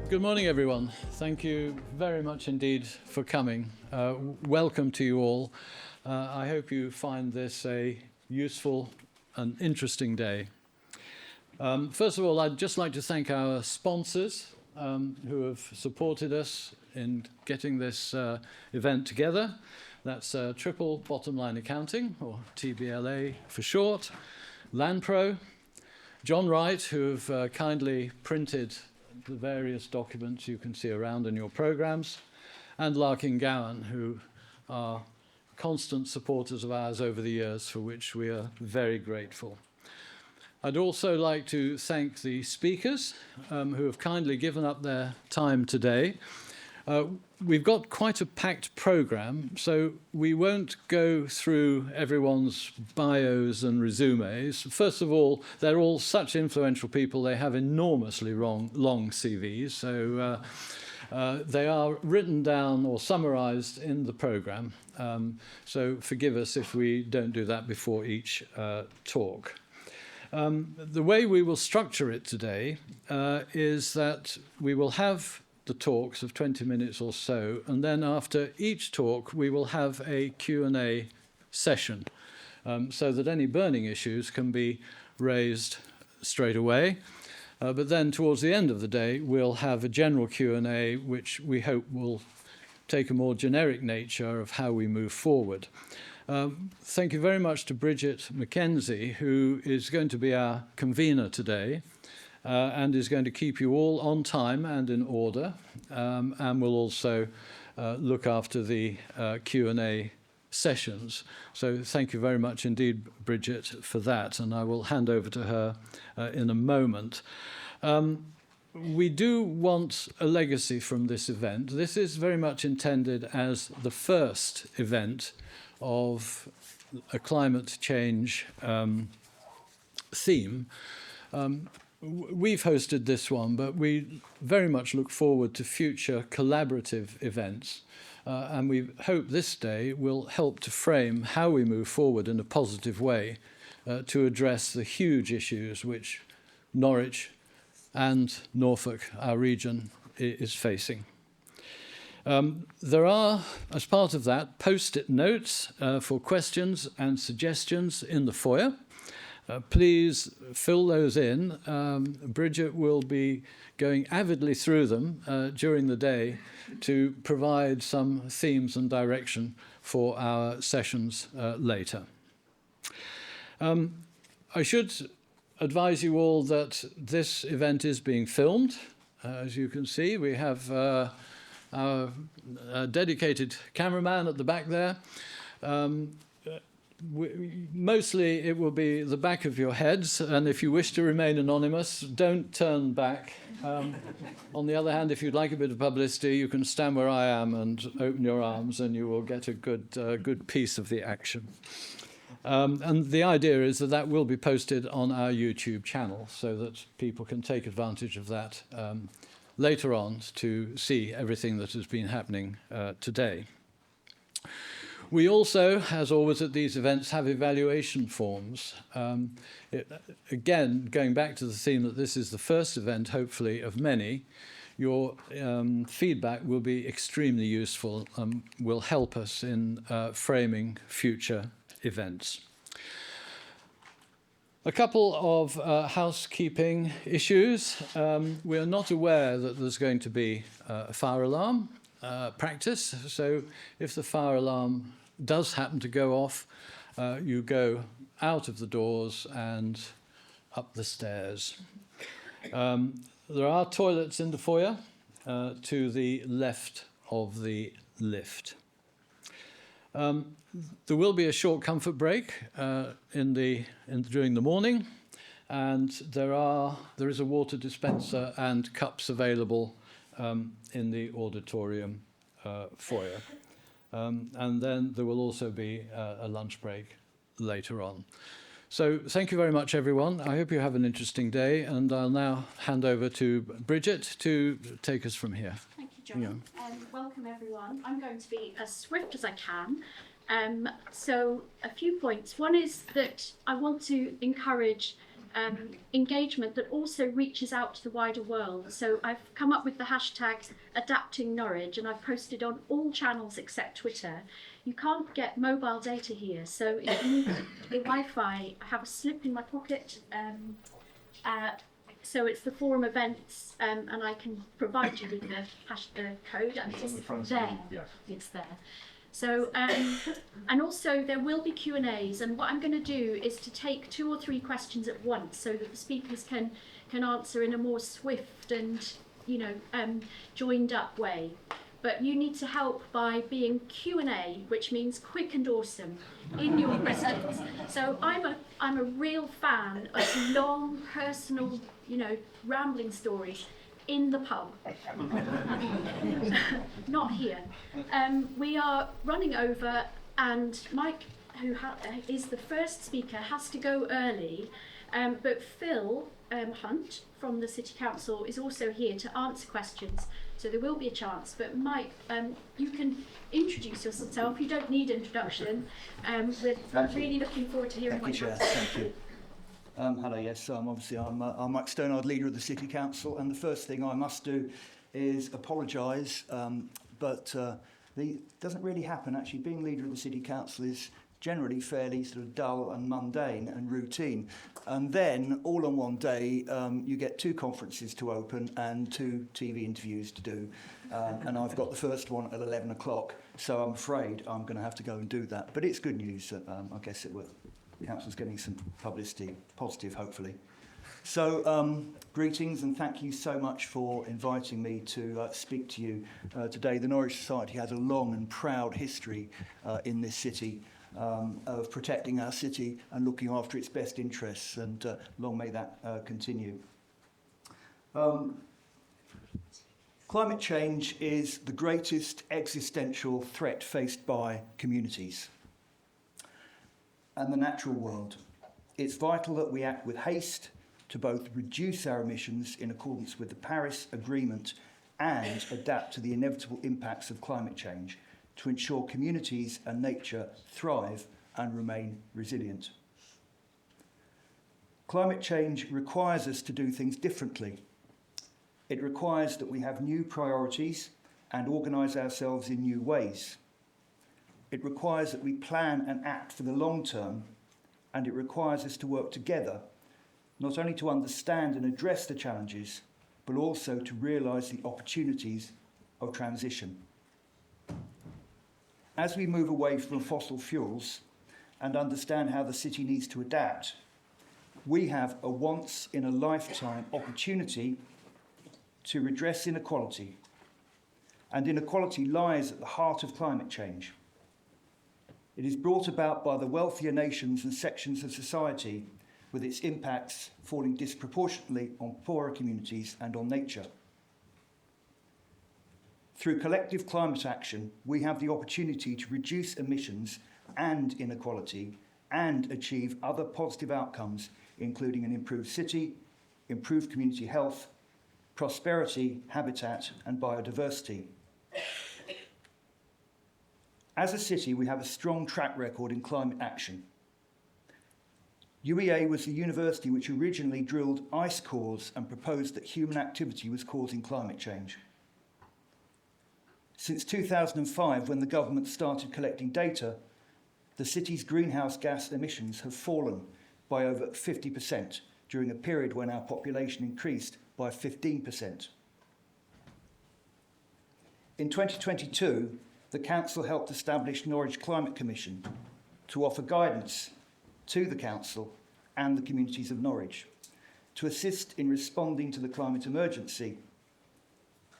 Good morning, everyone. Thank you very much indeed for coming. Welcome to you all. I hope you find this a useful and interesting day. First of all, I'd just like to thank our sponsors who have supported us in getting this event together. That's Triple Bottom Line Accounting, or TBLA for short, LandPro, John Wright, who have kindly printed the various documents you can see around in your programs, and Larkin Gowan, who are constant supporters of ours over the years, for which we are very grateful. I'd also like to thank the speakers who have kindly given up their time today. We've got quite a packed program, so we won't go through everyone's bios and resumes. First of all, they're all such influential people, they have enormously long CVs, so they are written down or summarized in the program. So forgive us if we don't do that before each talk. The way we will structure it today is that we will have the talks of 20 minutes or so, and then after each talk we will have a Q&A session so that any burning issues can be raised straight away. But then towards the end of the day we'll have a general Q&A which we hope will take a more generic nature of how we move forward. Thank you very much to Bridget McKenzie, who is going to be our convener today. And is going to keep you all on time and in order, and will also look after the Q&A sessions. So thank you very much indeed, Bridget, for that, and I will hand over to her in a moment. We do want a legacy from this event. This is very much intended as the first event of a climate change theme. We've hosted this one, but we very much look forward to future collaborative events. And we hope this day will help to frame how we move forward in a positive way to address the huge issues which Norwich and Norfolk, our region, is facing. There are, as part of that, post-it notes for questions and suggestions in the foyer. Please fill those in. Bridget will be going avidly through them during the day to provide some themes and direction for our sessions later. I should advise you all that this event is being filmed. As you can see, we have our dedicated cameraman at the back there. Mostly it will be the back of your heads, and if you wish to remain anonymous, don't turn back. On the other hand, if you'd like a bit of publicity, you can stand where I am and open your arms, and you will get a good piece of the action. And the idea is that that will be posted on our YouTube channel so that people can take advantage of that later on to see everything that has been happening today. We also, as always at these events, have evaluation forms. Again, going back to the theme that this is the first event, hopefully, of many, your feedback will be extremely useful and will help us in framing future events. A couple of housekeeping issues. We are not aware that there's going to be a fire alarm practice, so if the fire alarm does happen to go off, you go out of the doors and up the stairs. There are toilets in the foyer to the left of the lift. There will be a short comfort break during the morning, and there is a water dispenser and cups available in the auditorium foyer. And then there will also be a lunch break later on. So thank you very much, everyone. I hope you have an interesting day, and I'll now hand over to Bridget to take us from here. Thank you, John. Welcome, everyone. I'm going to be as swift as I can. So a few points. One is that I want to encourage engagement that also reaches out to the wider world. So I've come up with the hashtag Adapting Norwich, and I've posted on all channels except Twitter. You can't get mobile data here, so if you need a Wi-Fi, I have a slip in my pocket. So it's the forum events, and I can provide you with the code, and it's there. Yeah. It's there. So, and also there will be Q&As, and what I'm going to do is to take 2 or 3 questions at once, so that the speakers can answer in a more swift and, joined up way. But you need to help by being Q&A, which means quick and awesome in your questions. So I'm a real fan of long, personal, rambling stories in the pub. Not here. We are running over, and Mike, who is the first speaker, has to go early. But Phil Hunt from the City Council is also here to answer questions. So there will be a chance. But Mike, you can introduce yourself. You don't need introduction. We're really looking forward to hearing what you have to say. Thank you. Hello, yes, I'm Mike Stonard, leader of the City Council, and the first thing I must do is apologise, but it doesn't really happen. Actually, being leader of the City Council is generally fairly sort of dull and mundane and routine. And then, all on one day, you get 2 conferences to open and 2 TV interviews to do. And I've got the first one at 11 o'clock, so I'm afraid I'm going to have to go and do that. But it's good news, I guess it will. The Council's getting some publicity, positive, hopefully. So, greetings and thank you so much for inviting me to speak to you today. The Norwich Society has a long and proud history in this city of protecting our city and looking after its best interests, and long may that continue. Climate change is the greatest existential threat faced by communities and the natural world. It's vital that we act with haste to both reduce our emissions in accordance with the Paris Agreement and adapt to the inevitable impacts of climate change to ensure communities and nature thrive and remain resilient. Climate change requires us to do things differently. It requires that we have new priorities and organise ourselves in new ways. It requires that we plan and act for the long term, and it requires us to work together, not only to understand and address the challenges, but also to realise the opportunities of transition. As we move away from fossil fuels and understand how the city needs to adapt, we have a once-in-a-lifetime opportunity to redress inequality, and inequality lies at the heart of climate change. It is brought about by the wealthier nations and sections of society, with its impacts falling disproportionately on poorer communities and on nature. Through collective climate action, we have the opportunity to reduce emissions and inequality and achieve other positive outcomes, including an improved city, improved community health, prosperity, habitat, and biodiversity. As a city, we have a strong track record in climate action. UEA was the university which originally drilled ice cores and proposed that human activity was causing climate change. Since 2005, when the government started collecting data, the city's greenhouse gas emissions have fallen by over 50% during a period when our population increased by 15%. In 2022, the Council helped establish Norwich Climate Commission to offer guidance to the Council and the communities of Norwich to assist in responding to the climate emergency.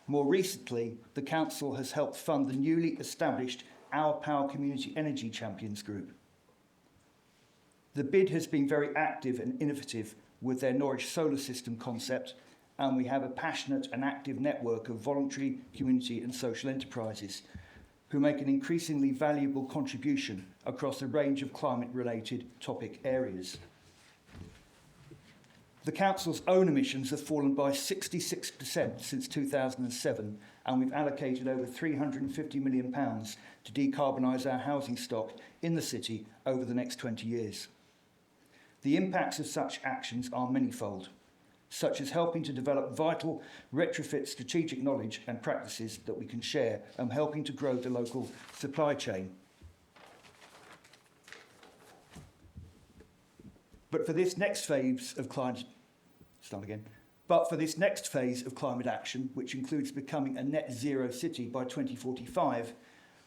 More recently, the Council has helped fund the newly established Our Power Community Energy Champions Group. The bid has been very active and innovative with their Norwich solar system concept, and we have a passionate and active network of voluntary, community and social enterprises who make an increasingly valuable contribution across a range of climate-related topic areas. The Council's own emissions have fallen by 66% since 2007, and we've allocated over £350 million to decarbonise our housing stock in the city over the next 20 years. The impacts of such actions are manifold, such as helping to develop vital retrofit strategic knowledge and practices that we can share, and helping to grow the local supply chain. But for this next phase of climate action, which includes becoming a net zero city by 2045,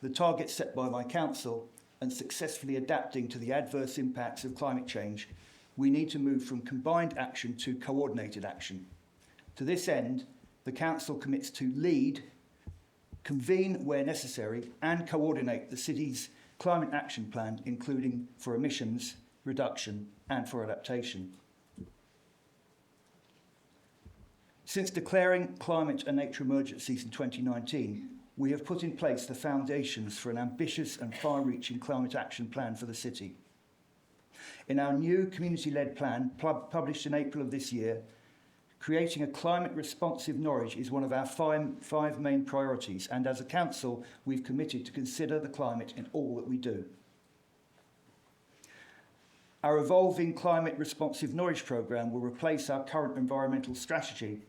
the targets set by my council, and successfully adapting to the adverse impacts of climate change, we need to move from combined action to coordinated action. To this end, the council commits to lead, convene where necessary, and coordinate the city's climate action plan, including for emissions reduction and for adaptation. Since declaring climate and nature emergencies in 2019, we have put in place the foundations for an ambitious and far-reaching climate action plan for the city. In our new community-led plan, published in April of this year, creating a climate-responsive Norwich is one of our five main priorities, and as a council, we've committed to consider the climate in all that we do. Our evolving climate-responsive Norwich programme will replace our current environmental strategy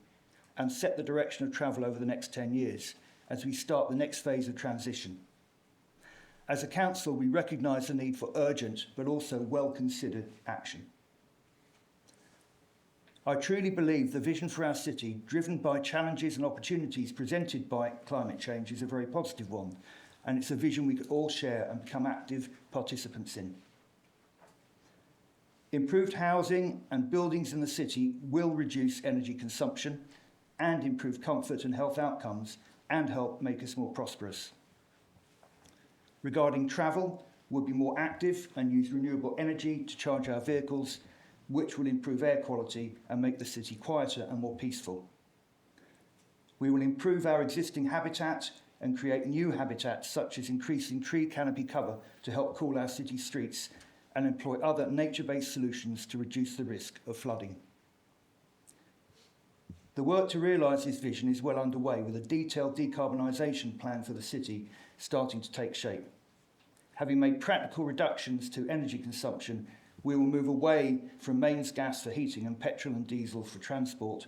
and set the direction of travel over the next 10 years as we start the next phase of transition. As a council, we recognise the need for urgent but also well-considered action. I truly believe the vision for our city, driven by challenges and opportunities presented by climate change, is a very positive one, and it's a vision we could all share and become active participants in. Improved housing and buildings in the city will reduce energy consumption and improve comfort and health outcomes and help make us more prosperous. Regarding travel, we'll be more active and use renewable energy to charge our vehicles, which will improve air quality and make the city quieter and more peaceful. We will improve our existing habitat and create new habitats, such as increasing tree canopy cover to help cool our city streets, and employ other nature-based solutions to reduce the risk of flooding. The work to realise this vision is well underway, with a detailed decarbonisation plan for the city starting to take shape. Having made practical reductions to energy consumption, we will move away from mains gas for heating and petrol and diesel for transport,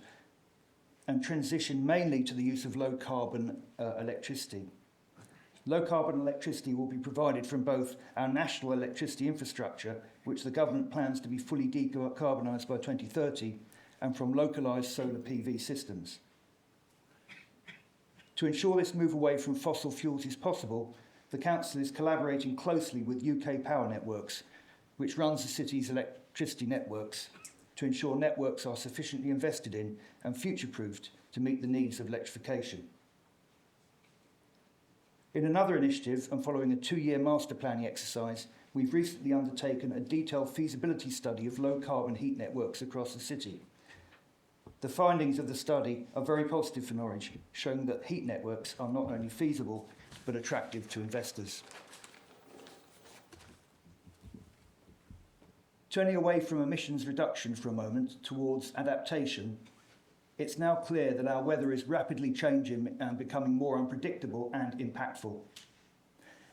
and transition mainly to the use of low-carbon electricity. Low-carbon electricity will be provided from both our national electricity infrastructure, which the government plans to be fully decarbonised by 2030, and from localised solar PV systems. To ensure this move away from fossil fuels is possible, the Council is collaborating closely with UK Power Networks, which runs the city's electricity networks, to ensure networks are sufficiently invested in and future-proofed to meet the needs of electrification. In another initiative, and following a 2-year master planning exercise, we've recently undertaken a detailed feasibility study of low-carbon heat networks across the city. The findings of the study are very positive for Norwich, showing that heat networks are not only feasible, but attractive to investors. Turning away from emissions reduction for a moment towards adaptation, it's now clear that our weather is rapidly changing and becoming more unpredictable and impactful.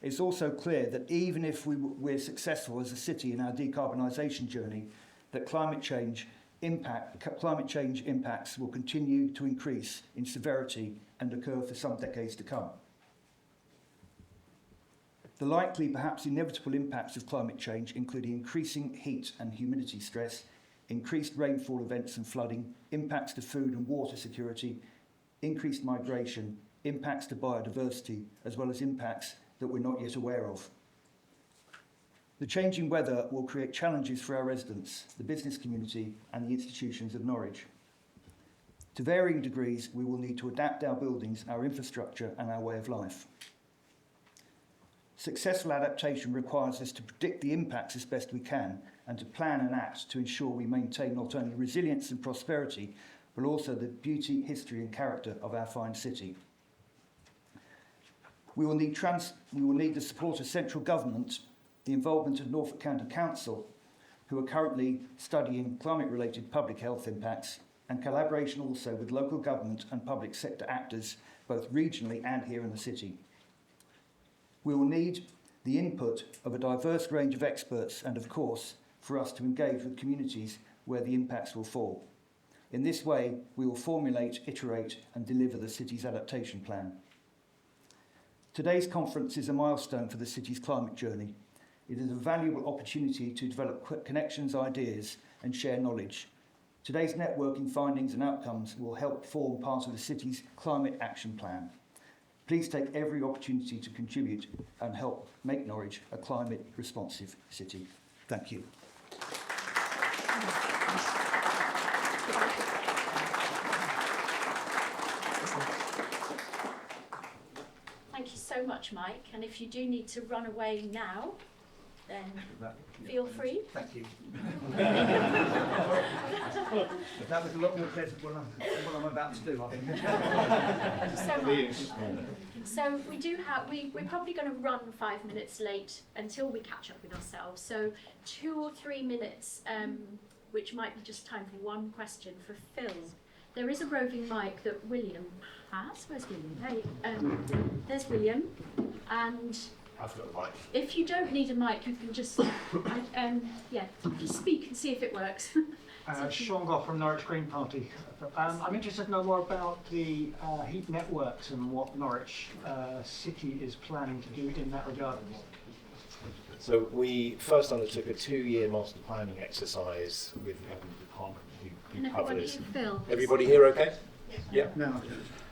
It's also clear that even if we're successful as a city in our decarbonisation journey, that climate change impacts will continue to increase in severity and occur for some decades to come. The likely, perhaps inevitable impacts of climate change include increasing heat and humidity stress, increased rainfall events and flooding, impacts to food and water security, increased migration, impacts to biodiversity, as well as impacts that we're not yet aware of. The changing weather will create challenges for our residents, the business community, and the institutions of Norwich. To varying degrees, we will need to adapt our buildings, our infrastructure, and our way of life. Successful adaptation requires us to predict the impacts as best we can and to plan and act to ensure we maintain not only resilience and prosperity, but also the beauty, history, and character of our fine city. We will need the support of central government, the involvement of Norfolk County Council, who are currently studying climate-related public health impacts, and collaboration also with local government and public sector actors, both regionally and here in the city. We will need the input of a diverse range of experts and, of course, for us to engage with communities where the impacts will fall. In this way, we will formulate, iterate and deliver the city's adaptation plan. Today's conference is a milestone for the city's climate journey. It is a valuable opportunity to develop connections, ideas and share knowledge. Today's networking findings and outcomes will help form part of the city's climate action plan. Please take every opportunity to contribute and help make Norwich a climate responsive city. Thank you. Thank you so much, Mike. And if you do need to run away now, then feel free. Thank you. That was a lot more pleasant than what I'm about to do, I think. Thank you so much. So we're probably going to run 5 minutes late until we catch up with ourselves. So 2 or 3 minutes, which might be just time for one question for Phil. There is a roving mic that William has. Where's William? Hey, there's William. And I've got a mic. if you don't need a mic, you can just just speak and see if it works. Sean Goff from Norwich Green Party. I'm interested to know more about the heat networks and what Norwich City is planning to do in that regard. So we first undertook a 2-year master planning exercise with the department Can who everyone covers. hear Phil? Everybody here okay? Yeah. No.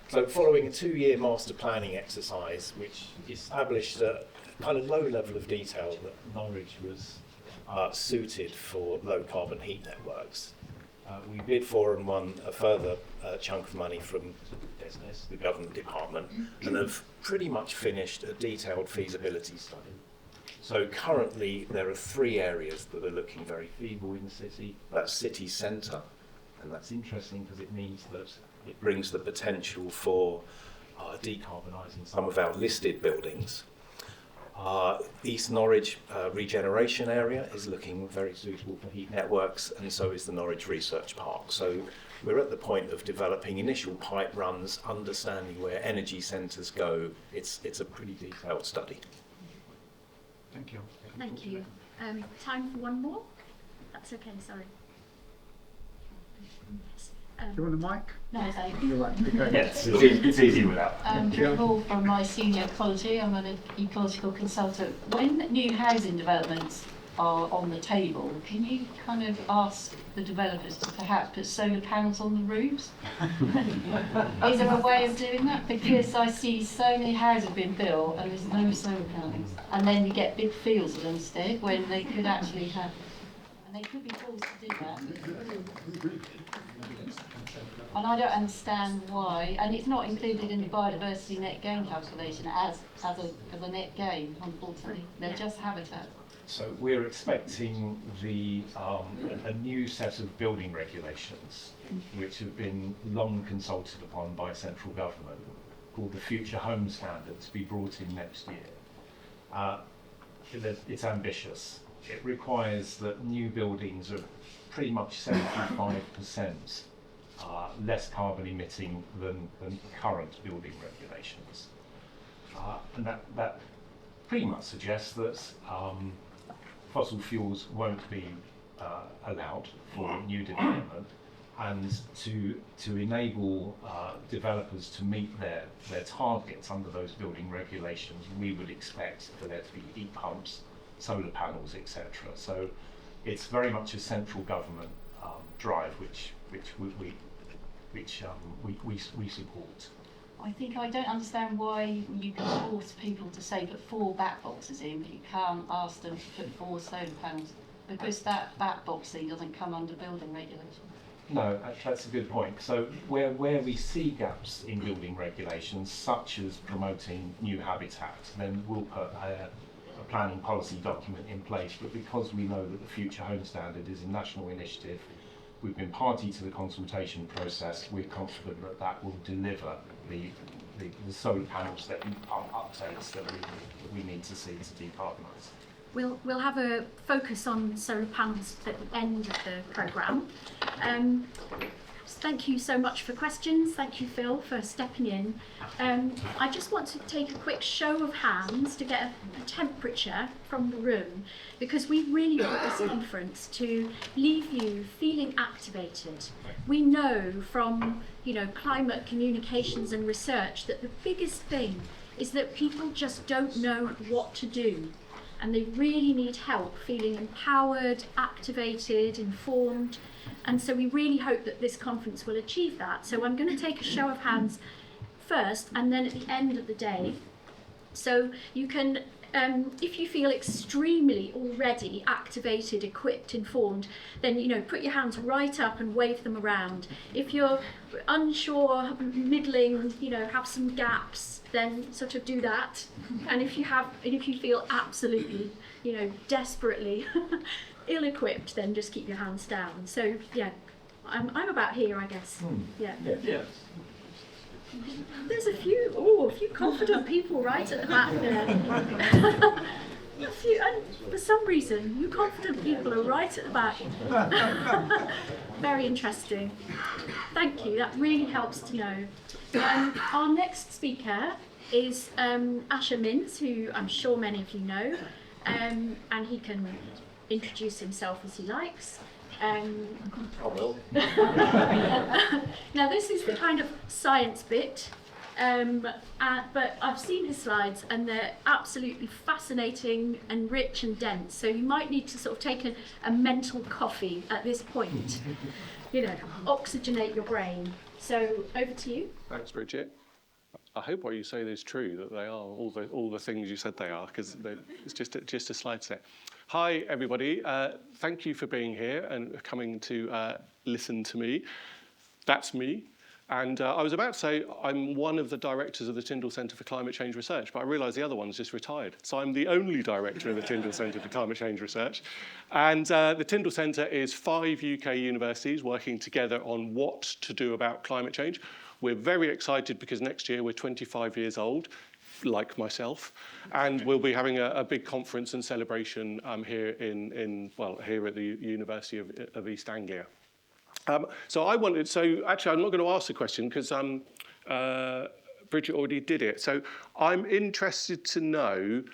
So following a 2-year master planning exercise, which established a kind of low level of detail that Norwich was suited for low carbon heat networks. We bid for and won a further chunk of money from business, the government department, and have pretty much finished a detailed feasibility study. So currently there are 3 areas that are looking very feeble in the city. That's city centre, and that's interesting because it means that it brings the potential for decarbonising some of our listed buildings. East Norwich regeneration area is looking very suitable for heat networks, and so is the Norwich Research Park. So we're at the point of developing initial pipe runs, understanding where energy centres go. It's a pretty detailed study. Thank you. Thank you. Time for one more? That's okay, sorry. Do you want a mic? No, thank you. Yes, it's easy without. Paul from my senior ecology, I'm an ecological consultant. When new housing developments are on the table, can you kind of ask the developers to perhaps put solar panels on the roofs? Is there a way of doing that? Because I see so many houses being built and there's no solar panels. And then you get big fields of them instead when they could actually have, and they could be forced to do that. And I don't understand why, and it's not included in the biodiversity net gain calculation as a net gain, unfortunately. They're just habitat. So we're expecting a new set of building regulations, which have been long consulted upon by central government, called the Future Home Standard, to be brought in next year. It's ambitious. It requires that new buildings are pretty much 75% less carbon emitting than current building regulations. And that pretty much suggests that fossil fuels won't be allowed for new development, and to enable developers to meet their targets under those building regulations, we would expect for there to be heat pumps, solar panels, etc. So it's very much a central government drive, which we support. I don't understand why you can force people to say put 4 back boxes in, but you can't ask them to put 4 solar panels, because that back box thing doesn't come under building regulation. No, that's a good point. So where we see gaps in building regulations, such as promoting new habitat, then we'll put a planning policy document in place. But because we know that the Future Home Standard is a national initiative, we've been party to the consultation process, we're confident that that will deliver the solar panels that updates that we need to see to decarbonise. We'll have a focus on solar panels at the end of the programme. Thank you so much for questions. Thank you, Phil, for stepping in. I just want to take a quick show of hands to get a temperature from the room, because we really want this conference to leave you feeling activated. We know from, climate communications and research that the biggest thing is that people just don't know what to do, and they really need help feeling empowered, activated, informed. And so we really hope that this conference will achieve that. So I'm going to take a show of hands first, and then at the end of the day. So you can, if you feel extremely already activated, equipped, informed, then, put your hands right up and wave them around. If you're unsure, middling, have some gaps, then sort of do that. And if you feel absolutely, desperately ill-equipped, then just keep your hands down. So yeah, I'm about here, I guess. Yeah. There's a few confident people right at the back there. And for some reason, you confident people are right at the back. Very interesting. Thank you. That really helps to know. Our next speaker is Asher Mintz, who I'm sure many of you know, and he can introduce himself as he likes. I will. Now this is the kind of science bit, but I've seen his slides and they're absolutely fascinating and rich and dense, so you might need to sort of take a mental coffee at this point, oxygenate your brain. So over to you. Thanks, Bridget. I hope what you say is true, that they are all the things you said they are, because it's just a slide set. Hi, everybody. Thank you for being here and coming to listen to me. That's me. And I was about to say I'm one of the directors of the Tyndall Centre for Climate Change Research, but I realised the other one's just retired. So I'm the only director of the Tyndall Centre for Climate Change Research. And the Tyndall Centre is 5 UK universities working together on what to do about climate change. We're very excited because next year we're 25 years old, like myself, and we'll be having a big conference and celebration here here at the University of East Anglia. So actually I'm not going to ask the question because Bridget already did it. So I'm interested to know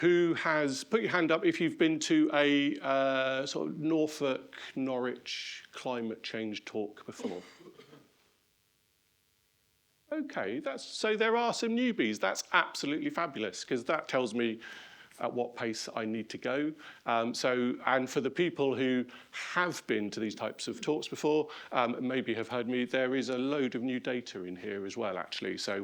who has, put your hand up if you've been to a sort of Norfolk, Norwich climate change talk before. Okay, so there are some newbies. That's absolutely fabulous, because that tells me at what pace I need to go. And for the people who have been to these types of talks before, maybe have heard me, there is a load of new data in here as well, actually. So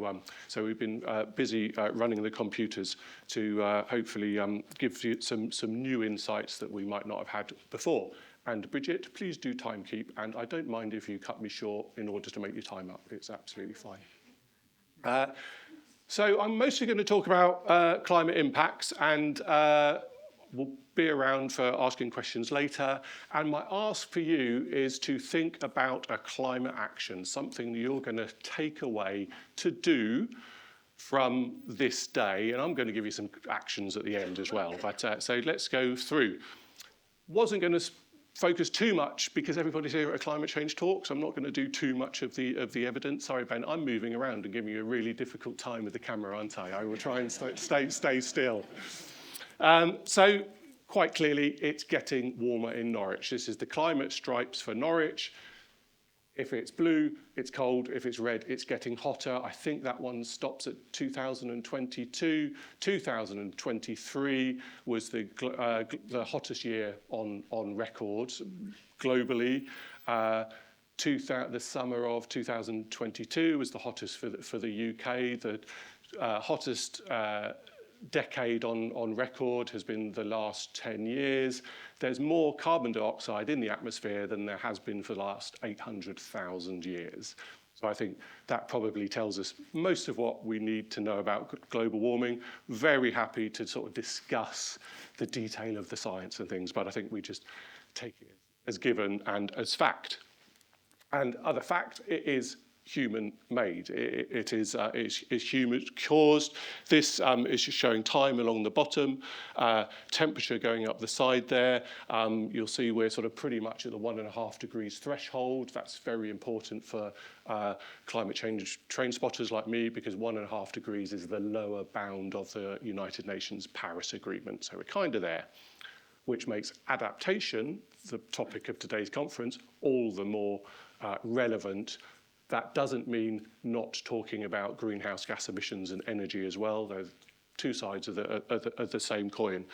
we've been busy running the computers to hopefully give you some new insights that we might not have had before. And Bridget, please do time keep, and I don't mind if you cut me short in order to make your time up. It's absolutely fine. So I'm mostly going to talk about climate impacts, and we'll be around for asking questions later. And my ask for you is to think about a climate action, something that you're going to take away to do from this day. And I'm going to give you some actions at the end as well. But so let's go through. Wasn't going to focus too much because everybody's here at a climate change talk, so I'm not going to do too much of the evidence. Sorry, Ben, I'm moving around and giving you a really difficult time with the camera, aren't I? I will try and stay still. So quite clearly, it's getting warmer in Norwich. This is the climate stripes for Norwich. If it's blue, it's cold. If it's red, it's getting hotter. I think that one stops at 2022. 2023 was the hottest year on record globally. The summer of 2022 was the hottest for the UK. The hottest decade on record has been the last 10 years. There's more carbon dioxide in the atmosphere than there has been for the last 800,000 years. So I think that probably tells us most of what we need to know about global warming. Very happy to sort of discuss the detail of the science and things, but I think we just take it as given and as fact. And other fact, it is human-made. It is human-caused. This is just showing time along the bottom, temperature going up the side there. You'll see we're sort of pretty much at the 1.5 degrees threshold. That's very important for climate change train spotters like me, because 1.5 degrees is the lower bound of the United Nations Paris Agreement. So we're kind of there, which makes adaptation, the topic of today's conference, all the more relevant. That doesn't mean not talking about greenhouse gas emissions and energy as well. They're two sides of the same coin.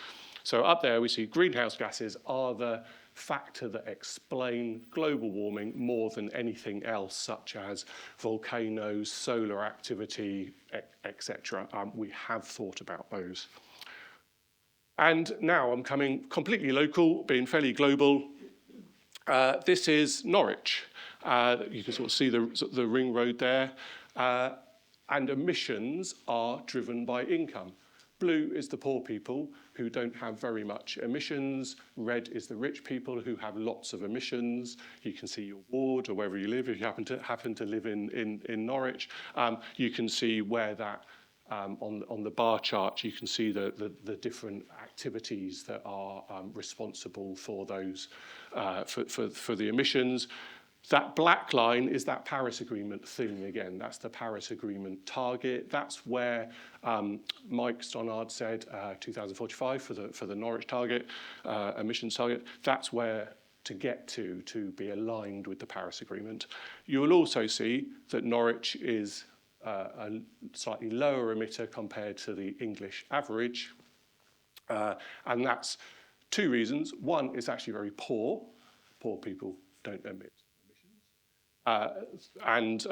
So up there we see greenhouse gases are the factor that explain global warming more than anything else, such as volcanoes, solar activity, etc. We have thought about those. And now I'm coming completely local, being fairly global. This is Norwich. You can sort of see the ring road there. And emissions are driven by income. Blue is the poor people who don't have very much emissions. Red is the rich people who have lots of emissions. You can see your ward or wherever you live. If you happen to live in Norwich, you can see where that, on the bar chart, you can see the different activities that are responsible for those, for the emissions. That black line is that Paris Agreement thing again. That's the Paris Agreement target. That's where Mike Stonard said 2045 for the Norwich target, emissions target. That's where to get to be aligned with the Paris Agreement. You will also see that Norwich is a slightly lower emitter compared to the English average. And that's two reasons. One, it's actually very poor. Poor people don't emit. And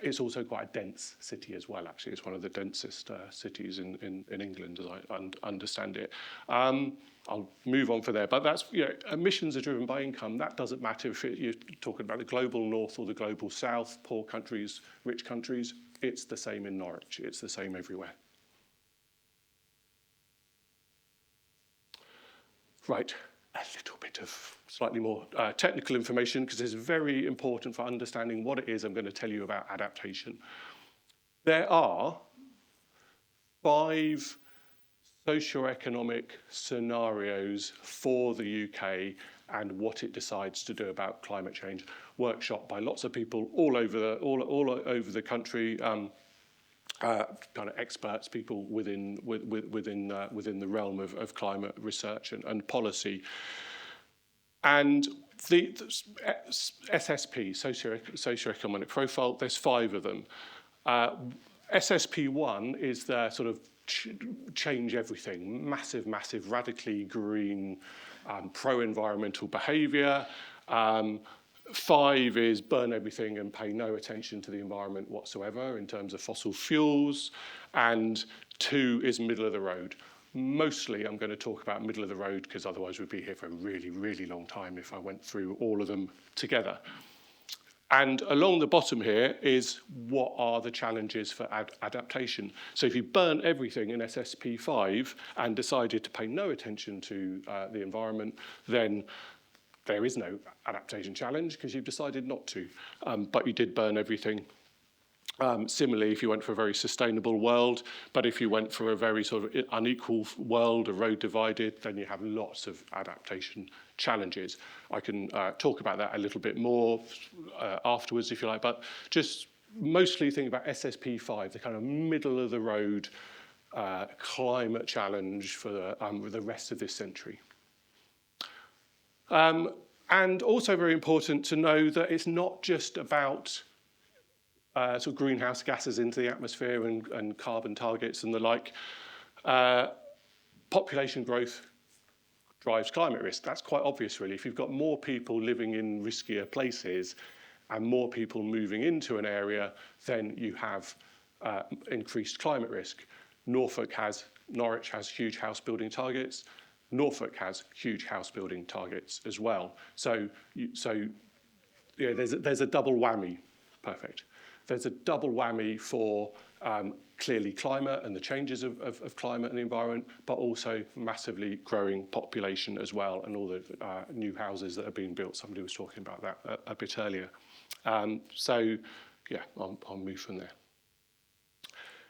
it's also quite a dense city as well, actually. It's one of the densest cities in England, as I understand it. I'll move on for there. But that's, emissions are driven by income. That doesn't matter if you're talking about the global north or the global south, poor countries, rich countries. It's the same in Norwich. It's the same everywhere. Right. A little bit of slightly more technical information, because it's very important for understanding what it is I'm going to tell you about adaptation. There are 5 socioeconomic scenarios for the UK and what it decides to do about climate change. Workshop by lots of people all over the country. Kind of experts, people within the realm of climate research and policy. And the SSP, socioeconomic profile, there's 5 of them. SSP1 is the sort of change everything, massive, radically green, pro-environmental behaviour. 5 is burn everything and pay no attention to the environment whatsoever in terms of fossil fuels. And 2 is middle of the road. Mostly I'm going to talk about middle of the road, because otherwise we'd be here for a really long time if I went through all of them together. And along the bottom here is what are the challenges for adaptation. So if you burn everything in SSP5 and decided to pay no attention to the environment, then there is no adaptation challenge because you've decided not to, but you did burn everything. Similarly, if you went for a very sustainable world, but if you went for a very sort of unequal world, a road divided, then you have lots of adaptation challenges. I can talk about that a little bit more afterwards, if you like, but just mostly think about SSP5, the kind of middle of the road climate challenge for the rest of this century. And also very important to know that it's not just about sort of greenhouse gases into the atmosphere and carbon targets and the like. Population growth drives climate risk. That's quite obvious, really. If you've got more people living in riskier places and more people moving into an area, then you have increased climate risk. Norwich has huge house building targets. Norfolk has huge house building targets as well. So there's a double whammy. Perfect. There's a double whammy for clearly climate and the changes of climate and the environment, but also massively growing population as well, and all the new houses that are being built. Somebody was talking about that a bit earlier. So yeah, I'll move from there.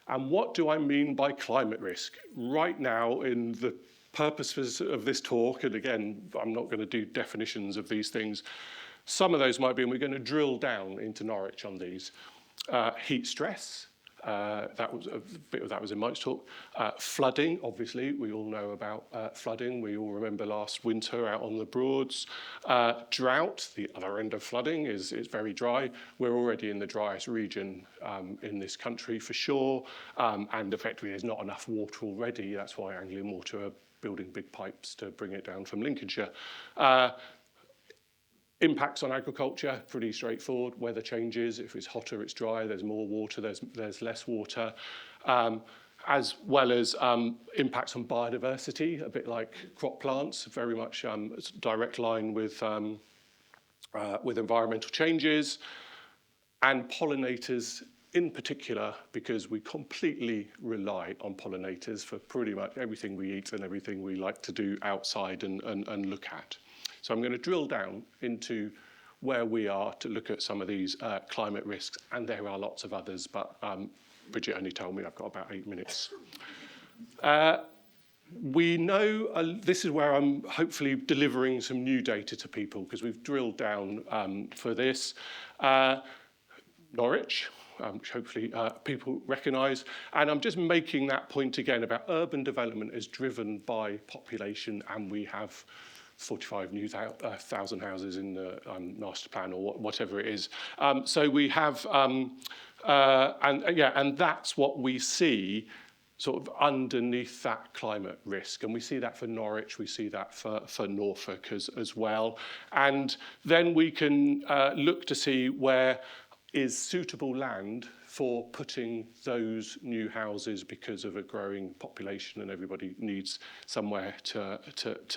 And what do I mean by climate risk? Right now, in the purposes of this talk, and again, I'm not going to do definitions of these things, some of those might be, and we're going to drill down into Norwich on these. Heat stress, that was a bit of that was in Mike's talk. Flooding, obviously, we all know about flooding. We all remember last winter out on the Broads. Drought, the other end of flooding, is very dry. We're already in the driest region in this country for sure, and effectively there's not enough water already. That's why Anglian Water are building big pipes to bring it down from Lincolnshire. Impacts on agriculture, pretty straightforward. Weather changes. If it's hotter, it's dry. There's more water, there's less water. As well as impacts on biodiversity, a bit like crop plants, very much direct line with environmental changes. And pollinators in particular, because we completely rely on pollinators for pretty much everything we eat and everything we like to do outside and look at. So I'm going to drill down into where we are to look at some of these climate risks, and there are lots of others, but Bridget only told me I've got about 8 minutes. We know, this is where I'm hopefully delivering some new data to people, because we've drilled down for this. Norwich, which hopefully people recognise, and I'm just making that point again about urban development is driven by population, and we have 45 new thousand houses in the master plan or whatever it is. So we have, and that's what we see sort of underneath that climate risk. And we see that for Norwich, we see that for Norfolk as well. And then we can look to see where is suitable land for putting those new houses because of a growing population and everybody needs somewhere to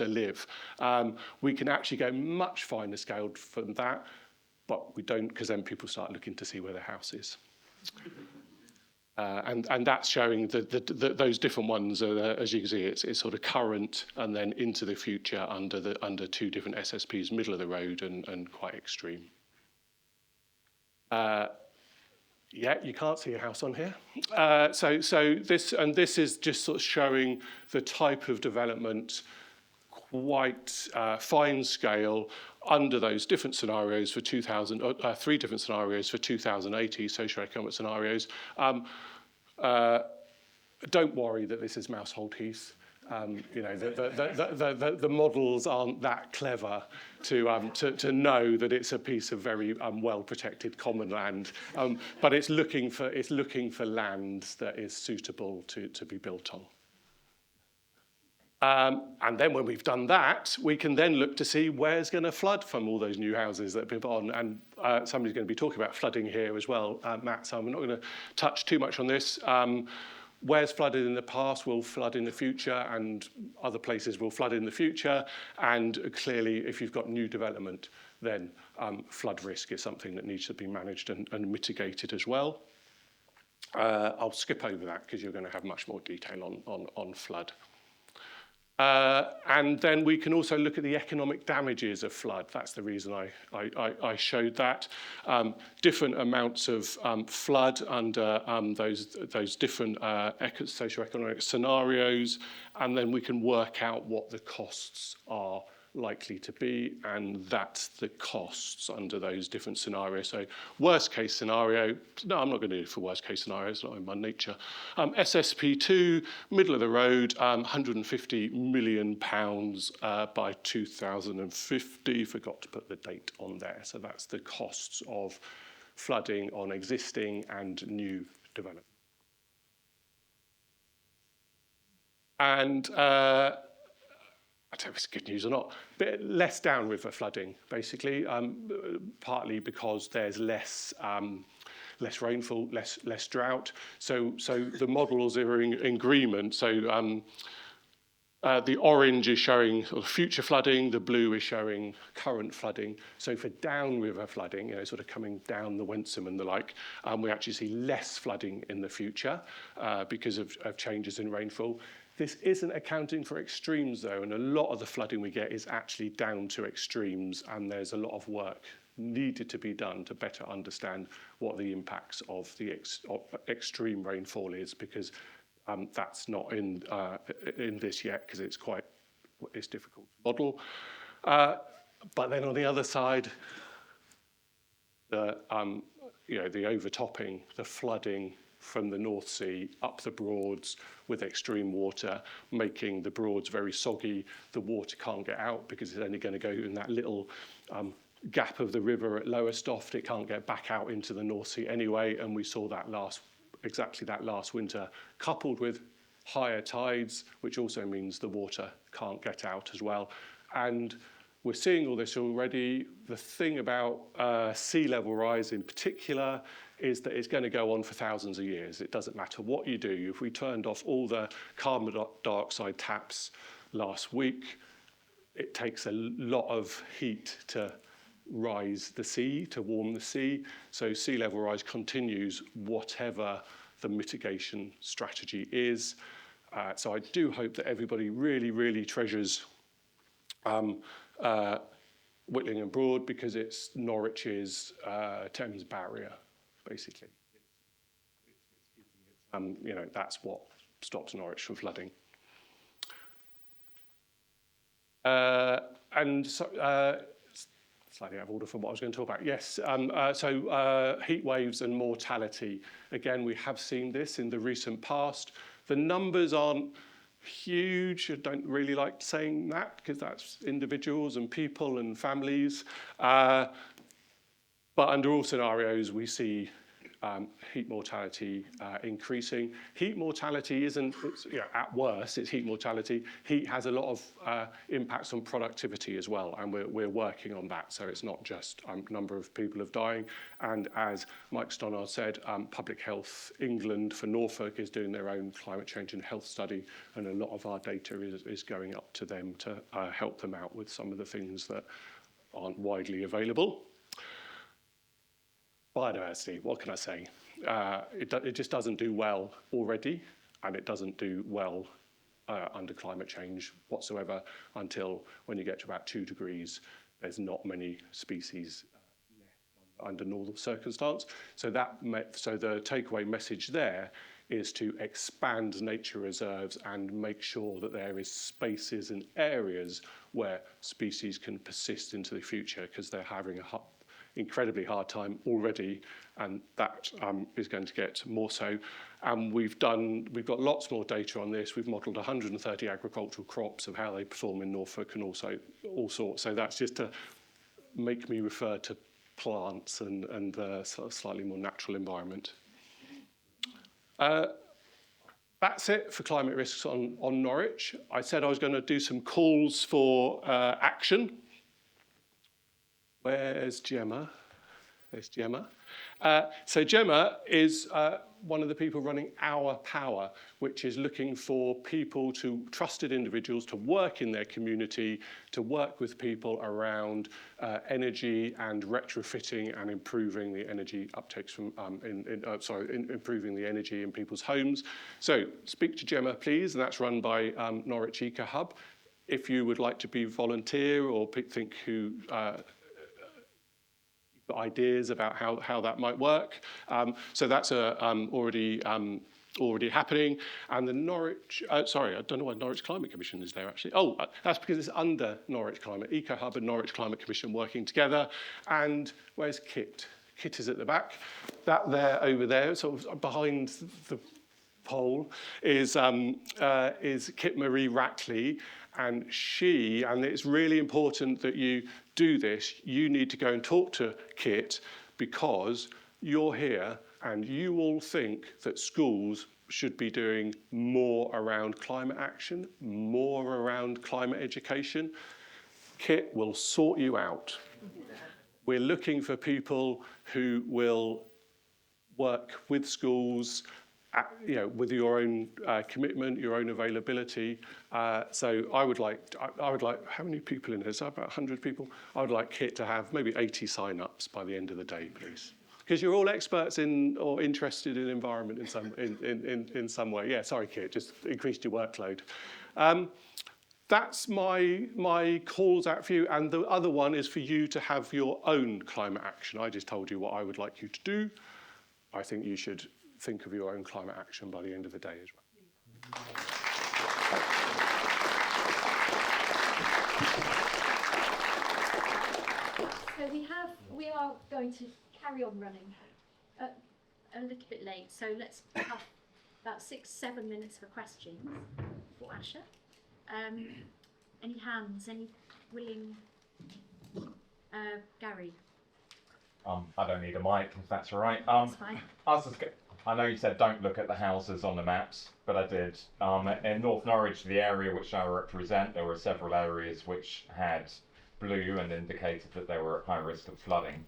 live. We can actually go much finer scaled from that, but we don't, because then people start looking to see where their house is. And that's showing those different ones, as you can see, it's sort of current and then into the future under two different SSPs, middle of the road and quite extreme. Yeah, you can't see a house on here. So this is just sort of showing the type of development, quite fine scale, under those different scenarios for 3 different scenarios for 2080 socioeconomic scenarios. Don't worry that this is Mousehold Heath. You know, the models aren't that clever to know that it's a piece of very well protected common land, but it's looking for land that is suitable to be built on. And then when we've done that, we can then look to see where's going to flood from all those new houses that have been on. And somebody's going to be talking about flooding here as well, Matt. So I'm not going to touch too much on this. Where's flooded in the past will flood in the future, and other places will flood in the future. And clearly, if you've got new development, then flood risk is something that needs to be managed and mitigated as well. I'll skip over that because you're going to have much more detail on flood. And then we can also look at the economic damages of flood. That's the reason I showed that. Different amounts of flood under those different socioeconomic scenarios, and then we can work out what the costs are likely to be, and that's the costs under those different scenarios. So worst case scenario, no, I'm not going to do it for worst case scenarios, not in my nature. SSP2, middle of the road, £150 million by 2050, forgot to put the date on there. So that's the costs of flooding on existing and new development. And I don't know if it's good news or not, but less downriver flooding, basically, partly because there's less rainfall, less drought. So the models are in agreement. So the orange is showing sort of future flooding, the blue is showing current flooding. So for downriver flooding, you know, sort of coming down the Wensum and the like, we actually see less flooding in the future because of changes in rainfall. This isn't accounting for extremes, though, and a lot of the flooding we get is actually down to extremes, and there's a lot of work needed to be done to better understand what the impacts of the extreme rainfall is, because that's not in this yet, because it's difficult to model. But then on the other side, the overtopping, the flooding from the North Sea up the Broads with extreme water, making the Broads very soggy. The water can't get out because it's only going to go in that little gap of the river at Lowestoft. It can't get back out into the North Sea anyway, and we saw that exactly that last winter, coupled with higher tides, which also means the water can't get out as well. And we're seeing all this already. The thing about sea level rise in particular is that it's going to go on for thousands of years. It doesn't matter what you do. If we turned off all the carbon dioxide taps last week, it takes a lot of heat to rise the sea, to warm the sea. So sea level rise continues whatever the mitigation strategy is. So I do hope that everybody really, really treasures Whitling and Broad, because it's Norwich's Thames barrier, basically. That's what stops Norwich from flooding. And so, slightly out of order from what I was going to talk about. Yes, so heat waves and mortality. Again, we have seen this in the recent past. The numbers aren't huge. I don't really like saying that, because that's individuals and people and families. But under all scenarios, we see heat mortality increasing. Heat mortality isn't, at worst, it's heat mortality. Heat has a lot of impacts on productivity as well, and we're working on that. So it's not just number of people of dying. And as Mike Stonard said, Public Health England for Norfolk is doing their own climate change and health study, and a lot of our data is going up to them to help them out with some of the things that aren't widely available. Biodiversity, what can I say? It just doesn't do well already, and it doesn't do well under climate change whatsoever until when you get to about 2 degrees, there's not many species under normal circumstance. So the takeaway message there is to expand nature reserves and make sure that there is spaces and areas where species can persist into the future, because they're having a incredibly hard time already, and that is going to get more so. And we've got lots more data on this. We've modelled 130 agricultural crops of how they perform in Norfolk, and also all sorts. So that's just to make me refer to plants and sort of slightly more natural environment. That's it for climate risks on Norwich. I said I was going to do some calls for action. Where's Gemma? There's Gemma. So Gemma is one of the people running Our Power, which is looking for people, trusted individuals, to work in their community, to work with people around energy and retrofitting and improving the energy uptakes from improving the energy in people's homes. So speak to Gemma, please, and that's run by Norwich Eco Hub. If you would like to be volunteer or think who ideas about how that might work. So that's already happening. And the Norwich, I don't know why Norwich Climate Commission is there actually. Oh, that's because it's under Norwich Climate. Eco Hub and Norwich Climate Commission working together. And where's Kit? Kit is at the back. That there, over there, sort of behind the pole, is Kit Marie Rackley. And it's really important that you do this, you need to go and talk to Kit, because you're here and you all think that schools should be doing more around climate action, more around climate education. Kit will sort you out. We're looking for people who will work with schools, with your own commitment, your own availability. So I would like, how many people in here? So about 100 people. I would like Kit to have maybe 80 sign-ups by the end of the day, please. Because you're all experts in or interested in environment in some way. Yeah, sorry, Kit, just increased your workload. that's my calls out for you, and the other one is for you to have your own climate action. I just told you what I would like you to do. I think you should think of your own climate action by the end of the day as well. So we are going to carry on running a little bit late, so let's have about 6-7 minutes for questions for Asher. Any hands? Any willing? Gary. I don't need a mic, if that's all right. That's fine. I know you said don't look at the houses on the maps, but I did. In North Norwich, the area which I represent, there were several areas which had blue and indicated that they were at high risk of flooding.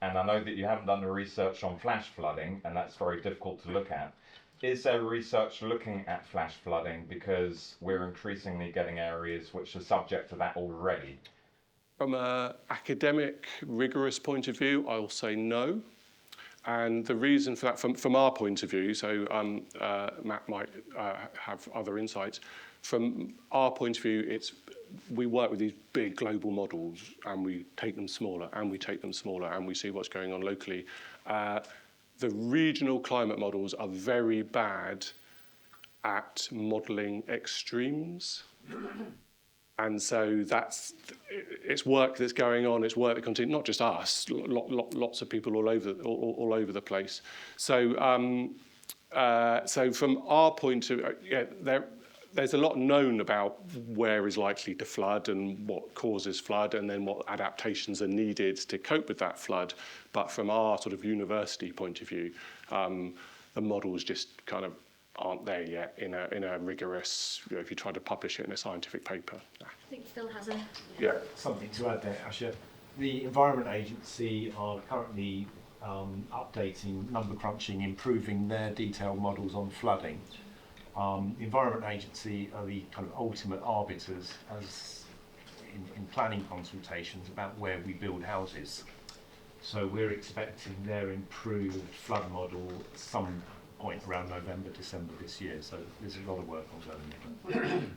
And I know that you haven't done the research on flash flooding, and that's very difficult to look at. Is there research looking at flash flooding, because we're increasingly getting areas which are subject to that already? From an academic, rigorous point of view, I'll say no. And the reason for that, from our point of view, so Matt might have other insights. From our point of view, we work with these big global models, and we take them smaller, and we take them smaller, and we see what's going on locally. The regional climate models are very bad at modelling extremes. And so it's work that's going on, it's work that continues, not just us, lots of people all over the place. So from our point of view, there's a lot known about where is likely to flood and what causes flood, and then what adaptations are needed to cope with that flood. But from our sort of university point of view, the models just kind of aren't there yet in a rigorous, if you try to publish it in a scientific paper. I think Phil has a... Yeah, something to add there, Asher. The Environment Agency are currently updating, number crunching, improving their detailed models on flooding. The Environment Agency are the kind of ultimate arbiters as in planning consultations about where we build houses. So we're expecting their improved flood model at some point around November, December this year. So there's a lot of work ongoing.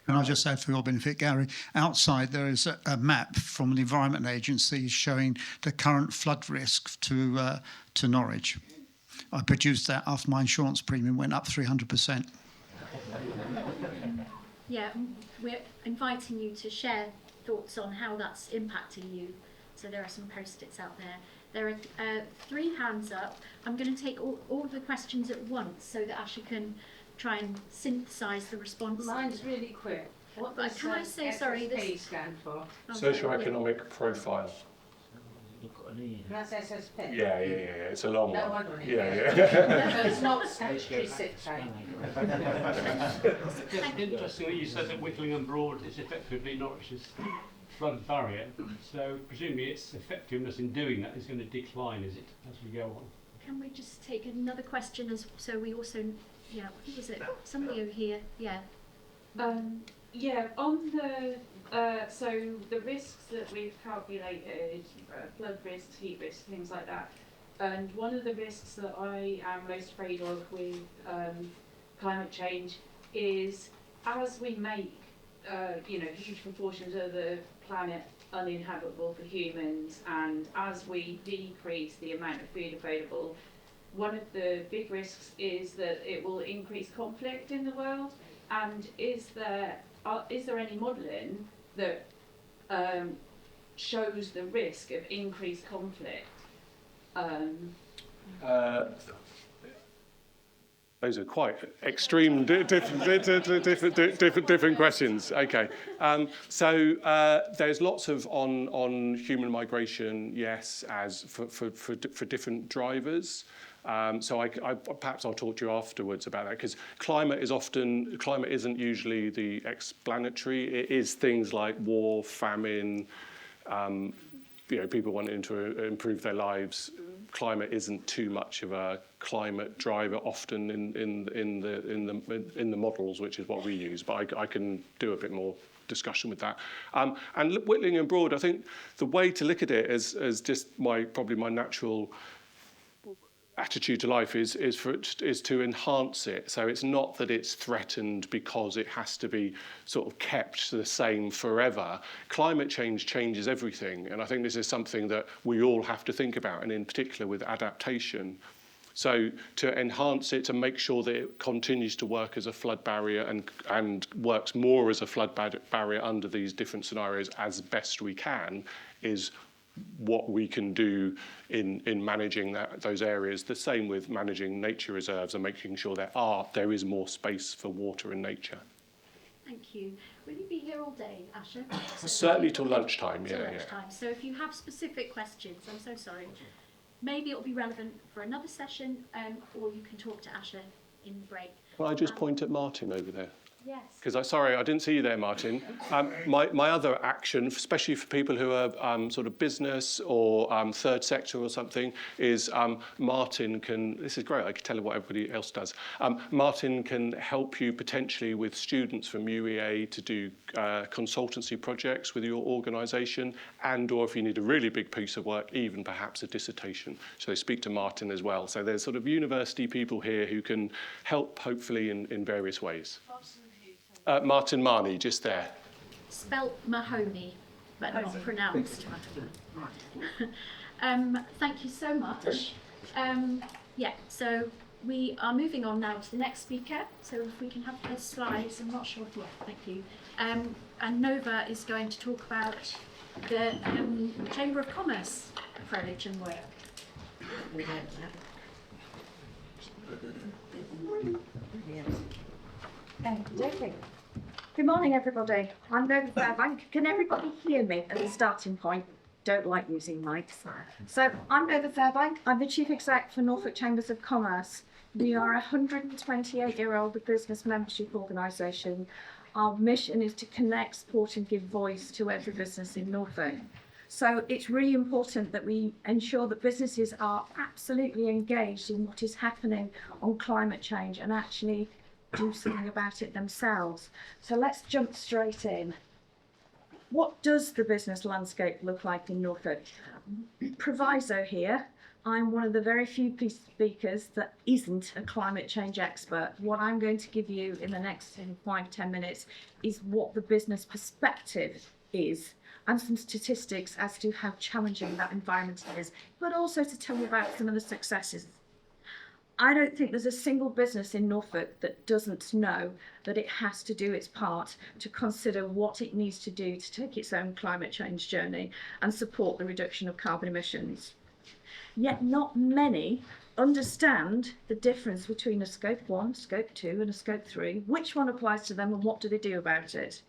And I'll just add for your benefit, Gary, outside there is a map from the Environment Agency showing the current flood risk to Norwich. I produced that after my insurance premium went up 300%. Yeah, we're inviting you to share thoughts on how that's impacting you. So there are some post-its out there. There are 3 hands up. I'm going to take all of the questions at once so that Asher can try and synthesise the responses. Mine's really quick. What does Can I say, sorry, SSP this... stand for? Socioeconomic profile. That's SSP? Yeah, it's a long No one. wonder. Yeah. So it's not statutory sick pay. It's interesting that you said that Wickling and Broad is effectively Norwich's flood barrier. So presumably its effectiveness in doing that is going to decline, is it, as we go on? Can we just take another question so we also... Yeah, who was it? Somebody over here. Yeah. Yeah, on the so the risks that we've calculated, flood risks, heat risks, things like that, and one of the risks that I am most afraid of with climate change is as we make huge proportions of the planet uninhabitable for humans, and as we decrease the amount of food available, one of the big risks is that it will increase conflict in the world. And is there any modelling that shows the risk of increased conflict? Those are quite extreme, different questions. Okay, so there's lots of on human migration, yes, as for different drivers. So I perhaps I'll talk to you afterwards about that, because climate isn't usually the explanatory. It is things like war, famine, people wanting to improve their lives. Climate isn't too much of a climate driver often in the models, which is what we use. But I can do a bit more discussion with that. And Wickling and Broad, I think the way to look at it is just probably my natural attitude to life is to enhance it. So it's not that it's threatened because it has to be sort of kept the same forever. Climate change changes everything, and I think this is something that we all have to think about, and in particular with adaptation. So to enhance it, to make sure that it continues to work as a flood barrier and works more as a flood barrier under these different scenarios as best we can, is what we can do in managing those areas. The same with managing nature reserves and making sure there is more space for water and nature. Thank you. Will you be here all day, Asher? Certainly till lunchtime, Till yeah. lunchtime. So if you have specific questions, I'm so sorry, maybe it'll be relevant for another session, or you can talk to Asher in the break. Well, I just point at Martin over there. Yes. Because sorry, I didn't see you there, Martin. My other action, especially for people who are sort of business or third sector or something, is Martin can, this is great, I can tell you what everybody else does. Martin can help you potentially with students from UEA to do consultancy projects with your organisation, and or if you need a really big piece of work, even perhaps a dissertation. So they speak to Martin as well. So there's sort of university people here who can help, hopefully, in various ways. Martin Marnie, just there. Spelt Mahoney, but not pronounced. Thank you so much. Yeah, so we are moving on now to the next speaker. So if we can have the slides, I'm not sure. Yeah, thank you. And Nova is going to talk about the Chamber of Commerce approach and work. Okay. Good morning, everybody. I'm Nova Fairbank. Can everybody hear me at the starting point? Don't like using mics. So I'm Nova Fairbank. I'm the Chief Exec for Norfolk Chambers of Commerce. We are a 128-year-old business membership organisation. Our mission is to connect, support and give voice to every business in Norfolk. So it's really important that we ensure that businesses are absolutely engaged in what is happening on climate change and actually do something about it themselves. So let's jump straight in. What does the business landscape look like in Norfolk? Proviso here, I'm one of the very few speakers that isn't a climate change expert. What I'm going to give you in the next 5-10 minutes is what the business perspective is, and some statistics as to how challenging that environment is, but also to tell you about some of the successes. I don't think there's a single business in Norfolk that doesn't know that it has to do its part to consider what it needs to do to take its own climate change journey and support the reduction of carbon emissions. Yet not many understand the difference between a Scope 1, Scope 2 and a Scope 3, which one applies to them and what do they do about it.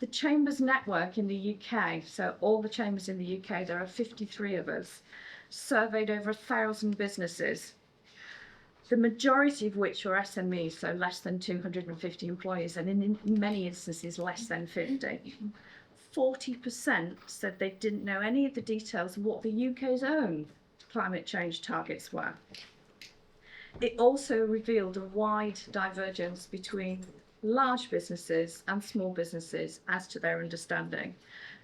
The Chambers network in the UK, so all the chambers in the UK, there are 53 of us, surveyed over 1,000 businesses, the majority of which are SMEs, so less than 250 employees, and in many instances less than 50. 40% said they didn't know any of the details of what the UK's own climate change targets were. It also revealed a wide divergence between large businesses and small businesses as to their understanding.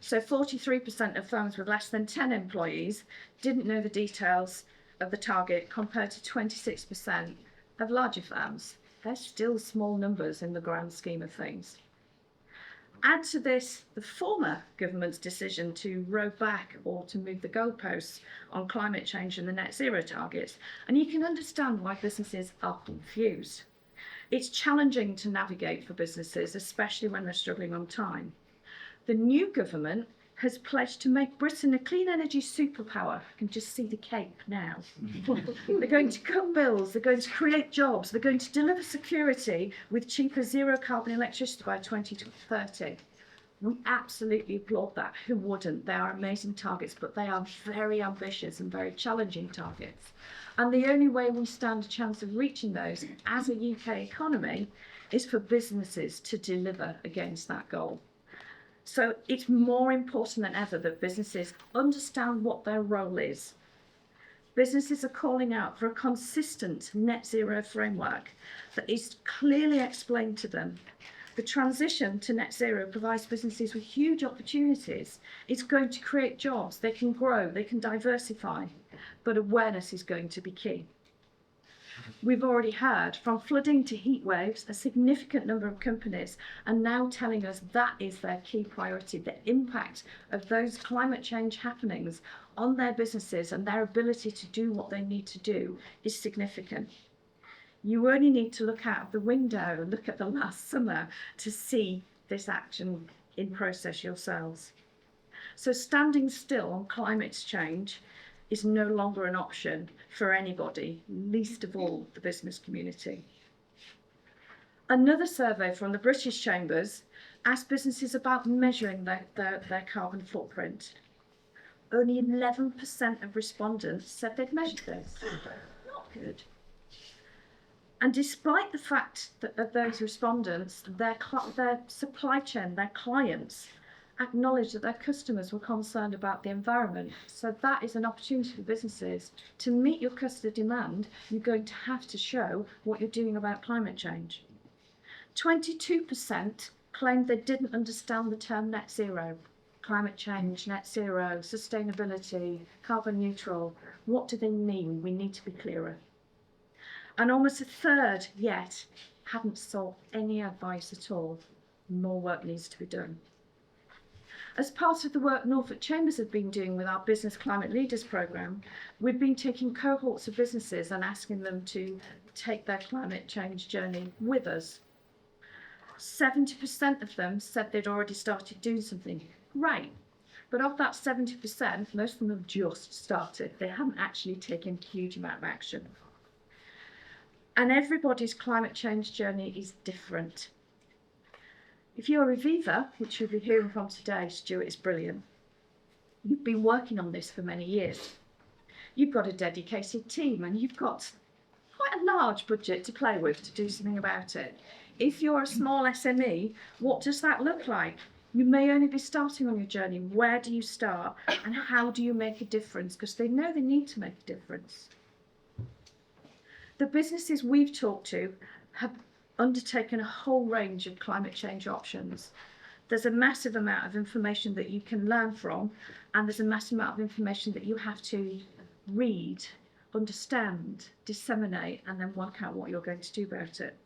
So 43% of firms with less than 10 employees didn't know the details of the target, compared to 26% of larger firms. They're still small numbers in the grand scheme of things. Add to this the former government's decision to row back or to move the goalposts on climate change and the net zero targets, and you can understand why businesses are confused. It's challenging to navigate for businesses, especially when they're struggling on time. The new government has pledged to make Britain a clean energy superpower. I can just see the cape now. They're going to cut bills, they're going to create jobs, they're going to deliver security with cheaper zero carbon electricity by 2030. We absolutely applaud that. Who wouldn't? They are amazing targets, but they are very ambitious and very challenging targets. And the only way we stand a chance of reaching those as a UK economy is for businesses to deliver against that goal. So it's more important than ever that businesses understand what their role is. Businesses are calling out for a consistent net zero framework that is clearly explained to them. The transition to net zero provides businesses with huge opportunities. It's going to create jobs, they can grow, they can diversify. but awareness is going to be key. We've already heard from flooding to heat waves, a significant number of companies are now telling us that is their key priority. The impact of those climate change happenings on their businesses and their ability to do what they need to do is significant. You only need to look out of the window and look at the last summer to see this action in process yourselves. So standing still on climate change is no longer an option for anybody, least of all the business community. Another survey from the British Chambers asked businesses about measuring their carbon footprint. Only 11% of respondents said they'd measured this. Not good. And despite the fact that of those respondents, their supply chain, their clients, acknowledged that their customers were concerned about the environment. So that is an opportunity for businesses. To meet your customer demand, you're going to have to show what you're doing about climate change. 22% claimed they didn't understand the term net zero. Climate change, net zero, sustainability, carbon neutral. What do they mean? We need to be clearer. And almost a third yet hadn't sought any advice at all. More work needs to be done. As part of the work Norfolk Chambers have been doing with our Business Climate Leaders programme, we've been taking cohorts of businesses and asking them to take their climate change journey with us. 70% of them said they'd already started doing something. Great. But of that 70%, most of them have just started. They haven't actually taken a huge amount of action. And everybody's climate change journey is different. If you're Aviva, which you'll be hearing from today, Stuart is brilliant. You've been working on this for many years. You've got a dedicated team and you've got quite a large budget to play with to do something about it. If you're a small SME, what does that look like? You may only be starting on your journey. Where do you start and how do you make a difference? Because they know they need to make a difference. The businesses we've talked to have undertaken a whole range of climate change options. There's a massive amount of information that you can learn from, and there's a massive amount of information that you have to read, understand, disseminate, and then work out what you're going to do about it.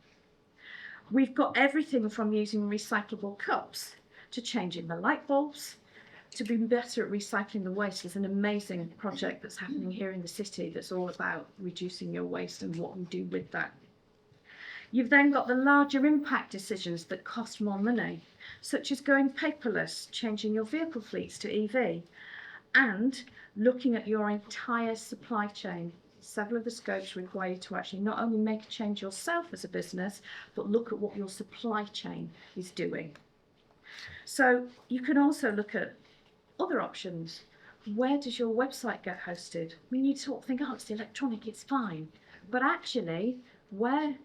We've got everything from using recyclable cups to changing the light bulbs, to being better at recycling the waste. There's an amazing project that's happening here in the city that's all about reducing your waste and what we do with that. You've then got the larger impact decisions that cost more money, such as going paperless, changing your vehicle fleets to EV, and looking at your entire supply chain. Several of the scopes require you to actually not only make a change yourself as a business, but look at what your supply chain is doing. So you can also look at other options. Where does your website get hosted? I mean, you sort of think, oh, it's electronic, it's fine. But actually, where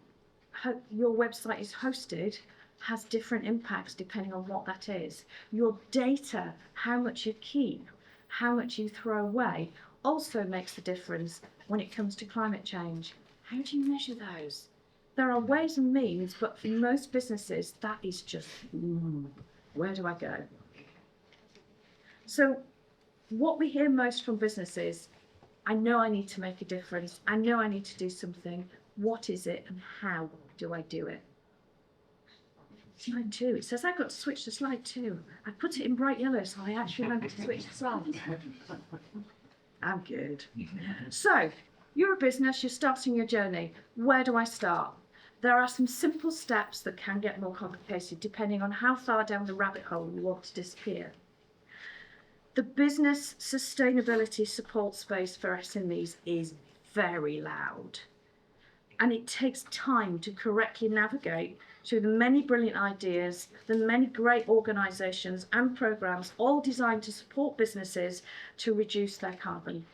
your website is hosted has different impacts depending on what that is. Your data, how much you keep, how much you throw away, also makes a difference when it comes to climate change. How do you measure those? There are ways and means, but for most businesses, that is just, where do I go? So what we hear most from businesses, I know I need to make a difference. I know I need to do something. What is it and how do I do it? Slide 2. It says I've got to switch to slide 2. I put it in bright yellow so I actually remember to switch to slide. I'm good. So, you're a business, you're starting your journey. Where do I start? There are some simple steps that can get more complicated depending on how far down the rabbit hole you want to disappear. The business sustainability support space for SMEs is very loud. And it takes time to correctly navigate through the many brilliant ideas, the many great organisations and programmes, all designed to support businesses to reduce their carbon.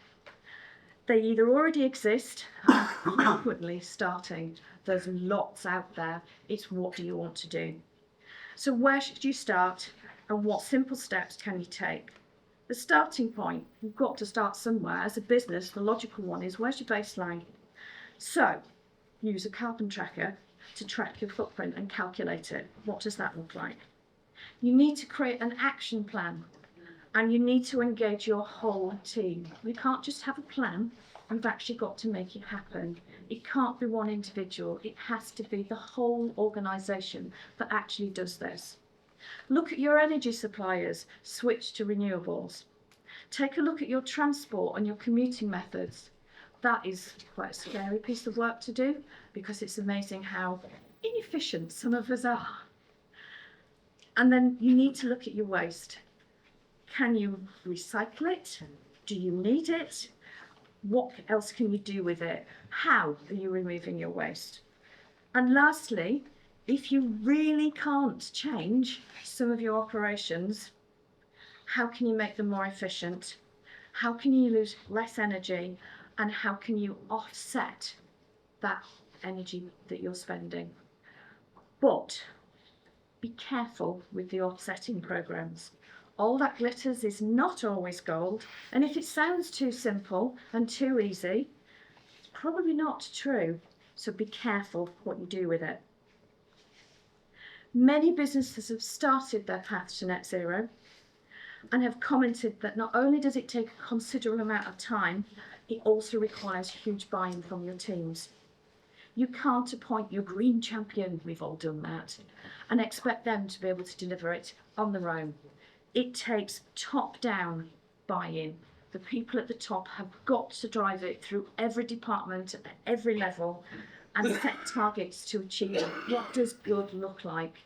They either already exist or are frequently starting. There's lots out there. It's what do you want to do? So where should you start and what simple steps can you take? The starting point, you've got to start somewhere. As a business, the logical one is where's your baseline? So, use a carbon tracker to track your footprint and calculate it. What does that look like? You need to create an action plan. And you need to engage your whole team. We can't just have a plan, you've actually got to make it happen. It can't be one individual, it has to be the whole organisation that actually does this. Look at your energy suppliers, switch to renewables. Take a look at your transport and your commuting methods. That is quite a scary piece of work to do, because it's amazing how inefficient some of us are. And then you need to look at your waste. Can you recycle it? Do you need it? What else can you do with it? How are you removing your waste? And lastly, if you really can't change some of your operations, how can you make them more efficient? How can you use less energy? And how can you offset that energy that you're spending? But be careful with the offsetting programs. All that glitters is not always gold, and if it sounds too simple and too easy, it's probably not true. So be careful what you do with it. Many businesses have started their path to net zero and have commented that not only does it take a considerable amount of time, it also requires huge buy-in from your teams. You can't appoint your green champion, we've all done that, and expect them to be able to deliver it on their own. It takes top-down buy-in. The people at the top have got to drive it through every department at every level and set targets to achieve it. What does good look like?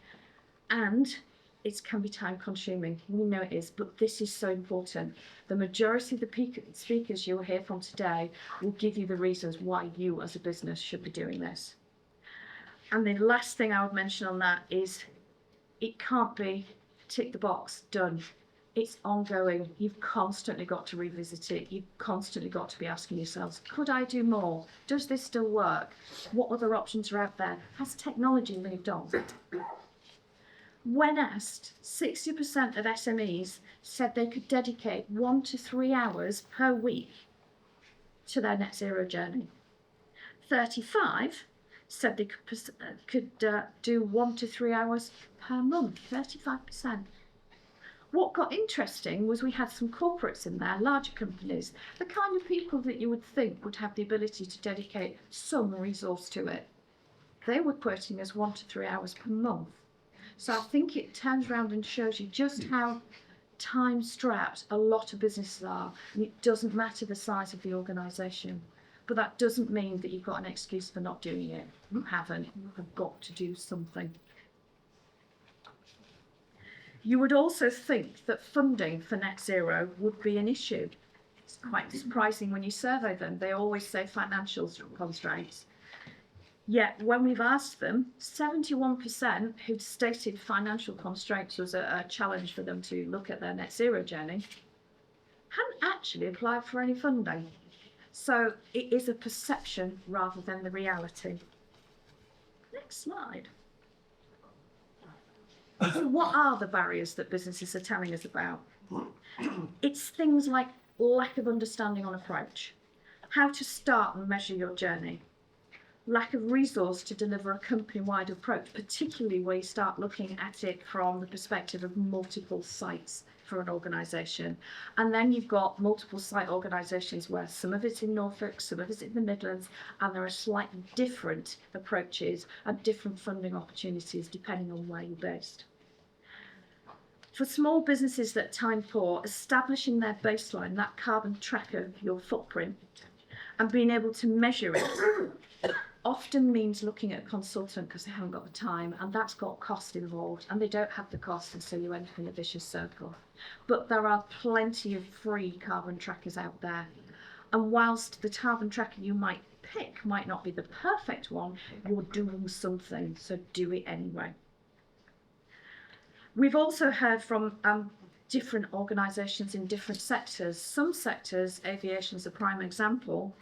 And it can be time-consuming. We know it is, but this is so important. The majority of the speakers you'll hear from today will give you the reasons why you as a business should be doing this. And the last thing I would mention on that is it can't be tick the box, done. It's ongoing. You've constantly got to revisit it. You've constantly got to be asking yourselves, could I do more? Does this still work? What other options are out there? Has technology moved on? When asked, 60% of SMEs said they could dedicate 1 to 3 hours per week to their net zero journey. 35 said they could do 1 to 3 hours per month, 35%. What got interesting was we had some corporates in there, larger companies, the kind of people that you would think would have the ability to dedicate some resource to it. They were quoting us 1 to 3 hours per month. So I think it turns around and shows you just how time-strapped a lot of businesses are, and it doesn't matter the size of the organisation. But that doesn't mean that you've got an excuse for not doing it. You haven't. You have got to do something. You would also think that funding for net zero would be an issue. It's quite surprising when you survey them. They always say financial constraints. Yet when we've asked them, 71% who'd stated financial constraints was a challenge for them to look at their net zero journey hadn't actually applied for any funding. So it is a perception rather than the reality. Next slide. So what are the barriers that businesses are telling us about? It's things like lack of understanding on approach, how to start and measure your journey, lack of resource to deliver a company-wide approach, particularly where you start looking at it from the perspective of multiple sites for an organisation. And then you've got multiple site organisations where some of it's in Norfolk, some of it's in the Midlands, and there are slightly different approaches and different funding opportunities depending on where you're based. For small businesses that are time poor, establishing their baseline, that carbon tracker, your footprint, and being able to measure it often means looking at a consultant because they haven't got the time, and that's got cost involved, and they don't have the cost, and so you end up in a vicious circle. But there are plenty of free carbon trackers out there, and whilst the carbon tracker you might pick might not be the perfect one, you're doing something, so do it anyway. We've also heard from different organisations in different sectors. Some sectors, aviation is a prime example,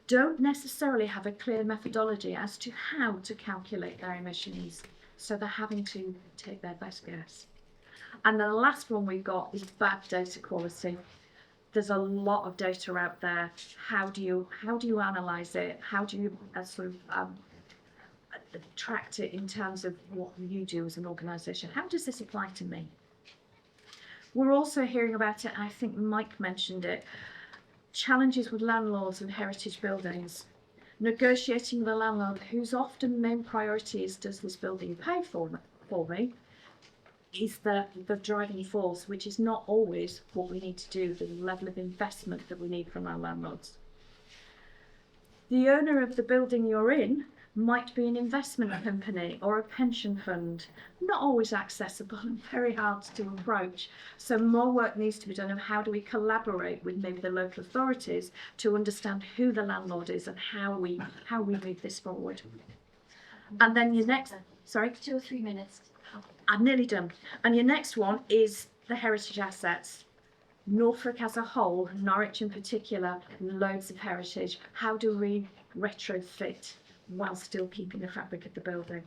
don't necessarily have a clear methodology as to how to calculate their emissions, so they're having to take their best guess. And the last one we've got is bad data quality. There's a lot of data out there. How do you analyse it? How do you track it in terms of what you do as an organisation? How does this apply to me? We're also hearing about it, and I think Mike mentioned it, challenges with landlords and heritage buildings. Negotiating with the landlord, whose often main priority is, does this building pay for me, is the driving force, which is not always what we need to do, the level of investment that we need from our landlords. The owner of the building you're in might be an investment company or a pension fund, not always accessible and very hard to approach. So more work needs to be done of how do we collaborate with maybe the local authorities to understand who the landlord is and how we move this forward. And then your next, sorry? 2 or 3 minutes. I'm nearly done. And your next one is the heritage assets. Norfolk as a whole, Norwich in particular, loads of heritage. How do we retrofit while still keeping the fabric of the building?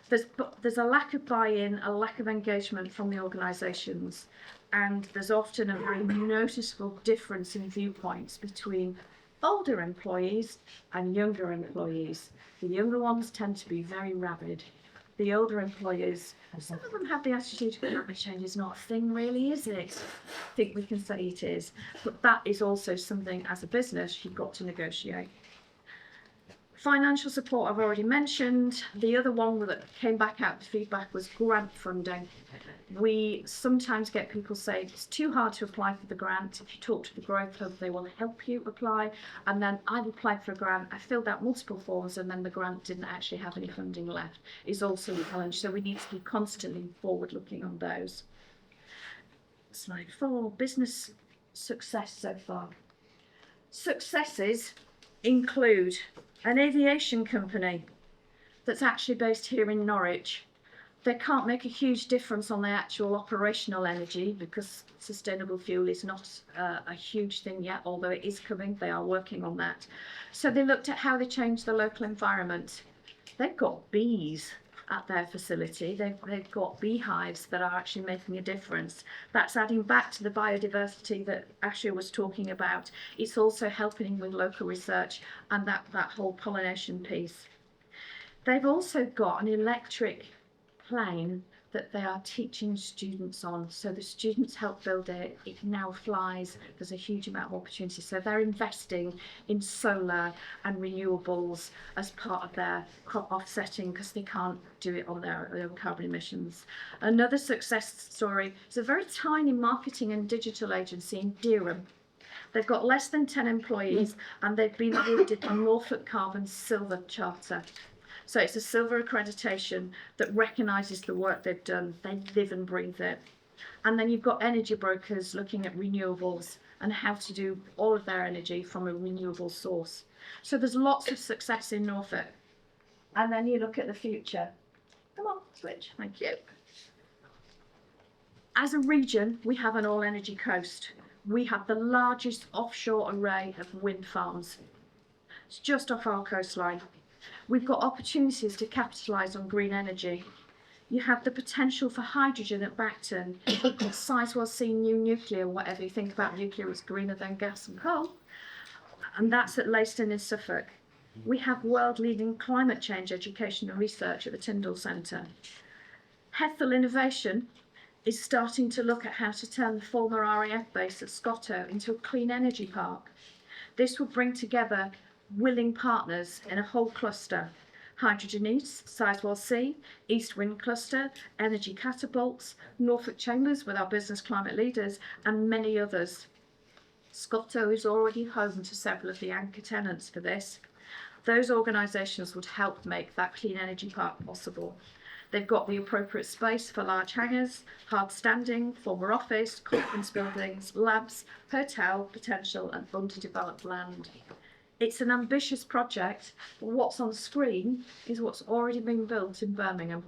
There's a lack of buy-in, a lack of engagement from the organisations, and there's often a very noticeable difference in viewpoints between older employees and younger employees. The younger ones tend to be very rabid. The older employees, some of them have the attitude, climate change is not a thing really, is it? I think we can say it is. But that is also something, as a business, you've got to negotiate. Financial support I've already mentioned. The other one that came back out with feedback was grant funding. We sometimes get people say it's too hard to apply for the grant. If you talk to the Growth Hub, they will help you apply. And then I've applied for a grant, I filled out multiple forms, and then the grant didn't actually have any funding left. It's also a challenge, so we need to be constantly forward-looking on those. Slide 4, business success so far. Successes include an aviation company that's actually based here in Norwich. They can't make a huge difference on their actual operational energy because sustainable fuel is not a huge thing yet, although it is coming. They are working on that. So they looked at how they change the local environment. They've got bees at their facility. They've got beehives that are actually making a difference. That's adding back to the biodiversity that Asher was talking about. It's also helping with local research and that whole pollination piece. They've also got an electric plane that they are teaching students on. So the students help build it. It now flies. There's a huge amount of opportunity. So they're investing in solar and renewables as part of their crop offsetting because they can't do it on their own carbon emissions. Another success story is a very tiny marketing and digital agency in Durham. They've got less than 10 employees and they've been awarded the Norfolk Carbon Silver Charter. So it's a silver accreditation that recognises the work they've done. They live and breathe it. And then you've got energy brokers looking at renewables and how to do all of their energy from a renewable source. So there's lots of success in Norfolk. And then you look at the future. Come on, switch. Thank you. As a region, we have an all-energy coast. We have the largest offshore array of wind farms. It's just off our coastline. We've got opportunities to capitalise on green energy. You have the potential for hydrogen at Bacton, Sizewell C new nuclear, whatever you think about nuclear, it's greener than gas and coal. And that's at Leiston in Suffolk. We have world-leading climate change education and research at the Tyndall Centre. Hethel Innovation is starting to look at how to turn the former RAF base at Scotto into a clean energy park. This will bring together willing partners in a whole cluster. Hydrogen East, Sizewell C, East Wind Cluster, Energy Catapults, Norfolk Chambers with our business climate leaders, and many others. Scotto is already home to several of the anchor tenants for this. Those organisations would help make that clean energy park possible. They've got the appropriate space for large hangars, hard standing, former office, conference buildings, labs, hotel potential, and underdeveloped land. It's an ambitious project, but what's on screen is what's already been built in Birmingham.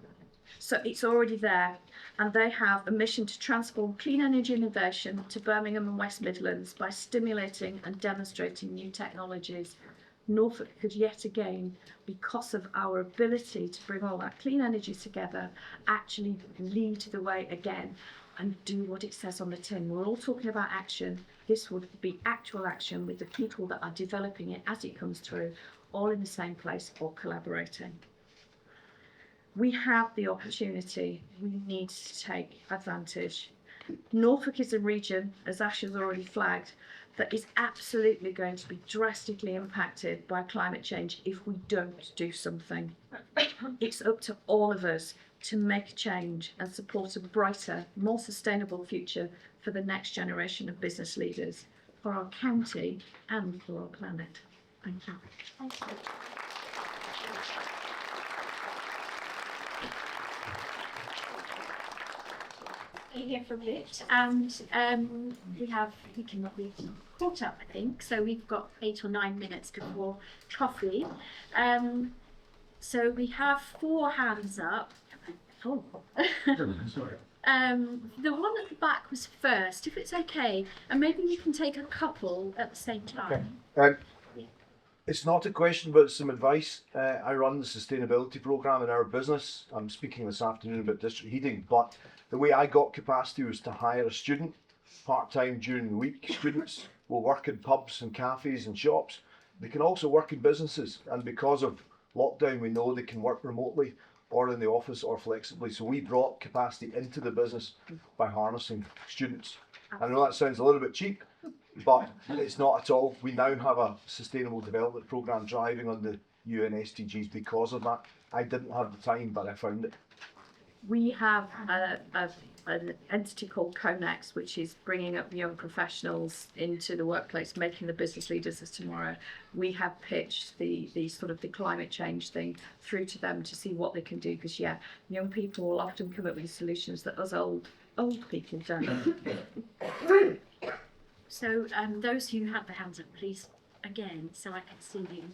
So it's already there, and they have a mission to transform clean energy innovation to Birmingham and West Midlands by stimulating and demonstrating new technologies. Norfolk could yet again, because of our ability to bring all that clean energy together, actually lead the way again and do what it says on the tin. We're all talking about action. This would be actual action with the people that are developing it as it comes through, all in the same place or collaborating. We have the opportunity. We need to take advantage. Norfolk is a region, as Ash has already flagged, that is absolutely going to be drastically impacted by climate change if we don't do something. It's up to all of us to make a change and support a brighter, more sustainable future for the next generation of business leaders, for our county and for our planet. Thank you. Thank you. Here for a bit, and we can be caught up, I think. So we've got 8 or 9 minutes before coffee. So we have 4 hands up. Oh. Sorry. The one at the back was first, if it's okay, and maybe we can take a couple at the same time. Okay. It's not a question, but some advice. I run the sustainability programme in our business. I'm speaking this afternoon about district heating, but the way I got capacity was to hire a student part-time during the week. Students will work in pubs and cafes and shops. They can also work in businesses, and because of lockdown, we know they can work remotely or in the office or flexibly. So we brought capacity into the business by harnessing students. I know that sounds a little bit cheap, but it's not at all. We now have a sustainable development programme driving on the UN SDGs because of that. I didn't have the time, but I found it. We have an entity called CONEX, which is bringing up young professionals into the workplace, making the business leaders of tomorrow. We have pitched the sort of the climate change thing through to them to see what they can do, because young people will often come up with solutions that us old people don't. So those who have their hands up, please, again, so I can see you.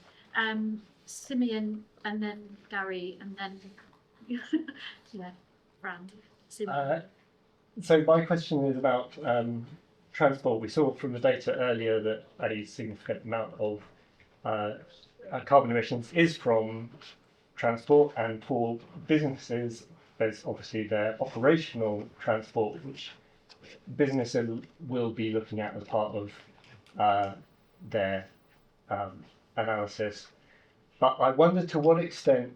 Simeon, and then Gary, and then Fran. So my question is about transport. We saw from the data earlier that a significant amount of carbon emissions is from transport, and for businesses there's obviously their operational transport, which businesses will be looking at as part of their analysis. But I wonder to what extent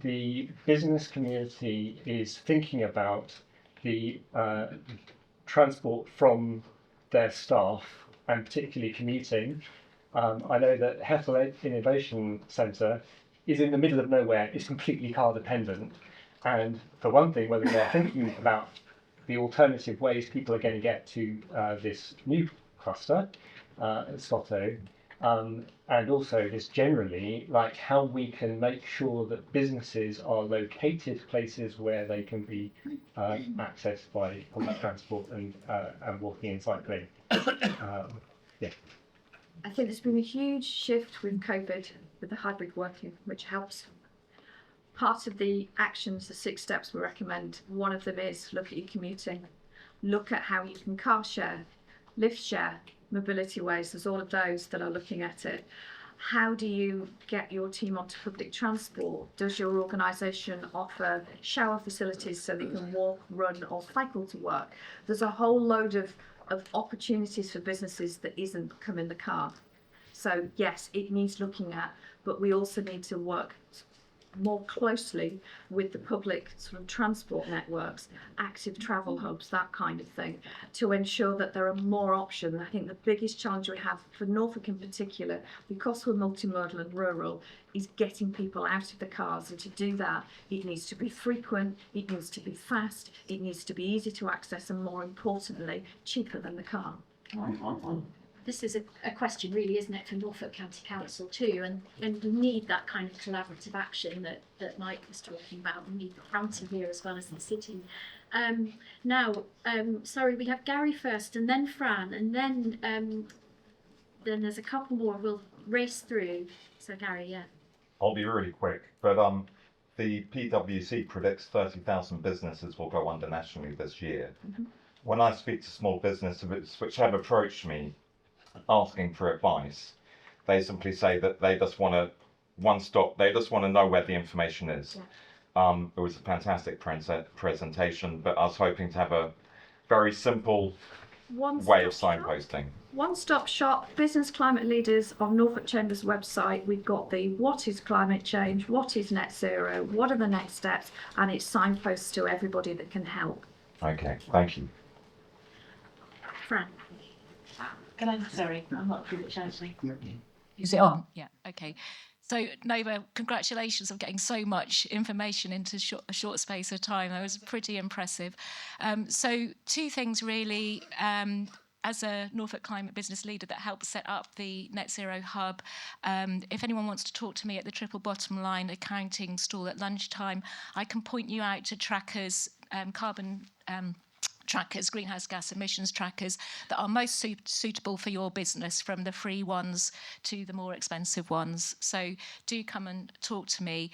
the business community is thinking about the transport from their staff, and particularly commuting. I know that Hethel Innovation Centre is in the middle of nowhere, it's completely car dependent, and for one thing, whether they're thinking about the alternative ways people are going to get to this new cluster at Scotto, and also just generally, like how we can make sure that businesses are located places where they can be accessed by public transport and walking and cycling. Yeah. I think there's been a huge shift with COVID, with the hybrid working, which helps. Part of the actions, the 6 steps we recommend, one of them is look at your commuting. Look at how you can car share, lift share, mobility ways. There's all of those that are looking at it. How do you get your team onto public transport? Does your organisation offer shower facilities so they can walk, run or cycle to work? There's a whole load of opportunities for businesses that isn't come in the car. So yes, it needs looking at, but we also need to work more closely with the public sort of transport networks, active travel hubs, that kind of thing, to ensure that there are more options. I think the biggest challenge we have for Norfolk in particular, because we're multimodal and rural, is getting people out of the cars. And to do that, it needs to be frequent, it needs to be fast, it needs to be easy to access, and more importantly, cheaper than the car. This is a question really, isn't it, for Norfolk County Council too, and we need that kind of collaborative action that Mike was talking about. We need the county here as well as the city. Sorry, we have Gary first, and then Fran, and then there's a couple more we'll race through. So Gary, yeah. I'll be really quick, but the PwC predicts 30,000 businesses will go under nationally this year. Mm-hmm. When I speak to small businesses which have approached me asking for advice, they simply say that they just want to they just want to know where the information is. Yeah. It was a fantastic presentation, but I was hoping to have a very simple way of signposting. One-stop shop, business climate leaders on Norfolk Chamber's website. We've got the what is climate change, what is net zero, what are the next steps, and it's signposts to everybody that can help. Okay, thank you. Fran. Can I, sorry, I'm not good at shouting. Is it on? Yeah, okay. So, Nova, congratulations on getting so much information into a short space of time. That was pretty impressive. So, two things really. As a Norfolk climate business leader that helped set up the Net Zero Hub, if anyone wants to talk to me at the Triple Bottom Line accounting stall at lunchtime, I can point you out to trackers, carbon trackers, greenhouse gas emissions trackers that are most suitable for your business, from the free ones to the more expensive ones. So do come and talk to me.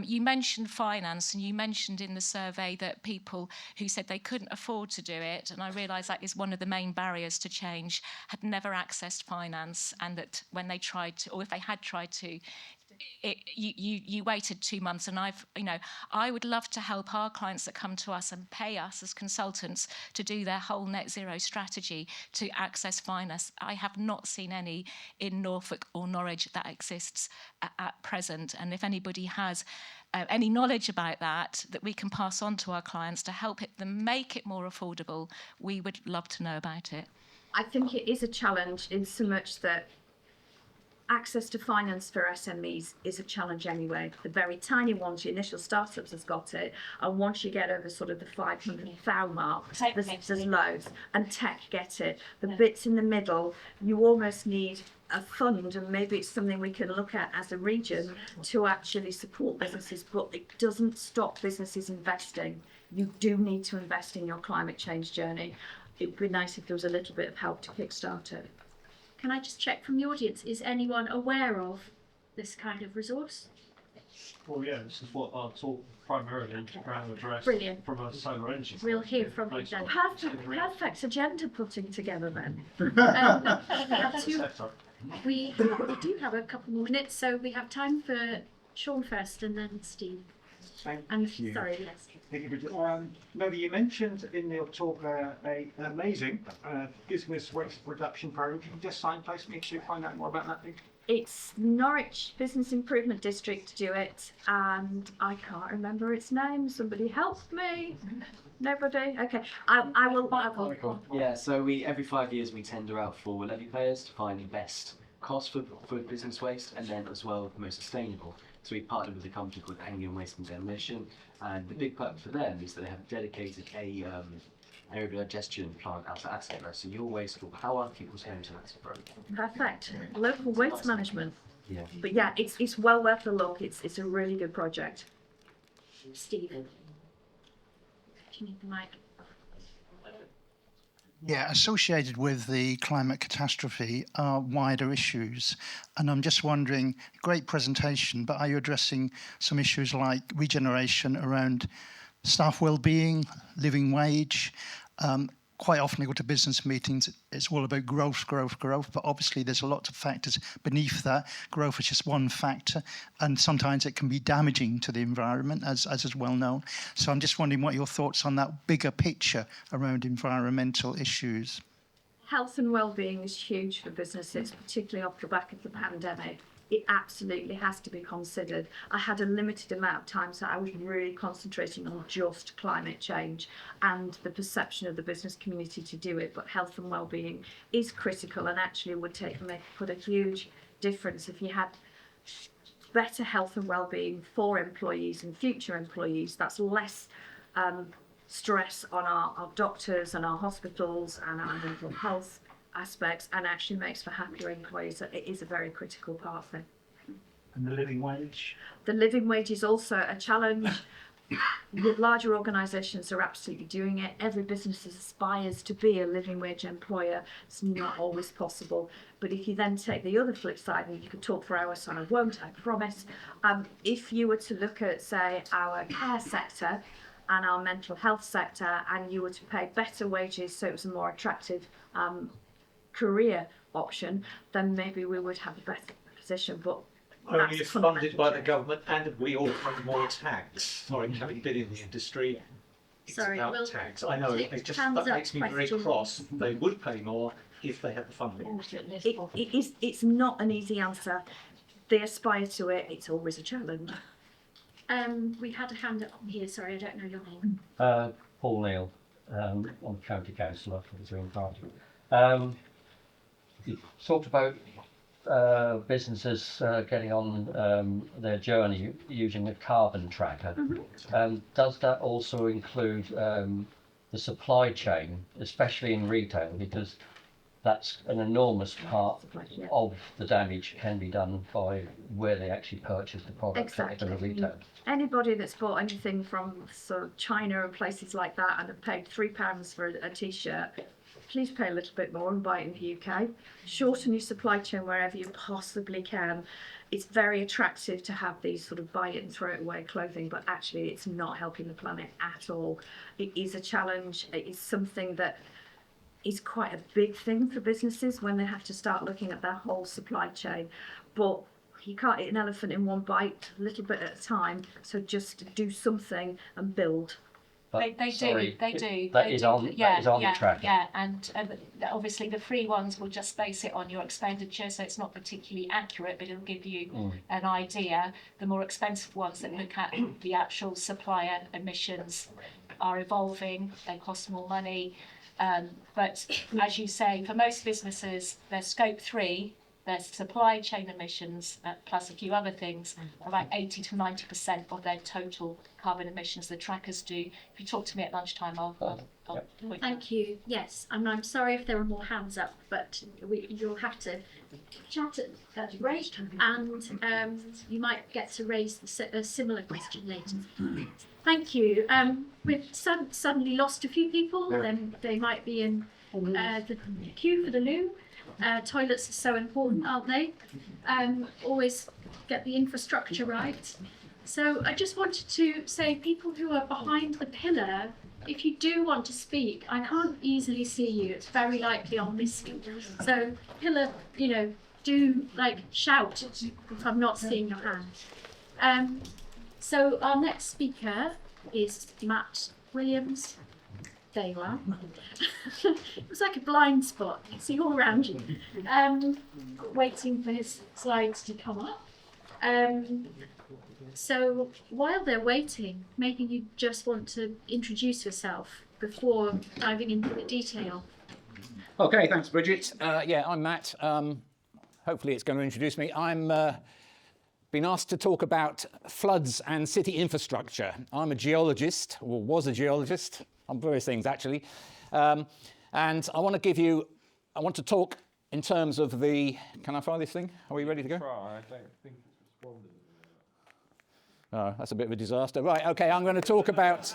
You mentioned finance, and you mentioned in the survey that people who said they couldn't afford to do it, and I realise that is one of the main barriers to change, had never accessed finance, and that when they tried to, or if they had tried to, you waited 2 months, and I would love to help our clients that come to us and pay us as consultants to do their whole net zero strategy to access finance. I have not seen any in Norfolk or Norwich that exists at present, and if anybody has any knowledge about that we can pass on to our clients to help them make it more affordable, we would love to know about it. I think it is a challenge in so much that access to finance for SMEs is a challenge anyway. The very tiny ones, your initial startups has got it, and once you get over sort of the 500,000 mark, there's loads, and tech get it. The bits in the middle, you almost need a fund, and maybe it's something we can look at as a region to actually support businesses, but it doesn't stop businesses investing. You do need to invest in your climate change journey. It would be nice if there was a little bit of help to kickstart it. Can I just check from the audience, is anyone aware of this kind of resource? Well, yeah, this is what our talk primarily around address. Brilliant. From a solar energy. We'll hear from you then. Perfect agenda putting together then. We do have a couple more minutes, so we have time for Sean first and then Steve. Thank you. Sorry, yes. Thank you, Bridget. Nova, you mentioned in your talk an amazing business waste reduction program. Can you just signpost me to find out more about that, please? It's Norwich Business Improvement District to do it, and I can't remember its name. Somebody help me. Nobody? Okay. I will. Yeah, so every 5 years we tender out for levy payers to find the best cost for business waste, and then as well the most sustainable. So we partnered with a company called Anglian Waste and Demolition, and the big perk for them is that they have dedicated aerobic digestion plant out at Ascot. So your waste will power people's homes, and that's a Perfect. Local waste management. Yeah. But yeah, it's well worth a look. It's a really good project. Steve, do you need the mic? Yeah, associated with the climate catastrophe are wider issues. And I'm just wondering, great presentation, but are you addressing some issues like regeneration around staff well-being, living wage? Quite often I go to business meetings, it's all about growth, but obviously there's a lot of factors beneath that. Growth is just one factor, and sometimes it can be damaging to the environment, as is well known. So I'm just wondering what your thoughts on that bigger picture around environmental issues. Health and well-being is huge for businesses, particularly off the back of the pandemic. It absolutely has to be considered. I had a limited amount of time, so I was really concentrating on just climate change and the perception of the business community to do it. But health and well-being is critical, and actually would put a huge difference if you had better health and well-being for employees and future employees. That's less stress on our doctors and our hospitals and our mental health aspects, and actually makes for happier employees. So it is a very critical part of it. And the living wage? The living wage is also a challenge. The larger organisations are absolutely doing it. Every business aspires to be a living wage employer. It's not always possible. But if you then take the other flip side, and you could talk for hours, so I won't, I promise. If you were to look at, say, our care sector and our mental health sector, and you were to pay better wages so it was a more attractive career option, then maybe we would have a better position. But only if funded by the government, and we all pay more tax. Sorry, having been in the industry, it's about tax. I know, that makes me very cross. They would pay more if they had the funding. It's not an easy answer. They aspire to it. It's always a challenge. We had a hand up here. Sorry, I don't know your name. Paul Neal. on the county council for the Green Party. You talked about businesses getting on their journey using a carbon tracker. Does that also include the supply chain, especially in retail, because that's an enormous part of the damage can be done by where they actually purchase the product at the retail. Anybody that's bought anything from sort of China and places like that and have paid £3 for a t-shirt, please pay a little bit more and buy it in the UK. Shorten your supply chain wherever you possibly can. It's very attractive to have these sort of buy it and throw it away clothing, but actually it's not helping the planet at all. It is a challenge. It is something that is quite a big thing for businesses when they have to start looking at their whole supply chain. But you can't eat an elephant in one bite, a little bit at a time. So just do something and build. They do. That is on the tracker. Yeah, and obviously the free ones will just base it on your expenditure, so it's not particularly accurate, but it'll give you an idea. The more expensive ones that look at the actual supplier emissions are evolving. They cost more money. But as you say, for most businesses, their scope 3, their supply chain emissions, plus a few other things, are about 80 to 90% of their total carbon emissions. The trackers do. If you talk to me at lunchtime, I'll Thank you. Yes, and I'm sorry if there are more hands up, but you'll have to chat at break, and you might get to raise a similar question later. Thank you. We've suddenly lost a few people. Then they might be in the queue for the loo. Toilets are so important, aren't they? Always get the infrastructure right. So I just wanted to say, people who are behind the pillar, if you do want to speak, I can't easily see you. It's very likely I'll miss you. So pillar, do shout if I'm not seeing your hand. So our next speaker is Matt Williams. There you are. It was like a blind spot. You see all around you. Waiting for his slides to come up. So while they're waiting, maybe you just want to introduce yourself before diving into the detail. Okay, thanks, Bridget. Yeah, I'm Matt. Hopefully it's going to introduce me. I'm been asked to talk about floods and city infrastructure. I'm a geologist, or was a geologist, on various things actually. And I want to talk in terms of the, can I fire this thing? Are we ready to go? I don't think it's responded. Oh, that's a bit of a disaster. Right, okay, I'm going to talk about...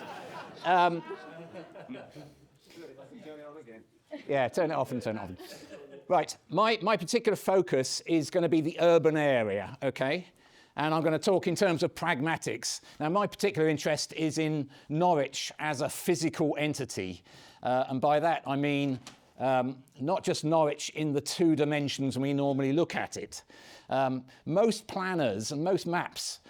yeah, turn it off and turn it on. Right, my particular focus is going to be the urban area, okay? And I'm going to talk in terms of pragmatics. Now, my particular interest is in Norwich as a physical entity. And by that, I mean not just Norwich in the 2 dimensions we normally look at it. Most planners and most maps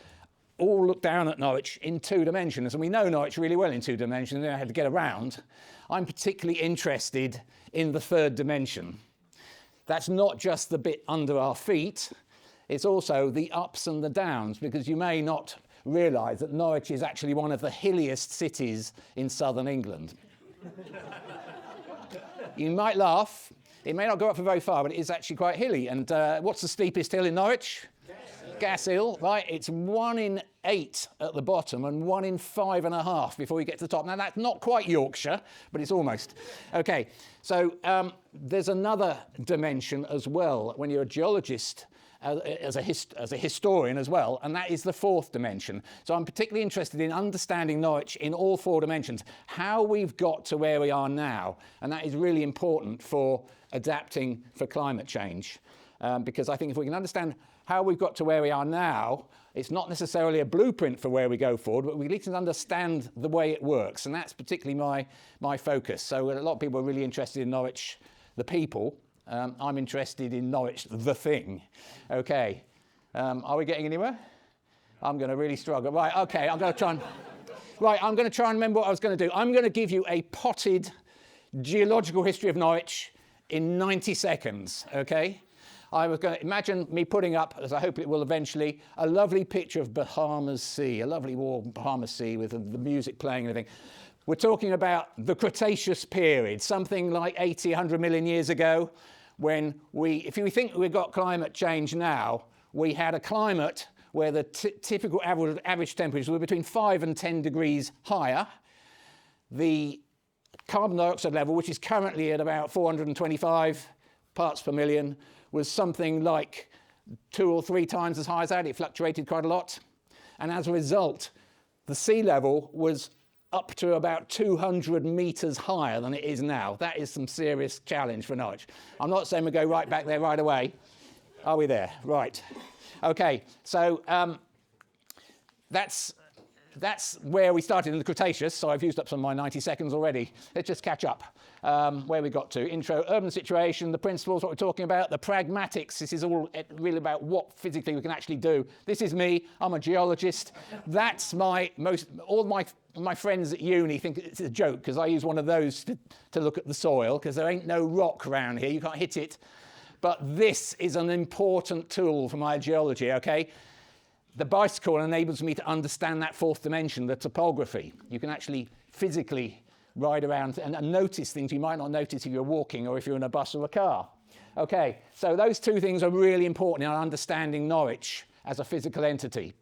all look down at Norwich in 2 dimensions. And we know Norwich really well in 2 dimensions. We know how to get around. I'm particularly interested in the 3rd dimension. That's not just the bit under our feet. It's also the ups and the downs, because you may not realise that Norwich is actually one of the hilliest cities in southern England. You might laugh. It may not go up for very far, but it is actually quite hilly. And what's the steepest hill in Norwich? Gas Hill, right? It's 1 in 8 at the bottom and 1 in 5.5 before you get to the top. Now, that's not quite Yorkshire, but it's almost. Okay, so there's another dimension as well when you're a geologist, as a historian as well, and that is the 4th dimension. So I'm particularly interested in understanding Norwich in all 4 dimensions, how we've got to where we are now, and that is really important for adapting for climate change, because I think if we can understand how we've got to where we are now, it's not necessarily a blueprint for where we go forward, but we need to understand the way it works, and that's particularly my focus. So a lot of people are really interested in Norwich, the people. I'm interested in Norwich, the thing. Okay, are we getting anywhere? I'm going to really struggle. Right, okay, I'm going to try and remember what I was going to do. I'm going to give you a potted geological history of Norwich in 90 seconds, okay? I was going to imagine me putting up, as I hope it will eventually, a lovely picture of Bahamas Sea, a lovely warm Bahamas Sea with the music playing and everything. We're talking about the Cretaceous period, something like 80, 100 million years ago, when if we think we've got climate change now, we had a climate where the typical average temperatures were between 5 and 10 degrees higher. The carbon dioxide level, which is currently at about 425 parts per million, was something like 2 or 3 times as high as that. It fluctuated quite a lot. And as a result, the sea level was up to about 200 metres higher than it is now. That is some serious challenge for Norwich. I'm not saying we go right back there right away. Are we there? Right. Okay, so that's where we started in the Cretaceous, so I've used up some of my 90 seconds already. Let's just catch up where we got to. Intro, urban situation, the principles, what we're talking about, the pragmatics. This is all really about what physically we can actually do. This is me. I'm a geologist. That's all my friends at uni think it's a joke because I use one of those to look at the soil because there ain't no rock around here. You can't hit it. But this is an important tool for my geology, okay? The bicycle enables me to understand that fourth dimension, the topography. You can actually physically ride around and notice things you might not notice if you're walking or if you're in a bus or a car. Okay, so those two things are really important in understanding Norwich as a physical entity.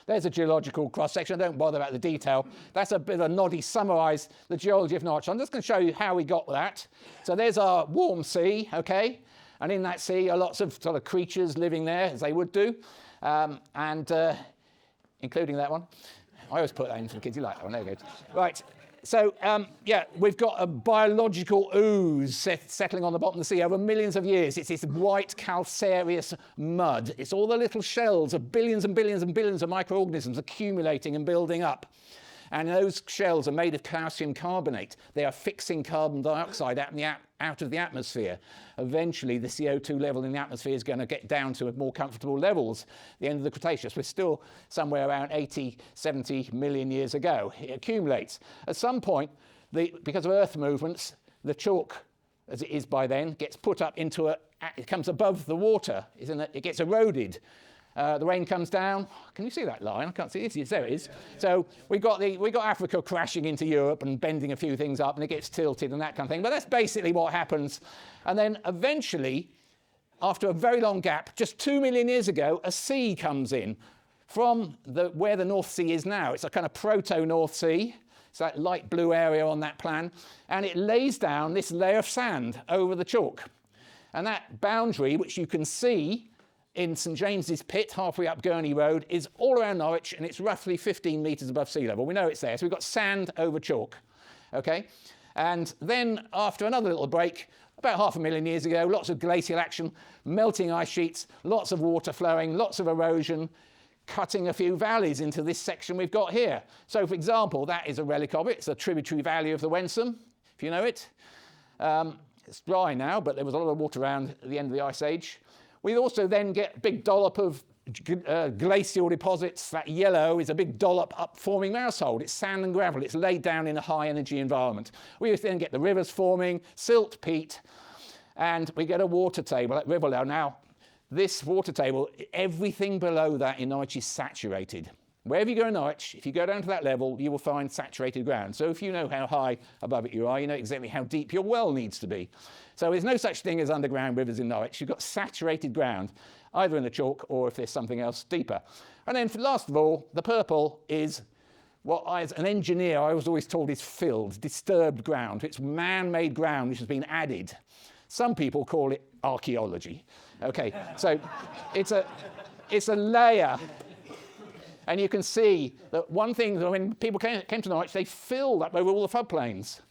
There's a geological cross-section. I don't bother about the detail. That's a bit of a noddy summarise the geology of Norwich. I'm just going to show you how we got that. So there's our warm sea, okay? And in that sea are lots of sort of creatures living there, as they would do. Including that one. I always put that in for the kids. You like that one? There you go. Right. So, yeah, we've got a biological ooze settling on the bottom of the sea over millions of years. It's this white calcareous mud. It's all the little shells of billions and billions and billions of microorganisms accumulating and building up. And those shells are made of calcium carbonate. They are fixing carbon dioxide out of the atmosphere. Eventually, the CO2 level in the atmosphere is going to get down to more comfortable levels. The end of the Cretaceous, we're still somewhere around 80, 70 million years ago. It accumulates. At some point, because of Earth movements, the chalk, as it is by then, gets put up into it comes above the water. It gets eroded. The rain comes down. Can you see that line? I can't see it. There it is. So we got Africa crashing into Europe and bending a few things up, and it gets tilted and that kind of thing. But that's basically what happens. And then eventually, after a very long gap, just 2 million years ago, a sea comes in from where the North Sea is now. It's a kind of proto-North Sea. It's that light blue area on that plan. And it lays down this layer of sand over the chalk. And that boundary, which you can see in St James's Pit, halfway up Gurney Road, is all around Norwich, and it's roughly 15 metres above sea level. We know it's there. So we've got sand over chalk, okay? And then after another little break, about 500,000 years ago, lots of glacial action, melting ice sheets, lots of water flowing, lots of erosion, cutting a few valleys into this section we've got here. So, for example, that is a relic of it. It's a tributary valley of the Wensum, if you know it. It's dry now, but there was a lot of water around at the end of the Ice Age. We also then get a big dollop of glacial deposits. That yellow is a big dollop up forming Mousehold. It's sand and gravel. It's laid down in a high energy environment. We then get the rivers forming, silt, peat, and we get a water table at river level. Now, this water table, everything below that in Norwich is saturated. Wherever you go in Norwich, if you go down to that level, you will find saturated ground. So if you know how high above it you are, you know exactly how deep your well needs to be. So there's no such thing as underground rivers in Norwich. You've got saturated ground, either in the chalk or if there's something else deeper. And then last of all, the purple is what as an engineer I was always told is filled, disturbed ground. It's man-made ground which has been added. Some people call it archaeology. Okay, so it's a layer. And you can see that one thing, when people came to Norwich, they filled up over all the floodplains.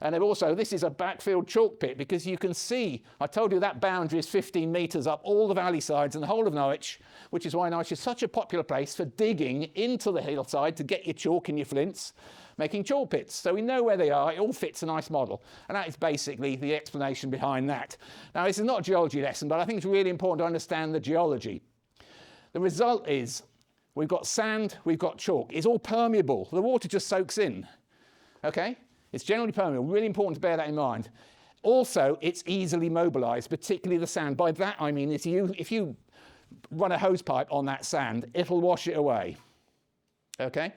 And they've also, this is a backfilled chalk pit because you can see, I told you that boundary is 15 metres up all the valley sides and the whole of Norwich, which is why Norwich is such a popular place for digging into the hillside to get your chalk and your flints, making chalk pits. So we know where they are. It all fits a nice model. And that is basically the explanation behind that. Now, this is not a geology lesson, but I think it's really important to understand the geology. The result is, we've got sand, we've got chalk. It's all permeable. The water just soaks in, okay? It's generally permeable. Really important to bear that in mind. Also, it's easily mobilised, particularly the sand. By that, I mean if you run a hose pipe on that sand, it'll wash it away, okay?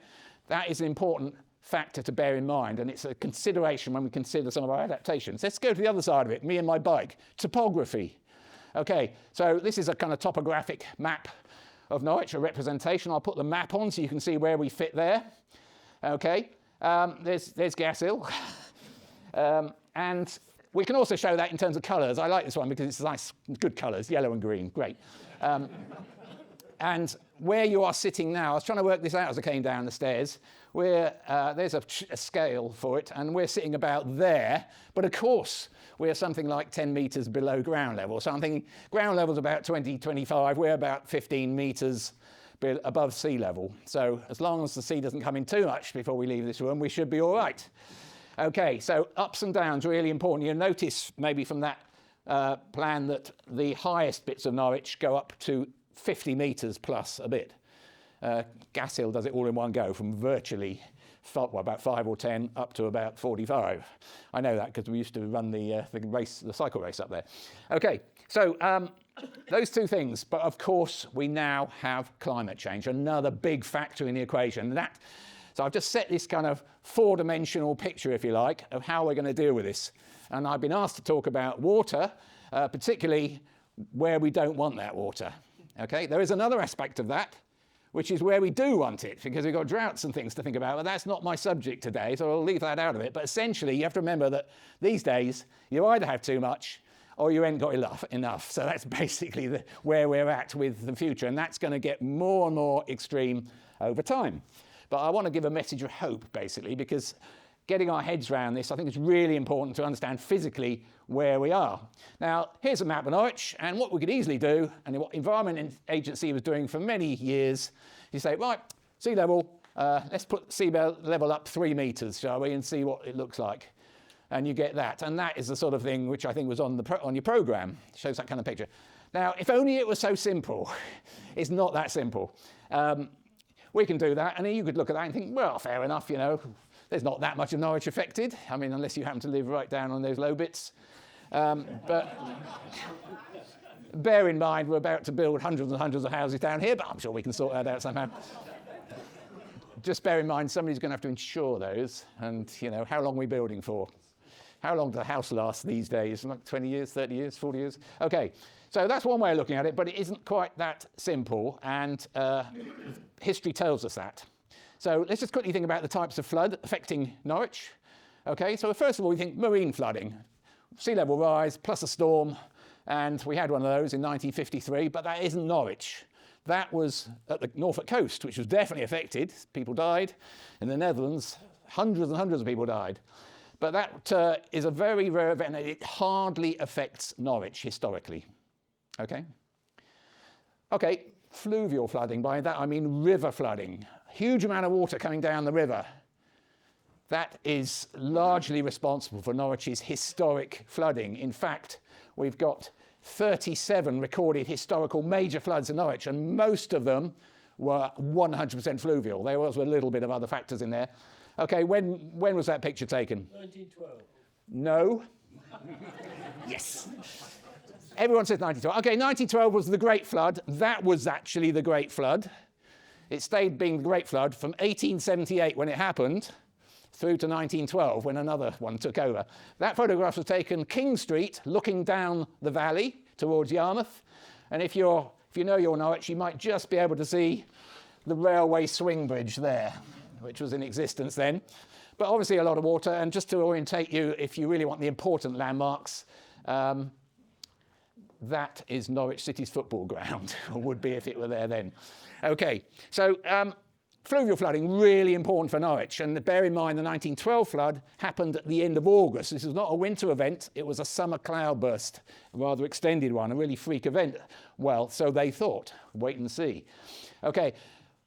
That is an important factor to bear in mind, and it's a consideration when we consider some of our adaptations. Let's go to the other side of it, me and my bike. Topography. Okay, so this is a kind of topographic map of Norwich, a representation. I'll put the map on so you can see where we fit there. Okay, there's Gas Hill. And we can also show that in terms of colours. I like this one because it's nice, good colours, yellow and green, great. And where you are sitting now, I was trying to work this out as I came down the stairs, there's a scale for it, and we're sitting about there, but of course we're something like 10 metres below ground level. So I'm thinking ground level's about 20, 25, we're about 15 metres above sea level. So as long as the sea doesn't come in too much before we leave this room, we should be all right. Okay, so ups and downs, really important. You'll notice maybe from that plan that the highest bits of Norwich go up to 50 metres plus a bit. Gas Hill does it all in one go, from virtually about 5 or 10 up to about 45. I know that because we used to run the cycle race up there. Okay, so those two things, but of course we now have climate change, another big factor in the equation. So I've just set this kind of four-dimensional picture, if you like, of how we're going to deal with this. And I've been asked to talk about water, particularly where we don't want that water. Okay, there is another aspect of that, which is where we do want it, because we've got droughts and things to think about, but that's not my subject today, so I'll leave that out of it. But essentially, you have to remember that these days, you either have too much or you ain't got enough. So that's basically where we're at with the future, and that's going to get more and more extreme over time. But I want to give a message of hope, basically, because getting our heads around this, I think it's really important to understand physically where we are. Now, here's a map of Norwich, and what we could easily do, and what Environment Agency was doing for many years, you say, right, sea level, let's put sea level up 3 metres, shall we, and see what it looks like. And you get that. And that is the sort of thing which I think was on your programme. It shows that kind of picture. Now, if only it was so simple. It's not that simple. We can do that, and you could look at that and think, well, fair enough, you know, there's not that much of Norwich affected. I mean, unless you happen to live right down on those low bits. But bear in mind, we're about to build hundreds and hundreds of houses down here, but I'm sure we can sort that out somehow. Just bear in mind, somebody's going to have to insure those, and, you know, how long are we building for? How long does a house last these days? Like 20 years, 30 years, 40 years? Okay, so that's one way of looking at it, but it isn't quite that simple, and history tells us that. So let's just quickly think about the types of flood affecting Norwich. Okay, so first of all, we think marine flooding. Sea level rise plus a storm, and we had one of those in 1953, but that isn't Norwich. That was at the Norfolk coast, which was definitely affected. People died. In the Netherlands, hundreds and hundreds of people died. But that is a very rare event, and it hardly affects Norwich historically. Okay? Okay, fluvial flooding. By that I mean river flooding. Huge amount of water coming down the river. That is largely responsible for Norwich's historic flooding. In fact, we've got 37 recorded historical major floods in Norwich, and most of them were 100% fluvial. There was a little bit of other factors in there. Okay, when was that picture taken? 1912. No. Yes. Everyone says 1912. Okay, 1912 was the Great Flood. That was actually the Great Flood. It stayed being the Great Flood from 1878 when it happened through to 1912 when another one took over. That photograph was taken King Street, looking down the valley towards Yarmouth. And if you know your Norwich, you might just be able to see the railway swing bridge there, which was in existence then. But obviously a lot of water. And just to orientate you, if you really want the important landmarks, that is Norwich City's football ground, or would be if it were there then. Okay, so fluvial flooding, really important for Norwich. And bear in mind, the 1912 flood happened at the end of August. This was not a winter event, it was a summer cloudburst, a rather extended one, a really freak event. Well, so they thought. Wait and see. Okay,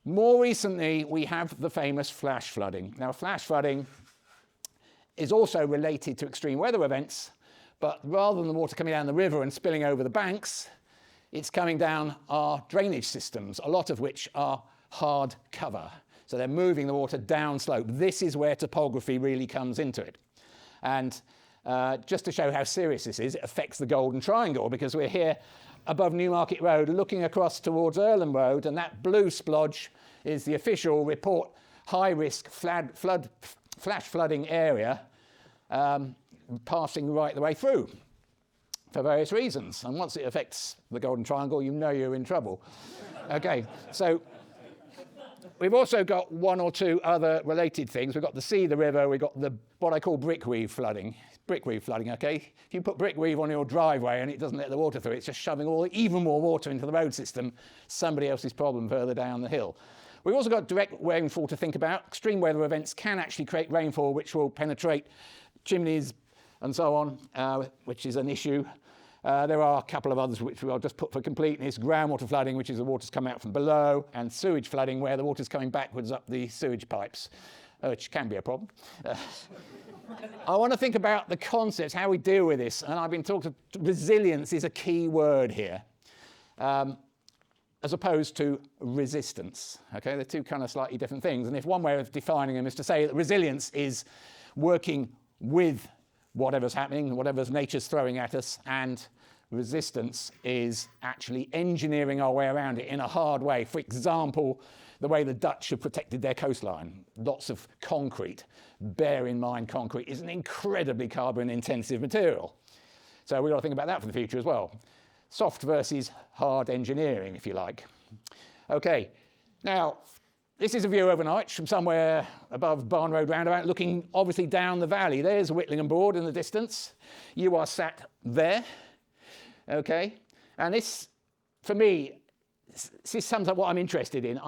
more recently, we have the famous flash flooding. Now, flash flooding is also related to extreme weather events, but rather than the water coming down the river and spilling over the banks, it's coming down our drainage systems, a lot of which are hard cover. So they're moving the water down slope. This is where topography really comes into it. And just to show how serious this is, it affects the Golden Triangle, because we're here above Newmarket Road looking across towards Earlham Road, and that blue splodge is the official report high-risk flash flooding area passing right the way through for various reasons. And once it affects the Golden Triangle, you know you're in trouble. Okay, so we've also got one or two other related things. We've got the sea, the river, we've got what I call brickweave flooding. Brickweave flooding, okay? If you put brickweave on your driveway and it doesn't let the water through, it's just shoving even more water into the road system, somebody else's problem further down the hill. We've also got direct rainfall to think about. Extreme weather events can actually create rainfall which will penetrate chimneys and so on, which is an issue. There are a couple of others which I'll just put for completeness. Groundwater flooding, which is the water's coming out from below, and sewage flooding, where the water's coming backwards up the sewage pipes, which can be a problem. I want to think about the concepts, how we deal with this, and I've been talking, resilience is a key word here, as opposed to resistance. Okay, they're two kind of slightly different things, and if one way of defining them is to say that resilience is working with whatever's happening, whatever's nature's throwing at us, and resistance is actually engineering our way around it in a hard way. For example, the way the Dutch have protected their coastline. Lots of concrete. Bear in mind, concrete is an incredibly carbon-intensive material. So we've got to think about that for the future as well. Soft versus hard engineering, if you like. Okay, now, this is a view over Norwich from somewhere above Barn Road roundabout, looking obviously down the valley. There's Whitlingham Broad in the distance. You are sat there, okay? And this, for me, this sums up what I'm interested in.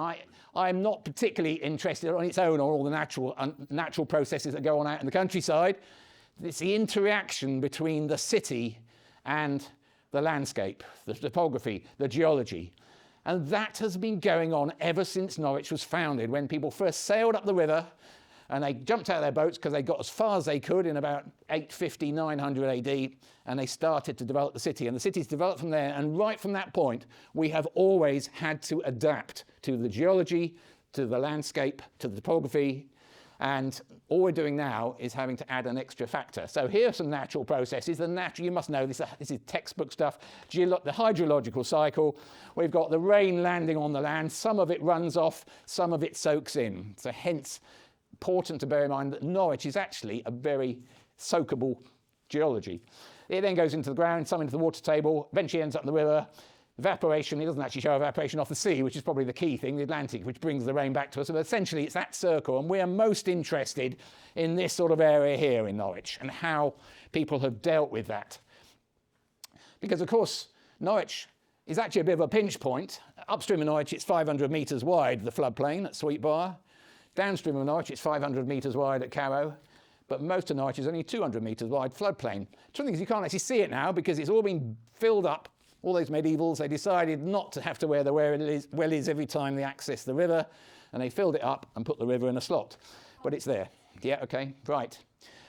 I'm not particularly interested on its own on all the natural processes that go on out in the countryside. It's the interaction between the city and the landscape, the topography, the geology. And that has been going on ever since Norwich was founded, when people first sailed up the river and they jumped out of their boats because they got as far as they could in about 850, 900 AD, and they started to develop the city. And the city's developed from there, and right from that point, we have always had to adapt to the geology, to the landscape, to the topography, and all we're doing now is having to add an extra factor. So here are some natural processes. You must know this is textbook stuff. The hydrological cycle. We've got the rain landing on the land. Some of it runs off, some of it soaks in. So hence, important to bear in mind that Norwich is actually a very soakable geology. It then goes into the ground, some into the water table, eventually ends up in the river. Evaporation, it doesn't actually show evaporation off the sea, which is probably the key thing, the Atlantic, which brings the rain back to us. But essentially, it's that circle, and we are most interested in this sort of area here in Norwich and how people have dealt with that. Because, of course, Norwich is actually a bit of a pinch point. Upstream of Norwich, it's 500 metres wide, the floodplain at Sweetbar. Downstream of Norwich, it's 500 metres wide at Carrow. But most of Norwich is only 200 metres wide floodplain. The thing is, you can't actually see it now because it's all been filled up. All those medievals, they decided not to have to wear the well is every time they access the river, and they filled it up and put the river in a slot. But it's there. Yeah, okay, right.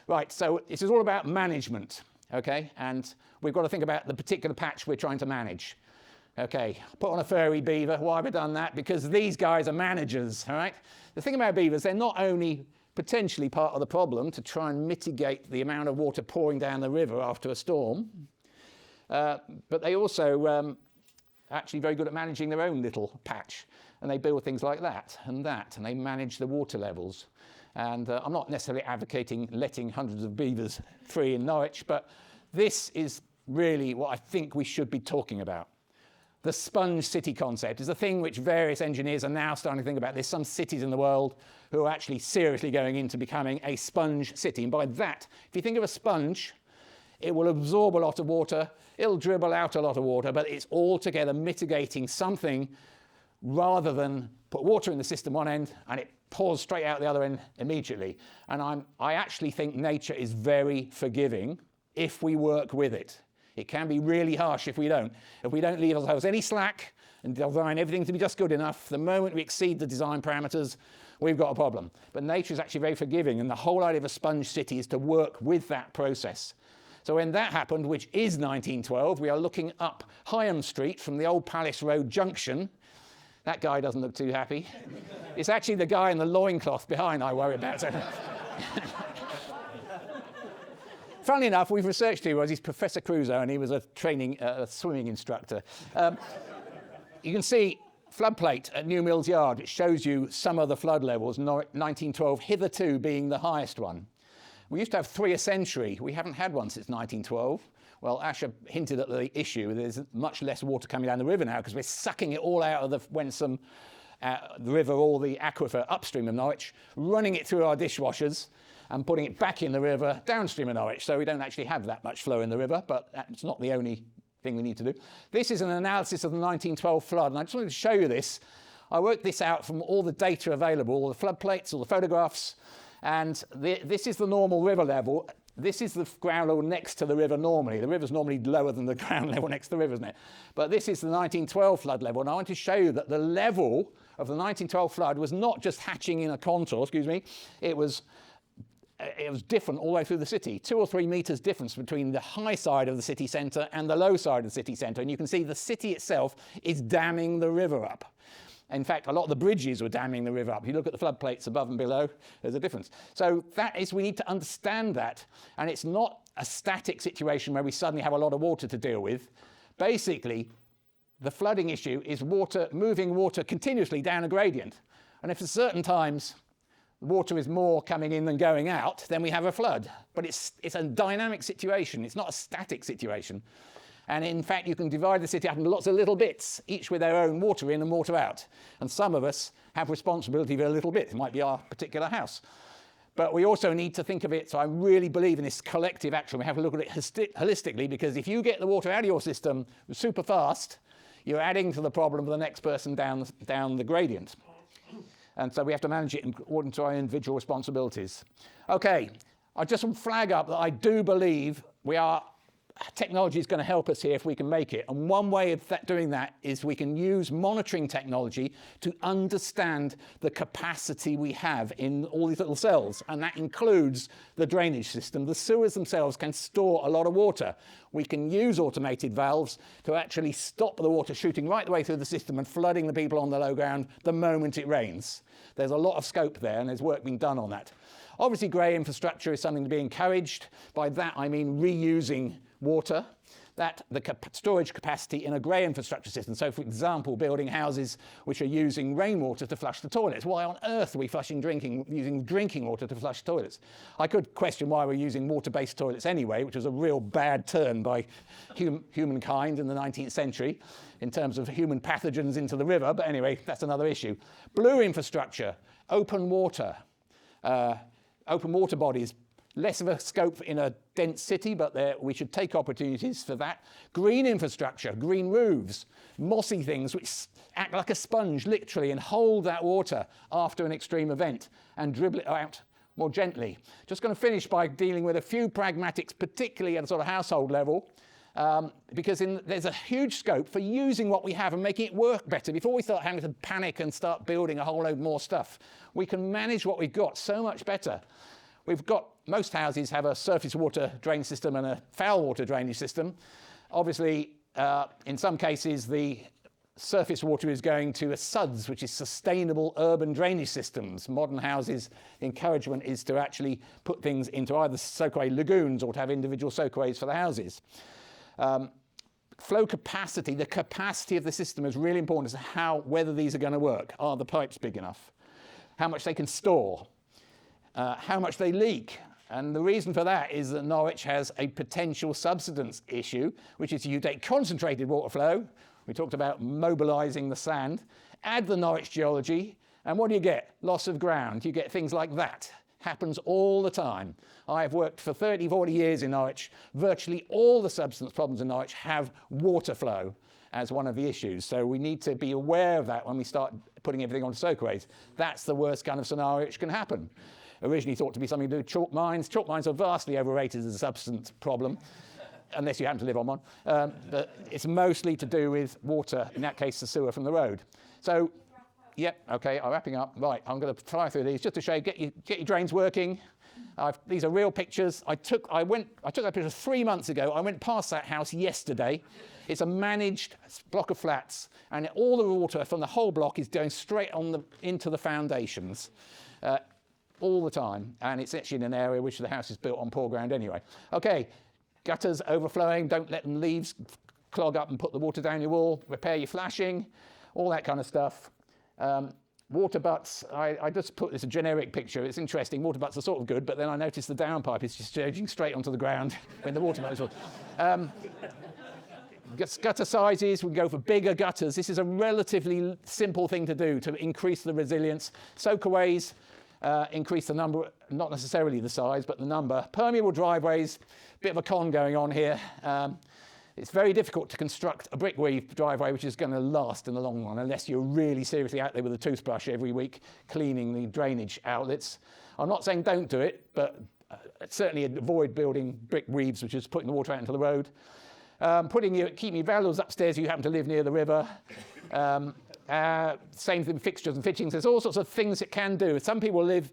Right, so this is all about management, okay? And we've got to think about the particular patch we're trying to manage. Okay, put on a furry beaver. Why have I done that? Because these guys are managers, all right? The thing about beavers, they're not only potentially part of the problem to try and mitigate the amount of water pouring down the river after a storm, but they also actually very good at managing their own little patch. And they build things like that, and they manage the water levels. And I'm not necessarily advocating letting hundreds of beavers free in Norwich, but this is really what I think we should be talking about. The sponge city concept is a thing which various engineers are now starting to think about. There's some cities in the world who are actually seriously going into becoming a sponge city. And by that, if you think of a sponge, it will absorb a lot of water, it'll dribble out a lot of water, but it's altogether mitigating something rather than put water in the system one end and it pours straight out the other end immediately. And I actually think nature is very forgiving if we work with it. It can be really harsh if we don't. If we don't leave ourselves any slack and design everything to be just good enough, the moment we exceed the design parameters, we've got a problem. But nature is actually very forgiving, and the whole idea of a sponge city is to work with that process. So when that happened, which is 1912, we are looking up Higham Street from the old Palace Road junction. That guy doesn't look too happy. It's actually the guy in the loincloth behind I worry about. Funnily enough, we've researched him. He's Professor Crusoe, and he was a swimming instructor. You can see floodplate at New Mills Yard, which shows you some of the flood levels, 1912 hitherto being the highest one. We used to have 3 a century. We haven't had one since 1912. Well, Asher hinted at the issue. There's much less water coming down the river now because we're sucking it all out of the Wensum, the river, or the aquifer upstream of Norwich, running it through our dishwashers and putting it back in the river downstream of Norwich. So we don't actually have that much flow in the river, but that's not the only thing we need to do. This is an analysis of the 1912 flood, and I just wanted to show you this. I worked this out from all the data available, all the flood plates, all the photographs, and this is the normal river level. This is the ground level next to the river normally. The river's normally lower than the ground level next to the river, isn't it? But this is the 1912 flood level, and I want to show you that the level of the 1912 flood was not just hatching in a contour, it was different all the way through the city. 2 or 3 metres difference between the high side of the city centre and the low side of the city centre. And you can see the city itself is damming the river up. In fact, a lot of the bridges were damming the river up. If you look at the floodplates above and below, there's a difference. So we need to understand that. And it's not a static situation where we suddenly have a lot of water to deal with. Basically, the flooding issue is moving water continuously down a gradient. And if at certain times water is more coming in than going out, then we have a flood. But it's a dynamic situation. It's not a static situation. And in fact, you can divide the city up into lots of little bits, each with their own water in and water out. And some of us have responsibility for a little bit. It might be our particular house. But we also need to think of it, so I really believe in this collective action. We have to look at it holistically, because if you get the water out of your system super fast, you're adding to the problem of the next person down the gradient. And so we have to manage it according to our individual responsibilities. Okay, I just want to flag up that I do believe technology is going to help us here if we can make it. And one way of doing that is we can use monitoring technology to understand the capacity we have in all these little cells. And that includes the drainage system. The sewers themselves can store a lot of water. We can use automated valves to actually stop the water shooting right the way through the system and flooding the people on the low ground the moment it rains. There's a lot of scope there, and there's work being done on that. Obviously, grey infrastructure is something to be encouraged. By that, I mean reusing water, the storage capacity in a grey infrastructure system. So, for example, building houses which are using rainwater to flush the toilets. Why on earth are we using drinking water to flush toilets? I could question why we're using water-based toilets anyway, which was a real bad turn by humankind in the 19th century in terms of human pathogens into the river. But anyway, that's another issue. Blue infrastructure, open water bodies. Less of a scope in a dense city, but we should take opportunities for that. Green infrastructure, green roofs, mossy things which act like a sponge, literally, and hold that water after an extreme event and dribble it out more gently. Just going to finish by dealing with a few pragmatics, particularly at a sort of household level, because there's a huge scope for using what we have and making it work better before we start having to panic and start building a whole load more stuff. We can manage what we've got so much better. Most houses have a surface water drain system and a foul water drainage system. Obviously, in some cases, the surface water is going to a SUDS, which is sustainable urban drainage systems. Modern houses, the encouragement is to actually put things into either soakaway lagoons or to have individual soakaways for the houses. Flow capacity, the capacity of the system is really important as to whether these are going to work. Are the pipes big enough? How much they can store? How much they leak. And the reason for that is that Norwich has a potential subsidence issue, which is you take concentrated water flow. We talked about mobilising the sand. Add the Norwich geology, and what do you get? Loss of ground. You get things like that. Happens all the time. I've worked for 30, 40 years in Norwich. Virtually all the subsidence problems in Norwich have water flow as one of the issues. So we need to be aware of that when we start putting everything onto soakaways. That's the worst kind of scenario which can happen. Originally thought to be something to do with chalk mines. Chalk mines are vastly overrated as a substance problem, unless you happen to live on one. But it's mostly to do with water, in that case the sewer from the road. So, okay, I'm wrapping up. Right, I'm going to fly through these just to show you, get your drains working. These are real pictures. I took that picture 3 months ago. I went past that house yesterday. It's a managed block of flats, and all the water from the whole block is going straight into the foundations. All the time, and it's actually in an area which the house is built on poor ground anyway. Okay, gutters overflowing, don't let them leaves clog up and put the water down your wall. Repair your flashing. all that kind of stuff. Water butts, I just put this a generic picture. It's interesting. Water butts are sort of good, but then I noticed the downpipe is just surging straight onto the ground when the water butts gutter sizes, we can go for bigger gutters. This is a relatively simple thing to do to increase the resilience. Soakaways, increase the number, not necessarily the size, but the number. Permeable driveways, bit of a con going on here. It's very difficult to construct a brick weave driveway which is going to last in the long run unless you're really seriously out there with a toothbrush every week cleaning the drainage outlets. I'm not saying don't do it, but certainly avoid building brick weaves which is putting the water out into the road. Keeping your valves upstairs if you happen to live near the river. Same thing with fixtures and fittings. There's all sorts of things it can do. Some people live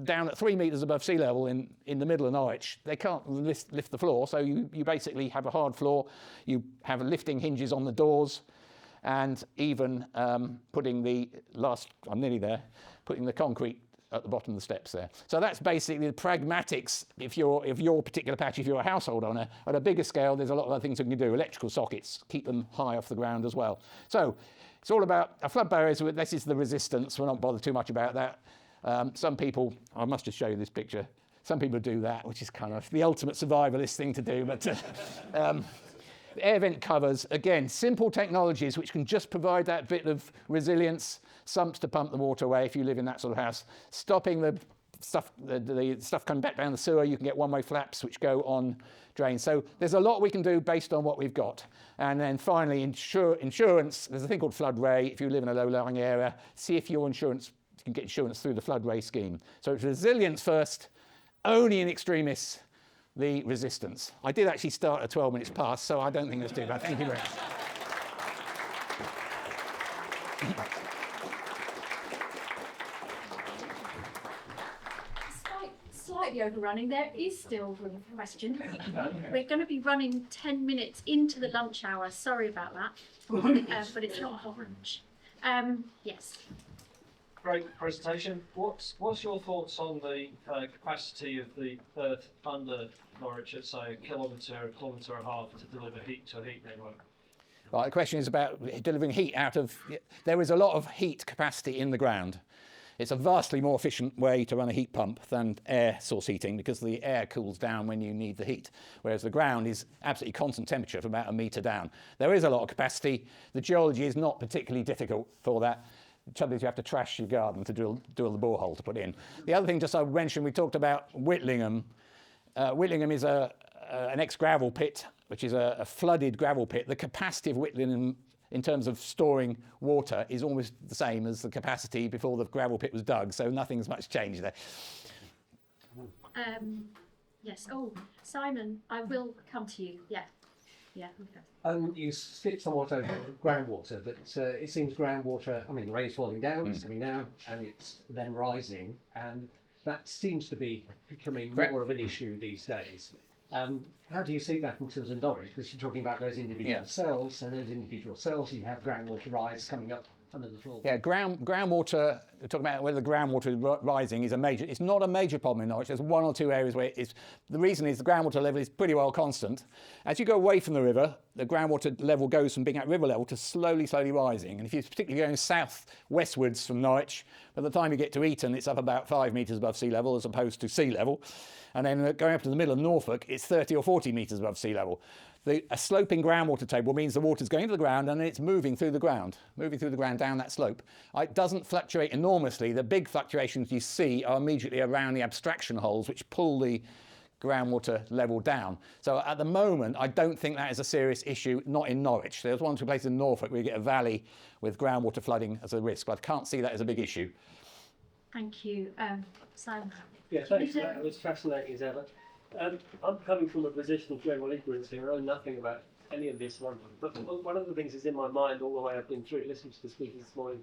down at 3 metres above sea level in the middle of Norwich. They can't lift the floor, so you basically have a hard floor. You have lifting hinges on the doors, and even putting the concrete at the bottom of the steps there. So that's basically the pragmatics of your particular patch, if you're a household owner. At a bigger scale, there's a lot of other things you can do. Electrical sockets, keep them high off the ground as well. So it's all about flood barriers. This is the resistance. We're not bothered too much about that. Some people, I must just show you this picture. Some people do that, which is kind of the ultimate survivalist thing to do. But air vent covers, again, simple technologies which can just provide that bit of resilience, sumps to pump the water away if you live in that sort of house, stopping the stuff coming back down the sewer. You can get one-way flaps which go on drains. So there's a lot we can do based on what we've got. And then finally, insurance. There's a thing called flood ray. If you live in a low-lying area, see if you can get insurance through the flood ray scheme. So it's resilience first, only in extremis the resistance. I did actually start at 12 minutes past, so I don't think that's too bad. Thank you very much. Slightly overrunning. There is still room for questions. We're going to be running 10 minutes into the lunch hour. Sorry about that, but it's not lunch. Yes. Great presentation. What's your thoughts on the capacity of the earth under Norwich at, say, a kilometre and a half to deliver heat to a heat network? Right, the question is about delivering heat out of... There is a lot of heat capacity in the ground. It's a vastly more efficient way to run a heat pump than air source heating because the air cools down when you need the heat, whereas the ground is absolutely constant temperature for about a metre down. There is a lot of capacity. The geology is not particularly difficult for that. The trouble is you have to trash your garden to drill the borehole to put in. The other thing just I mentioned, we talked about Whitlingham. Whitlingham is an ex-gravel pit, which is a flooded gravel pit. The capacity of Whitlingham in terms of storing water is almost the same as the capacity before the gravel pit was dug, so nothing's much changed there. Yes. Oh, Simon, I will come to you. Yeah. Yeah. You skipped somewhat over groundwater, but it seems groundwater, I mean, the rain's falling down, it's coming down, and it's then rising, and that seems to be becoming more of an issue these days. How do you see that in terms of Norwich? Because you're talking about those individual cells, and those individual cells, you have groundwater rise coming up under the floor. Yeah, groundwater, we're talking about whether the groundwater rising is it's not a major problem in Norwich. There's one or two areas where it is. The reason is the groundwater level is pretty well constant. As you go away from the river, the groundwater level goes from being at river level to slowly rising. And if you're particularly going south westwards from Norwich, by the time you get to Eton, it's up about 5 metres above sea level as opposed to sea level. And then going up to the middle of Norfolk, it's 30 or 40 metres above sea level. A sloping groundwater table means the water's going to the ground and it's moving through the ground down that slope. It doesn't fluctuate enormously. The big fluctuations you see are immediately around the abstraction holes, which pull the groundwater level down. So at the moment, I don't think that is a serious issue, not in Norwich. There's one or two places in Norfolk where you get a valley with groundwater flooding as a risk, but I can't see that as a big issue. Thank you. Simon. Yeah, thanks. That was fascinating as ever. I'm coming from a position of general ignorance here. I know nothing about any of this. But one of the things that's in my mind all the way I've been through listening to the speakers this morning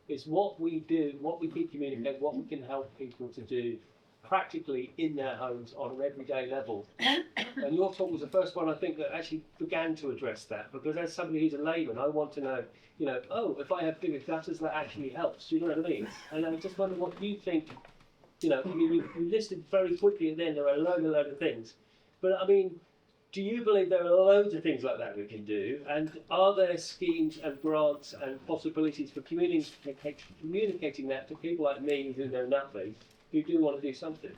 is what we do, what we can communicate, what we can help people to do practically in their homes on an everyday level. And your talk was the first one I think that actually began to address that, because as somebody who's a layman, I want to know, if I have bigger gutters, that actually helps. Do you know what I mean? And I just wonder what you think. You listed very quickly and then there are a load of things. But I mean, do you believe there are loads of things like that we can do? And are there schemes and grants and possibilities for communicating that to people like me who know nothing, who do want to do something?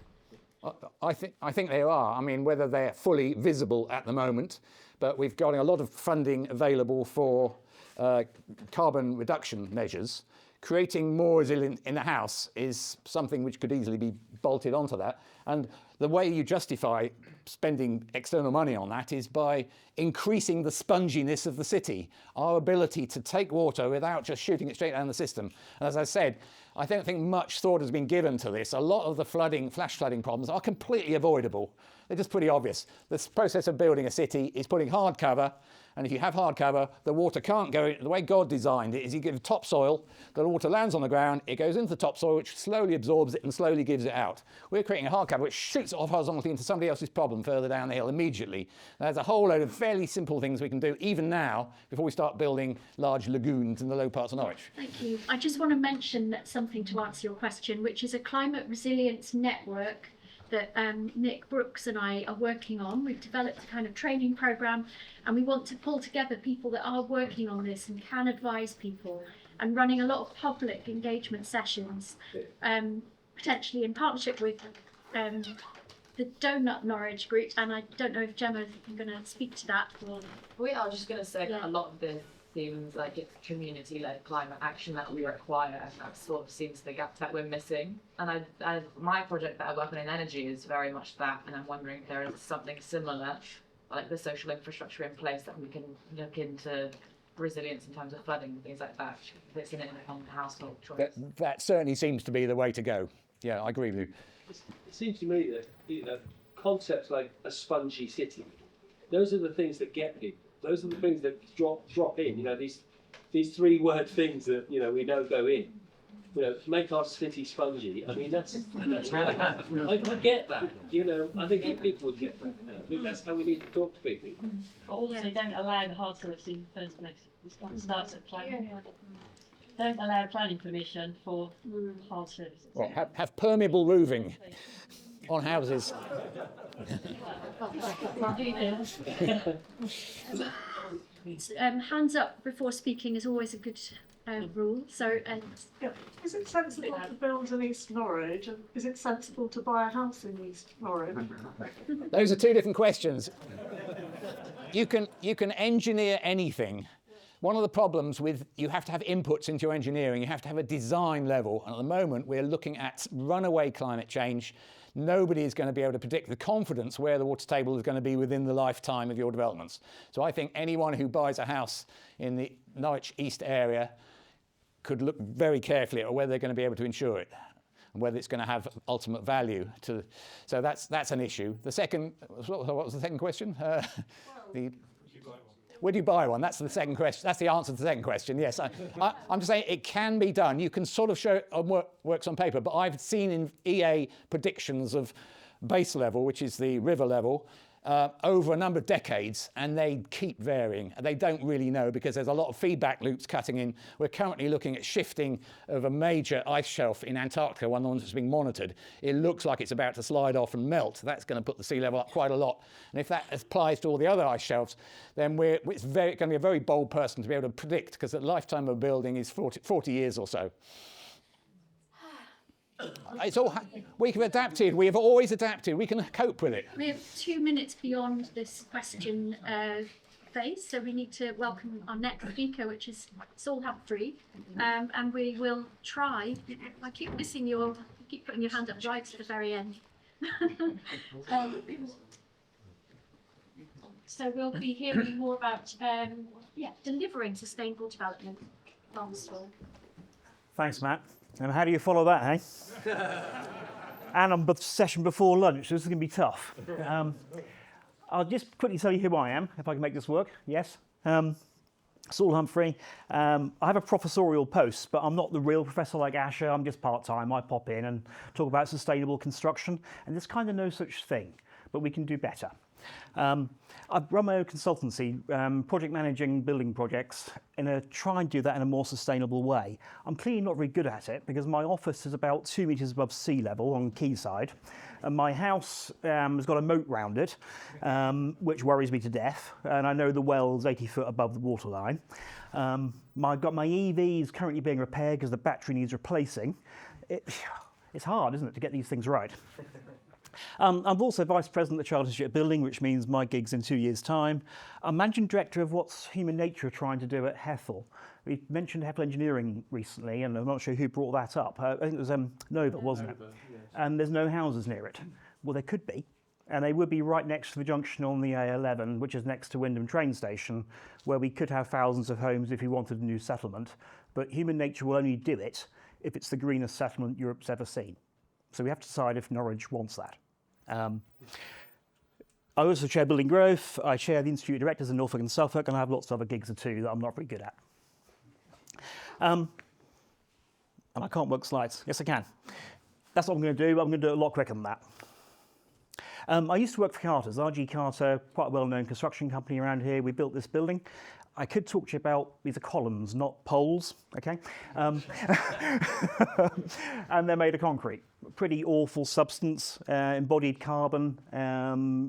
I think there are. I mean, whether they're fully visible at the moment, but we've got a lot of funding available for carbon reduction measures. Creating more resilience in the house is something which could easily be bolted onto that. And the way you justify spending external money on that is by increasing the sponginess of the city, our ability to take water without just shooting it straight down the system. And as I said, I don't think much thought has been given to this. A lot of the flooding, flash flooding problems are completely avoidable. They're just pretty obvious. This process of building a city is putting hard cover, and if you have hard cover, the water can't go in. The way God designed it is you give topsoil, the water lands on the ground, it goes into the topsoil, which slowly absorbs it and slowly gives it out. We're creating a hard cover which shoots it off horizontally into somebody else's problem further down the hill immediately. There's a whole load of fairly simple things we can do even now before we start building large lagoons in the low parts of Norwich. Thank you. I just want to mention something to answer your question, which is a climate resilience network that Nick Brooks and I are working on. We've developed a kind of training program, and we want to pull together people that are working on this and can advise people, and running a lot of public engagement sessions, potentially in partnership with the Donut Norwich group. And I don't know if Gemma is going to speak to that. We are just going to say a lot of this seems like it's community-led climate action that we require, and that sort of seems the gap that we're missing. And my project that I work on in energy is very much that, and I'm wondering if there is something similar, like the social infrastructure in place that we can look into resilience in terms of flooding and things like that, if it's an income household choice. That certainly seems to be the way to go. Yeah, I agree with you. It seems to me that concepts like a spongy city, those are the things that get people. Those are the things that drop in. These three-word things that we know go in. Make our city spongy. I mean, that's I get that. I think people would get that. I think that's how we need to talk to people. But also, don't allow the hard service in the first place. It starts at planning. Don't allow planning permission for hard services. Well, have permeable roofing on houses. Hands up before speaking is always a good rule. So, is it sensible to build in East Norwich? And is it sensible to buy a house in East Norwich? Those are two different questions. You can engineer anything. One of the problems with you have to have inputs into your engineering. You have to have a design level. And at the moment, we're looking at runaway climate change. Nobody is going to be able to predict the confidence where the water table is going to be within the lifetime of your developments. So I think anyone who buys a house in the Norwich East area could look very carefully at whether they're going to be able to insure it and whether it's going to have ultimate value. So that's an issue. The second, what was the second question? Where do you buy one? That's the second question. That's the answer to the second question. Yes, I'm just saying it can be done. You can sort of show it works on paper, but I've seen in EA predictions of base level, which is the river level, over a number of decades, and they keep varying. They don't really know because there's a lot of feedback loops cutting in. We're currently looking at shifting of a major ice shelf in Antarctica, one of the ones that's being monitored. It looks like it's about to slide off and melt. That's going to put the sea level up quite a lot. And if that applies to all the other ice shelves, then it's going to be a very bold person to be able to predict, because the lifetime of a building is 40 years or so. We have adapted. We have always adapted. We can cope with it. We have 2 minutes beyond this question phase, so we need to welcome our next speaker, which is Saul Humphrey, and we will try. I keep missing you keep putting your hand up right to the very end. So we'll be hearing more about delivering sustainable development. Saul. Thanks, Matt. And how do you follow that, hey? And on the session before lunch, so this is going to be tough. I'll just quickly tell you who I am, if I can make this work. Yes. Saul Humphrey. I have a professorial post, but I'm not the real professor like Asher. I'm just part-time. I pop in and talk about sustainable construction, and there's kind of no such thing. but we can do better. I've run my own consultancy, project managing building projects, and try and do that in a more sustainable way. I'm clearly not very good at it because my office is about 2 metres above sea level on Quayside, and my house has got a moat round it, which worries me to death, and I know the well's 80 foot above the waterline. My EV is currently being repaired because the battery needs replacing. It's hard, isn't it, to get these things right? I'm also Vice President of the Chartered Institute of Building, which means my gig's in 2 years' time. I'm Managing Director of what's Human Nature are trying to do at Hethel. We mentioned Hethel Engineering recently, and I'm not sure who brought that up. I think it was Nova, wasn't it? Yes. And there's no houses near it. Well, there could be. And they would be right next to the junction on the A11, which is next to Wyndham train station, where we could have thousands of homes if we wanted a new settlement. But human nature will only do it if it's the greenest settlement Europe's ever seen. So we have to decide if Norwich wants that. I also chair Building Growth. I chair the Institute of Directors in Norfolk and Suffolk, and I have lots of other gigs too that I'm not very good at. And I can't work slides. Yes, I can. That's what I'm going to do, but I'm going to do it a lot quicker than that. I used to work for Carter's, RG Carter, quite a well-known construction company around here. We built this building. I could talk to you about, these are columns, not poles, okay? And they're made of concrete. Pretty awful substance, embodied carbon,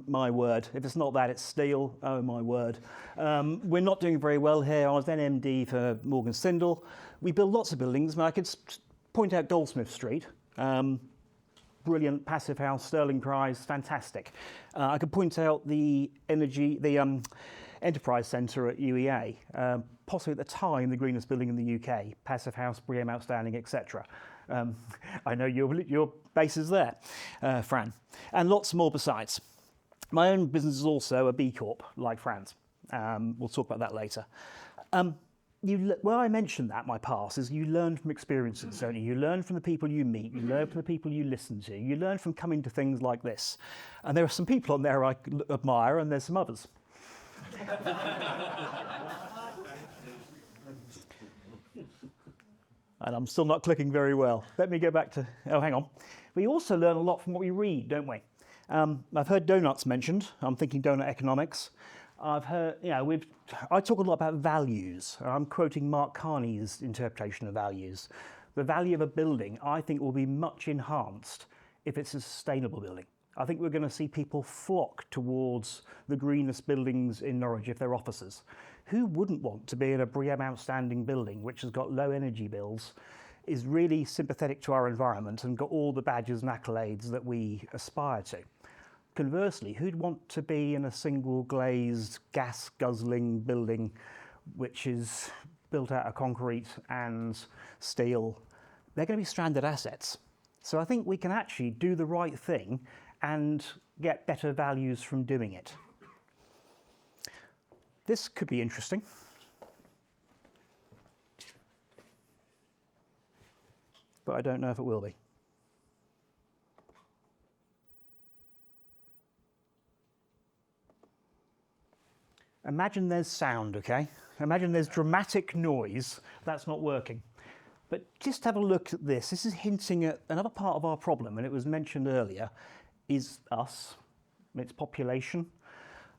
my word. If it's not that, it's steel, oh my word. We're not doing very well here. I was then MD for Morgan Stanley. We build lots of buildings, but I could point out Goldsmith Street. Brilliant passive house, Sterling Prize, fantastic. I could point out the Enterprise Centre at UEA, possibly at the time the greenest building in the UK, passive house, BREEAM outstanding, etc. I know your base is there, Fran, and lots more besides. My own business is also a B Corp, like Fran's. We'll talk about that later. Where I mentioned that, my past, is you learn from experiences, don't you? You learn from the people you meet, you learn from the people you listen to, you learn from coming to things like this. And there are some people on there I admire, and there's some others. And I'm still not clicking very well. Let me go back to, oh, hang on. We also learn a lot from what we read, don't we? I've heard donuts mentioned. I'm thinking donut economics. I've heard, I talk a lot about values. I'm quoting Mark Carney's interpretation of values. The value of a building, I think, will be much enhanced if it's a sustainable building. I think we're going to see people flock towards the greenest buildings in Norwich if they're offices. Who wouldn't want to be in a BREEAM outstanding building which has got low energy bills, is really sympathetic to our environment and got all the badges and accolades that we aspire to? Conversely, who'd want to be in a single glazed, gas guzzling building which is built out of concrete and steel? They're going to be stranded assets. So I think we can actually do the right thing and get better values from doing it. This could be interesting. But I don't know if it will be. Imagine there's sound, okay? Imagine there's dramatic noise. That's not working. But just have a look at this. This is hinting at another part of our problem, and it was mentioned earlier, is us, its population.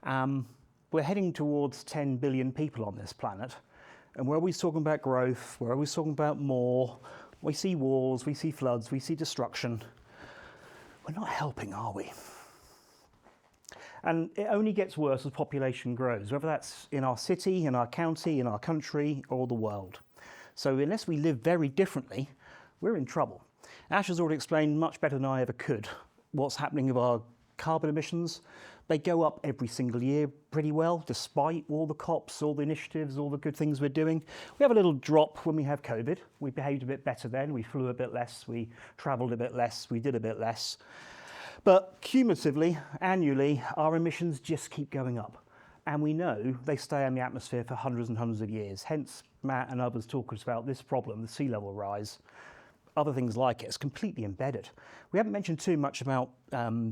We're heading towards 10 billion people on this planet, and we're always talking about growth, we're always talking about more. We see wars, we see floods, we see destruction. We're not helping, are we? And it only gets worse as population grows, whether that's in our city, in our county, in our country, or the world. So unless we live very differently, we're in trouble. Ash has already explained much better than I ever could what's happening with our carbon emissions. They go up every single year pretty well, despite all the COPs, all the initiatives, all the good things we're doing. We have a little drop when we have COVID. We behaved a bit better then. We flew a bit less. We travelled a bit less. We did a bit less. But cumulatively, annually, our emissions just keep going up. And we know they stay in the atmosphere for hundreds and hundreds of years. Hence, Matt and others talk about this problem, the sea level rise. Other things like it. It's completely embedded. We haven't mentioned too much about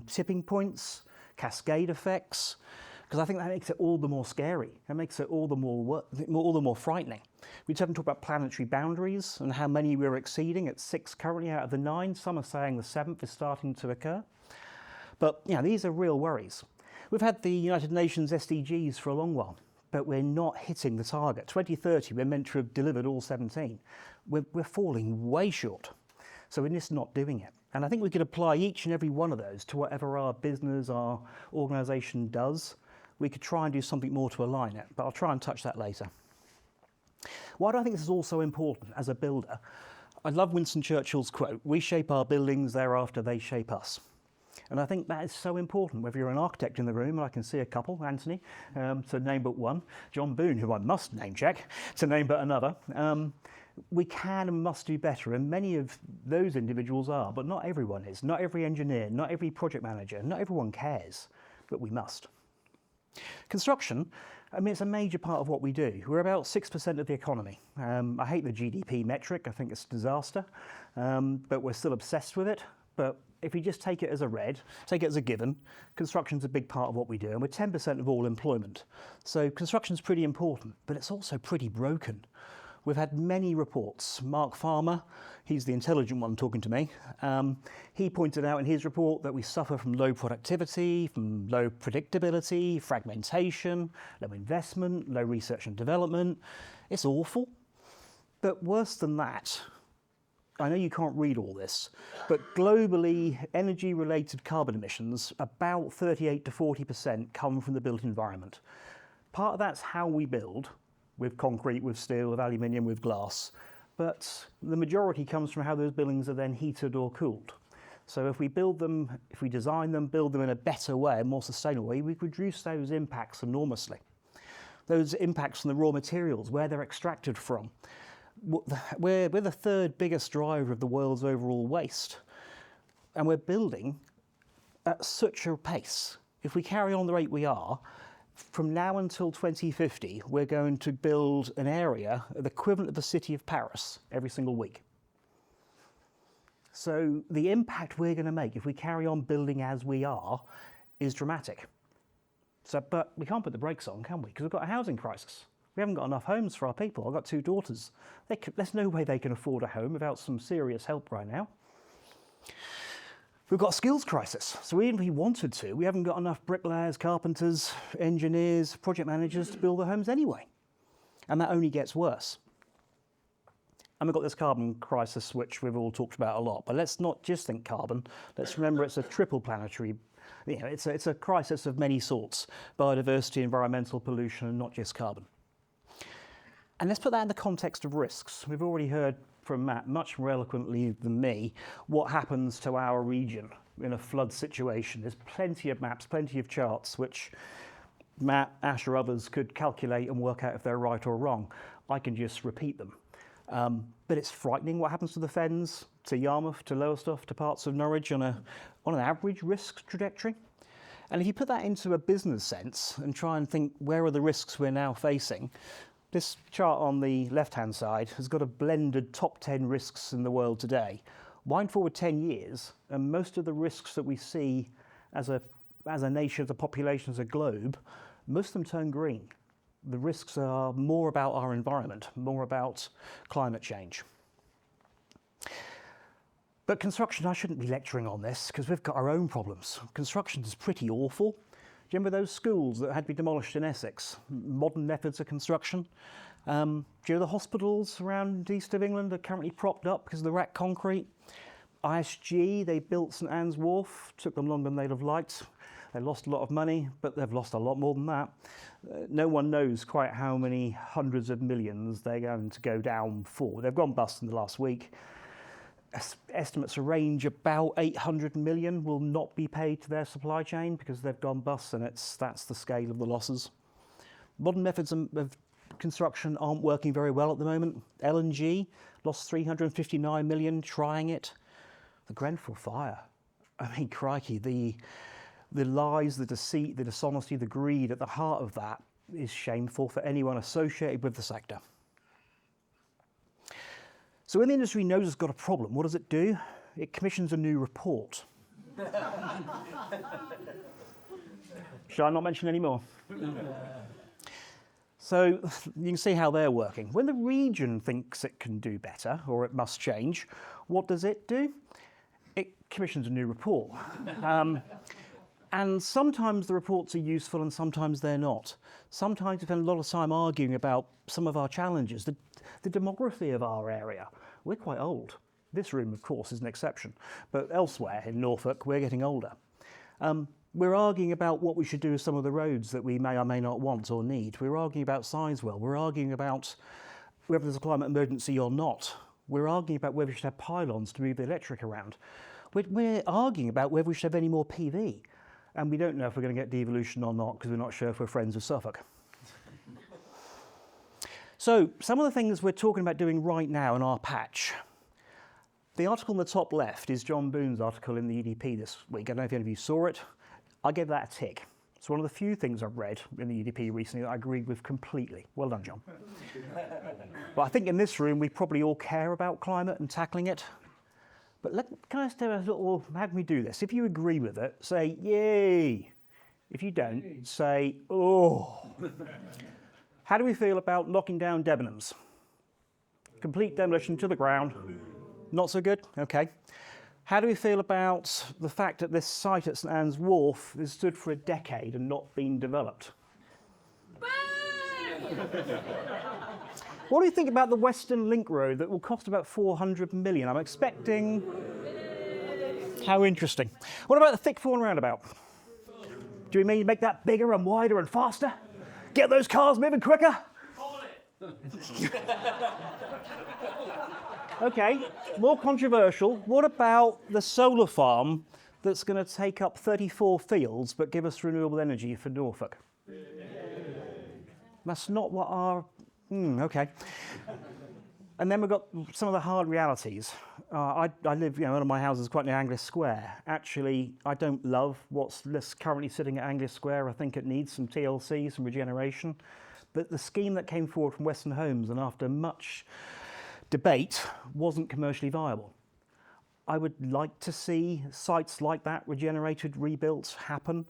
tipping points, cascade effects, because I think that makes it all the more scary. It makes it all the more frightening. We haven't talked about planetary boundaries and how many we're exceeding. It's 6 currently out of the 9. Some are saying the 7th is starting to occur. But these are real worries. We've had the United Nations SDGs for a long while, but we're not hitting the target. 2030, we're meant to have delivered all 17. We're falling way short. So we're just not doing it. And I think we could apply each and every one of those to whatever our business, our organisation does. We could try and do something more to align it, but I'll try and touch that later. Why do I think this is also important as a builder? I love Winston Churchill's quote, "We shape our buildings, thereafter they shape us." And I think that is so important, whether you're an architect in the room, and I can see a couple, Anthony, to name but one, John Boon, who I must name check, to name but another. We can and must do better, and many of those individuals are, but not everyone is. Not every engineer, not every project manager, not everyone cares, but we must. Construction, it's a major part of what we do. We're about 6% of the economy. I hate the GDP metric, I think it's a disaster, but we're still obsessed with it. But if you just take it as a read, take it as a given, construction's a big part of what we do, and we're 10% of all employment. So construction's pretty important, but it's also pretty broken. We've had many reports. Mark Farmer, he's the intelligent one talking to me, he pointed out in his report that we suffer from low productivity, from low predictability, fragmentation, low investment, low research and development. It's awful. But worse than that, I know you can't read all this, but globally, energy-related carbon emissions, about 38 to 40% come from the built environment. Part of that's how we build, with concrete, with steel, with aluminium, with glass, but the majority comes from how those buildings are then heated or cooled. So if we build them, if we design them, build them in a better way, a more sustainable way, we reduce those impacts enormously. Those impacts from the raw materials, where they're extracted from. We're the third biggest driver of the world's overall waste, and we're building at such a pace. If we carry on the rate we are, from now until 2050, we're going to build an area the equivalent of the city of Paris every single week. So the impact we're going to make if we carry on building as we are is dramatic. But we can't put the brakes on, can we? Because we've got a housing crisis. We haven't got enough homes for our people. I've got 2 daughters. There's no way they can afford a home without some serious help right now. We've got a skills crisis. So even if we wanted to, we haven't got enough bricklayers, carpenters, engineers, project managers to build the homes anyway. And that only gets worse. And we've got this carbon crisis, which we've all talked about a lot. But let's not just think carbon. Let's remember it's a triple planetary, it's a crisis of many sorts. Biodiversity, environmental pollution, and not just carbon. And let's put that in the context of risks. We've already heard from Matt, much more eloquently than me, what happens to our region in a flood situation. There's plenty of maps, plenty of charts, which Matt, Ash or others could calculate and work out if they're right or wrong. I can just repeat them. But it's frightening what happens to the Fens, to Yarmouth, to Lowestoft, to parts of Norwich on an average risk trajectory. And if you put that into a business sense and try and think where are the risks we're now facing, this chart on the left-hand side has got a blended top 10 risks in the world today. Wind forward 10 years, and most of the risks that we see as a nation, as a population, as a globe, most of them turn green. The risks are more about our environment, more about climate change. But construction, I shouldn't be lecturing on this because we've got our own problems. Construction is pretty awful. Do you remember those schools that had to be demolished in Essex? Modern methods of construction. Do you know the hospitals around east of England are currently propped up because of the rack concrete? ISG, they built St Anne's Wharf, took them longer than they'd have liked. They lost a lot of money, but they've lost a lot more than that. No one knows quite how many hundreds of millions they're going to go down for. They've gone bust in the last week. Estimates range about 800 million will not be paid to their supply chain because they've gone bust, and that's the scale of the losses. Modern methods of construction aren't working very well at the moment. LNG lost 359 million trying it. The Grenfell fire, I mean, crikey, the lies, the deceit, the dishonesty, the greed at the heart of that is shameful for anyone associated with the sector. So when the industry knows it's got a problem, what does it do? It commissions a new report. Shall I not mention any more? So you can see how they're working. When the region thinks it can do better, or it must change, what does it do? It commissions a new report. And sometimes the reports are useful and sometimes they're not. Sometimes we spend a lot of time arguing about some of our challenges. The demography of our area, we're quite old. This room, of course, is an exception. But elsewhere in Norfolk, we're getting older. We're arguing about what we should do with some of the roads that we may or may not want or need. We're arguing about Sizewell. We're arguing about whether there's a climate emergency or not. We're arguing about whether we should have pylons to move the electric around. We're arguing about whether we should have any more PV. And we don't know if we're going to get devolution or not because we're not sure if we're friends with Suffolk. So some of the things we're talking about doing right now in our patch. The article on the top left is John Boon's article in the EDP this week. I don't know if any of you saw it. I gave that a tick. It's one of the few things I've read in the EDP recently that I agreed with completely. Well done, John. But I think in this room we probably all care about climate and tackling it. But can I just do a little, how can we do this? If you agree with it, say, yay. If you don't, say, oh. How do we feel about knocking down Debenhams? Complete demolition to the ground. Not so good? Okay. How do we feel about the fact that this site at St Anne's Wharf has stood for a decade and not been developed? What do you think about the Western Link Road that will cost about 400 million? I'm expecting... How interesting. What about the Thickthorn roundabout? Do we mean make that bigger and wider and faster? Get those cars moving quicker? Okay, more controversial. What about the solar farm that's going to take up 34 fields but give us renewable energy for Norfolk? That's not what our... okay. And then we've got some of the hard realities. I live, one of my houses is quite near Anglia Square. Actually, I don't love what's currently sitting at Anglia Square. I think it needs some TLC, some regeneration. But the scheme that came forward from Western Homes, and after much debate, wasn't commercially viable. I would like to see sites like that regenerated, rebuilt, happen.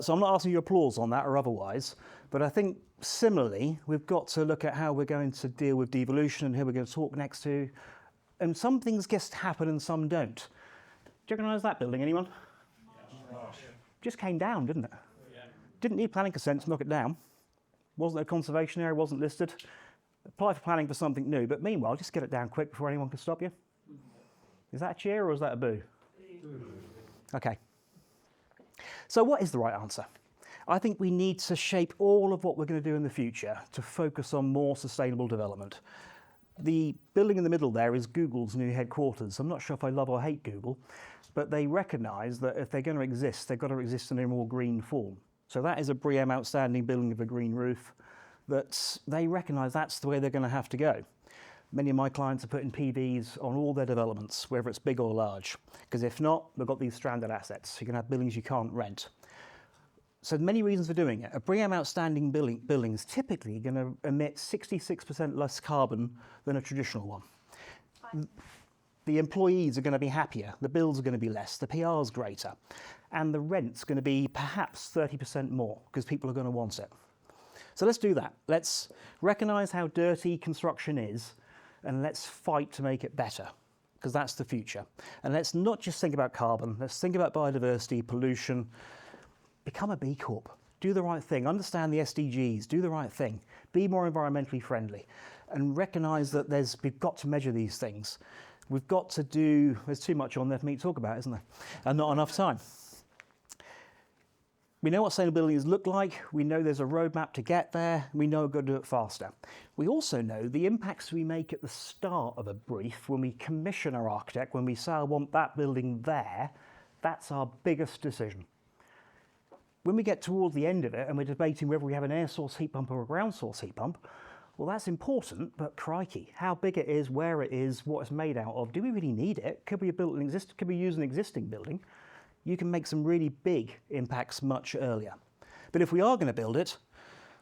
So I'm not asking your applause on that or otherwise, but I think similarly, we've got to look at how we're going to deal with devolution and who we're going to talk next to. And some things just happen and some don't. Do you recognise that building, anyone? Yeah. Just came down, didn't it? Yeah. Didn't need planning consent to knock it down. Wasn't a conservation area, wasn't listed. Apply for planning for something new, but meanwhile, just get it down quick before anyone can stop you. Is that a cheer or is that a boo? Okay. So what is the right answer? I think we need to shape all of what we're going to do in the future to focus on more sustainable development. The building in the middle there is Google's new headquarters. I'm not sure if I love or hate Google, but they recognise that if they're going to exist, they've got to exist in a more green form. So that is a BREEAM outstanding building with a green roof that they recognise that's the way they're going to have to go. Many of my clients are putting PVs on all their developments, whether it's big or large, because if not, they've got these stranded assets. You can have buildings you can't rent. So many reasons for doing it. A BREEAM outstanding building is typically going to emit 66% less carbon than a traditional one. The employees are going to be happier, the bills are going to be less, the PR is greater, and the rent's going to be perhaps 30% more because people are going to want it. So let's do that. Let's recognise how dirty construction is and let's fight to make it better, because that's the future. And let's not just think about carbon, let's think about biodiversity, pollution. Become a B Corp. Do the right thing. Understand the SDGs. Do the right thing. Be more environmentally friendly. And recognise that we've got to measure these things. We've got to do... There's too much on there for me to talk about, isn't there? And not enough time. We know what sustainability look like. We know there's a roadmap to get there. We know we're going to do it faster. We also know the impacts we make at the start of a brief, when we commission our architect, when we say, I want that building there, that's our biggest decision. When we get towards the end of it and we're debating whether we have an air source heat pump or a ground source heat pump, well, that's important, but crikey, how big it is, where it is, what it's made out of, do we really need it? Could we use an existing building? You can make some really big impacts much earlier. But if we are going to build it,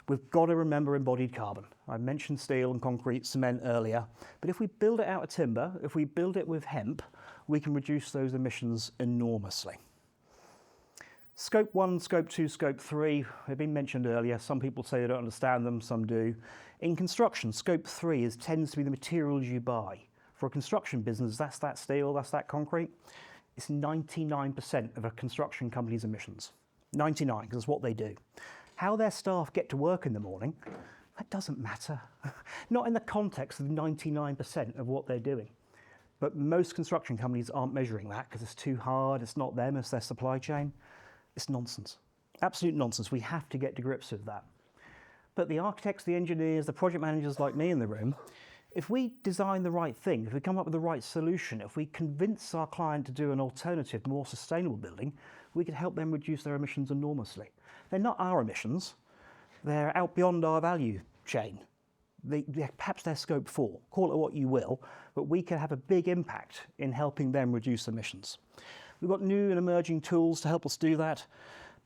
we've got to remember embodied carbon. I mentioned steel and concrete, cement earlier, but if we build it out of timber, if we build it with hemp, we can reduce those emissions enormously. Scope 1, Scope 2, Scope 3 have been mentioned earlier. Some people say they don't understand them, some do. In construction, Scope 3 tends to be the materials you buy. For a construction business, that's that steel, that's that concrete. It's 99% of a construction company's emissions. 99, because it's what they do. How their staff get to work in the morning, that doesn't matter. Not in the context of 99% of what they're doing. But most construction companies aren't measuring that because it's too hard, it's not them, it's their supply chain. It's nonsense. Absolute nonsense. We have to get to grips with that. But the architects, the engineers, the project managers like me in the room, if we design the right thing, if we come up with the right solution, if we convince our client to do an alternative, more sustainable building, we can help them reduce their emissions enormously. They're not our emissions. They're out beyond our value chain. Perhaps they're scope 4, call it what you will, but we can have a big impact in helping them reduce emissions. We've got new and emerging tools to help us do that,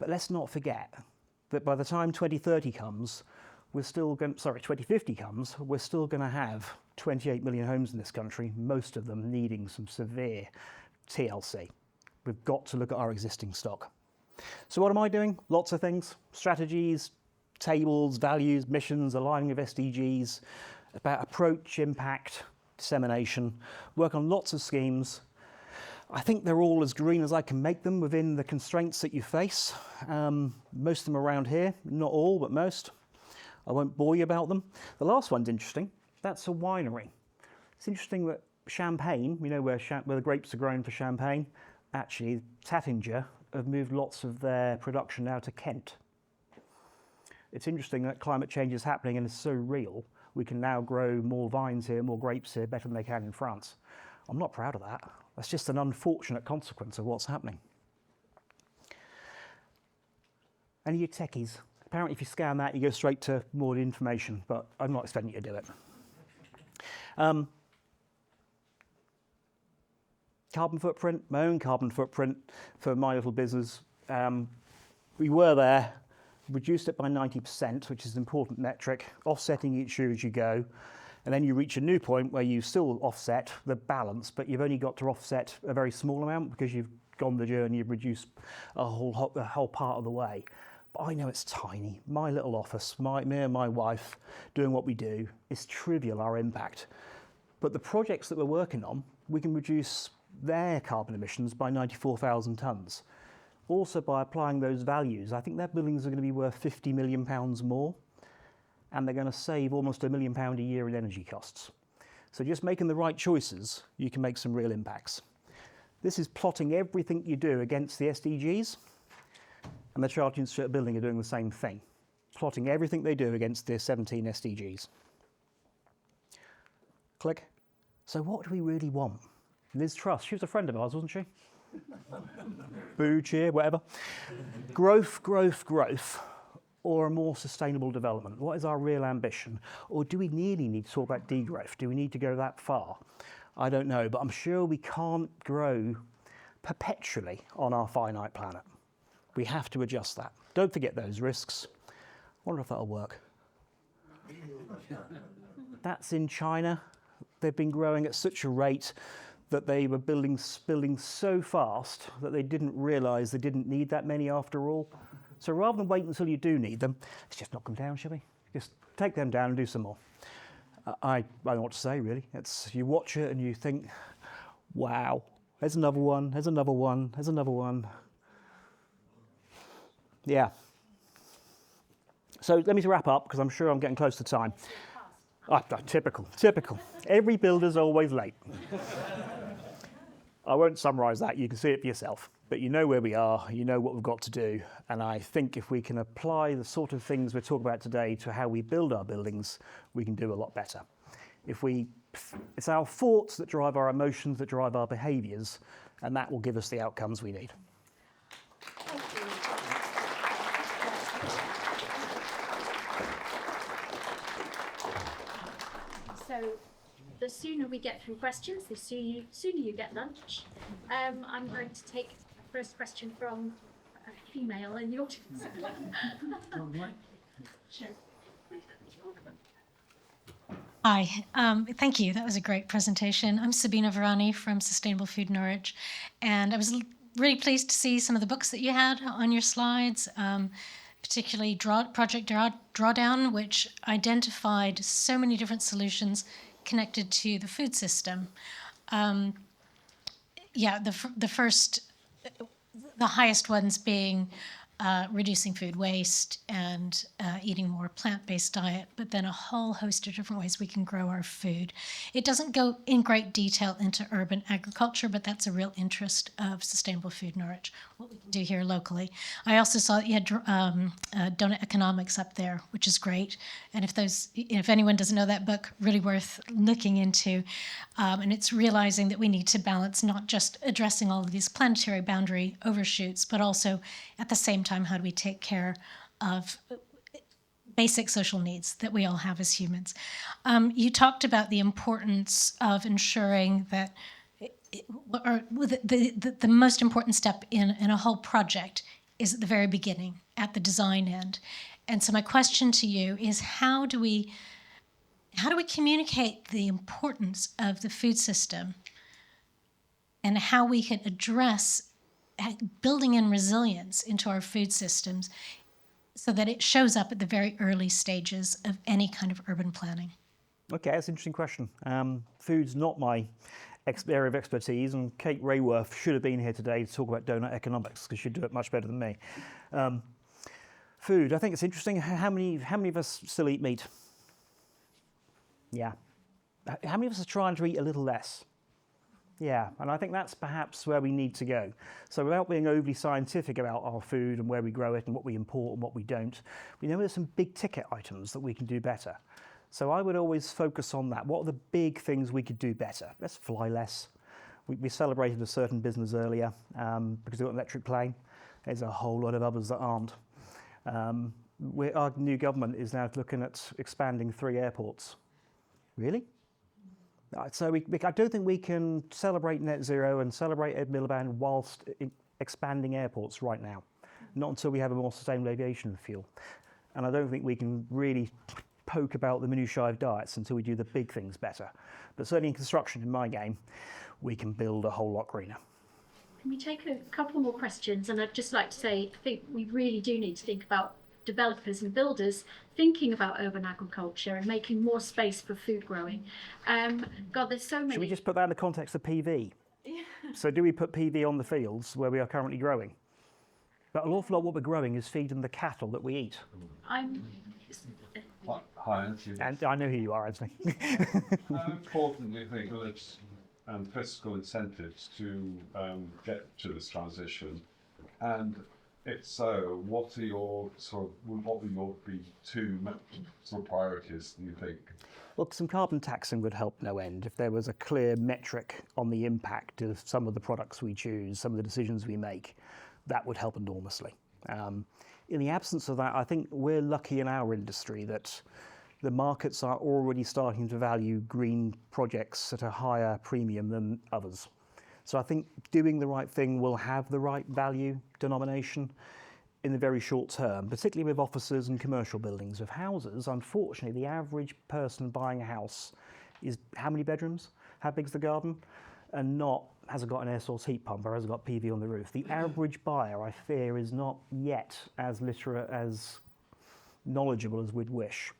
but let's not forget that by the time 2030 comes, 2050 comes, we're still going to have 28 million homes in this country, most of them needing some severe TLC. We've got to look at our existing stock. So what am I doing? Lots of things, strategies, tables, values, missions, aligning with SDGs, about approach, impact, dissemination, work on lots of schemes. I think they're all as green as I can make them within the constraints that you face. Most of them around here, not all, but most. I won't bore you about them. The last one's interesting. That's a winery. It's interesting that Champagne, you know where the grapes are grown for Champagne, actually Tattinger have moved lots of their production now to Kent. It's interesting that climate change is happening and it's so real, we can now grow more vines here, more grapes here, better than they can in France. I'm not proud of that. That's just an unfortunate consequence of what's happening. And you techies, apparently if you scan that, you go straight to more information, but I'm not expecting you to do it. Carbon footprint, my own carbon footprint for my little business. We were there, reduced it by 90%, which is an important metric, offsetting each year as you go. And then you reach a new point where you still offset the balance, but you've only got to offset a very small amount because you've gone the journey, you've reduced a whole part of the way. But I know it's tiny. My little office, me and my wife doing what we do, is trivial, our impact. But the projects that we're working on, we can reduce their carbon emissions by 94,000 tonnes. Also by applying those values, I think their buildings are going to be worth £50 million more, and they're going to save almost £1 million a year in energy costs. So just making the right choices, you can make some real impacts. This is plotting everything you do against the SDGs, and the Chartered Institute of Building are doing the same thing, plotting everything they do against the 17 SDGs. Click. So what do we really want? Liz Truss, she was a friend of ours, wasn't she? Boo, cheer, whatever. Growth, growth, growth, or a more sustainable development? What is our real ambition? Or do we really need to talk about degrowth? Do we need to go that far? I don't know, but I'm sure we can't grow perpetually on our finite planet. We have to adjust that. Don't forget those risks. I wonder if that'll work. That's in China. They've been growing at such a rate that they were building so fast that they didn't realise they didn't need that many after all. So rather than wait until you do need them, let's just knock them down, shall we? Just take them down and do some more. I don't know what to say, really. You watch it and you think, wow, there's another one, there's another one, there's another one. Yeah. So let me wrap up, because I'm sure I'm getting close to time. Typical. Every builder's always late. I won't summarise that, you can see it for yourself. But you know where we are, you know what we've got to do, and I think if we can apply the sort of things we're talking about today to how we build our buildings, we can do a lot better. It's our thoughts that drive our emotions, that drive our behaviours, and that will give us the outcomes we need. So the sooner we get through questions, the sooner you get lunch. I'm going to take the first question from a female in the audience. Sure. Hi, thank you. That was a great presentation. I'm Sabina Varani from Sustainable Food Norwich, and I was really pleased to see some of the books that you had on your slides, particularly Project Drawdown, which identified so many different solutions connected to the food system. yeah, the first, the highest ones being reducing food waste and eating more plant-based diet, but then a whole host of different ways we can grow our food. It doesn't go in great detail into urban agriculture, but that's a real interest of Sustainable Food Norwich, what we can do here locally. I also saw that you had donut economics up there, which is great. And if anyone doesn't know that book, really worth looking into. And it's realizing that we need to balance not just addressing all of these planetary boundary overshoots, but also at the same time, how do we take care of basic social needs that we all have as humans? You talked about the importance of ensuring that the most important step in a whole project is at the very beginning, at the design end. And so my question to you is, how do we communicate the importance of the food system and how we can address building in resilience into our food systems so that it shows up at the very early stages of any kind of urban planning? Okay, that's an interesting question. Food's not my area of expertise, and Kate Rayworth should have been here today to talk about donut economics, because she'd do it much better than me. Food, I think it's interesting. How many of us still eat meat? Yeah. How many of us are trying to eat a little less? Yeah, and I think that's perhaps where we need to go. So without being overly scientific about our food and where we grow it and what we import and what we don't, we know there's some big ticket items that we can do better. So I would always focus on that. What are the big things we could do better? Let's fly less. We celebrated a certain business earlier because they've got an electric plane. There's a whole lot of others that aren't. Our new government is now looking at expanding 3 airports. Really? So I don't think we can celebrate net zero and celebrate Ed Miliband whilst expanding airports right now. Not until we have a more sustainable aviation fuel. And I don't think we can really poke about the minutiae of diets until we do the big things better. But certainly in construction, in my game, we can build a whole lot greener. Can we take a couple more questions? And I'd just like to say, I think we really do need to think about developers and builders thinking about urban agriculture and making more space for food growing. God, there's so many. Should we just put that in the context of PV? Yeah. So do we put PV on the fields where we are currently growing? But an awful lot of what we're growing is feeding the cattle that we eat. Hi, Anthony. And I know who you are, Anthony. How important do you think it's fiscal incentives to get to this transition? And if so, what are your what would your be 2 priorities, do you think? Well, some carbon taxing would help no end. If there was a clear metric on the impact of some of the products we choose, some of the decisions we make, that would help enormously. In the absence of that, I think we're lucky in our industry that the markets are already starting to value green projects at a higher premium than others. So I think doing the right thing will have the right value denomination in the very short term, particularly with offices and commercial buildings. With houses, unfortunately, the average person buying a house is how many bedrooms? How big's the garden? And hasn't got an air source heat pump or hasn't got PV on the roof. The average buyer, I fear, is not yet as literate, as knowledgeable as we'd wish.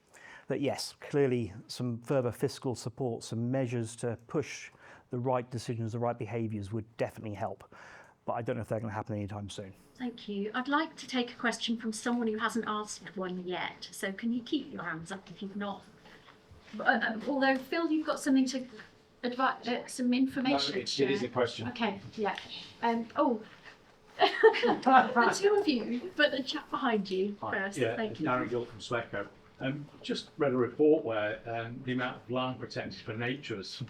But yes, clearly some further fiscal support, some measures to push the right decisions, the right behaviours would definitely help. But I don't know if they're going to happen anytime soon. Thank you. I'd like to take a question from someone who hasn't asked one yet. So can you keep your hands up if you've not? Although, Phil, you've got something to advise, some information. No, it is a question. Okay, yeah. The 2 of you, but the chap behind you first. Yeah, Thank you. Nigel from Sweco. Just read a report where the amount of land protected for nature has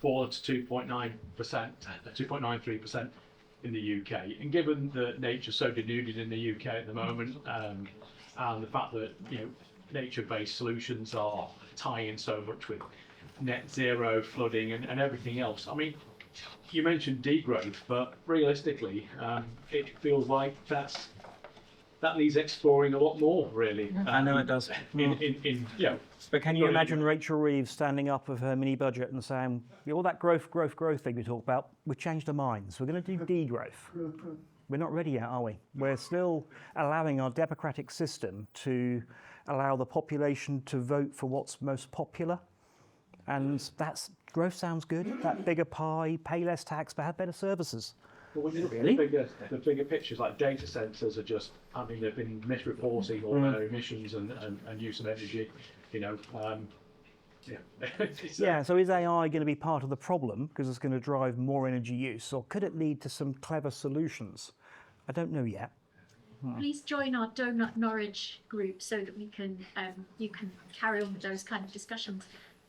fallen to 2.93% in the UK. And given that nature's so denuded in the UK at the moment, and the fact that nature-based solutions are tying so much with net zero, flooding, and everything else. I mean, you mentioned degrowth, but realistically, it feels like that needs exploring a lot more, really. I know it does. But can you imagine Rachel Reeves standing up with her mini budget and saying, all that growth thing we talk about, we've changed our minds. We're going to do degrowth. We're not ready yet, are we? We're still allowing our democratic system to allow the population to vote for what's most popular. And that's growth sounds good. That bigger pie, pay less tax, but have better services. But when you look Really? at the bigger pictures, like data centres are just, I mean, they've been misreporting all their emissions and use of energy, you know. Yeah, so is AI going to be part of the problem because it's going to drive more energy use, or could it lead to some clever solutions? I don't know yet. Please join our Donut Norwich group so that we can you can carry on with those kind of discussions.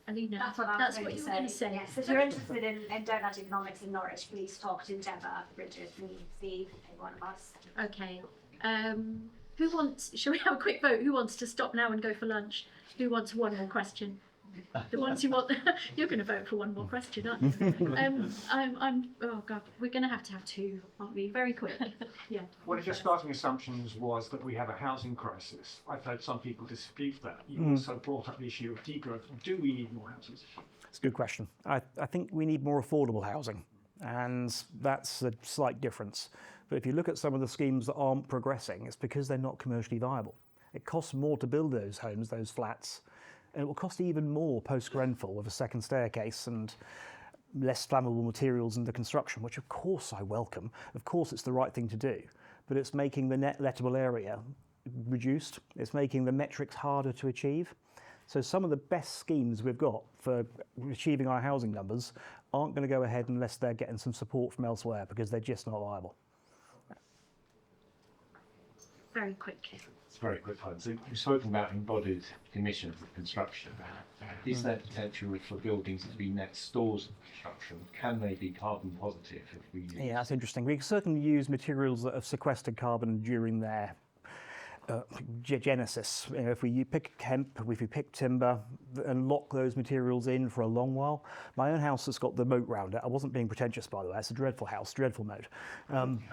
Alina, That's what you were going to say. Yes, if you're interested in donut economics in Norwich, please talk to Gemma, Bridget, me, Steve, any one of us. Okay. Who wants? Shall we have a quick vote? Who wants to stop now and go for lunch? Who wants one more question? The ones who want, you're going to vote for one more question, aren't you? Oh God, we're going to have two, aren't we? Very quick. Yeah. One of your starting assumptions was that we have a housing crisis. I've heard some people dispute that. You Mm. also brought up the issue of degrowth. Do we need more houses? It's a good question. I think we need more affordable housing, and that's a slight difference. But if you look at some of the schemes that aren't progressing, it's because they're not commercially viable. It costs more to build those homes, those flats, and it will cost even more post-Grenfell with a second staircase and less flammable materials in the construction, which of course I welcome. Of course it's the right thing to do, but it's making the net lettable area reduced. It's making the metrics harder to achieve. So some of the best schemes we've got for achieving our housing numbers aren't going to go ahead unless they're getting some support from elsewhere, because they're just not viable. Very quick. It's a very quick one. So you've spoken about embodied emissions of construction. Is there potential for buildings to be net stores of construction? Can they be carbon positive if we use? Yeah, that's interesting. We can certainly use materials that have sequestered carbon during their genesis. You know, if we pick hemp, if we pick timber and lock those materials in for a long while. My own house has got the moat round it. I wasn't being pretentious, by the way. It's a dreadful house, dreadful moat.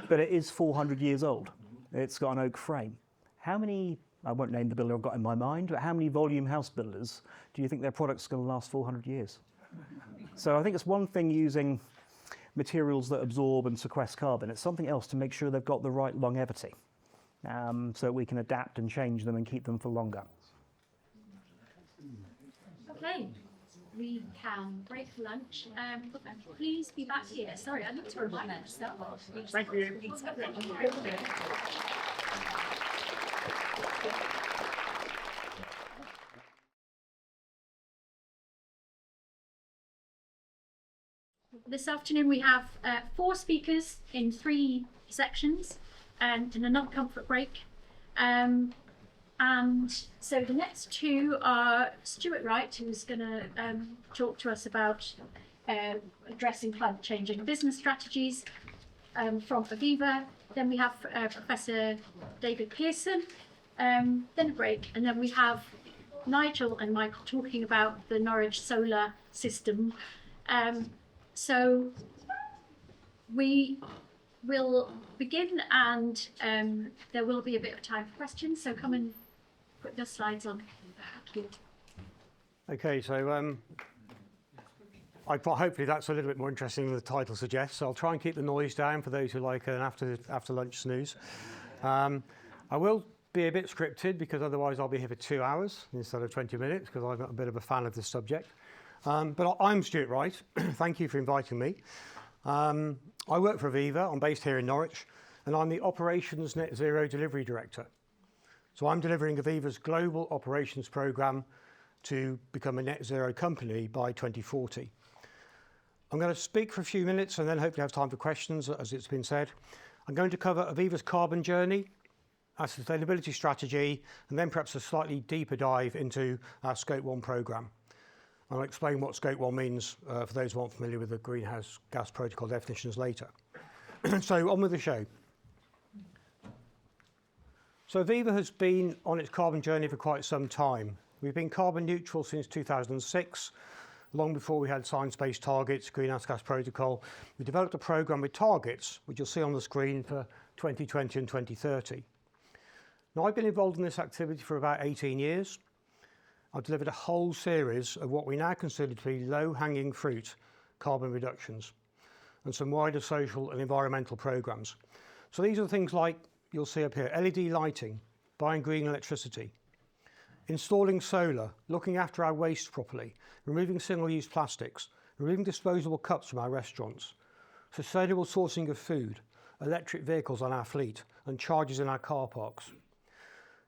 But it is 400 years old. It's got an oak frame. How many, I won't name the builder I've got in my mind, but how many volume house builders do you think their product's going to last 400 years? So I think it's one thing using materials that absorb and sequester carbon. It's something else to make sure they've got the right longevity, so we can adapt and change them and keep them for longer. Okay. We can break for lunch. Please be back here. Sorry, I need to remind myself. Thank you. This afternoon we have 4 speakers in 3 sections and in another comfort break. And so the next 2 are Stuart Wright, who's going to talk to us about addressing climate change and business strategies from Aviva. Then we have Professor David Pearson, then a break, and then we have Nigel and Michael talking about the Norwich solar system. So we will begin, and there will be a bit of time for questions, so come and put your slides on. Okay, so hopefully that's a little bit more interesting than the title suggests. So I'll try and keep the noise down for those who like an after lunch snooze. I will be a bit scripted because otherwise I'll be here for 2 hours instead of 20 minutes because I'm a bit of a fan of this subject. But I'm Stuart Wright. Thank you for inviting me. I work for Aviva. I'm based here in Norwich, and I'm the Operations Net Zero Delivery Director. So I'm delivering Aviva's global operations programme to become a net zero company by 2040. I'm going to speak for a few minutes and then hopefully have time for questions, as it's been said. I'm going to cover Aviva's carbon journey, our sustainability strategy, and then perhaps a slightly deeper dive into our Scope 1 programme. I'll explain what Scope 1 means for those who aren't familiar with the greenhouse gas protocol definitions later. So on with the show. So Aviva has been on its carbon journey for quite some time. We've been carbon neutral since 2006, long before we had science-based targets, greenhouse gas protocol. We developed a programme with targets, which you'll see on the screen for 2020 and 2030. Now, I've been involved in this activity for about 18 years. I've delivered a whole series of what we now consider to be low-hanging fruit carbon reductions and some wider social and environmental programmes. So these are things like, you'll see up here, LED lighting, buying green electricity, installing solar, looking after our waste properly, removing single-use plastics, removing disposable cups from our restaurants, sustainable sourcing of food, electric vehicles on our fleet, and chargers in our car parks.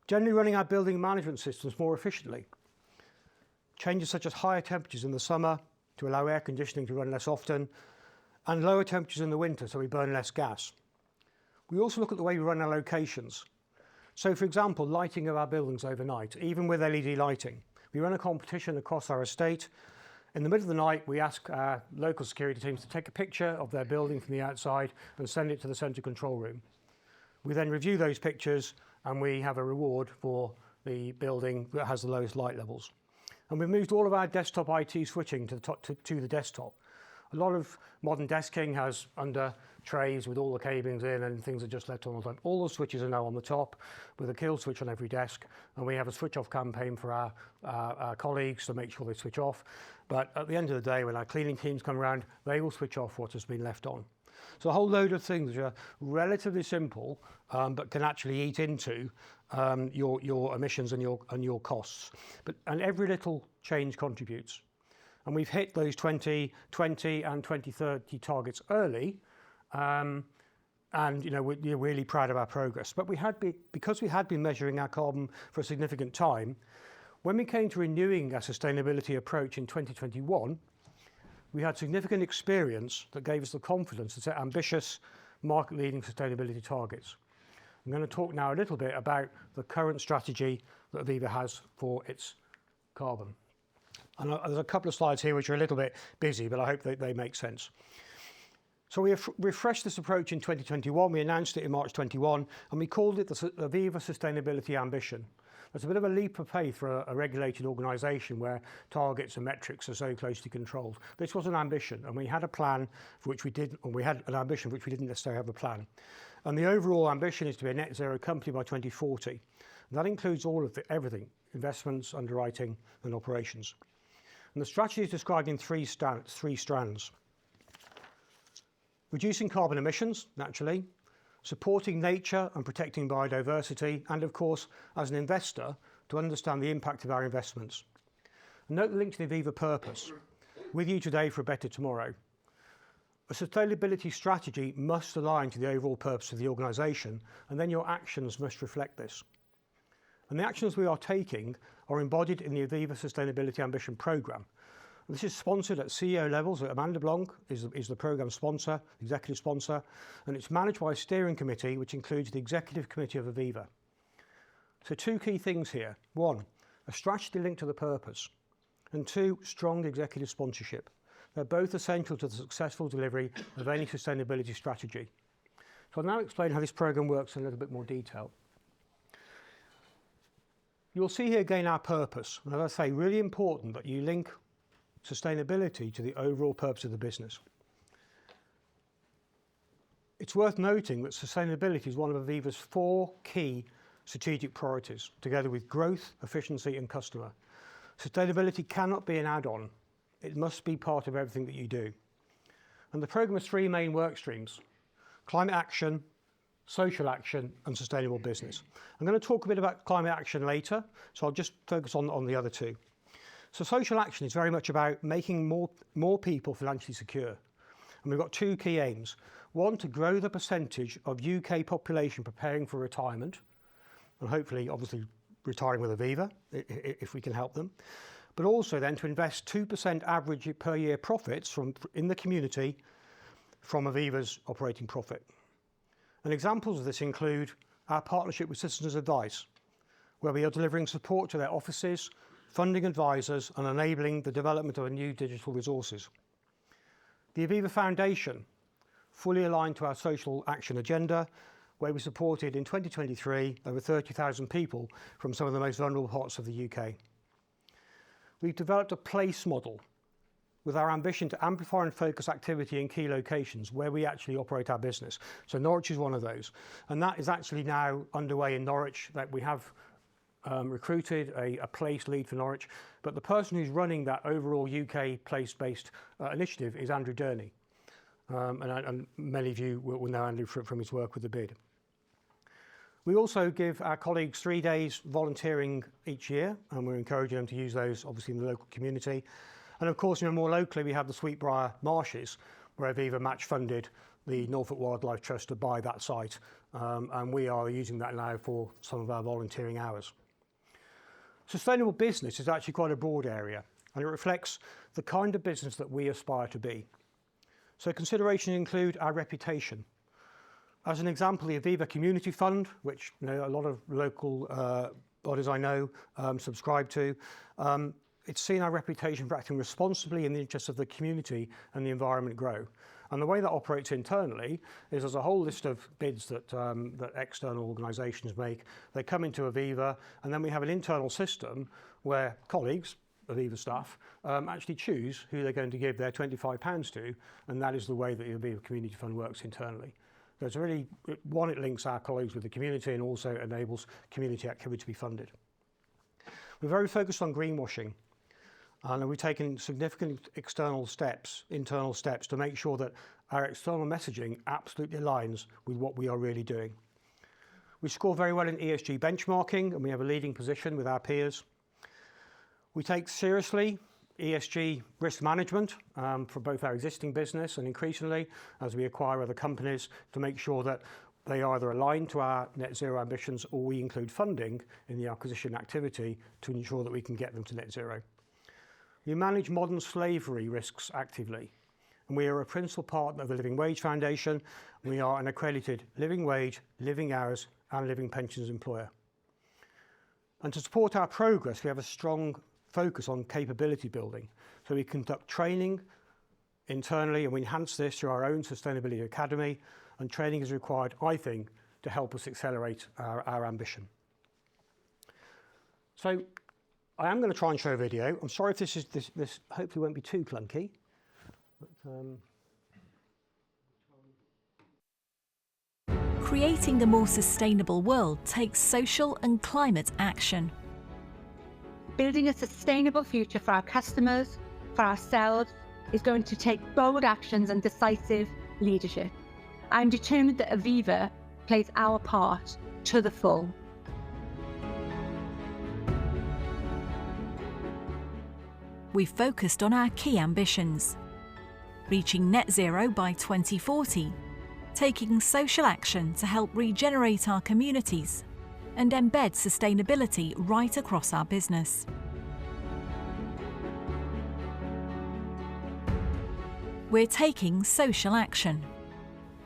Generally running our building management systems more efficiently. Changes such as higher temperatures in the summer to allow air conditioning to run less often, and lower temperatures in the winter so we burn less gas. We also look at the way we run our locations. So for example, lighting of our buildings overnight, even with LED lighting. We run a competition across our estate. In the middle of the night, we ask our local security teams to take a picture of their building from the outside and send it to the centre control room. We then review those pictures and we have a reward for the building that has the lowest light levels. And we've moved all of our desktop IT switching to the desktop. A lot of modern desking has under trays with all the cablings in and things are just left on all the time. All the switches are now on the top with a kill switch on every desk, and we have a switch off campaign for our colleagues to make sure they switch off. But at the end of the day, when our cleaning teams come around, they will switch off what has been left on. So a whole load of things which are relatively simple, but can actually eat into your emissions and your costs. And every little change contributes. And we've hit those 2020 and 2030 targets early, and we're really proud of our progress. But because we had been measuring our carbon for a significant time, when we came to renewing our sustainability approach in 2021, we had significant experience that gave us the confidence to set ambitious, market-leading sustainability targets. I'm going to talk now a little bit about the current strategy that Aviva has for its carbon. And there's a couple of slides here which are a little bit busy, but I hope they make sense. So we have refreshed this approach in 2021. We announced it in March 21, and we called it the Aviva Sustainability Ambition. It's a bit of a leap of faith for a regulated organisation where targets and metrics are so closely controlled. This was an ambition, and we had a plan for which we didn't, or we had an ambition for which we didn't necessarily have a plan. And the overall ambition is to be a net zero company by 2040. And that includes all of everything: investments, underwriting, and operations. And the strategy is described in three strands. Reducing carbon emissions, naturally, supporting nature and protecting biodiversity, and of course, as an investor, to understand the impact of our investments. And note the link to the Aviva purpose: with you today for a better tomorrow. A sustainability strategy must align to the overall purpose of the organisation, and then your actions must reflect this. And the actions we are taking are embodied in the Aviva Sustainability Ambition Programme. This is sponsored at CEO levels. Amanda Blanc is the programme sponsor, executive sponsor, and it's managed by a steering committee which includes the executive committee of Aviva. So two key things here. One, a strategy linked to the purpose, and two, strong executive sponsorship. They're both essential to the successful delivery of any sustainability strategy. So I'll now explain how this programme works in a little bit more detail. You'll see here again our purpose, and as I say, really important that you link sustainability to the overall purpose of the business. It's worth noting that sustainability is one of Aviva's 4 key strategic priorities, together with growth, efficiency, and customer. Sustainability cannot be an add-on. It must be part of everything that you do. And the programme has 3 main work streams: climate action, social action, and sustainable business. I'm going to talk a bit about climate action later, so I'll just focus on the other 2. So social action is very much about making more people financially secure. And we've got 2 key aims. One, to grow the percentage of UK population preparing for retirement, and hopefully, obviously, retiring with Aviva, if we can help them. But also then to invest 2% average per year profits in the community from Aviva's operating profit. And examples of this include our partnership with Citizens Advice, where we are delivering support to their offices, funding advisors, and enabling the development of new digital resources. The Aviva Foundation, fully aligned to our social action agenda, where we supported in 2023 over 30,000 people from some of the most vulnerable parts of the UK. We've developed a place model with our ambition to amplify and focus activity in key locations where we actually operate our business. So Norwich is one of those. And that is actually now underway in Norwich, that we have recruited a place lead for Norwich, but the person who's running that overall UK place-based initiative is Andrew Durney. And many of you will know Andrew from his work with the bid. We also give our colleagues 3 days volunteering each year, and we're encouraging them to use those obviously in the local community. And of course, more locally, we have the Sweetbriar Marshes, where Aviva match funded the Norfolk Wildlife Trust to buy that site, and we are using that now for some of our volunteering hours. Sustainable business is actually quite a broad area, and it reflects the kind of business that we aspire to be. So considerations include our reputation. As an example, the Aviva Community Fund, which a lot of local bodies I know subscribe to, it's seen our reputation for acting responsibly in the interests of the community and the environment grow. And the way that operates internally is there's a whole list of bids that, that external organisations make. They come into Aviva, and then we have an internal system where colleagues, Aviva staff, actually choose who they're going to give their £25 to, and that is the way that the Aviva Community Fund works internally. So it's really, one, it links our colleagues with the community, and also enables community activity to be funded. We're very focused on greenwashing. And we've taken significant internal steps to make sure that our external messaging absolutely aligns with what we are really doing. We score very well in ESG benchmarking, and we have a leading position with our peers. We take seriously ESG risk management for both our existing business and increasingly as we acquire other companies to make sure that they either align to our net zero ambitions or we include funding in the acquisition activity to ensure that we can get them to net zero. We manage modern slavery risks actively, and we are a principal partner of the Living Wage Foundation. We are an accredited living wage, living hours and living pensions employer. And to support our progress, we have a strong focus on capability building. So we conduct training internally, and we enhance this through our own Sustainability Academy, and training is required, I think, to help us accelerate our ambition. So I am going to try and show a video. I'm sorry if this hopefully won't be too clunky. But, Creating the more sustainable world takes social and climate action. Building a sustainable future for our customers, for ourselves, is going to take bold actions and decisive leadership. I'm determined that Aviva plays our part to the full. We've focused on our key ambitions: reaching net zero by 2040, taking social action to help regenerate our communities, and embed sustainability right across our business. We're taking social action.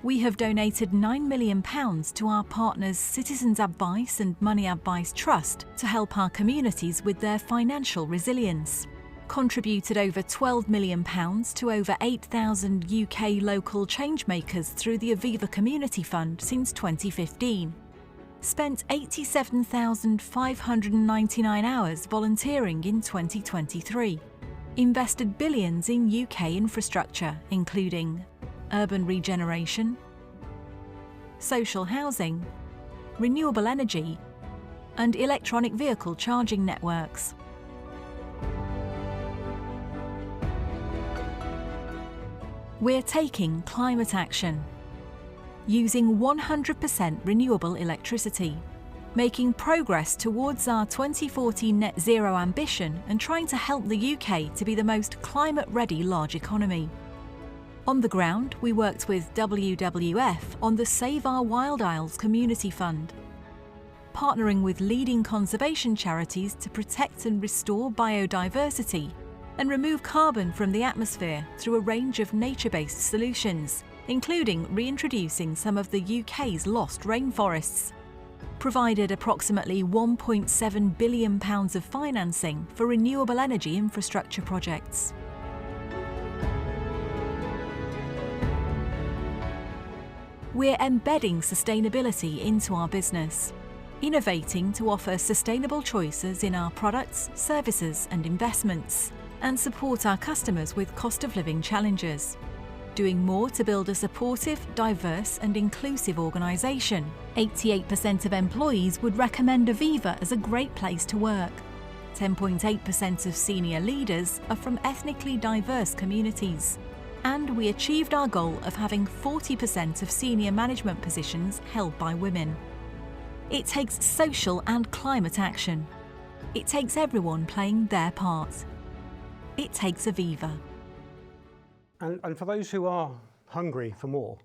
We have donated £9 million to our partners Citizens Advice and Money Advice Trust to help our communities with their financial resilience, contributed over £12 million to over 8,000 UK local changemakers through the Aviva Community Fund since 2015, spent 87,599 hours volunteering in 2023, invested billions in UK infrastructure, including urban regeneration, social housing, renewable energy, and electronic vehicle charging networks. We're taking climate action, using 100% renewable electricity, making progress towards our 2040 net zero ambition and trying to help the UK to be the most climate-ready large economy. On the ground, we worked with WWF on the Save Our Wild Isles Community Fund, partnering with leading conservation charities to protect and restore biodiversity and remove carbon from the atmosphere through a range of nature-based solutions, including reintroducing some of the UK's lost rainforests. Provided approximately £1.7 billion of financing for renewable energy infrastructure projects. We're embedding sustainability into our business, innovating to offer sustainable choices in our products, services and investments, and support our customers with cost of living challenges. Doing more to build a supportive, diverse and inclusive organisation. 88% of employees would recommend Aviva as a great place to work. 10.8% of senior leaders are from ethnically diverse communities. And we achieved our goal of having 40% of senior management positions held by women. It takes social and climate action. It takes everyone playing their part. It takes Aviva. And for those who are hungry for more,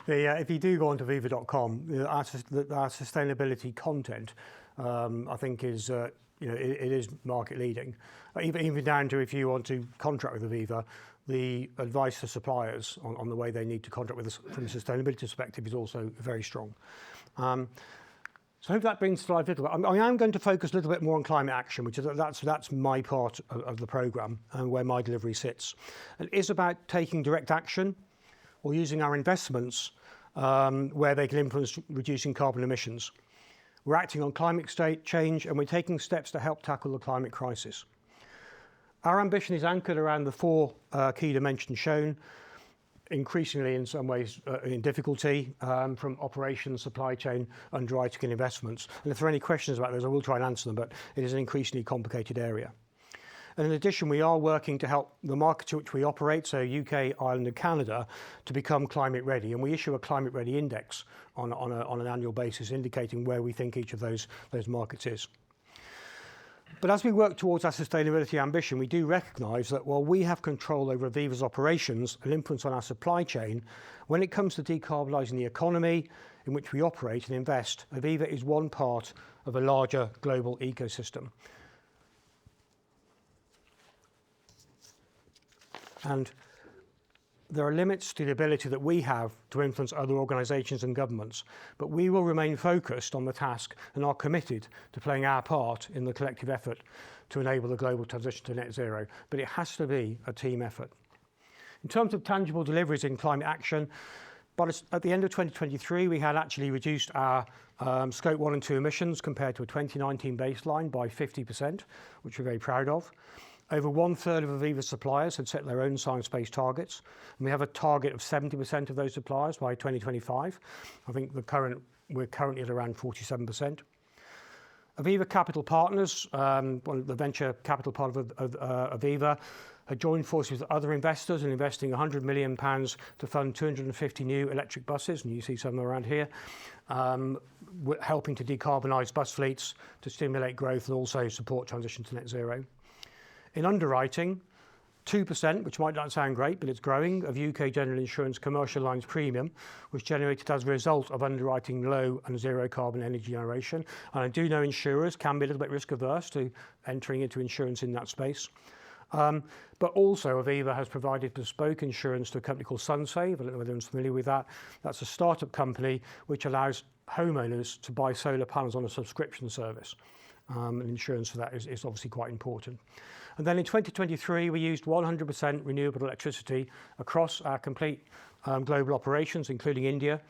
if you do go onto aviva.com, our sustainability content, I think is it is market leading. Even down to, if you want to contract with Aviva, the advice to suppliers on the way they need to contract with us from a sustainability perspective is also very strong. So I hope that brings to life a little bit. I am going to focus a little bit more on climate action, which is that's my part of the programme and where my delivery sits. It is about taking direct action or using our investments where they can influence reducing carbon emissions. We're acting on climate change and we're taking steps to help tackle the climate crisis. Our ambition is anchored around the four key dimensions shown, increasingly in some ways in difficulty from operations, supply chain, underwriting and investments. And if there are any questions about those, I will try and answer them, but it is an increasingly complicated area. And in addition, we are working to help the markets in which we operate, so UK, Ireland and Canada, to become climate ready. And we issue a climate ready index on an annual basis, indicating where we think each of those markets is. But as we work towards our sustainability ambition, we do recognise that while we have control over Aviva's operations and influence on our supply chain, when it comes to decarbonising the economy in which we operate and invest, Aviva is one part of a larger global ecosystem. And there are limits to the ability that we have to influence other organisations and governments, but we will remain focused on the task and are committed to playing our part in the collective effort to enable the global transition to net zero. But it has to be a team effort. In terms of tangible deliveries in climate action, but at the end of 2023, we had actually reduced our Scope 1 and 2 emissions compared to a 2019 baseline by 50%, which we're very proud of. Over 1/3 of Aviva suppliers had set their own science-based targets, and we have a target of 70% of those suppliers by 2025. I think we're currently at around 47%. Aviva Capital Partners, one of the venture capital part of Aviva, had joined forces with other investors in investing £100 million to fund 250 new electric buses, and you see some around here, helping to decarbonise bus fleets, to stimulate growth and also support transition to net zero. In underwriting, 2%, which might not sound great, but it's growing, of UK general insurance commercial lines premium was generated as a result of underwriting low and zero carbon energy generation. And I do know insurers can be a little bit risk averse to entering into insurance in that space. But also Aviva has provided bespoke insurance to a company called SunSave. I don't know whether anyone's familiar with that. That's a startup company which allows homeowners to buy solar panels on a subscription service. And insurance for that is obviously quite important. And then in 2023, we used 100% renewable electricity across our complete global operations, including India.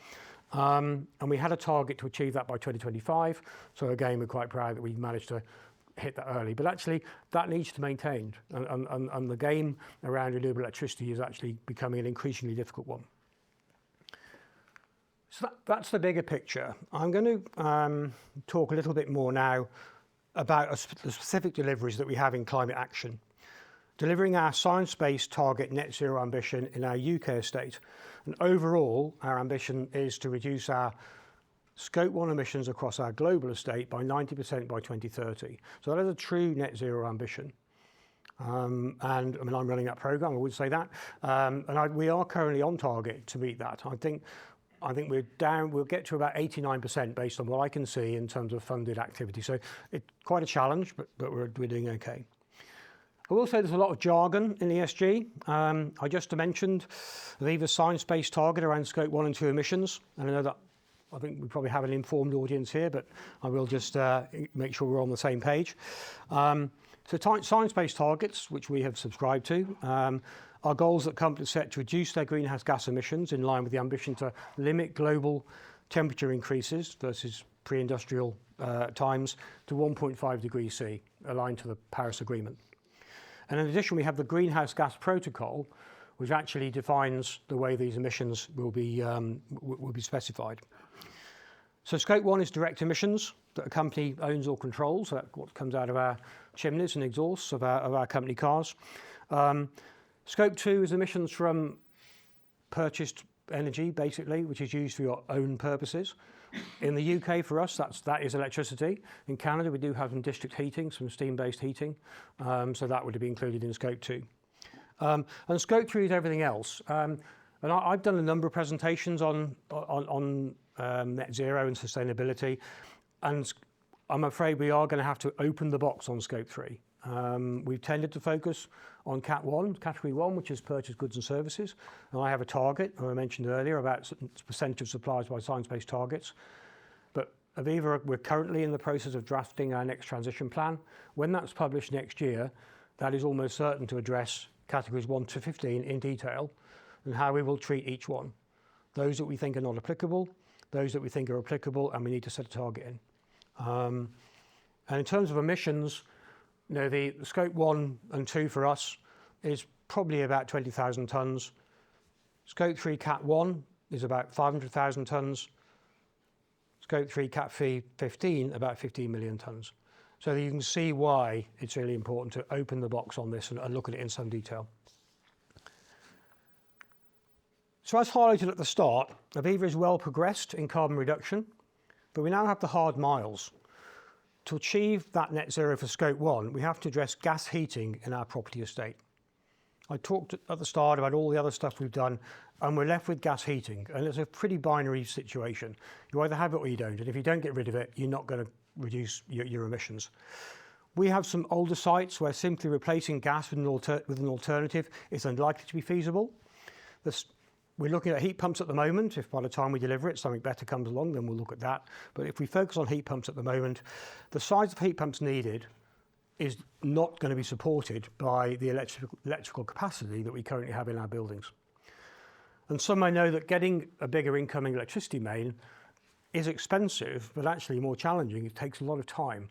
And we had a target to achieve that by 2025. So again, we're quite proud that we managed to hit that early. But actually, that needs to be maintained. And the game around renewable electricity is actually becoming an increasingly difficult one. So that's the bigger picture. I'm going to talk a little bit more now about the specific deliveries that we have in climate action. Delivering our science-based target net zero ambition in our UK estate. And overall, our ambition is to reduce our Scope 1 emissions across our global estate by 90% by 2030. So that is a true net zero ambition. And I mean, I'm running that programme, I would say that. We are currently on target to meet that. I think we'll get to about 89% based on what I can see in terms of funded activity. So it's quite a challenge, but we're doing okay. I will say there's a lot of jargon in ESG. I just mentioned Aviva's science-based target around Scope 1 and 2 emissions. And I know that I think we probably have an informed audience here, but I will just make sure we're on the same page. So science-based targets, which we have subscribed to, are goals that companies set to reduce their greenhouse gas emissions in line with the ambition to limit global temperature increases versus pre-industrial times to 1.5 degrees C, aligned to the Paris Agreement. And in addition, we have the Greenhouse Gas Protocol, which actually defines the way these emissions will be specified. So Scope 1 is direct emissions that a company owns or controls, so that's what comes out of our chimneys and exhausts of our company cars. Scope 2 is emissions from purchased energy, basically, which is used for your own purposes. In the UK, for us, that is electricity. In Canada, we do have some district heating, some steam-based heating, so that would be included in Scope 2. And Scope 3 is everything else. And I've done a number of presentations on net zero and sustainability, and I'm afraid we are going to have to open the box on Scope 3. We've tended to focus on Category 1, which is purchased goods and services. And I have a target, as I mentioned earlier, about percentage of suppliers by science-based targets. But Aviva, we're currently in the process of drafting our next transition plan. When that's published next year, that is almost certain to address Categories 1 to 15 in detail and how we will treat each one. Those that we think are not applicable, those that we think are applicable, and we need to set a target in. And in terms of emissions, you know, the Scope 1 and 2 for us is probably about 20,000 tonnes. Scope 3 Cat 1 is about 500,000 tonnes. Scope 3 Cat 15, about 15 million tonnes. So you can see why it's really important to open the box on this and look at it in some detail. So as highlighted at the start, Aviva is well progressed in carbon reduction, but we now have the hard miles. To achieve that net zero for Scope 1, we have to address gas heating in our property estate. I talked at the start about all the other stuff we've done, and we're left with gas heating, and it's a pretty binary situation. You either have it or you don't, and if you don't get rid of it, you're not going to reduce your emissions. We have some older sites where simply replacing gas with an alternative is unlikely to be feasible. We're looking at heat pumps at the moment. If by the time we deliver it, something better comes along, then we'll look at that. But if we focus on heat pumps at the moment, the size of heat pumps needed is not going to be supported by the electrical capacity that we currently have in our buildings. And some may know that getting a bigger incoming electricity main is expensive, but actually more challenging. It takes a lot of time.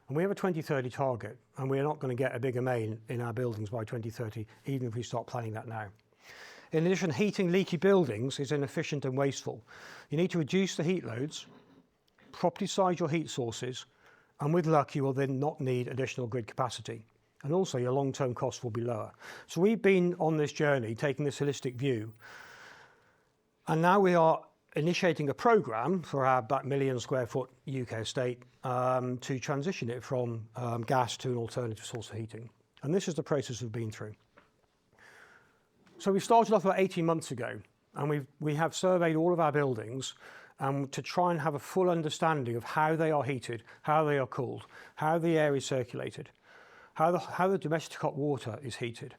And we have a 2030 target, and we're not going to get a bigger main in our buildings by 2030, even if we start planning that now. In addition, heating leaky buildings is inefficient and wasteful. You need to reduce the heat loads, properly size your heat sources, and with luck, you will then not need additional grid capacity. And also, your long-term costs will be lower. So we've been on this journey, taking this holistic view, and now we are initiating a programme for our about 1 million square foot UK estate to transition it from gas to an alternative source of heating. And this is the process we've been through. So we started off about 18 months ago, and we have surveyed all of our buildings to try and have a full understanding of how they are heated, how they are cooled, how the air is circulated, how the domestic hot water is heated,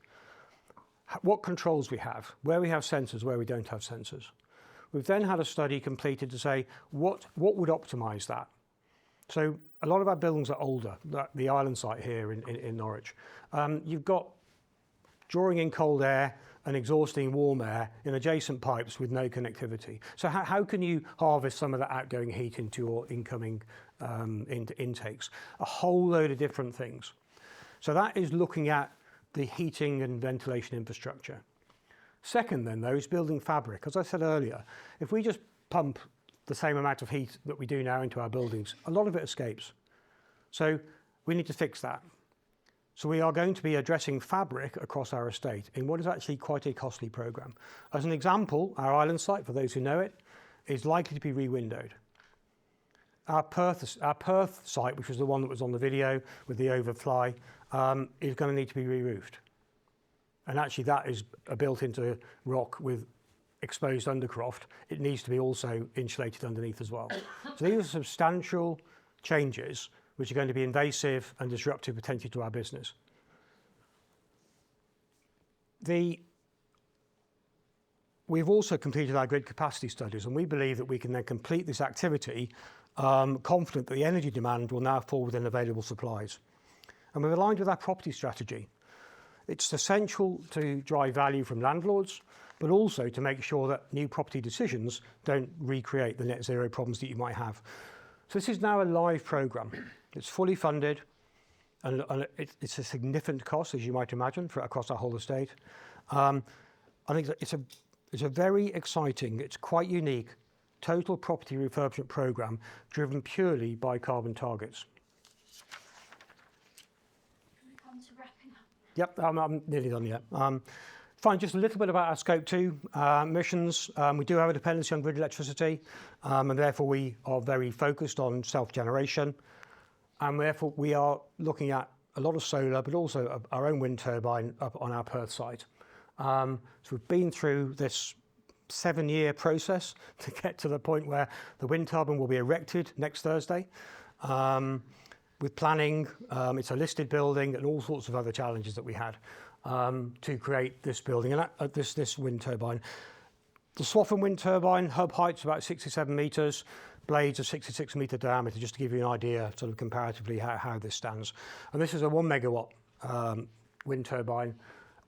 what controls we have, where we have sensors, where we don't have sensors. We've then had a study completed to say what would optimise that. So a lot of our buildings are older, the island site here in Norwich. You've got drawing in cold air and exhausting warm air in adjacent pipes with no connectivity. So how can you harvest some of that outgoing heat into your incoming intakes? A whole load of different things. So that is looking at the heating and ventilation infrastructure. Second then, though, is building fabric. As I said earlier, if we just pump the same amount of heat that we do now into our buildings, a lot of it escapes. So we need to fix that. So we are going to be addressing fabric across our estate in what is actually quite a costly programme. As an example, our island site, for those who know it, is likely to be re-windowed. Our Perth site, which was the one that was on the video with the overfly, is going to need to be re-roofed. And actually that is built into rock with exposed undercroft. It needs to be also insulated underneath as well. So these are substantial changes which are going to be invasive and disruptive potentially to our business. We've also completed our grid capacity studies, and we believe that we can then complete this activity confident that the energy demand will now fall within available supplies. And we're aligned with our property strategy. It's essential to drive value from landlords, but also to make sure that new property decisions don't recreate the net zero problems that you might have. So this is now a live programme. It's fully funded, and it's a significant cost, as you might imagine, across our whole estate. I think it's a very exciting, it's quite unique, total property refurbishment programme driven purely by carbon targets. Yep, I'm nearly done yet. Fine, just a little bit about our Scope 2 emissions. We do have a dependency on grid electricity, and therefore we are very focused on self-generation. And therefore we are looking at a lot of solar, but also our own wind turbine up on our Perth site. So we've been through this 7-year process to get to the point where the wind turbine will be erected next Thursday. With planning, it's a listed building and all sorts of other challenges that we had to create this building and this wind turbine. The Swaffham wind turbine, hub height's about 67 metres, blades are 66 metre diameter, just to give you an idea sort of comparatively how this stands. And this is a 1 megawatt wind turbine,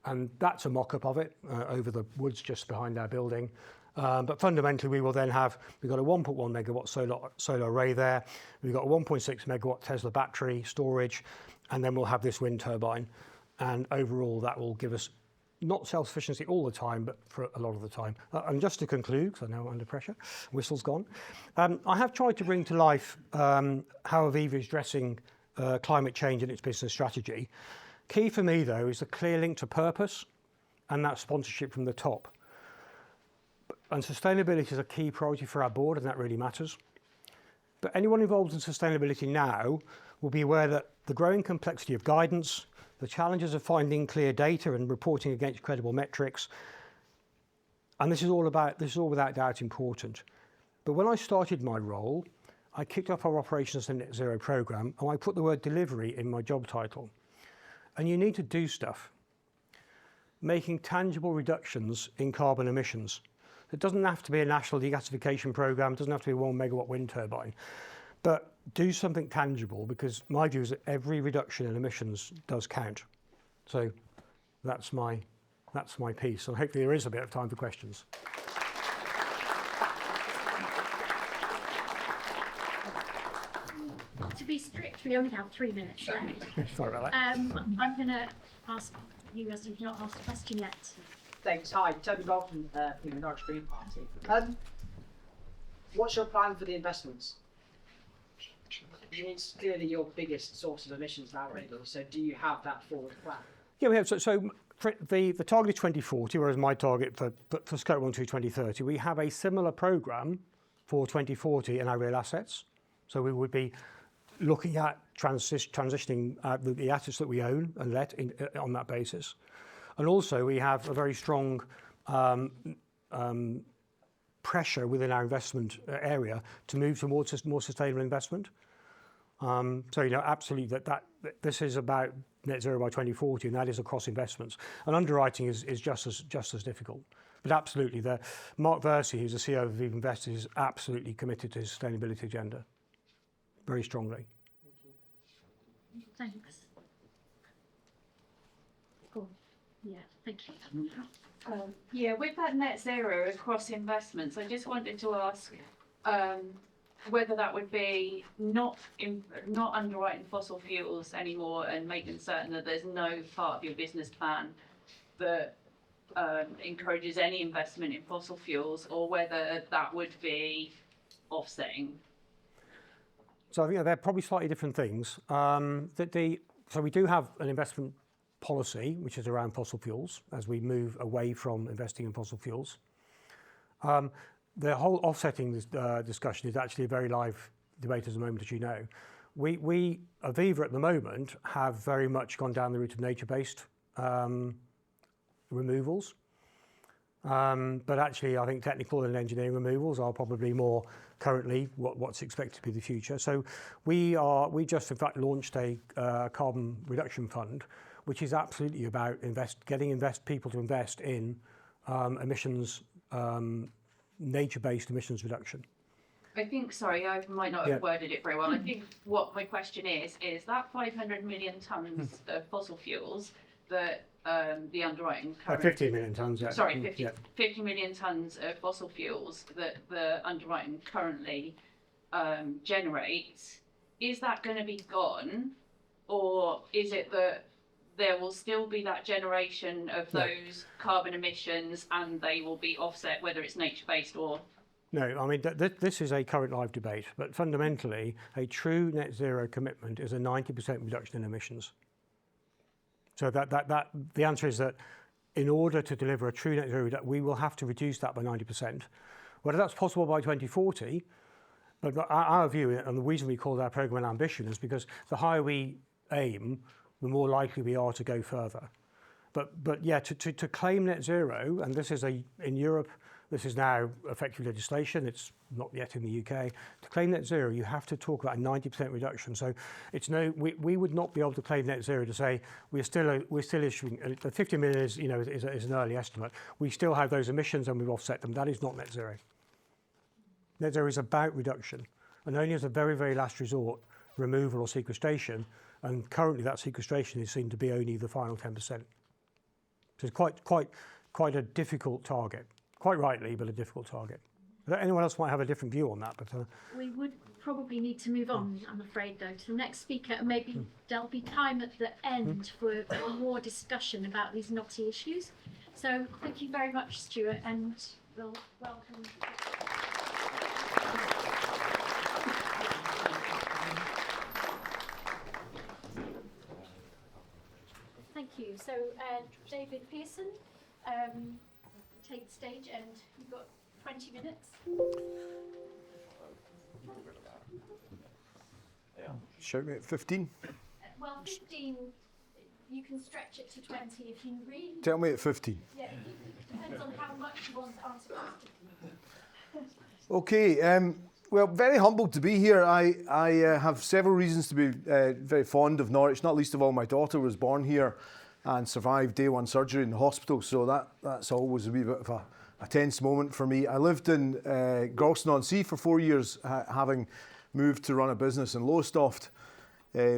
and that's a mock-up of it over the woods just behind our building. But fundamentally, we've got a 1.1 megawatt solar array there. We've got a 1.6 megawatt Tesla battery storage, and then we'll have this wind turbine. And overall, that will give us not self-sufficiency all the time, but for a lot of the time. And just to conclude, because I know I'm under pressure, whistle's gone. I have tried to bring to life how Aviva is addressing climate change in its business strategy. Key for me, though, is the clear link to purpose and that sponsorship from the top. And sustainability is a key priority for our board, and that really matters. But anyone involved in sustainability now will be aware that the growing complexity of guidance, the challenges of finding clear data and reporting against credible metrics, and this is all without doubt important. But when I started my role, I kicked off our Operations and Net Zero programme, and I put the word delivery in my job title. And you need to do stuff, making tangible reductions in carbon emissions. It doesn't have to be a national regasification programme, it doesn't have to be a 1 megawatt wind turbine, but do something tangible, because my view is that every reduction in emissions does count. So that's my piece, and hopefully there is a bit of time for questions. To be strict, we only have 3 minutes left. Sorry about that. I'm going to ask you, as you've not asked a question yet. Thanks. Hi, Toby Bolton from the Norwich Green Party. What's your plan for the investments? It's clearly your biggest source of emissions now, really. So do you have that forward plan? Yeah, we have. So the target is 2040, whereas my target for Scope 1 to 2030. We have a similar programme for 2040 in our real assets. So we would be looking at transitioning the assets that we own and let on that basis. And also we have a very strong pressure within our investment area to move towards more sustainable investment. So, you know, absolutely that this is about net zero by 2040, and that is across investments. And underwriting is just as difficult. But absolutely, Mark Versey, who's the CEO of Aviva Investors, is absolutely committed to his sustainability agenda, very strongly. Thanks. Cool. Yeah, thank you. Yeah, with that net zero across investments, I just wanted to ask whether that would be not underwriting fossil fuels anymore and making certain that there's no part of your business plan that encourages any investment in fossil fuels, or whether that would be offsetting. So I think they're probably slightly different things. So we do have an investment policy which is around fossil fuels as we move away from investing in fossil fuels. The whole offsetting discussion is actually a very live debate at the moment, as you know. We Aviva at the moment have very much gone down the route of nature-based removals. But actually, I think technical and engineering removals are probably more currently what's expected to be the future. So we just in fact launched a carbon reduction fund, which is absolutely about getting people to invest in emissions, nature-based emissions reduction. I think, sorry, I might not have worded it very well. I think what my question is that 500 million tonnes of fossil fuels that the underwriting currently... 50 million tonnes, yeah. Sorry, 50 million tonnes of fossil fuels that the underwriting currently generates, is that going to be gone? Or is it that there will still be that generation of those carbon emissions and they will be offset, whether it's nature-based or... No, I mean, this is a current live debate, but fundamentally, a true net zero commitment is a 90% reduction in emissions. So the answer is that in order to deliver a true net zero, we will have to reduce that by 90%. Whether that's possible by 2040, but our view, and the reason we call our programme an ambition, is because the higher we aim, the more likely we are to go further. But yeah, to claim net zero, and this is in Europe, this is now effective legislation, it's not yet in the UK. To claim net zero, you have to talk about a 90% reduction. So we would not be able to claim net zero to say we're still issuing, the 50 million is an early estimate. We still have those emissions and we've offset them. That is not net zero. Net zero is about reduction, and only as a very, very last resort, removal or sequestration. And currently that sequestration is seen to be only the final 10%. So it's quite a difficult target. Quite rightly, but a difficult target. Anyone else might have a different view on that, but we would probably need to move on, I'm afraid, though, to the next speaker, and maybe there'll be time at the end for more discussion about these knotty issues. So thank you very much, Stuart, and we'll welcome. Thank you. So David Pearson. Take the stage, and you've got 20 minutes. Shout me at 15. Well, 15, you can stretch it to 20 if you really... Tell me at 15. Yeah, it depends on how much you want to answer questions. Okay, well, very humbled to be here. I have several reasons to be very fond of Norwich, not least of all my daughter was born here and survived day one surgery in the hospital, so that's always a wee bit of a tense moment for me. I lived in Gorleston-on-Sea for 4 years, having moved to run a business in Lowestoft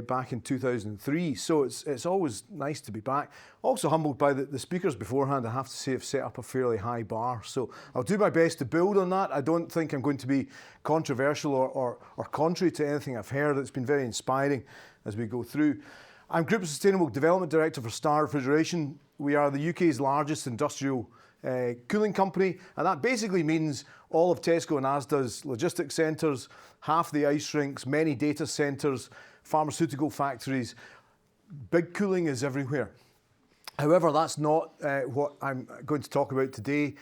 back in 2003, so it's always nice to be back. Also humbled by the speakers beforehand. I have to say have set up a fairly high bar, so I'll do my best to build on that. I don't think I'm going to be controversial or contrary to anything I've heard. It's been very inspiring as we go through. I'm Group Sustainable Development Director for Stonard Refrigeration. We are the UK's largest industrial cooling company, and that basically means all of Tesco and Asda's logistics centres, half the ice rinks, many data centres, pharmaceutical factories. Big cooling is everywhere. However, that's not what I'm going to talk about today.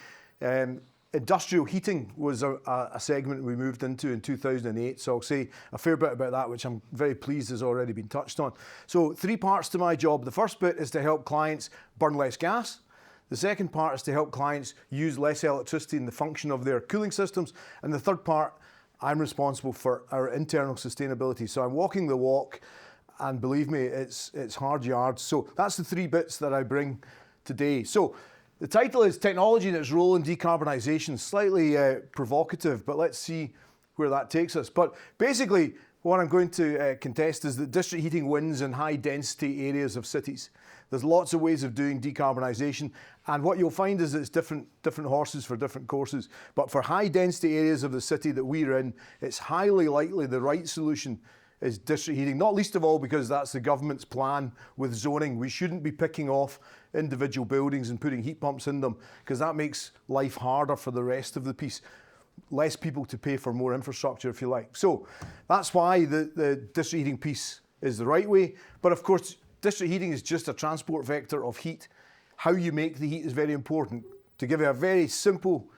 Industrial heating was a segment we moved into in 2008, so I'll say a fair bit about that, which I'm very pleased has already been touched on. So 3 parts to my job. The first bit is to help clients burn less gas. The second part is to help clients use less electricity in the function of their cooling systems. And the third part, I'm responsible for our internal sustainability. So I'm walking the walk, and believe me, it's hard yards. So that's the 3 bits that I bring today. So the title is Technology and its Role in Decarbonisation. Slightly provocative, but let's see where that takes us. But basically, what I'm going to contest is that district heating wins in high density areas of cities. There's lots of ways of doing decarbonisation, and what you'll find is it's different horses for different courses. But for high density areas of the city that we're in, it's highly likely the right solution is district heating, not least of all because that's the government's plan with zoning. We shouldn't be picking off individual buildings and putting heat pumps in them, because that makes life harder for the rest of the piece. Less people to pay for more infrastructure, if you like. So that's why the district heating piece is the right way. But of course, district heating is just a transport vector of heat. How you make the heat is very important. To give you a very simple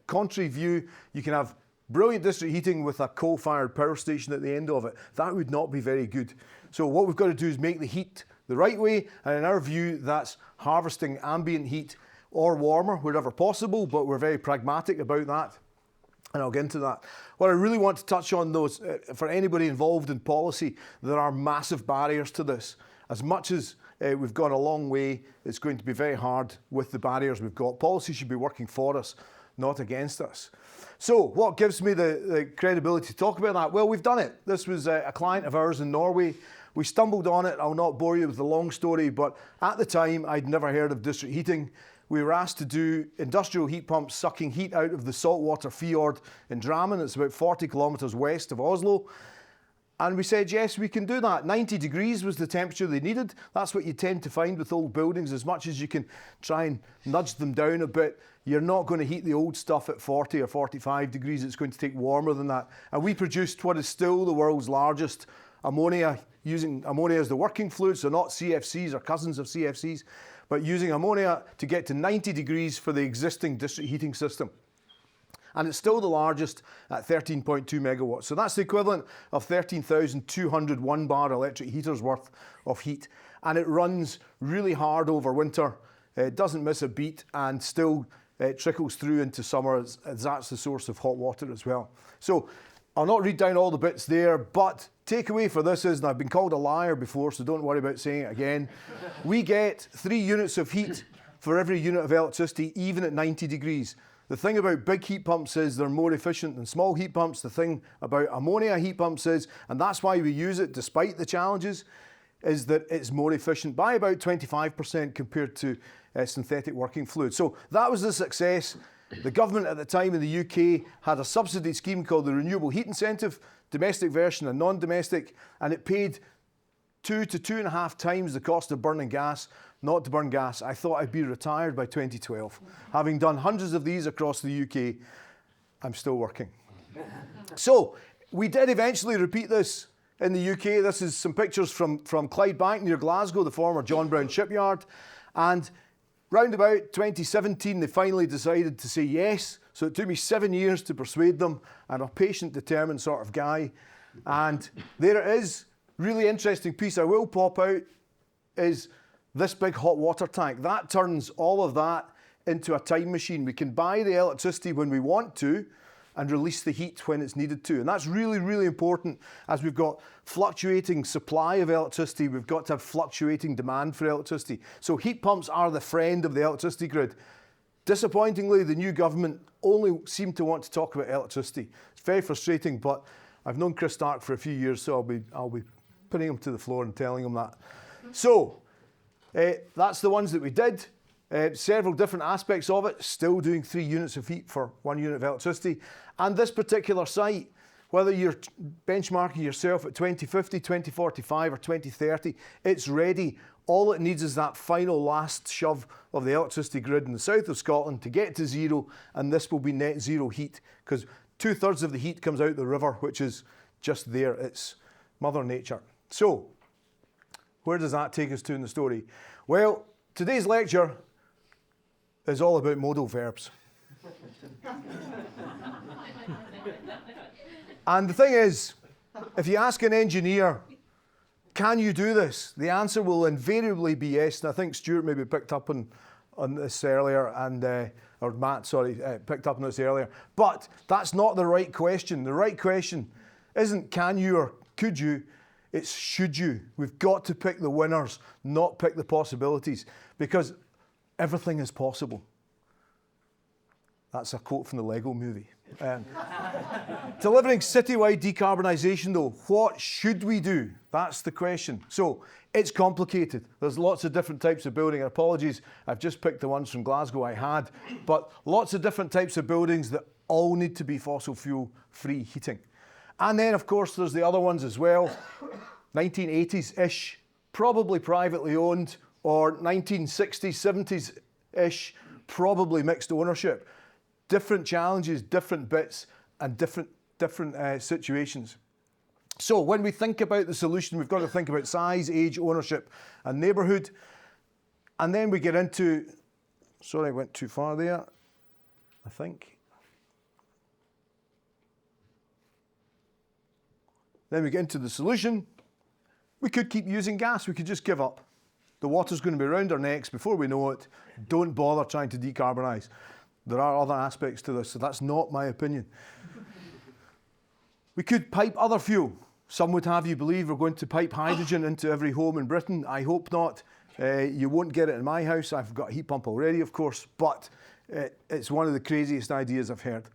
contrary view, you can have brilliant district heating with a coal-fired power station at the end of it. That would not be very good. So what we've got to do is make the heat the right way, and in our view, that's harvesting ambient heat or warmer wherever possible, but we're very pragmatic about that, and I'll get into that. What I really want to touch on, though, is for anybody involved in policy, there are massive barriers to this. As much as we've gone a long way, it's going to be very hard with the barriers we've got. Policy should be working for us, not against us. So what gives me the credibility to talk about that? Well, we've done it. This was a client of ours in Norway. We stumbled on it. I'll not bore you with the long story, but at the time, I'd never heard of district heating. We were asked to do industrial heat pumps sucking heat out of the saltwater fjord in Drammen. It's about 40 kilometres west of Oslo. And we said, yes, we can do that. 90 degrees was the temperature they needed. That's what you tend to find with old buildings. As much as you can try and nudge them down a bit, you're not going to heat the old stuff at 40 or 45 degrees. It's going to take warmer than that. And we produced what is still the world's largest ammonia, using ammonia as the working fluid, so not CFCs or cousins of CFCs, but using ammonia to get to 90 degrees for the existing district heating system. And it's still the largest at 13.2 megawatts. So that's the equivalent of 13,200 one-bar electric heaters worth of heat. And it runs really hard over winter. It doesn't miss a beat and still trickles through into summer as that's the source of hot water as well. So I'll not read down all the bits there, but takeaway for this is, and I've been called a liar before, so don't worry about saying it again, we get 3 units of heat for every unit of electricity, even at 90 degrees. The thing about big heat pumps is they're more efficient than small heat pumps. The thing about ammonia heat pumps is, and that's why we use it despite the challenges, is that it's more efficient by about 25% compared to synthetic working fluid. So that was the success. The government at the time in the UK had a subsidy scheme called the Renewable Heat Incentive, domestic version and non-domestic, and it paid 2 to 2.5 times the cost of burning gas not to burn gas. I thought I'd be retired by 2012. Having done hundreds of these across the UK, I'm still working. So we did eventually repeat this in the UK. This is some pictures from Clydebank near Glasgow, the former John Brown shipyard. And round about 2017, they finally decided to say yes. So it took me 7 years to persuade them. I'm a patient, determined sort of guy. And there it is. Really interesting piece I will pop out is this big hot water tank. That turns all of that into a time machine. We can buy the electricity when we want to and release the heat when it's needed to. And that's really, really important. As we've got fluctuating supply of electricity, we've got to have fluctuating demand for electricity. So heat pumps are the friend of the electricity grid. Disappointingly, the new government only seem to want to talk about electricity. It's very frustrating, but I've known Chris Stark for a few years, so I'll be putting him to the floor and telling him that. So that's the ones that we did. Several different aspects of it, still doing 3 units of heat for 1 unit of electricity. And this particular site, whether you're benchmarking yourself at 2050, 2045 or 2030, it's ready. All it needs is that final last shove of the electricity grid in the south of Scotland to get to zero, and this will be net zero heat, because 2/3 of the heat comes out the river, which is just there. It's Mother Nature. So, where does that take us to in the story? Well, today's lecture is all about modal verbs. And the thing is, if you ask an engineer, can you do this? The answer will invariably be yes. And I think Stuart maybe picked up on this earlier, and or Matt, sorry, picked up on this earlier. But that's not the right question. The right question isn't can you or could you, it's should you. We've got to pick the winners, not pick the possibilities, because everything is possible. That's a quote from the Lego movie. Delivering citywide decarbonisation though, what should we do? That's the question. So it's complicated. There's lots of different types of building. Apologies, I've just picked the ones from Glasgow I had, but lots of different types of buildings that all need to be fossil fuel free heating. And then of course there's the other ones as well, 1980s-ish, probably privately owned, or 1960s, 70s-ish, probably mixed ownership. Different challenges, different bits, and different situations. So when we think about the solution, we've got to think about size, age, ownership, and neighbourhood. And then we get into, sorry, I went too far there, I think. Then we get into the solution. We could keep using gas, we could just give up. The water's going to be around our necks before we know it. Don't bother trying to decarbonise. There are other aspects to this, so that's not my opinion. We could pipe other fuel. Some would have you believe we're going to pipe hydrogen into every home in Britain. I hope not. You won't get it in my house. I've got a heat pump already, of course, but it's one of the craziest ideas I've heard.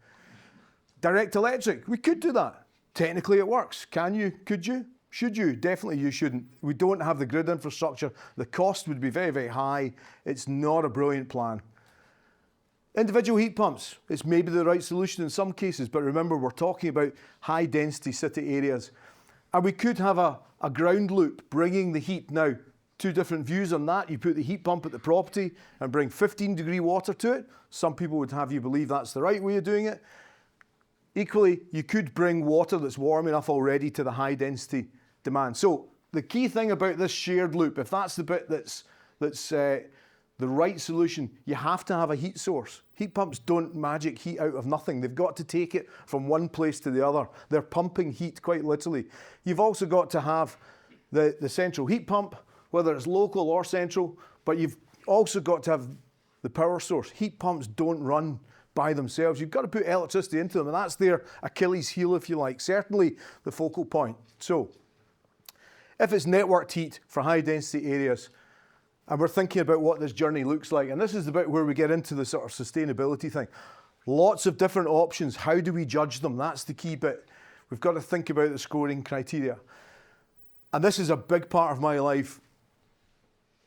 Direct electric, we could do that. Technically it works. Can you? Could you? Should you? Definitely you shouldn't. We don't have the grid infrastructure. The cost would be very, very high. It's not a brilliant plan. Individual heat pumps, it's maybe the right solution in some cases, but remember we're talking about high density city areas. And we could have a ground loop bringing the heat. Now, 2 different views on that. You put the heat pump at the property and bring 15-degree water to it. Some people would have you believe that's the right way of doing it. Equally, you could bring water that's warm enough already to the high density demand. So the key thing about this shared loop, if that's the bit that's the right solution, you have to have a heat source. Heat pumps don't magic heat out of nothing. They've got to take it from one place to the other. They're pumping heat quite literally. You've also got to have the central heat pump, whether it's local or central, but you've also got to have the power source. Heat pumps don't run by themselves. You've got to put electricity into them, and that's their Achilles heel, if you like, certainly the focal point. So, if it's networked heat for high density areas, and we're thinking about what this journey looks like, and this is the bit where we get into the sort of sustainability thing. Lots of different options. How do we judge them? That's the key bit. We've got to think about the scoring criteria. And this is a big part of my life.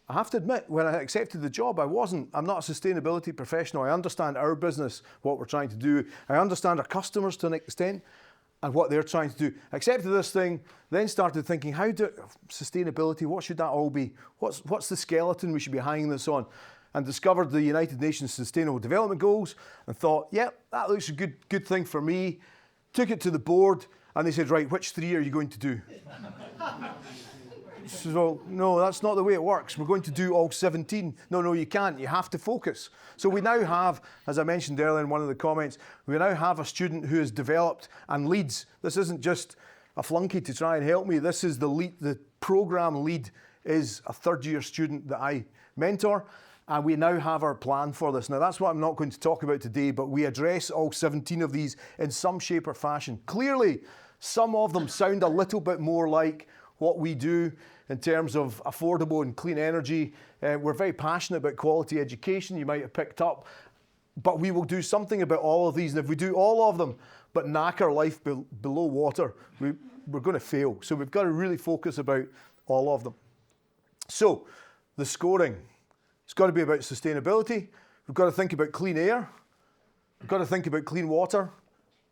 I have to admit, when I accepted the job, I'm not a sustainability professional. I understand our business, what we're trying to do. I understand our customers to an extent and what they're trying to do. I accepted this thing, then started thinking, sustainability, what should that all be? What's the skeleton we should be hanging this on? And discovered the United Nations Sustainable Development Goals and thought, yep, that looks a good thing for me. Took it to the board and they said, right, which 3 are you going to do? So, no, that's not the way it works. We're going to do all 17. No, you can't. You have to focus. So we now have, as I mentioned earlier in one of the comments, we now have a student who has developed and leads. This isn't just a flunky to try and help me. This is the lead. The program lead is a third-year student that I mentor, and we now have our plan for this. Now, that's what I'm not going to talk about today, but we address all 17 of these in some shape or fashion. Clearly, some of them sound a little bit more like what we do in terms of affordable and clean energy. We're very passionate about quality education, you might have picked up, but we will do something about all of these. And if we do all of them, but knacker life below water, we're going to fail. So we've got to really focus about all of them. So the scoring, it's got to be about sustainability. We've got to think about clean air. We've got to think about clean water.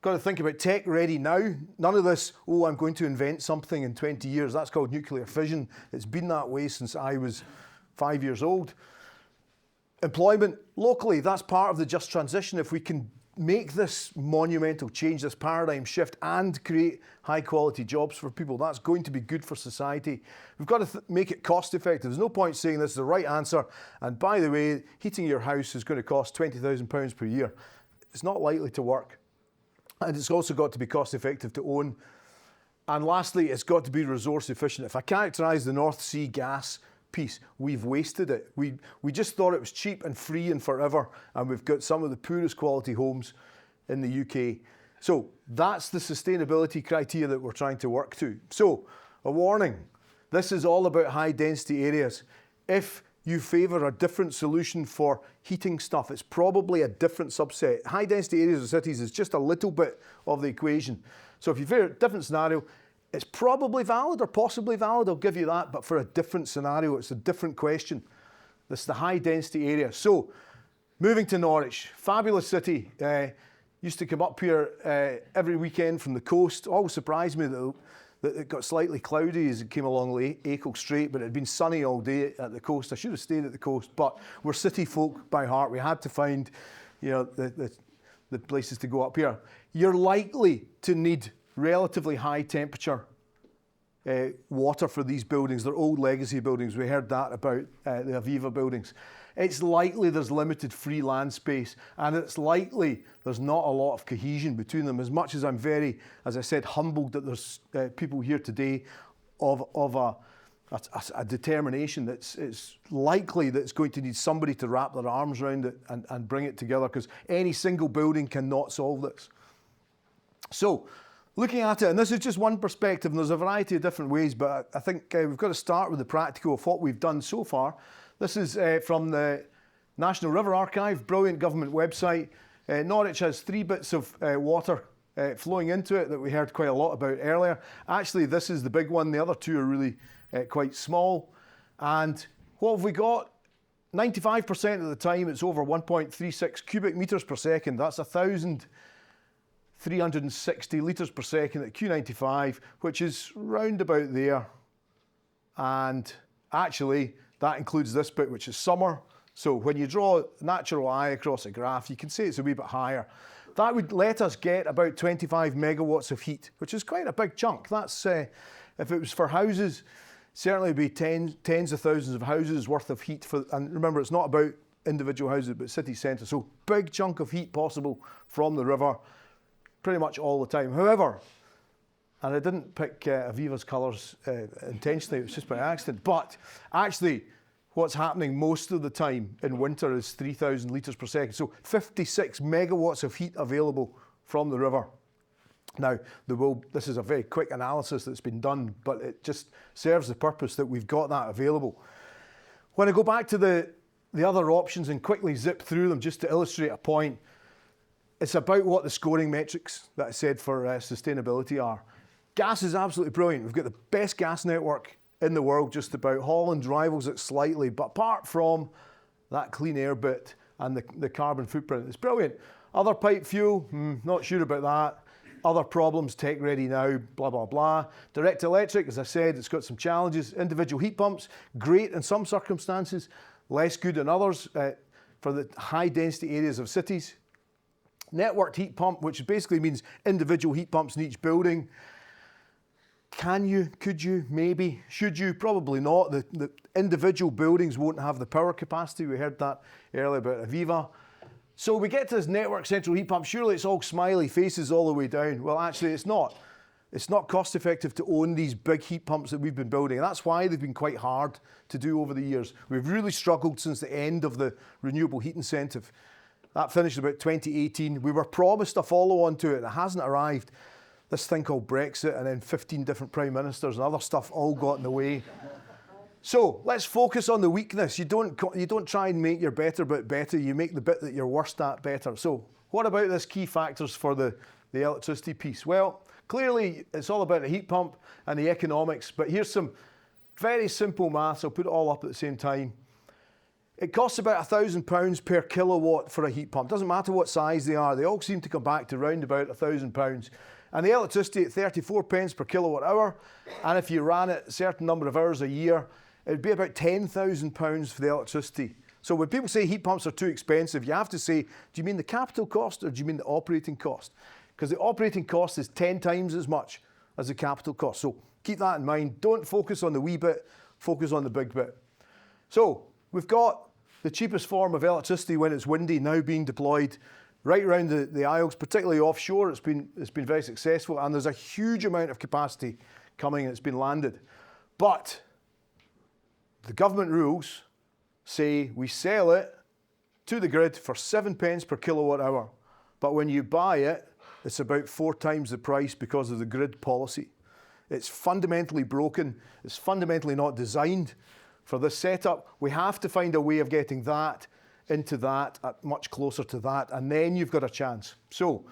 Got to think about tech ready now. None of this, I'm going to invent something in 20 years. That's called nuclear fission. It's been that way since I was 5 years old. Employment locally, that's part of the just transition. If we can make this monumental change, this paradigm shift, and create high quality jobs for people, that's going to be good for society. We've got to make it cost effective. There's no point saying this is the right answer. And by the way, heating your house is going to cost £20,000 per year. It's not likely to work. And it's also got to be cost effective to own. And lastly, it's got to be resource efficient. If I characterise the North Sea gas piece, we've wasted it. We just thought it was cheap and free and forever, and we've got some of the poorest quality homes in the UK. So that's the sustainability criteria that we're trying to work to. So a warning, this is all about high density areas. If you favour a different solution for heating stuff, it's probably a different subset. High density areas of cities is just a little bit of the equation. So if you favour a different scenario, it's probably valid or possibly valid, I'll give you that, but for a different scenario, it's a different question. This is the high density area. So moving to Norwich, fabulous city. Used to come up here every weekend from the coast. Always surprised me that it got slightly cloudy as it came along Achill Strait, but it had been sunny all day at the coast. I should have stayed at the coast, but we're city folk by heart. We had to find, the places to go up here. You're likely to need relatively high temperature water for these buildings. They're old legacy buildings. We heard that about the Aviva buildings. It's likely there's limited free land space, and it's likely there's not a lot of cohesion between them. As much as I'm very, as I said, humbled that there's people here today of a determination that's it's likely that it's going to need somebody to wrap their arms around it and bring it together, because any single building cannot solve this. So, looking at it, and this is just one perspective, and there's a variety of different ways, but I think we've got to start with the practical of what we've done so far. This is from the National River Archive, brilliant government website. Norwich has 3 bits of water flowing into it that we heard quite a lot about earlier. Actually, this is the big one. The other 2 are really quite small. And what have we got? 95% of the time, it's over 1.36 cubic metres per second. That's 1,360 litres per second at Q95, which is round about there. And actually, that includes this bit, which is summer. So when you draw a natural eye across a graph, you can see it's a wee bit higher. That would let us get about 25 megawatts of heat, which is quite a big chunk. That's, if it was for houses, certainly be tens of thousands of houses worth of heat for, and remember, it's not about individual houses, but city centre. So big chunk of heat possible from the river pretty much all the time. However, and I didn't pick Aviva's colours intentionally, it was just by accident, but actually what's happening most of the time in winter is 3,000 litres per second. So 56 megawatts of heat available from the river. Now, this is a very quick analysis that's been done, but it just serves the purpose that we've got that available. When I go back to the other options and quickly zip through them just to illustrate a point, it's about what the scoring metrics that I said for sustainability are. Gas is absolutely brilliant. We've got the best gas network in the world just about. Holland rivals it slightly, but apart from that clean air bit and the carbon footprint, it's brilliant. Other pipe fuel, not sure about that. Other problems, tech ready now, blah, blah, blah. Direct electric, as I said, it's got some challenges. Individual heat pumps, great in some circumstances, less good in others for the high density areas of cities. Networked heat pump, which basically means individual heat pumps in each building. Can you, could you, maybe, should you? Probably not. The individual buildings won't have the power capacity. We heard that earlier about Aviva. So we get to this network central heat pump. Surely it's all smiley faces all the way down. Well, actually it's not. It's not cost effective to own these big heat pumps that we've been building. And that's why they've been quite hard to do over the years. We've really struggled since the end of the renewable heat incentive. That finished about 2018. We were promised a follow-on to it, and it hasn't arrived. This thing called Brexit, and then 15 different prime ministers and other stuff all got in the way. So let's focus on the weakness. You don't try and make your better bit better. You make the bit that you're worst at better. So what about this key factors for the electricity piece? Well, clearly it's all about the heat pump and the economics, but here's some very simple maths. I'll put it all up at the same time. It costs about £1,000 per kilowatt for a heat pump. Doesn't matter what size they are. They all seem to come back to round about £1,000. And the electricity at 34 pence per kilowatt hour. And if you ran it a certain number of hours a year, it'd be about £10,000 for the electricity. So when people say heat pumps are too expensive, you have to say, do you mean the capital cost or do you mean the operating cost? Because the operating cost is 10 times as much as the capital cost. So keep that in mind. Don't focus on the wee bit, focus on the big bit. So we've got the cheapest form of electricity when it's windy now being deployed right around the Isles, particularly offshore. It's been very successful, and there's a huge amount of capacity coming and it's been landed. But the government rules say we sell it to the grid for 7 pence per kilowatt hour. But when you buy it, it's about 4 times the price because of the grid policy. It's fundamentally broken. It's fundamentally not designed for this setup. We have to find a way of getting that into that, much closer to that, and then you've got a chance. So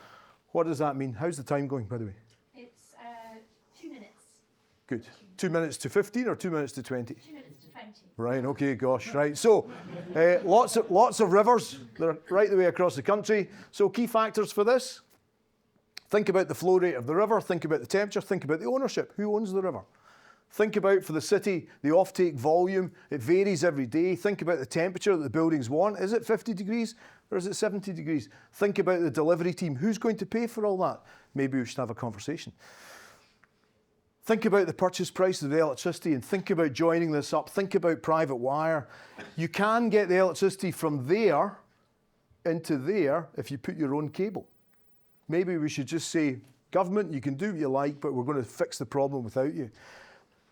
what does that mean? How's the time going, by the way? It's 2 minutes. Good. 2 minutes to 15 or 2 minutes to 20? 2 minutes to 20. Right, okay, gosh, right. So lots of rivers that are right the way across the country. So key factors for this. Think about the flow rate of the river, think about the temperature, think about the ownership. Who owns the river? Think about, for the city, the offtake volume. It varies every day. Think about the temperature that the buildings want. Is it 50 degrees or is it 70 degrees? Think about the delivery team. Who's going to pay for all that? Maybe we should have a conversation. Think about the purchase price of the electricity and think about joining this up. Think about private wire. You can get the electricity from there into there if you put your own cable. Maybe we should just say, government, you can do what you like, but we're going to fix the problem without you.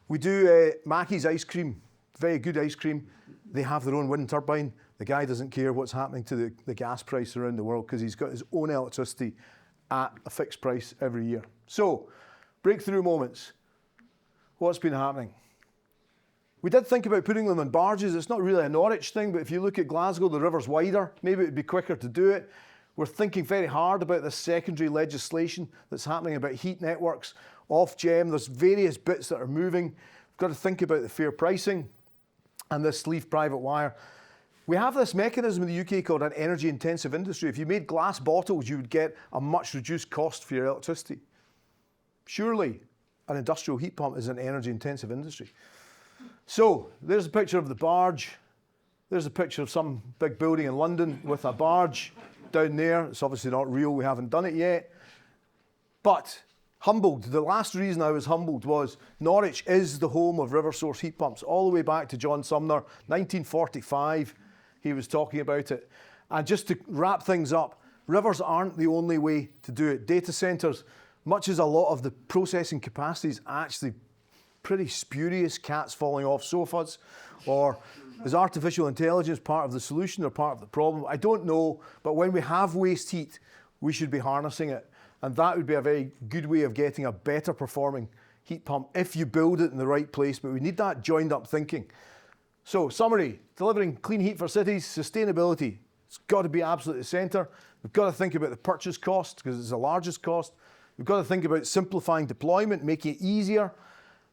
We do Mackie's ice cream, very good ice cream. They have their own wind turbine. The guy doesn't care what's happening to the gas price around the world because he's got his own electricity at a fixed price every year. So, breakthrough moments. What's been happening? We did think about putting them on barges. It's not really a Norwich thing, but if you look at Glasgow, the river's wider. Maybe it'd be quicker to do it. We're thinking very hard about this secondary legislation that's happening about heat networks, off-gem. There's various bits that are moving. We've got to think about the fair pricing and this sleeve private wire. We have this mechanism in the UK called an energy-intensive industry. If you made glass bottles, you would get a much reduced cost for your electricity. Surely, an industrial heat pump is an energy-intensive industry. So, there's a picture of the barge. There's a picture of some big building in London with a barge down there. It's obviously not real. We haven't done it yet. But humbled. The last reason I was humbled was Norwich is the home of river source heat pumps, all the way back to John Sumner, 1945, he was talking about it. And just to wrap things up, rivers aren't the only way to do it. Data centres, much as a lot of the processing capacity is actually pretty spurious, cats falling off sofas, or is artificial intelligence part of the solution or part of the problem? I don't know, but when we have waste heat, we should be harnessing it. And that would be a very good way of getting a better performing heat pump if you build it in the right place, but we need that joined up thinking. So, summary, delivering clean heat for cities, sustainability, it's got to be absolutely the centre. We've got to think about the purchase cost, because it's the largest cost. We've got to think about simplifying deployment, making it easier.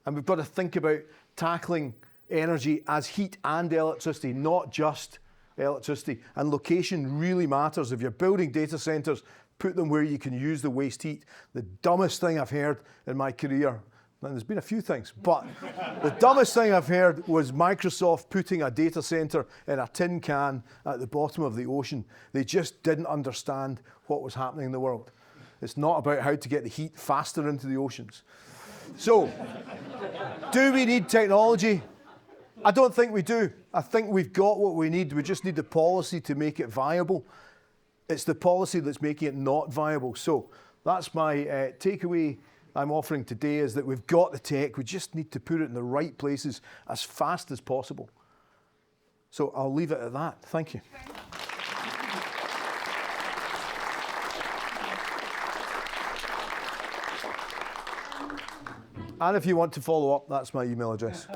And we've got to think about tackling energy as heat and electricity, not just electricity. And location really matters. If you're building data centres, put them where you can use the waste heat. The dumbest thing I've heard in my career, and there's been a few things, but the dumbest thing I've heard was Microsoft putting a data centre in a tin can at the bottom of the ocean. They just didn't understand what was happening in the world. It's not about how to get the heat faster into the oceans. So, do we need technology? I don't think we do. I think we've got what we need. We just need the policy to make it viable. It's the policy that's making it not viable. So that's my takeaway I'm offering today, is that we've got the tech. We just need to put it in the right places as fast as possible. So I'll leave it at that. Thank you. And if you want to follow up, that's my email address.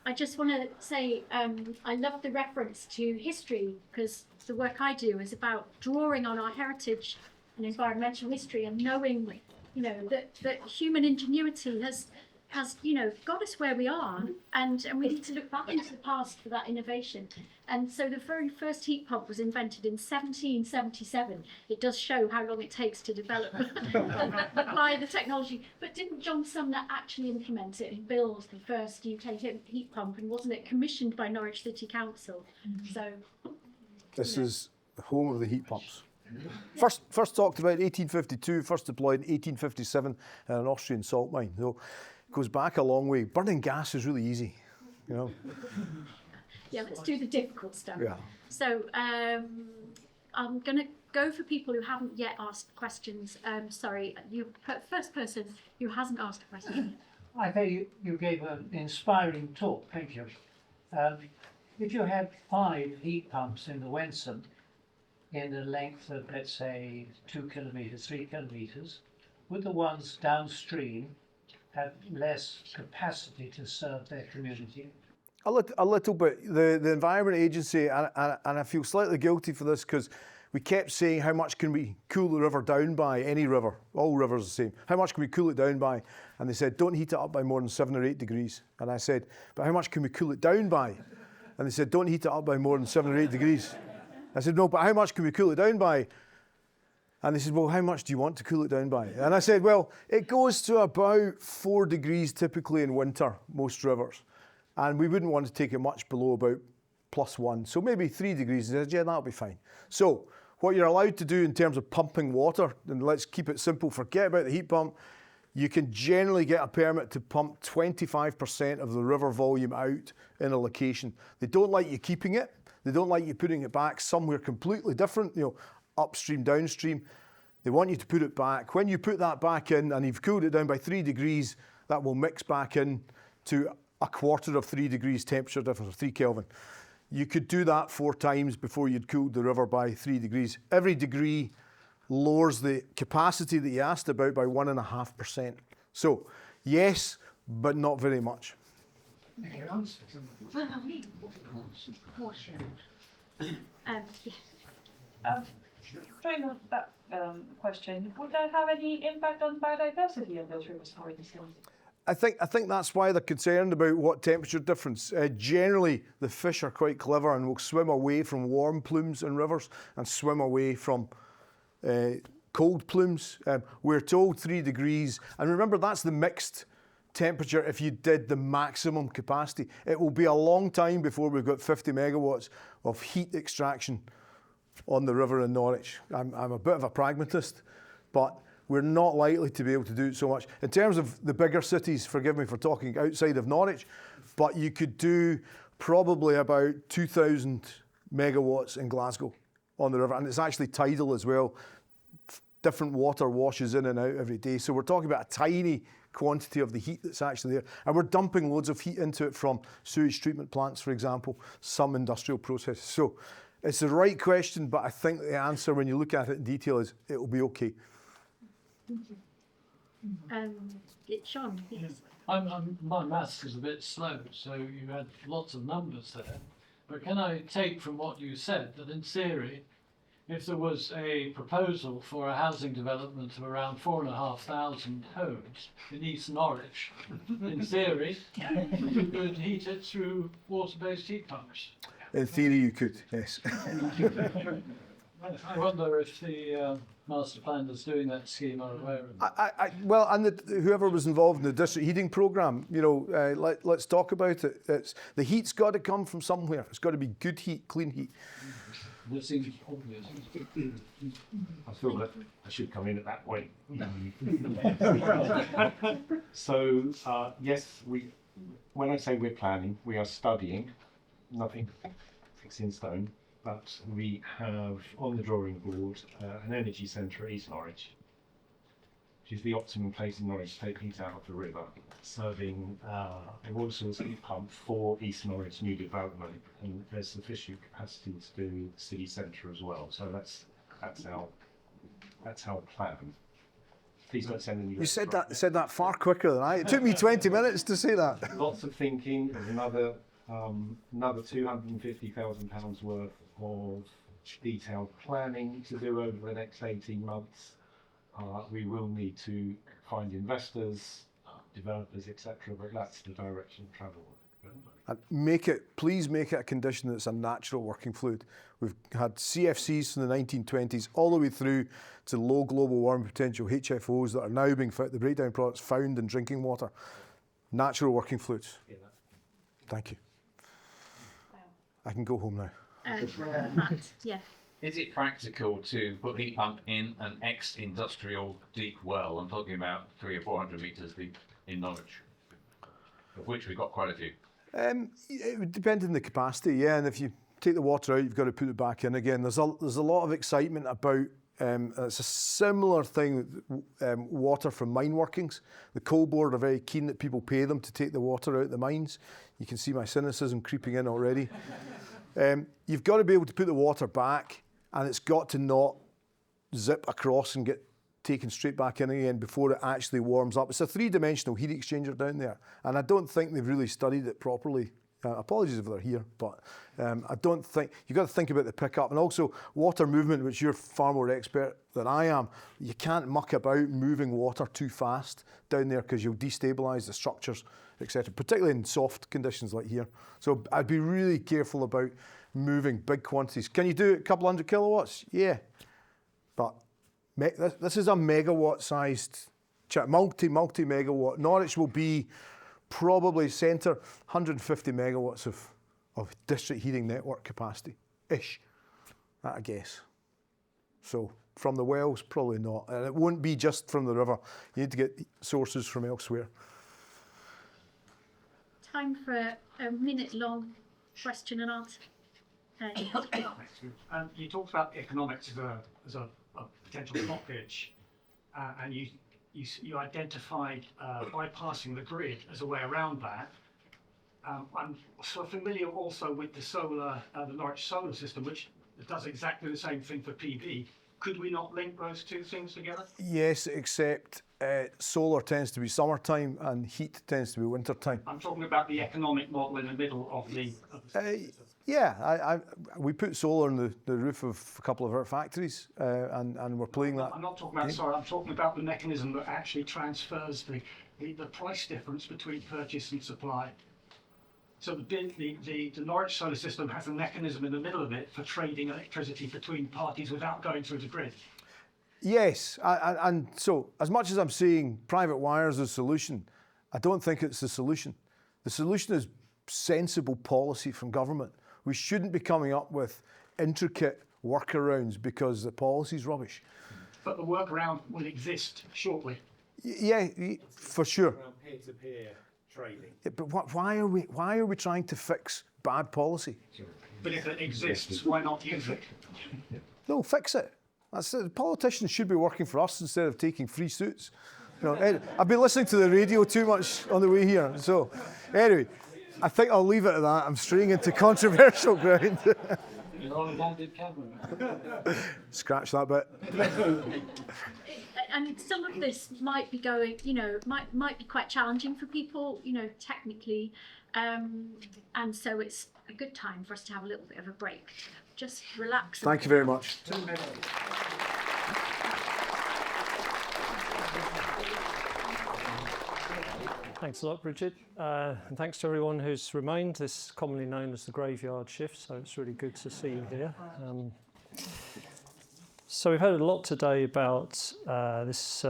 I just want to say I love the reference to history, because the work I do is about drawing on our heritage and environmental history and knowing, that human ingenuity has got us where we are, and we need to look back into the past for that innovation. And so the very first heat pump was invented in 1777. It does show how long it takes to develop and apply the technology. But didn't John Sumner actually implement it and build the first UK heat pump? And wasn't it commissioned by Norwich City Council? So this is the home of the heat pumps. First talked about 1852, first deployed in 1857 in an Austrian salt mine. So it goes back a long way. Burning gas is really easy, Yeah, let's do the difficult stuff. Yeah. So I'm going to go for people who haven't yet asked questions. Sorry, you first person who hasn't asked a question. I think you gave an inspiring talk. Thank you. If you had 5 heat pumps in the Wensum in a length of, let's say, 2 kilometres, 3 kilometres, would the ones downstream have less capacity to serve their community? A little bit. The Environment Agency, and I feel slightly guilty for this, because we kept saying, how much can we cool the river down by? Any river, all rivers are the same. How much can we cool it down by? And they said, don't heat it up by more than 7 or 8 degrees. And I said, but how much can we cool it down by? And they said, don't heat it up by more than 7 or 8 degrees. I said, no, but how much can we cool it down by? And they said, well, how much do you want to cool it down by? And I said, well, it goes to about 4 degrees typically in winter, most rivers. And we wouldn't want to take it much below about +1. So maybe 3 degrees. And I said, yeah, that'll be fine. So what you're allowed to do in terms of pumping water, and let's keep it simple, forget about the heat pump, you can generally get a permit to pump 25% of the river volume out in a location. They don't like you keeping it. They don't like you putting it back somewhere completely different, upstream, downstream. They want you to put it back. When you put that back in and you've cooled it down by 3 degrees, that will mix back in to a quarter of 3 degrees temperature difference, or 3 Kelvin. You could do that 4 times before you'd cooled the river by 3 degrees. Every degree lowers the capacity that you asked about by 1.5%. So, yes, but not very much. Trying on that question, would that have any impact on biodiversity of those rivers, for instance? I think that's why they're concerned about what temperature difference. Generally, the fish are quite clever and will swim away from warm plumes in rivers and swim away from cold plumes. We're told 3 degrees, and remember that's the mixed temperature if you did the maximum capacity. It will be a long time before we've got 50 megawatts of heat extraction on the river in Norwich. I'm a bit of a pragmatist, but we're not likely to be able to do it so much. In terms of the bigger cities, forgive me for talking outside of Norwich, but you could do probably about 2,000 megawatts in Glasgow on the river, and it's actually tidal as well. Different water washes in and out every day. So we're talking about a tiny quantity of the heat that's actually there. And we're dumping loads of heat into it from sewage treatment plants, for example, some industrial processes. So it's the right question, but I think the answer when you look at it in detail is it will be okay. Sean, yes. My maths is a bit slow, so you had lots of numbers there. But can I take from what you said that in theory, if there was a proposal for a housing development of around 4,500 homes in East Norwich, in theory, you could heat it through water-based heat pumps? In theory you could, yes. I wonder if the master planners doing that scheme are aware of it. Well, and whoever was involved in the district heating programme, you know, let's talk about it. The heat's got to come from somewhere. It's got to be good heat, clean heat. That seems obvious. I feel that I should come in at that point. So, yes, when I say we're planning, we are studying, nothing fixed in stone, but we have on the drawing board an energy centre at East Norwich, which is the optimum place in Norwich to take heat out of the river, serving a water source heat pump for East Norwich new development, and there's sufficient capacity to do the city centre as well. So that's our plan. Please don't send any. You said that far quicker than I. It took me 20 minutes to say that. Lots of thinking. There's another £250,000 worth of detailed planning to do over the next 18 months. We will need to find investors, developers, etc. But that's the direction of travel. And please make it a condition that it's a natural working fluid. We've had CFCs from the 1920s all the way through to low global warming potential HFOs that are now being found, the breakdown products found in drinking water. Natural working fluids. Thank you. I can go home now. Matt, yeah. Is it practical to put heat pump in an ex-industrial deep well? I'm talking about 300 or 400 metres deep in Norwich, of which we've got quite a few. It would depend on the capacity, yeah. And if you take the water out, you've got to put it back in again. There's a lot of excitement about. It's a similar thing with water from mine workings. The coal board are very keen that people pay them to take the water out of the mines. You can see my cynicism creeping in already. You've got to be able to put the water back, and it's got to not zip across and get taken straight back in again before it actually warms up. It's a three-dimensional heat exchanger down there, and I don't think they've really studied it properly. Apologies if they're here, but I don't think, you've got to think about the pickup, and also water movement, which you're far more expert than I am. You can't muck about moving water too fast down there because you'll destabilise the structures, etc., particularly in soft conditions like here. So I'd be really careful about moving big quantities. Can you do a couple hundred kilowatts? Yeah, but this is a megawatt-sized, multi-megawatt. Norwich will be probably centre 150 megawatts of district heating network capacity-ish, I guess. So from the wells, probably not. And it won't be just from the river. You need to get sources from elsewhere. Time for a minute-long question and answer. You talked about economics as a potential blockage, and you identified bypassing the grid as a way around that. I'm sort of familiar also with the Norwich solar system, which does exactly the same thing for PV. Could we not link those two things together? Yes, except solar tends to be summertime and heat tends to be wintertime. I'm talking about the economic model in the middle of the system. Yeah, we put solar on the roof of a couple of our factories, and we're playing that. I'm not talking about solar. I'm talking about the mechanism that actually transfers the price difference between purchase and supply. So the Norwich solar system has a mechanism in the middle of it for trading electricity between parties without going through the grid. Yes, and so as much as I'm saying private wires as a solution, I don't think it's the solution. The solution is sensible policy from government. We shouldn't be coming up with intricate workarounds because the policy's rubbish. but the workaround will exist shortly. Yeah, for sure. Peer-to-peer trading. Yeah, but why are we trying to fix bad policy? But if it exists, why not use it? No, fix it. The politicians should be working for us instead of taking free suits. You know, I've been listening to the radio too much on the way here. So, anyway, I think I'll leave it at that. I'm straying into controversial ground. You're on a landed camera. Scratch that bit. And some of this might be going, you know, might be quite challenging for people, you know, technically, and so it's a good time for us to have a little bit of a break. Just relax. Thank you very much. 2 minutes. Thanks a lot, Bridget. And thanks to everyone who's remained. This is commonly known as the graveyard shift, so it's really good to see you here. So we've heard a lot today about this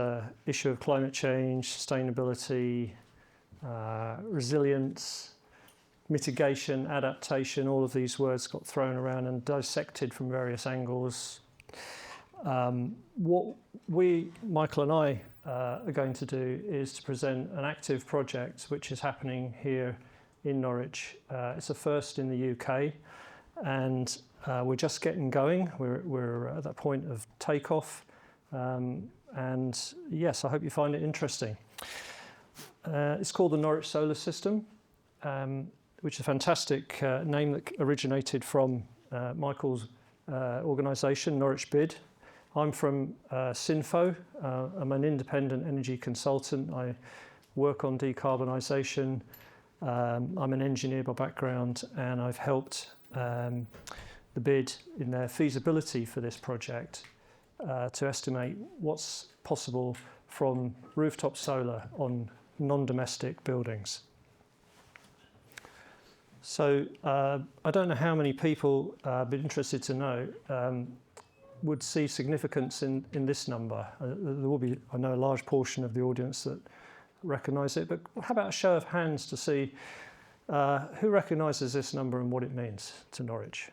issue of climate change, sustainability, resilience, mitigation, adaptation. All of these words got thrown around and dissected from various angles. What we, Michael and I, are going to do is to present an active project which is happening here in Norwich. It's a first in the UK, and we're just getting going. We're at that point of takeoff, and yes, I hope you find it interesting. It's called the Norwich Solar System, which is a fantastic name that originated from Michael's organisation, Norwich Bid. I'm from Sinfo. I'm an independent energy consultant. I work on decarbonisation. I'm an engineer by background, and I've helped the bid in their feasibility for this project to estimate what's possible from rooftop solar on non-domestic buildings. So I don't know how many people would be interested to know would see significance in this number. There will be, I know, a large portion of the audience that recognise it, but how about a show of hands to see who recognises this number and what it means to Norwich?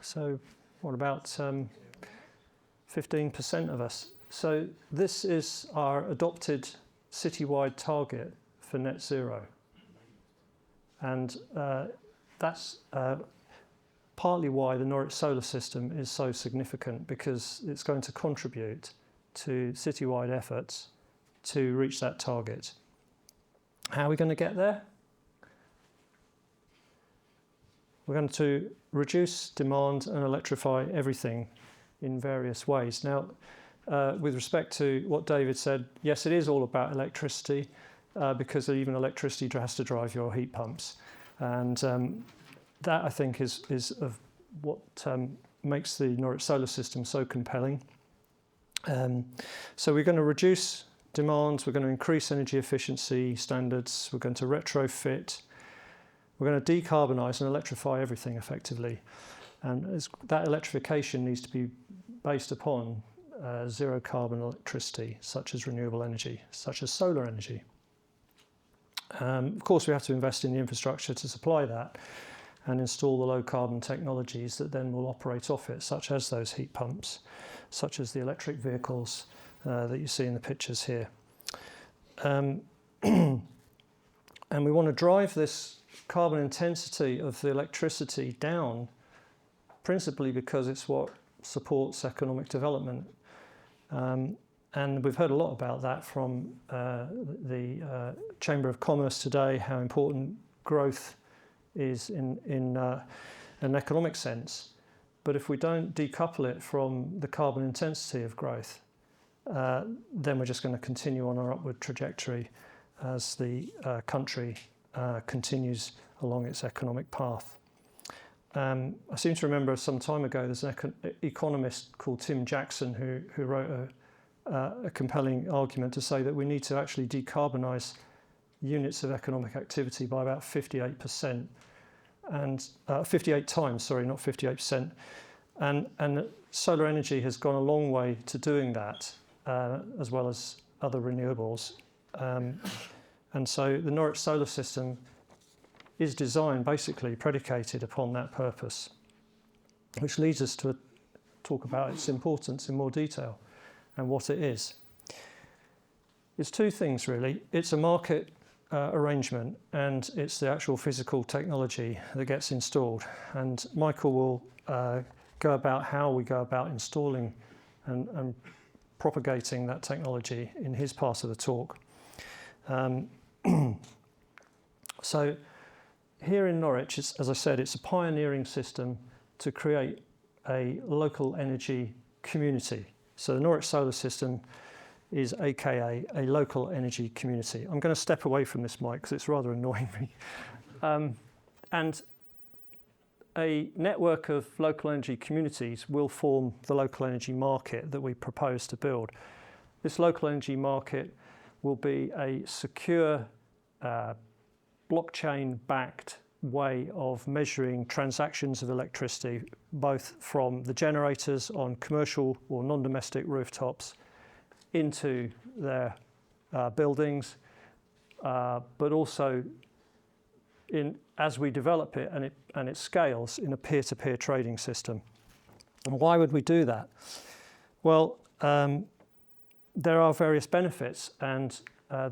So what about 15% of us? So this is our adopted citywide target for net zero. And that's partly why the Norwich Solar System is so significant, because it's going to contribute to citywide efforts to reach that target. How are we going to get there? We're going to reduce demand and electrify everything in various ways. Now, with respect to what David said, yes, it is all about electricity, because even electricity has to drive your heat pumps. And that, I think, is of what makes the Norwich Solar System so compelling. So we're going to reduce demand, we're going to increase energy efficiency standards, we're going to retrofit, we're going to decarbonise and electrify everything effectively. And that electrification needs to be based upon zero carbon electricity, such as renewable energy, such as solar energy. Of course, we have to invest in the infrastructure to supply that and install the low carbon technologies that then will operate off it, such as those heat pumps, such as the electric vehicles that you see in the pictures here. And we want to drive this carbon intensity of the electricity down, principally because it's what supports economic development. And we've heard a lot about that from the Chamber of Commerce today, how important growth is in an economic sense. But if we don't decouple it from the carbon intensity of growth, then we're just going to continue on our upward trajectory as the country continues along its economic path. I seem to remember some time ago there's an economist called Tim Jackson who wrote a compelling argument to say that we need to actually decarbonise units of economic activity by about 58%, and 58 times, sorry, not 58%. And solar energy has gone a long way to doing that, as well as other renewables. And so the Norwich Solar System is designed, basically predicated upon that purpose, which leads us to talk about its importance in more detail and what it is. It's two things really. It's a market arrangement, and it's the actual physical technology that gets installed. And Michael will go about how we go about installing and propagating that technology in his part of the talk. So here in Norwich, as I said, it's a pioneering system to create a local energy community. So the Norwich solar system is AKA a local energy community. I'm going to step away from this mic because it's rather annoying me. And a network of local energy communities will form the local energy market that we propose to build. This local energy market will be a secure, blockchain-backed way of measuring transactions of electricity, both from the generators on commercial or non-domestic rooftops into their buildings, but also as we develop it and it scales in a peer-to-peer trading system. And why would we do that? Well, there are various benefits, and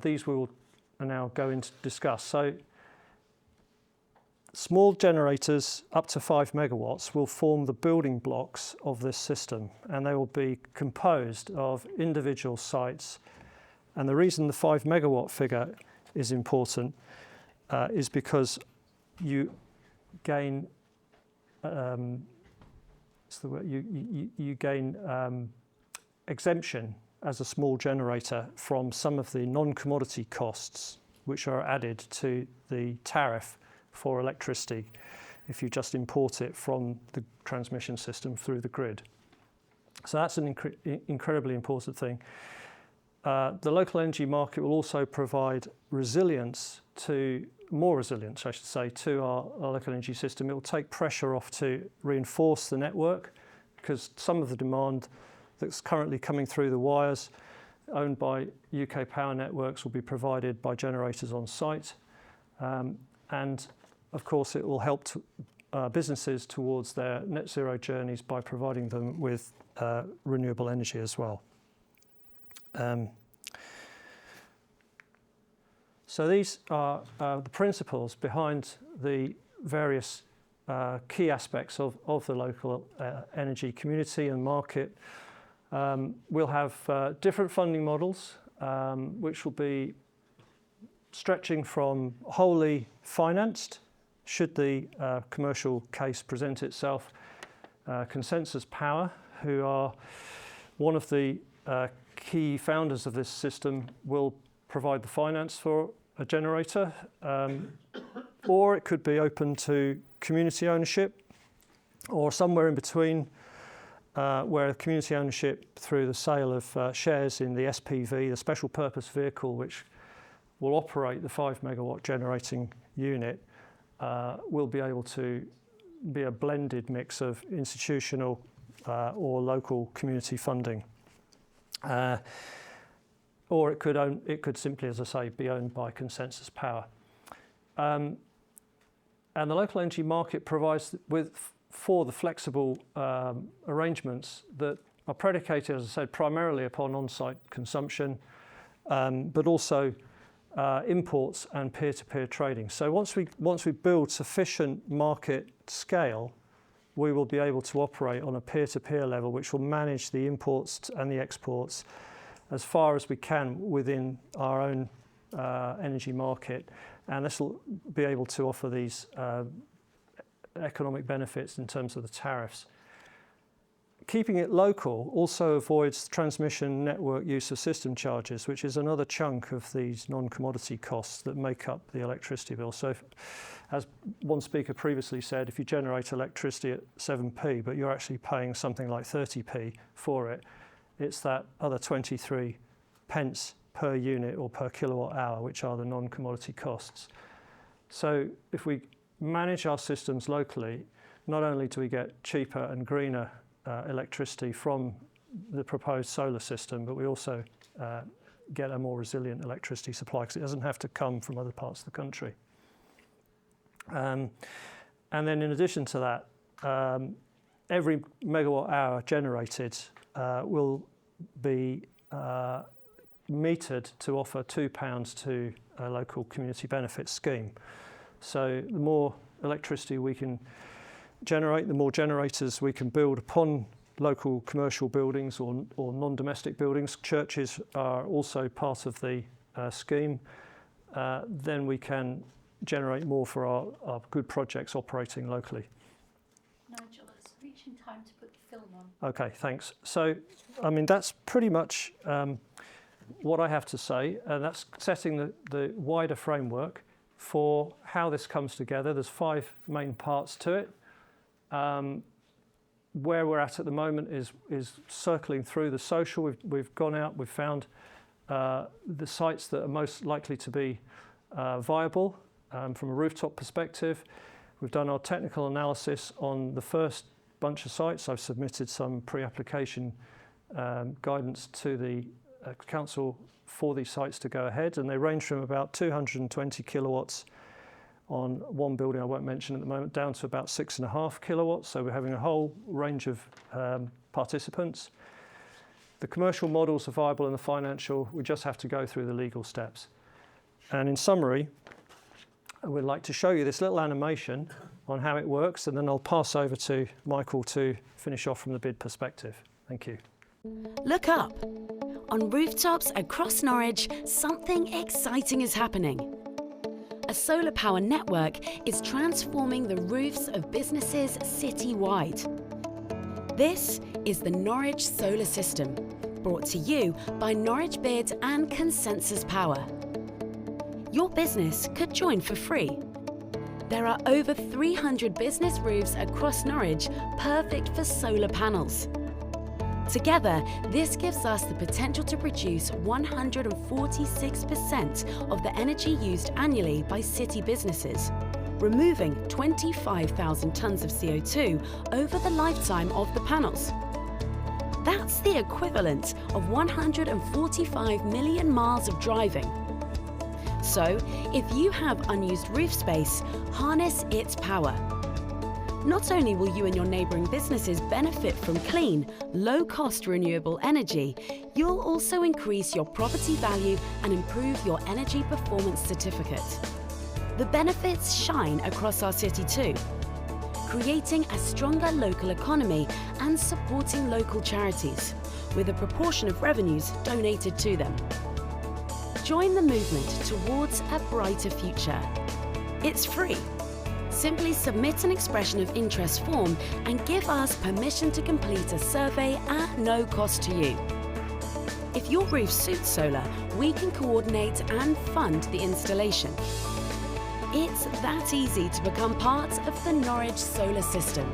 these we will now go into discuss. So small generators up to 5 megawatts will form the building blocks of this system, and they will be composed of individual sites. And the reason the 5 megawatt figure is important is because you gain exemption as a small generator from some of the non-commodity costs which are added to the tariff for electricity if you just import it from the transmission system through the grid. So that's an incredibly important thing. The local energy market will also provide more resilience, I should say, to our local energy system. It will take pressure off to reinforce the network, because some of the demand that's currently coming through the wires owned by UK power networks will be provided by generators on site. And of course, it will help businesses towards their net zero journeys by providing them with renewable energy as well. So these are the principles behind the various key aspects of the local energy community and market. We'll have different funding models, which will be stretching from wholly financed, should the commercial case present itself. Consensus Power, who are one of the key founders of this system, will provide the finance for a generator, or it could be open to community ownership, or somewhere in between, where community ownership through the sale of shares in the SPV, the special purpose vehicle, which will operate the 5 megawatt generating unit, will be able to be a blended mix of institutional or local community funding. Or it could simply, as I say, be owned by Consensus Power. And the local energy market provides for the flexible arrangements that are predicated, as I said, primarily upon on-site consumption, but also imports and peer-to-peer trading. So once we build sufficient market scale, we will be able to operate on a peer-to-peer level, which will manage the imports and the exports as far as we can within our own energy market. And this will be able to offer these economic benefits in terms of the tariffs. Keeping it local also avoids transmission network use of system charges, which is another chunk of these non-commodity costs that make up the electricity bill. So as one speaker previously said, if you generate electricity at 7p, but you're actually paying something like 30p for it, it's that other 23 pence per unit or per kilowatt hour, which are the non-commodity costs. So if we manage our systems locally, not only do we get cheaper and greener electricity from the proposed solar system, but we also get a more resilient electricity supply because it doesn't have to come from other parts of the country. And then in addition to that, every megawatt hour generated will be metered to offer £2 to a local community benefit scheme. So the more electricity we can generate, the more generators we can build upon local commercial buildings or non-domestic buildings. Churches are also part of the scheme. Then we can generate more for our good projects operating locally. Nigel, it's reaching time to put the film on. Okay, thanks. So, I mean, that's pretty much what I have to say. That's setting the wider framework for how this comes together. There's 5 main parts to it. Where we're at the moment is circling through the social. We've gone out, we've found the sites that are most likely to be viable from a rooftop perspective. We've done our technical analysis on the first bunch of sites. I've submitted some pre-application guidance to the council for these sites to go ahead, and they range from about 220 kilowatts on one building I won't mention at the moment, down to about 6.5 kilowatts. So we're having a whole range of participants. The commercial models are viable and the financial, we just have to go through the legal steps. And in summary, we'd like to show you this little animation on how it works, and then I'll pass over to Michael to finish off from the bid perspective. Thank you. Look up. On rooftops across Norwich, something exciting is happening. A solar power network is transforming the roofs of businesses citywide. This is the Norwich Solar System, brought to you by Norwich Bid and Consensus Power. Your business could join for free. There are over 300 business roofs across Norwich perfect for solar panels. Together, this gives us the potential to produce 146% of the energy used annually by city businesses, removing 25,000 tonnes of CO2 over the lifetime of the panels. That's the equivalent of 145 million miles of driving. So, if you have unused roof space, harness its power. Not only will you and your neighbouring businesses benefit from clean, low-cost renewable energy, you'll also increase your property value and improve your energy performance certificate. The benefits shine across our city too, creating a stronger local economy and supporting local charities, with a proportion of revenues donated to them. Join the movement towards a brighter future. It's free. Simply submit an expression of interest form and give us permission to complete a survey at no cost to you. If your roof suits solar, we can coordinate and fund the installation. It's that easy to become part of the Norwich Solar System.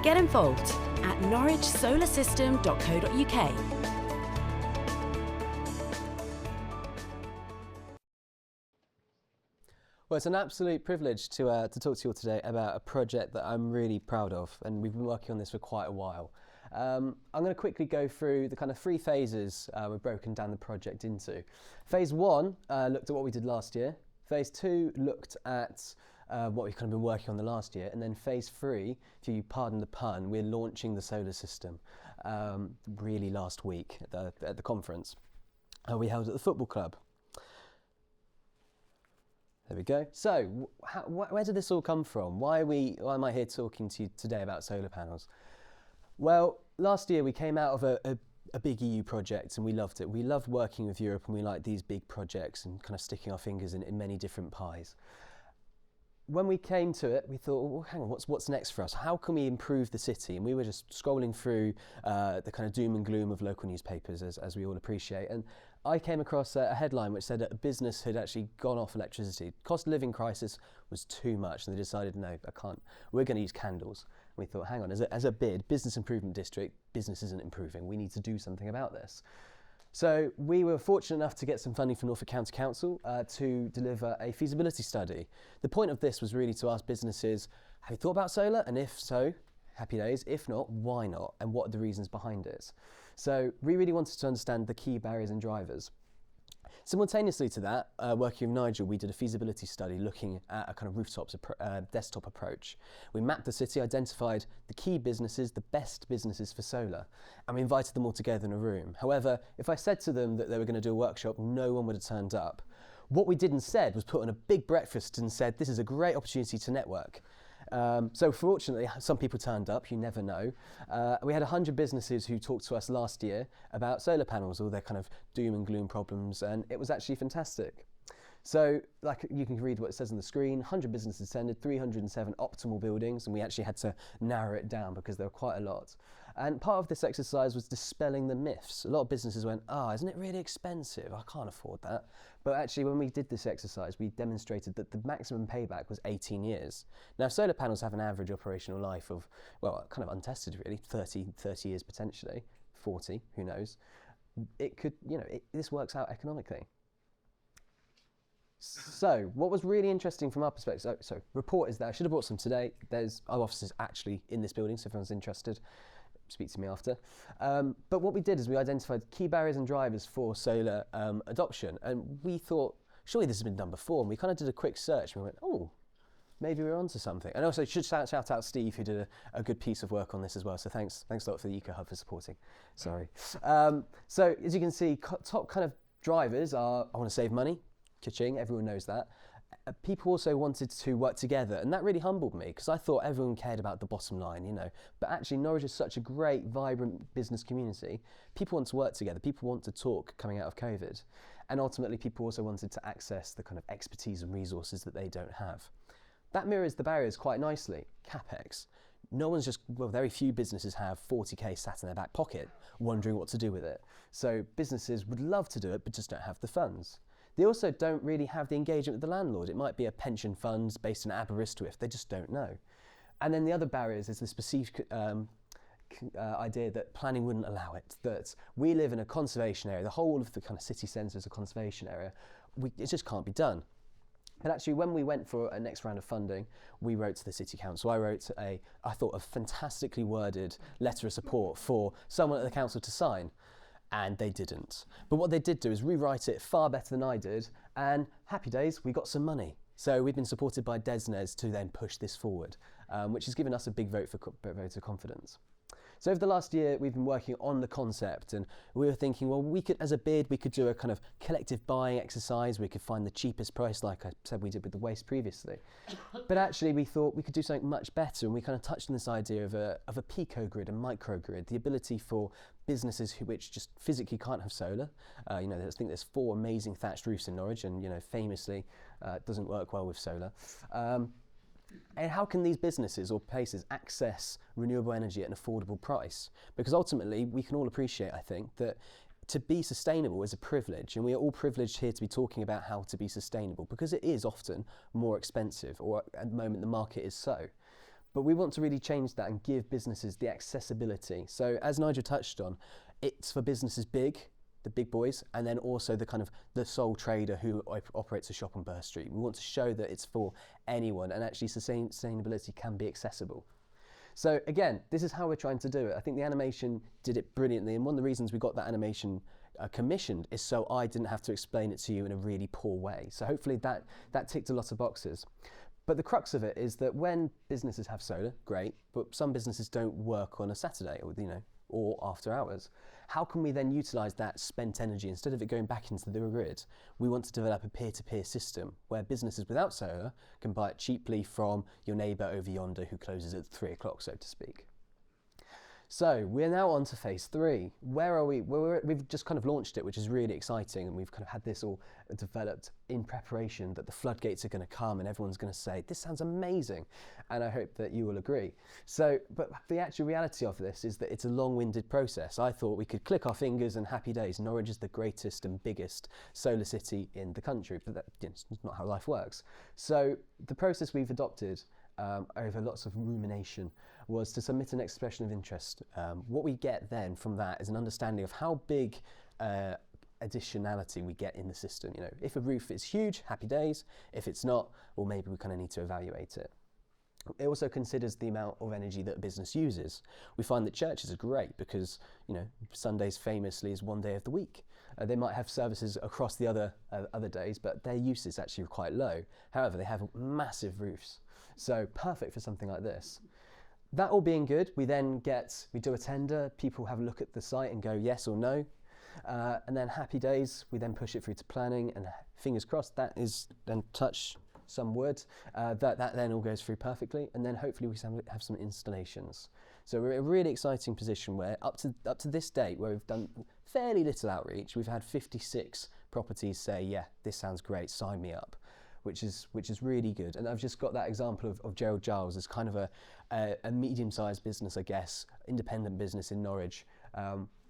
Get involved at norwichsolarsystem.co.uk. Well, it's an absolute privilege to talk to you all today about a project that I'm really proud of, and we've been working on this for quite a while. I'm going to quickly go through the kind of 3 phases we've broken down the project into. Phase 1 looked at what we did last year. Phase 2 looked at what we've kind of been working on the last year, and then Phase 3, if you pardon the pun, we're launching the solar system really last week at the conference we held at the football club. There we go. So, where did this all come from? Why am I here talking to you today about solar panels? Well, last year we came out of a big EU project and we loved it. We loved working with Europe and we like these big projects and kind of sticking our fingers in many different pies. When we came to it, we thought, well, hang on, what's next for us? How can we improve the city? And we were just scrolling through the kind of doom and gloom of local newspapers, as we all appreciate. And I came across a headline which said that a business had actually gone off electricity. Cost of living crisis was too much, and they decided, no, I can't. We're going to use candles. And we thought, hang on, as a bid, business improvement district, business isn't improving. We need to do something about this. So we were fortunate enough to get some funding from Norfolk County Council to deliver a feasibility study. The point of this was really to ask businesses, have you thought about solar? And if so, happy days. If not, why not? And what are the reasons behind it? So we really wanted to understand the key barriers and drivers. Simultaneously to that, working with Nigel, we did a feasibility study looking at a kind of rooftops desktop approach. We mapped the city, identified the key businesses, the best businesses for solar, and we invited them all together in a room. However, if I said to them that they were going to do a workshop, no one would have turned up. What we did instead was put on a big breakfast and said, this is a great opportunity to network. So fortunately, some people turned up, you never know. We had 100 businesses who talked to us last year about solar panels, all their kind of doom and gloom problems, and it was actually fantastic. So, like you can read what it says on the screen, 100 businesses attended, 307 optimal buildings, and we actually had to narrow it down because there were quite a lot. And part of this exercise was dispelling the myths. A lot of businesses went, isn't it really expensive? I can't afford that. But actually, when we did this exercise, we demonstrated that the maximum payback was 18 years. Now, solar panels have an average operational life of, well, kind of untested really, 30 years potentially, 40, who knows. It could, this works out economically. So, what was really interesting from our perspective, so report is there, I should have brought some today. There's our offices actually in this building, so if anyone's interested, speak to me after. But what we did is we identified key barriers and drivers for solar adoption, and we thought, surely this has been done before, and we kind of did a quick search, and we went, maybe we're onto something. And also, should shout out Steve, who did a good piece of work on this as well, so thanks a lot for the Eco Hub for supporting. Sorry. So, as you can see, top kind of drivers are, I want to save money, ka-ching, everyone knows that. People also wanted to work together, and that really humbled me because I thought everyone cared about the bottom line, But actually, Norwich is such a great, vibrant business community. People want to work together. People want to talk coming out of COVID. And ultimately, people also wanted to access the kind of expertise and resources that they don't have. That mirrors the barriers quite nicely. CapEx. Very few businesses have 40k sat in their back pocket wondering what to do with it. So businesses would love to do it, but just don't have the funds. They also don't really have the engagement with the landlord. It might be a pension fund based in Aberystwyth. They just don't know. And then the other barriers is this perceived idea that planning wouldn't allow it, that we live in a conservation area. The whole of the kind of city centre is a conservation area. It just can't be done. But actually, when we went for a next round of funding, we wrote to the City Council. I wrote I thought, a fantastically worded letter of support for someone at the council to sign. And they didn't. But what they did do is rewrite it far better than I did, and happy days, we got some money. So we've been supported by DESNZ to then push this forward, which has given us a big vote of confidence. So over the last year, we've been working on the concept, and we were thinking, well, we could, as a bid, we could do a kind of collective buying exercise. We could find the cheapest price, like I said we did with the waste previously. But actually, we thought we could do something much better, and we kind of touched on this idea of a pico-grid, a microgrid, the ability for businesses which just physically can't have solar. I think there's 4 amazing thatched roofs in Norwich, and famously, it doesn't work well with solar. And how can these businesses or places access renewable energy at an affordable price? Because ultimately, we can all appreciate, I think, that to be sustainable is a privilege, and we are all privileged here to be talking about how to be sustainable, because it is often more expensive, or at the moment the market is so. But we want to really change that and give businesses the accessibility. So as Nigel touched on, it's for businesses the big boys, and then also the sole trader who operates a shop on Burr Street. We want to show that it's for anyone, and actually sustainability can be accessible. So again, this is how we're trying to do it. I think the animation did it brilliantly, and one of the reasons we got that animation commissioned is so I didn't have to explain it to you in a really poor way. So hopefully that ticked a lot of boxes. But the crux of it is that when businesses have solar, great, but some businesses don't work on a Saturday or after hours. How can we then utilise that spent energy instead of it going back into the grid? We want to develop a peer-to-peer system where businesses without solar can buy it cheaply from your neighbour over yonder who closes at 3 o'clock, so to speak. So we're now on to phase 3. Where are we? We've just kind of launched it, which is really exciting, and we've kind of had this all developed in preparation that the floodgates are going to come and everyone's going to say, this sounds amazing, and I hope that you will agree. So, but the actual reality of this is that it's a long-winded process. I thought we could click our fingers and happy days. Norwich is the greatest and biggest solar city in the country, but that's not how life works. So the process we've adopted over lots of rumination was to submit an expression of interest. What we get then from that is an understanding of how big additionality we get in the system. If a roof is huge, happy days. If it's not, well, maybe we kind of need to evaluate it. It also considers the amount of energy that a business uses. We find that churches are great because, Sundays famously is one day of the week. They might have services across the other days, but their use is actually quite low. However, they have massive roofs, so perfect for something like this. That all being good, we do a tender, people have a look at the site and go yes or no, and then happy days, we then push it through to planning, and fingers crossed that is then touch some wood, that then all goes through perfectly, and then hopefully we have some installations. So we're in a really exciting position where up to this date, where we've done fairly little outreach, we've had 56 properties say, yeah, this sounds great, sign me up, which is really good. And I've just got that example of Gerald Giles as kind of a medium-sized business, I guess, independent business in Norwich,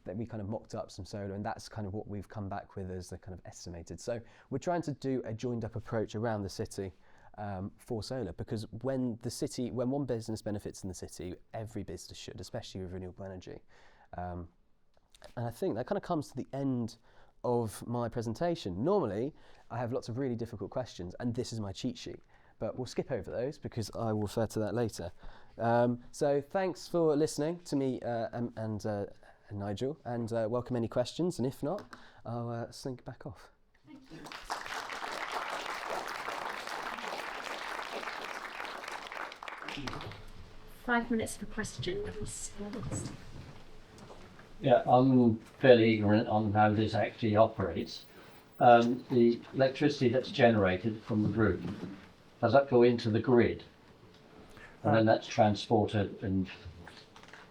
that we kind of mocked up some solar, and that's kind of what we've come back with as the kind of estimated. So we're trying to do a joined up approach around the city for solar, because when one business benefits in the city, every business should, especially with renewable energy. And I think that kind of comes to the end of my presentation. Normally, I have lots of really difficult questions, and this is my cheat sheet, but we'll skip over those because I will refer to that later. So thanks for listening to me and Nigel, and welcome any questions, and if not, I'll slink back off. Thank you. 5 minutes for questions. Yeah, I'm fairly ignorant on how this actually operates. The electricity that's generated from the roof, does that go into the grid? And then that's transported, and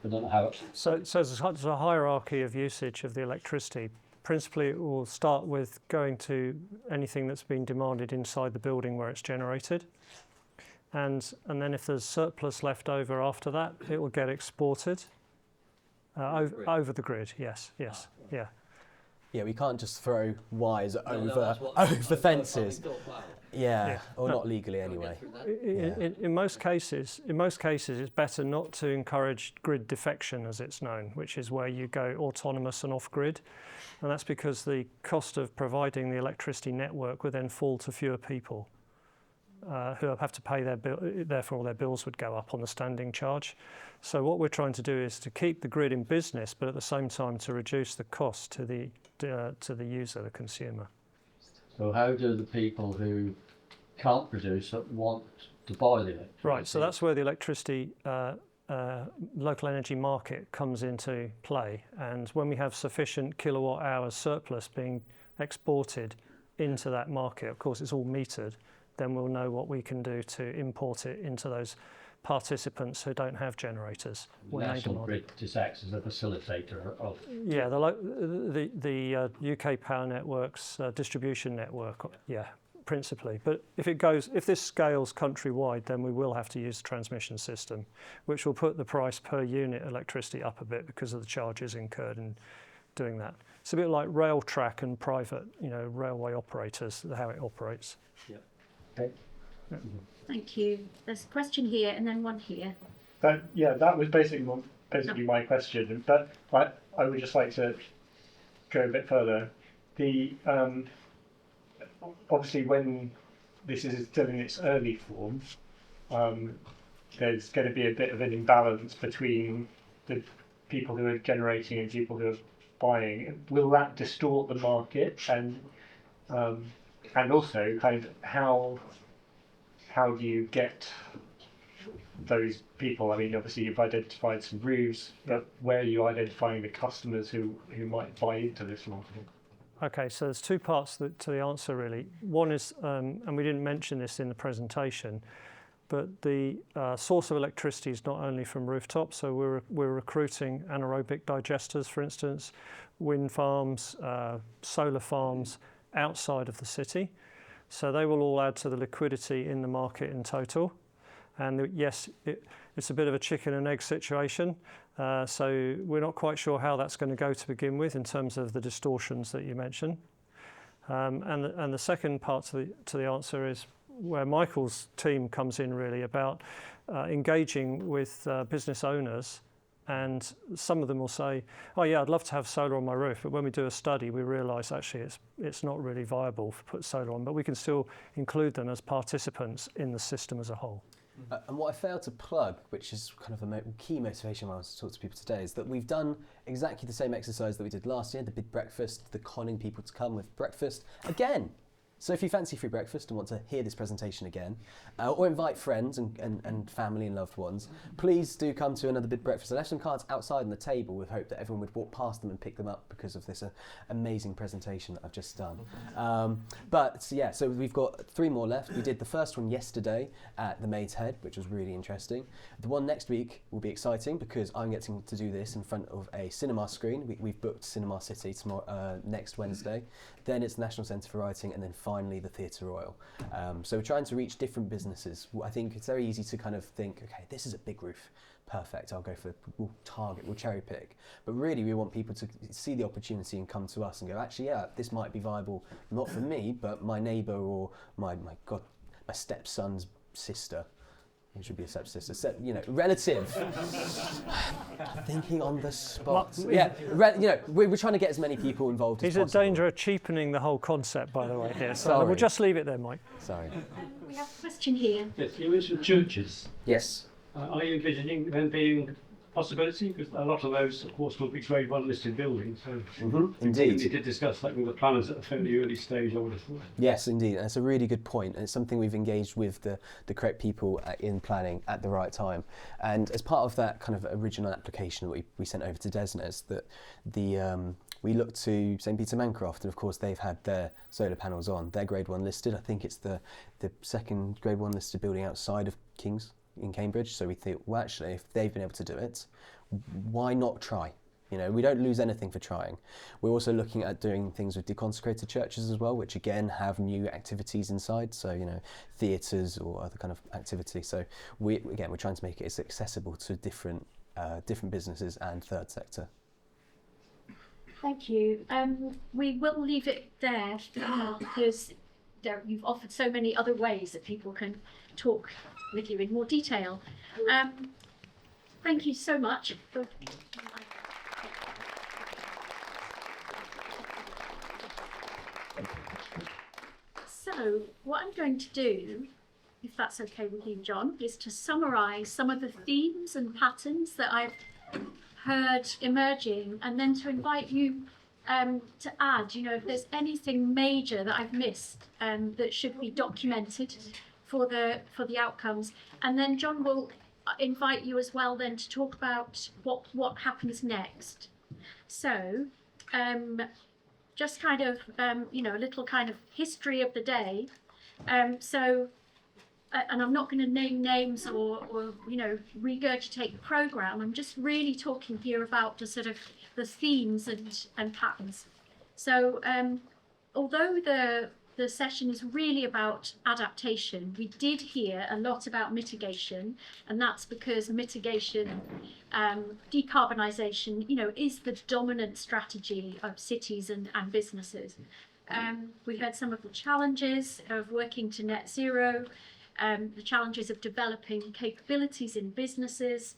I don't know how it's... So there's a hierarchy of usage of the electricity. Principally, it will start with going to anything that's been demanded inside the building where it's generated. And then if there's surplus left over after that, it will get exported over the grid. Yes, yeah. Yeah, we can't just throw wires over fences. Or not legally anyway. In most cases, it's better not to encourage grid defection, as it's known, which is where you go autonomous and off-grid, and that's because the cost of providing the electricity network would then fall to fewer people who have to pay their bill. Therefore, their bills would go up on the standing charge. So what we're trying to do is to keep the grid in business, but at the same time to reduce the cost to the user, the consumer. So how do the people who can't produce it want to buy the electricity? Right, so that's where the electricity local energy market comes into play. And when we have sufficient kilowatt hours surplus being exported into that market, of course it's all metered, then we'll know what we can do to import it into those participants who don't have generators. National Grid just acts as a facilitator of... Yeah, the UK Power Networks distribution network, principally. But if this scales countrywide, then we will have to use the transmission system, which will put the price per unit electricity up a bit because of the charges incurred in doing that. It's a bit like rail track and private, railway operators, how it operates. Yeah. Okay. Thank you. There's a question here and then one here. That was basically my question. But I would just like to go a bit further. Obviously, when this is still in its early form, there's going to be a bit of an imbalance between the people who are generating and people who are buying. Will that distort the market? And also, kind of how do you get those people? I mean, obviously you've identified some roofs, but where are you identifying the customers who might buy into this market? Okay, so there's two parts to the answer really. One is, and we didn't mention this in the presentation, but the source of electricity is not only from rooftops, so we're recruiting anaerobic digesters, for instance, wind farms, solar farms outside of the city. So they will all add to the liquidity in the market in total. And yes, it's a bit of a chicken and egg situation. So we're not quite sure how that's going to go to begin with in terms of the distortions that you mentioned. And the second part to the answer is where Michael's team comes in really about engaging with business owners. And some of them will say, oh yeah, I'd love to have solar on my roof, but when we do a study, we realise actually it's not really viable to put solar on, but we can still include them as participants in the system as a whole. And what I failed to plug, which is kind of a key motivation when I was to talk to people today, is that we've done exactly the same exercise that we did last year, the big breakfast, the conning people to come with breakfast again. So if you fancy free breakfast and want to hear this presentation again, or invite friends and family and loved ones, please do come to another big breakfast. I left some cards outside on the table with hope that everyone would walk past them and pick them up because of this amazing presentation that I've just done. So we've got 3 more left. We did the first one yesterday at the Maid's Head, which was really interesting. The one next week will be exciting because I'm getting to do this in front of a cinema screen. We've booked Cinema City tomorrow, next Wednesday. Then it's National Centre for Writing, and then finally the Theatre Royal. So we're trying to reach different businesses. I think it's very easy to kind of think, okay, this is a big roof, perfect, we'll target, we'll cherry pick. But really we want people to see the opportunity and come to us and go, actually, yeah, this might be viable, not for me, but my neighbour or my stepson's sister. Which would be a stepsister, relative. Thinking on the spot. We're trying to get as many people involved as possible. He's in danger of cheapening the whole concept, by the way, here. So we'll just leave it there, Mike. Sorry. We have a question here. Yes, you mentioned churches. Yes. Are you envisioning them being a possibility? Because a lot of those, of course, will be Grade 1 listed buildings. So Indeed. We did discuss that with the planners at a fairly early stage, I would have thought. Yes, indeed. And it's a really good point. And it's something we've engaged with the correct people in planning at the right time. And as part of that kind of original application that we sent over to DESNZ, that we looked to St Peter Mancroft, and of course they've had their solar panels on. They're Grade 1 listed. I think it's the second Grade 1 listed building outside of King's in Cambridge. So we think, well, actually, if they've been able to do it, why not try? We don't lose anything for trying. We're also looking at doing things with deconsecrated churches as well, which again have new activities inside. So, theatres or other kind of activity. So we're trying to make it as accessible to different businesses and third sector. Thank you. We will leave it there because you've offered so many other ways that people can talk with you in more detail. Thank you so much. So what I'm going to do, if that's okay with you, John, is to summarise some of the themes and patterns that I've heard emerging, and then to invite you to add, if there's anything major that I've missed that should be documented for the outcomes. And then John will invite you as well then to talk about what happens next. So just kind of a little kind of history of the day. And I'm not going to name names or regurgitate the programme. I'm just really talking here about the themes and patterns. So although the session is really about adaptation, we did hear a lot about mitigation, and that's because mitigation, decarbonisation, is the dominant strategy of cities and businesses. We heard some of the challenges of working to net zero, the challenges of developing capabilities in businesses,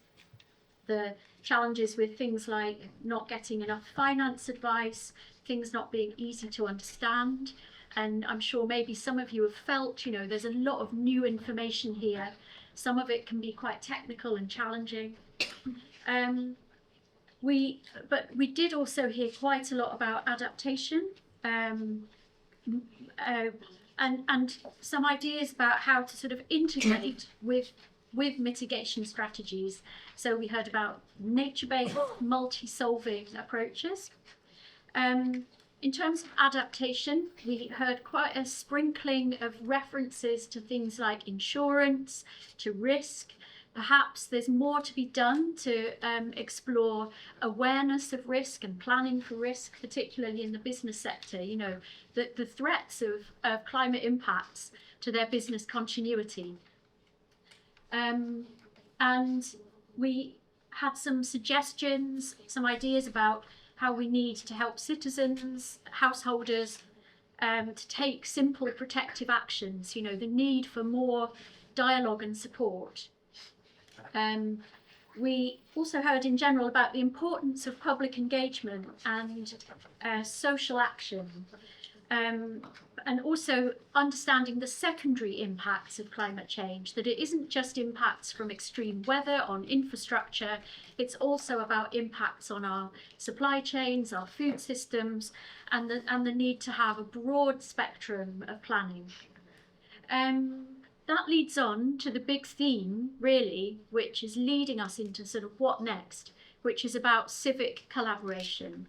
the challenges with things like not getting enough finance advice, things not being easy to understand. And I'm sure maybe some of you have felt, there's a lot of new information here. Some of it can be quite technical and challenging. But we did also hear quite a lot about adaptation and some ideas about how to sort of integrate with mitigation strategies. So we heard about nature-based multi-solving approaches. In terms of adaptation, we heard quite a sprinkling of references to things like insurance, to risk. Perhaps there's more to be done to explore awareness of risk and planning for risk, particularly in the business sector, the threats of climate impacts to their business continuity. And we had some suggestions, some ideas about how we need to help citizens, householders, to take simple protective actions, the need for more dialogue and support. We also heard in general about the importance of public engagement and social action. and also understanding the secondary impacts of climate change, that it isn't just impacts from extreme weather on infrastructure, it's also about impacts on our supply chains, our food systems, and the need to have a broad spectrum of planning. That leads on to the big theme, really, which is leading us into sort of what next, which is about civic collaboration.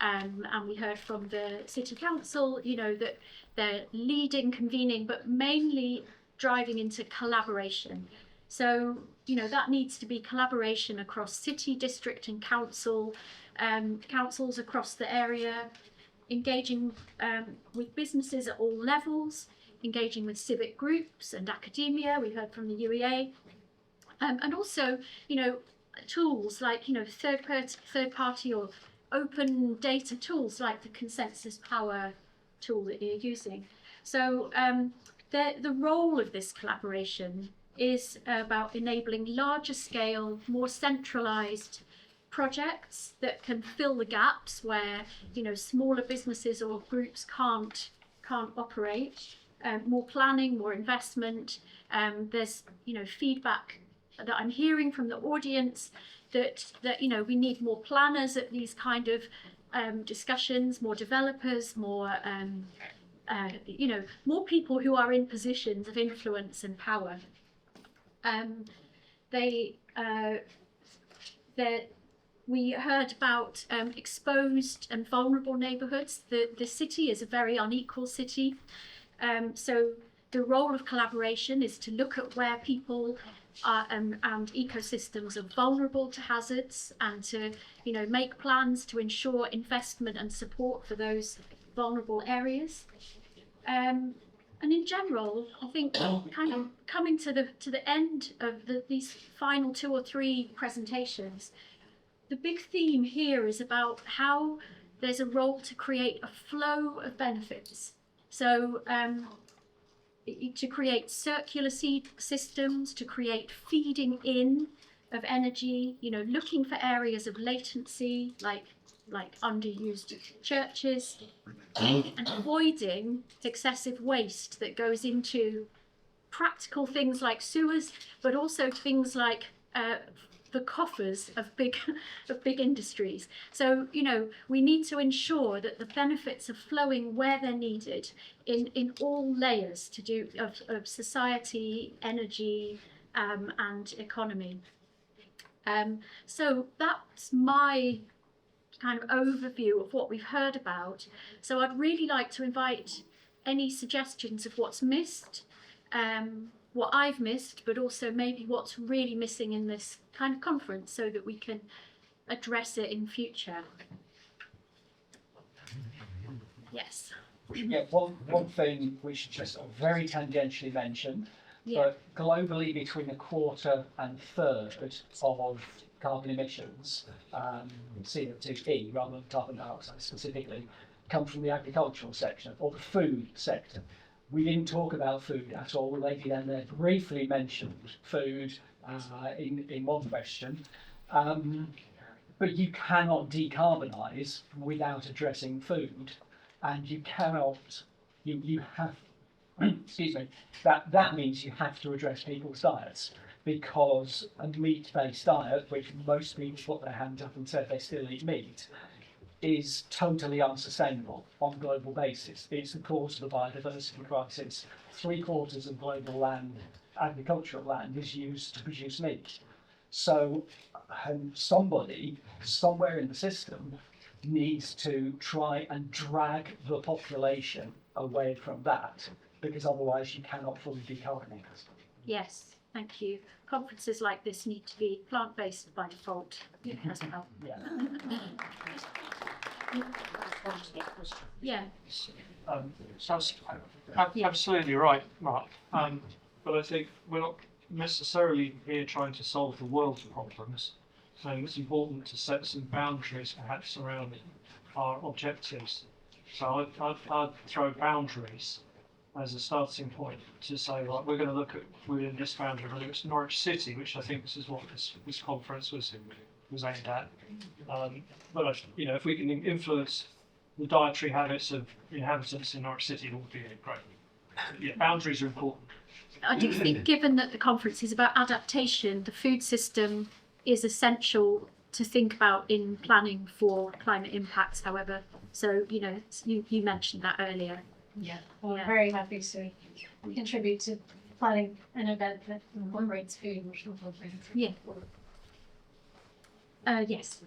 And we heard from the City Council, you know, that they're leading, convening, but mainly driving into collaboration. So, you know, that needs to be collaboration across city, district and council, councils across the area, engaging with businesses at all levels, engaging with civic groups and academia. We heard from the UEA. And also, you know, tools like, you know, third party or open data tools like the consensus power tool that you're using. So the role of this collaboration is about enabling larger scale, more centralized projects that can fill the gaps where, you know, smaller businesses or groups can't operate. More planning, more investment. There's, you know, feedback that I'm hearing from the audience that you know, we need more planners at these kind of discussions, more developers, more you know, more people who are in positions of influence and power. We heard about exposed and vulnerable neighbourhoods. The city is a very unequal city. So the role of collaboration is to look at where people are, and ecosystems are vulnerable to hazards, and to, you know, make plans to ensure investment and support for those vulnerable areas. And in general, I think kind of coming to the end of these final 2 or 3 presentations, the big theme here is about how there's a role to create a flow of benefits. So to create circular systems, to create feeding in of energy, you know, looking for areas of latency like underused churches, and avoiding excessive waste that goes into practical things like sewers, but also things like the coffers of big industries. So, you know, we need to ensure that the benefits are flowing where they're needed in all layers of society, energy, and economy. So that's my kind of overview of what we've heard about. So I'd really like to invite any suggestions of what's missed, what I've missed, but also maybe what's really missing in this kind of conference, so that we can address it in future. Yes. Yeah, one thing we should just very tangentially mention, but globally between 1/4 and 1/3 of carbon emissions, CO2e rather than carbon dioxide specifically, come from the agricultural sector or the food sector. We didn't talk about food at all. The lady then there briefly mentioned food in one question. But you cannot decarbonise without addressing food, and you cannot, you have, excuse me, that means you have to address people's diets, because a meat-based diet, which most people put their hands up and said they still eat meat, is totally unsustainable on a global basis. It's the cause of the biodiversity crisis. 3/4 of global land, agricultural land, is used to produce meat. So somebody, somewhere in the system, needs to try and drag the population away from that, because otherwise you cannot fully decarbonise. Yes, thank you. Conferences like this need to be plant-based by default as well. Yeah. Absolutely right, Mark. But I think we're not necessarily here trying to solve the world's problems. So it's important to set some boundaries perhaps around our objectives. So I'd throw boundaries as a starting point to say, right, we're going to look at, within this boundary, we're going to look at Norwich City, which I think this is what this conference was aimed at. But you know, if we can influence the dietary habits of inhabitants in Norwich City would be great. Yeah, boundaries are important. I do think, given that the conference is about adaptation, the food system is essential to think about in planning for climate impacts, however. So, you know, you mentioned that earlier. Yeah, well, I'm very happy to contribute to planning an event that incorporates food, which incorporates. Yeah. Yes.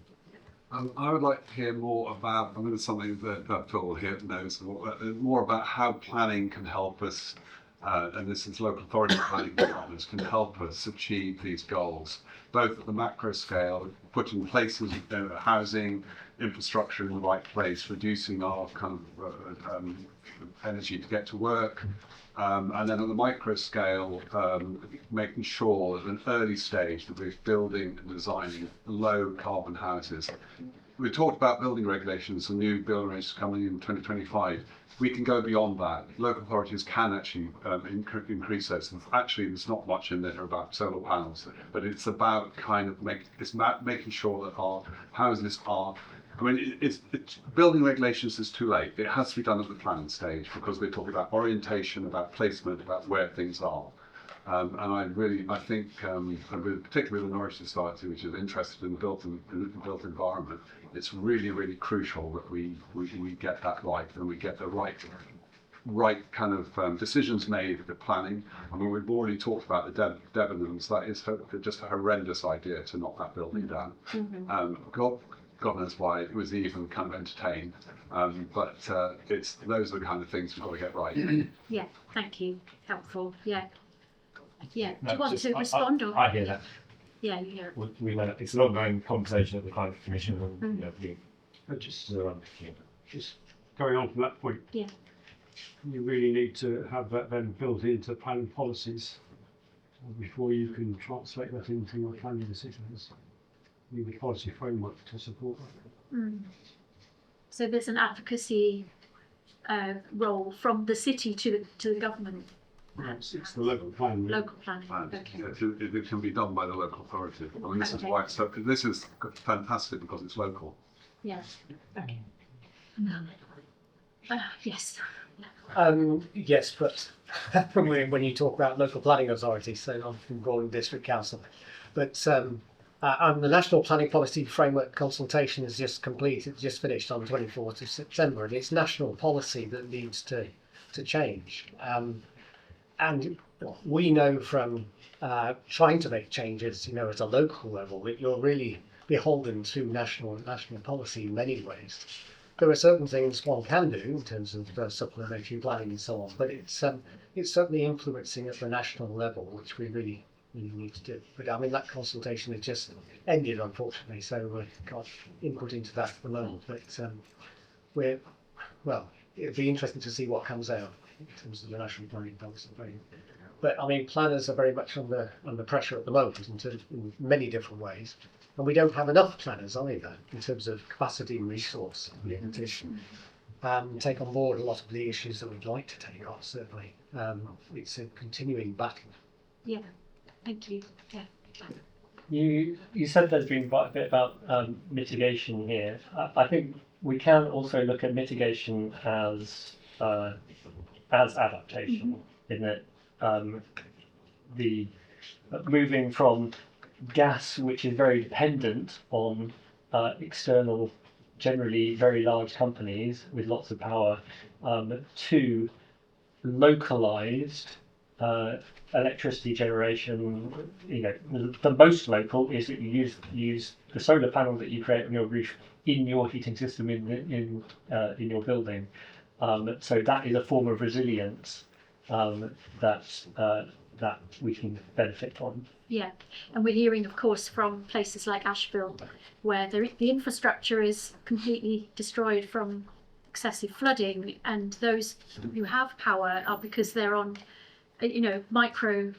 I would like to hear more about, I mean, it's something that Phil here knows, more about how planning can help us, and this is local authority planning partners, can help us achieve these goals, both at the macro scale, putting places, housing, infrastructure in the right place, reducing our kind of energy to get to work, and then at the micro scale, making sure at an early stage that we're building and designing low carbon houses. We talked about building regulations, and new building regulations coming in 2025. We can go beyond that. Local authorities can actually increase those. Actually, there's not much in there about solar panels, but it's about kind of making sure that our houses are. I mean, it's building regulations is too late. It has to be done at the planning stage because we're talking about orientation, about placement, about where things are. And I think, particularly with the Norwich Society, which is interested in the built environment, it's really, really crucial that we get that right and we get the right kind of decisions made at the planning. I mean, we've already talked about the Debenhams. That is just a horrendous idea to knock that building down. God knows why it was even kind of entertained, but those are the kind of things we've got to get right. Yeah, thank you. Helpful. Yeah. Yeah. No, Do you want to respond? I hear that. Yeah, you hear it. We know it's an ongoing conversation at the Climate Commission, and Just going on from that point. Yeah. You really need to have that then built into planning policies before you can translate that into your planning decisions. You need a policy framework to support that. So there's an advocacy role from the city to the government. It's the local plan. Local planning. Okay. It can be done by the local authority. I mean, this is Okay. why. So this is fantastic because it's local. Yes. Okay. Yes. Yes, but when you talk about local planning authorities, so I'm from Gordon District Council, but the National Planning Policy Framework consultation is just complete. It's just finished on the 24th of September, and it's national policy that needs to change. And we know from trying to make changes, at a local level, that you're really beholden to national policy in many ways. There are certain things one can do in terms of supplementary planning and so on, but it's certainly influencing at the national level, which we really need to do. But I mean, that consultation has just ended, unfortunately, so we can't input into that at the moment. But it'd be interesting to see what comes out in terms of the national planning policy. But I mean, planners are very much under pressure at the moment in many different ways, and we don't have enough planners either in terms of capacity and resource to take on board a lot of the issues that we'd like to take on. Certainly, it's a continuing battle. Yeah. Thank you. Yeah. You said there's been quite a bit about mitigation here. I think we can also look at mitigation as adaptation, in that the moving from gas, which is very dependent on external, generally very large companies with lots of power, to localized electricity generation. The most local is that you use the solar panel that you create on your roof in your heating system in your building. So that is a form of resilience that we can benefit from. Yeah, and we're hearing, of course, from places like Asheville, where the infrastructure is completely destroyed from excessive flooding, and those who have power are because they're on, micro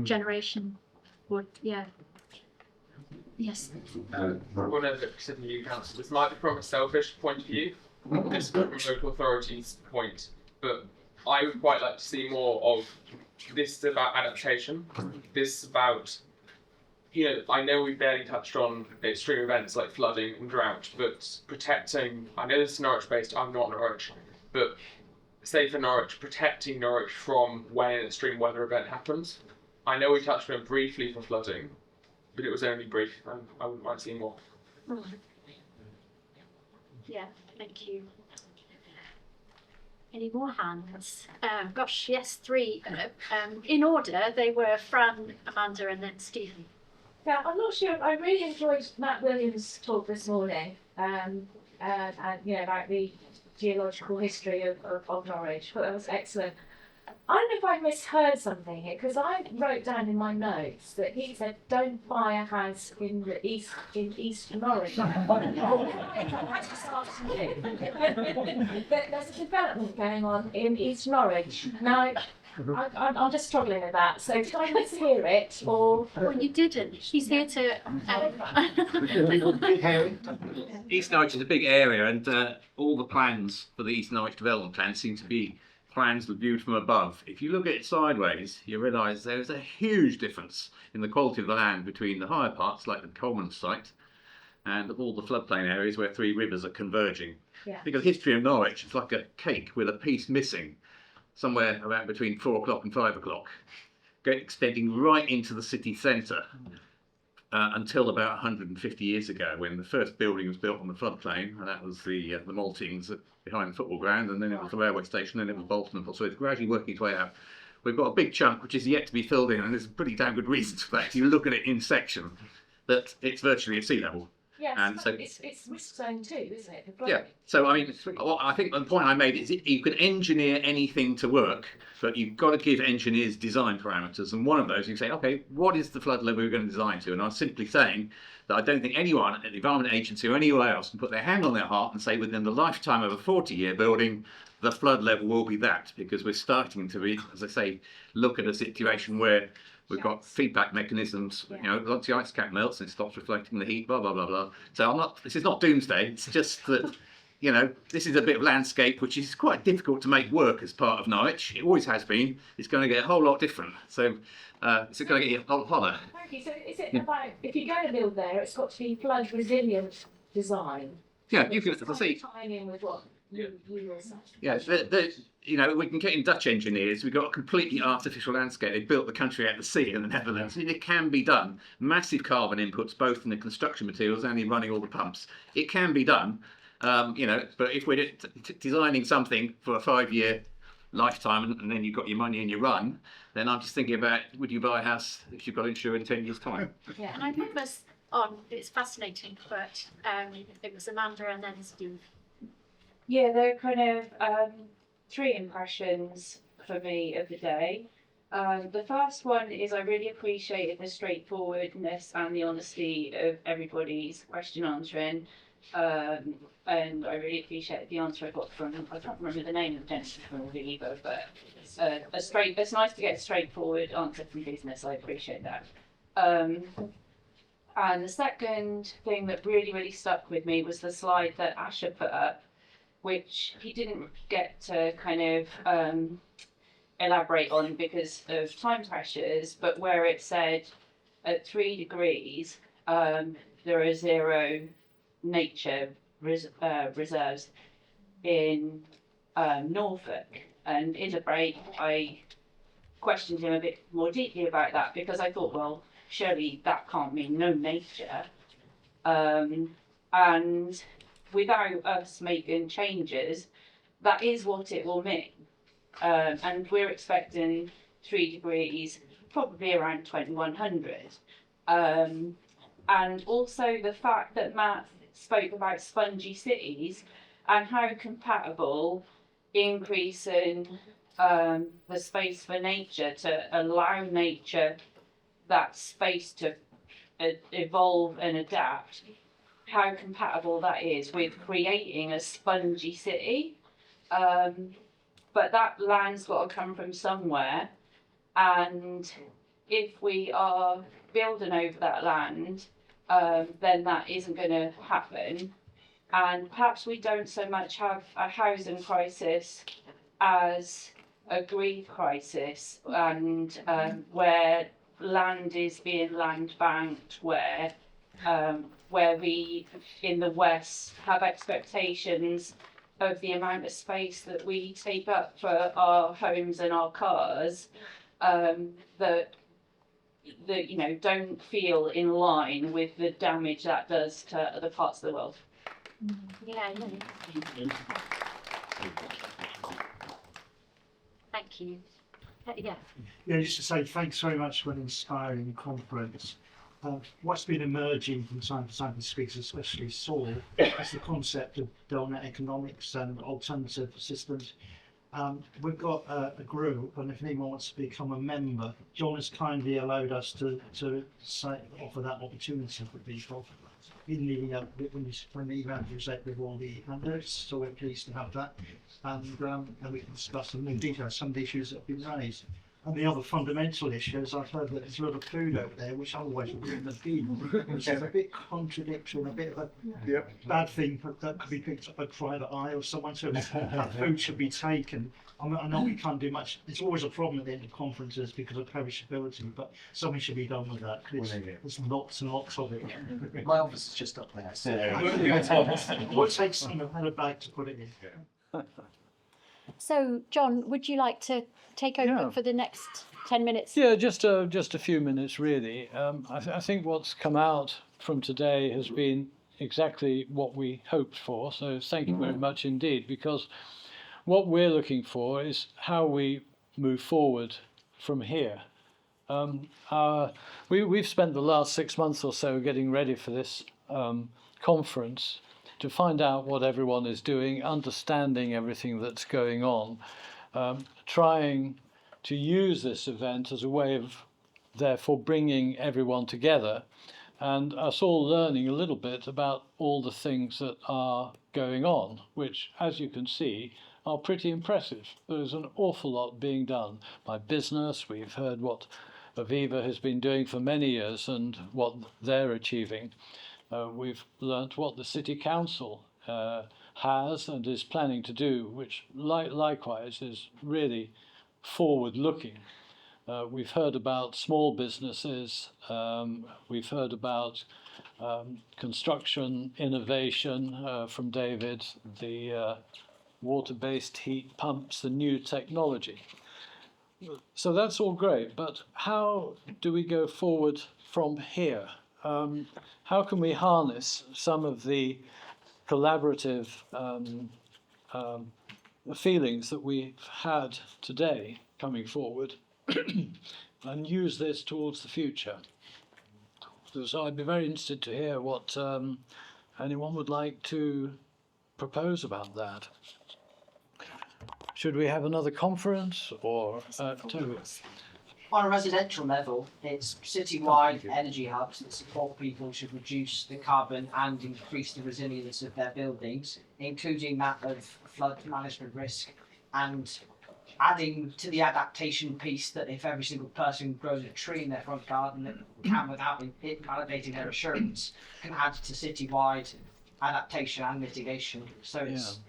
generation. Yes. One of the new council. This might be from a selfish point of view, this is from local authorities' point, but I would quite like to see more of this about adaptation. This about I know we barely touched on extreme events like flooding and drought, but protecting, I know this is Norwich based, I'm not Norwich, but say for Norwich, protecting Norwich from when an extreme weather event happens. I know we touched on it briefly for flooding, but it was only brief, and I wouldn't mind seeing more. Yeah, thank you. Any more hands? Gosh, yes, 3. In order, they were Fran, Amanda, and then Stephen. Yeah, I'm not sure. I really enjoyed Matt Williams' talk this morning, and about the geological history of Norwich. But that was excellent. I don't know if I misheard something here, because I wrote down in my notes that he said, "Don't buy a house in East Norwich." There's a development going on in East Norwich. Now, I'm just struggling with that. So did I mishear it, or? Well, you didn't. He's here to. East Norwich is a big area, and all the plans for the East Norwich development plan seem to be plans viewed from above. If you look at it sideways, you realise there is a huge difference in the quality of the land between the higher parts, like the Coleman site, and all the floodplain areas where 3 rivers are converging. Yeah. Because the history of Norwich is like a cake with a piece missing, somewhere around between 4 o'clock and 5 o'clock, extending right into the city centre until about 150 years ago, when the first building was built on the floodplain, and that was the Maltings behind the football ground, and then it was the railway station, and it was Bolton, so it's gradually working its way out. We've got a big chunk which is yet to be filled in, and there's pretty damn good reasons for that. If you look at it in section, that it's virtually at sea level. Yes, and so it's risk zone too, isn't it? yeah, so I mean, I think the point I made is you can engineer anything to work, but you've got to give engineers design parameters, and one of those you say, okay, what is the flood level we're going to design to? And I was simply saying that I don't think anyone at the Environment Agency or anywhere else can put their hand on their heart and say within the lifetime of a 40-year building, the flood level will be that, because we're starting to be, as I say, look at a situation where we've got feedback mechanisms, once the ice cap melts and it stops reflecting the heat, blah, blah, blah, blah. So this is not doomsday, it's just that, this is a bit of landscape which is quite difficult to make work as part of Norwich. It always has been. It's going to get a whole lot different. So it's going to get a lot hotter. Thank you. So is it about, if you're going to build there, it's got to be flood resilient design? Yeah, you can see. Tying in with what you were saying. Yeah, we can get in Dutch engineers. We've got a completely artificial landscape. They built the country out of the sea in the Netherlands. It can be done. Massive carbon inputs, both in the construction materials and in running all the pumps. It can be done, but if we're designing something for a 5-year lifetime and then you've got your money and you run, then I'm just thinking about, would you buy a house if you've got to insure in 10 years' time? Yeah, and I remember it's fascinating, but it was Amanda and then Steve. Yeah, there are kind of 3 impressions for me of the day. The first one is I really appreciated the straightforwardness and the honesty of everybody's question answering. And I really appreciate the answer I got from, I can't remember the name of the gentleman from Aviva, but it's nice to get a straightforward answer from business. I appreciate that. And the second thing that really, really stuck with me was the slide that Asher put up, which he didn't get to kind of elaborate on because of time pressures, but where it said at 3 degrees, there are 0 nature reserves in Norfolk. And in the break, I questioned him a bit more deeply about that because I thought, well, surely that can't mean no nature. And without us making changes, that is what it will mean. And we're expecting 3 degrees, probably around 2100. And also the fact that Matt spoke about spongy cities and how compatible increasing the space for nature to allow nature that space to evolve and adapt, how compatible that is with creating a spongy city. But that land's got to come from somewhere, and if we are building over that land, then that isn't going to happen. And perhaps we don't so much have a housing crisis as a grief crisis, and where land is being land banked, where we in the West have expectations of the amount of space that we take up for our homes and our cars, that don't feel in line with the damage that does to other parts of the world. Yeah. Thank you. Yeah. Yeah, just to say thanks very much for an inspiring conference. What's been emerging from time to time from speakers, especially Saul, is the concept of donut economics and alternative systems. We've got a group, and if anyone wants to become a member, John has kindly allowed us to offer that opportunity for people in the when the event is out with all the handouts, so we're pleased to have that, and we can discuss in more detail some of the issues that have been raised. And the other fundamental issue is I've heard that there's a lot of food out there which otherwise wouldn't have been, which is a bit contradictory and a bit of a bad thing that could be picked up by private eye or someone, so that food should be taken. I know we can't do much. It's always a problem at the end of conferences because of perishability, but something should be done with that. There's lots and lots of it. My office is just up there. So. We'll take some and a bag to put it in. So, John, would you like to take over for the next 10 minutes? Yeah, just a few minutes, really. I think what's come out from today has been exactly what we hoped for, so thank you very much indeed, because what we're looking for is how we move forward from here. We've spent the last 6 months or so getting ready for this conference to find out what everyone is doing, understanding everything that's going on, trying to use this event as a way of therefore bringing everyone together and us all learning a little bit about all the things that are going on, which, as you can see, are pretty impressive. There's an awful lot being done by business. We've heard what Aviva has been doing for many years and what they're achieving. We've learnt what the City Council has and is planning to do, which likewise is really forward-looking. We've heard about small businesses, we've heard about construction innovation from David, the water-based heat pumps, the new technology. So that's all great, but how do we go forward from here? How can we harness some of the collaborative feelings that we've had today coming forward and use this towards the future? So I'd be very interested to hear what anyone would like to propose about that. Should we have another conference or Toby? On a residential level, it's citywide energy hubs that support people to reduce the carbon and increase the resilience of their buildings, including that of flood management risk, and adding to the adaptation piece that if every single person grows a tree in their front garden that can, without it validating their assurance, can add to citywide adaptation and mitigation. So it's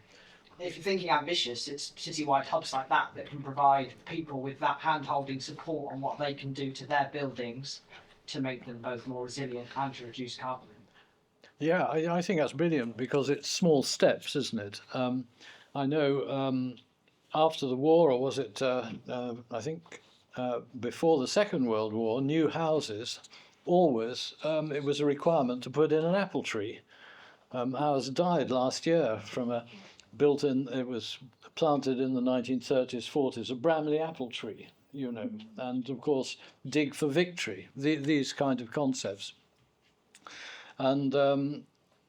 if you're thinking ambitious, it's citywide hubs like that that can provide people with that hand-holding support on what they can do to their buildings to make them both more resilient and to reduce carbon. Yeah, I think that's brilliant because it's small steps, isn't it? I know after the war, or was it, I think, before the Second World War, new houses, always, it was a requirement to put in an apple tree. Ours died last year from a it was planted in the 1930s, 40s, a Bramley apple tree, you know, and of course, dig for victory, these kind of concepts. And,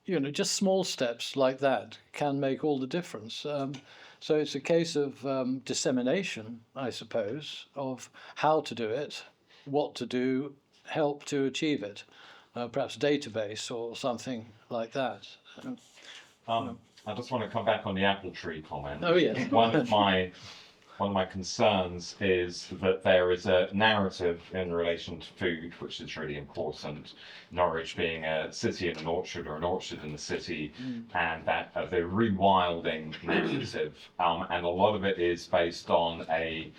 you know, just small steps like that can make all the difference. So it's a case of dissemination, I suppose, of how to do it, what to do, help to achieve it, perhaps database or something like that. I just want to come back on the apple tree comment. Oh yes. One of my concerns is that there is a narrative in relation to food, which is really important. Norwich being a city and an orchard, or an orchard in the city, and that the rewilding narrative, and a lot of it is based on a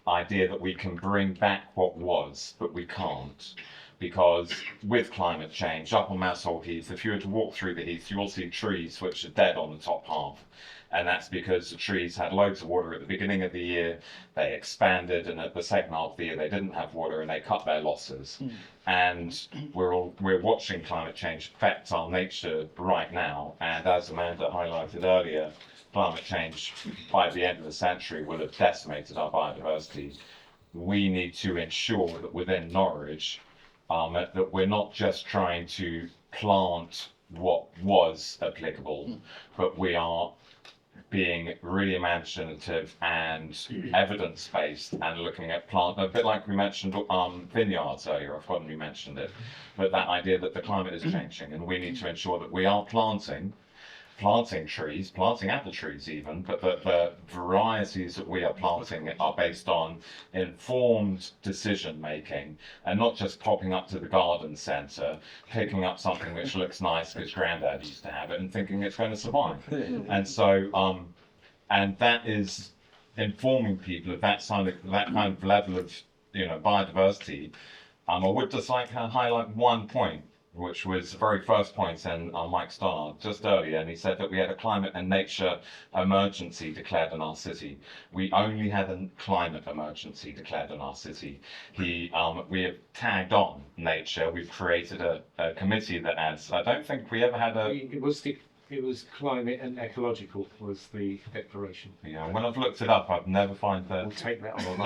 idea that we can bring back what was, but we can't. Because with climate change, up on Mousehole Heath, if you were to walk through the heath, you will see trees which are dead on the top half. And that's because the trees had loads of water at the beginning of the year, they expanded, and at the second half of the year they didn't have water and they cut their losses. And we're watching climate change affect our nature right now. And as Amanda highlighted earlier, climate change by the end of the century will have decimated our biodiversity. We need to ensure that within Norwich, that we're not just trying to plant what was applicable, but we are being really imaginative and evidence-based and looking at plant, a bit like we mentioned vineyards earlier, I've forgotten we mentioned it, but that idea that the climate is changing and we need to ensure that we are planting trees, planting apple trees even, but that the varieties that we are planting are based on informed decision making and not just popping up to the garden centre, picking up something which looks nice because granddad used to have it and thinking it's going to survive. And so, and that is informing people of that kind of level of, biodiversity. I would just like to highlight one point, which was the very first point in Mike Stonard just earlier, and he said that we had a climate and nature emergency declared in our city. We only had a climate emergency declared in our city. We have tagged on nature. We've created a committee that adds. I don't think we ever had a. It was climate and ecological was the declaration. Yeah, when I've looked it up, I've never found that. We'll take that on.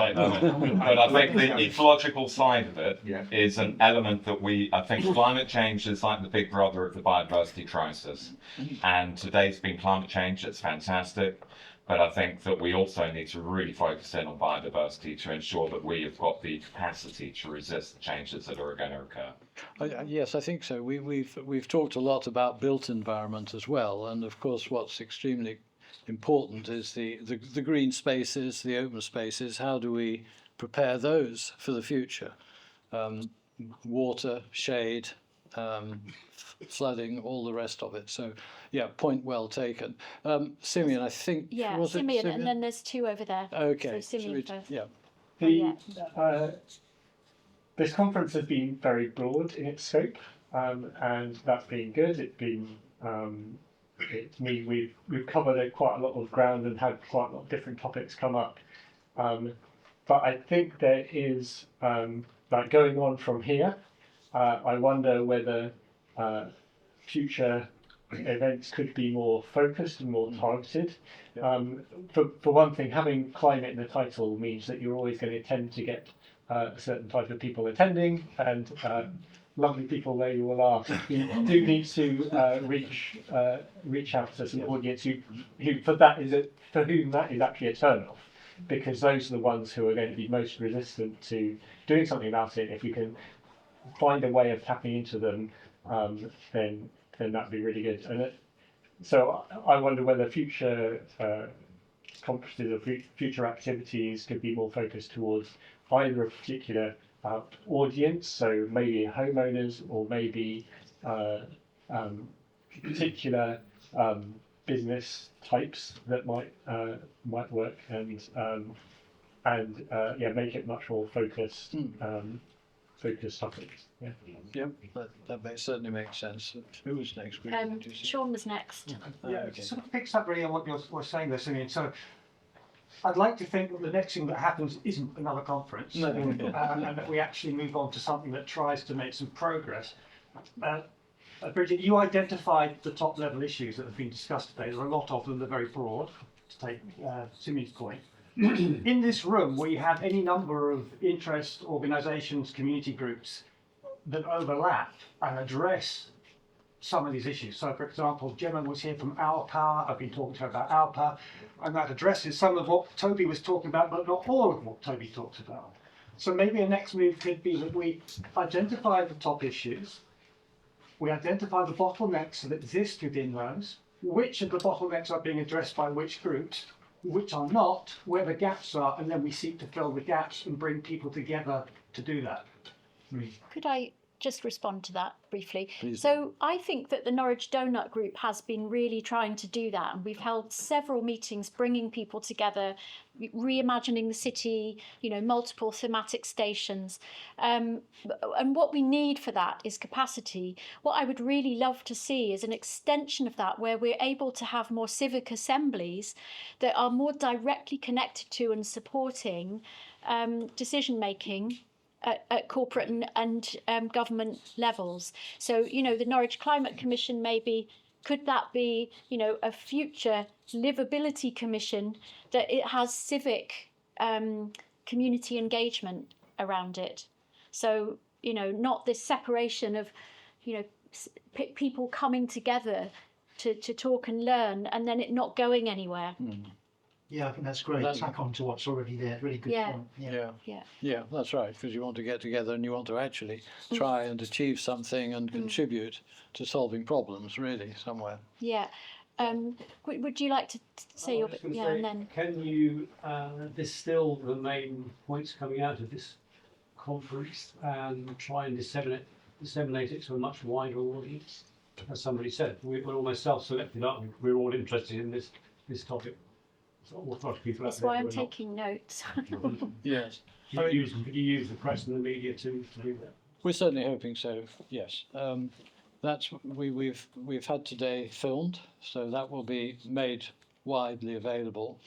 But I think the ecological side of it is an element that I think climate change is like the big brother of the biodiversity crisis. And today's been climate change, it's fantastic. But I think that we also need to really focus in on biodiversity to ensure that we have got the capacity to resist the changes that are going to occur. Yes, I think so. We've talked a lot about built environment as well, and of course, what's extremely important is the green spaces, the open spaces. How do we prepare those for the future? Water, shade, flooding, all the rest of it. So, yeah, point well taken. Simeon, I think. Yeah, was Simeon, it Simeon, and then there's two over there. Okay. So Simeon first. Yeah. This conference has been very broad in its scope, and that's been good. It's been we've covered quite a lot of ground and had quite a lot of different topics come up. But I think there is like going on from here. I wonder whether future events could be more focused and more targeted. For one thing, having climate in the title means that you're always going to tend to get a certain type of people attending, and lovely people there you all are, do need to reach out to some audience who for whom that is actually a turn off, because those are the ones who are going to be most resistant to doing something about it. If we can find a way of tapping into them, then that'd be really good. And so I wonder whether future conferences or future activities could be more focused towards either a particular audience, so maybe homeowners, or maybe particular business types that might work, and make it much more focused. Focused topics. Yeah, that certainly makes sense. Who was next? Sean was next. Yeah, it sort of picks up really on what you're saying there, Simeon. So I'd like to think that the next thing that happens isn't another conference, and that we actually move on to something that tries to make some progress. Bridget, you identified the top level issues that have been discussed today. There are a lot of them, they're very broad, to take Simeon's point. In this room, we have any number of interest organisations, community groups that overlap and address some of these issues. So, for example, Gemma was here from Our Power. I've been talking to her about Our Power, and that addresses some of what Toby was talking about, but not all of what Toby talked about. So maybe a next move could be that we identify the top issues, we identify the bottlenecks that exist within those, which of the bottlenecks are being addressed by which groups, which are not, where the gaps are, and then we seek to fill the gaps and bring people together to do that. Could I just respond to that briefly? Please. So I think that the Norwich Donut Group has been really trying to do that, and we've held several meetings bringing people together, reimagining the city, multiple thematic stations. And what we need for that is capacity. What I would really love to see is an extension of that, where we're able to have more civic assemblies that are more directly connected to and supporting decision making at corporate and government levels. So, the Norwich Climate Commission maybe, could that be, a future livability commission that it has civic community engagement around it? So, not this separation of, people coming together to talk and learn and then it not going anywhere. Yeah, I think that's great. Tack on to what's already there. Really good point. Yeah, that's right, because you want to get together and you want to actually try and achieve something and contribute to solving problems, really, somewhere. Yeah. Would you like to say your bit? Yeah, and then. Can you distill the main points coming out of this conference and try and disseminate it to a much wider audience? As somebody said, we're almost self-selected, aren't we? We're all interested in this topic. That's why I'm taking notes. Yes. Could you use the press and the media to do that? We're certainly hoping so. Yes. That's we've had today filmed, so that will be made widely available.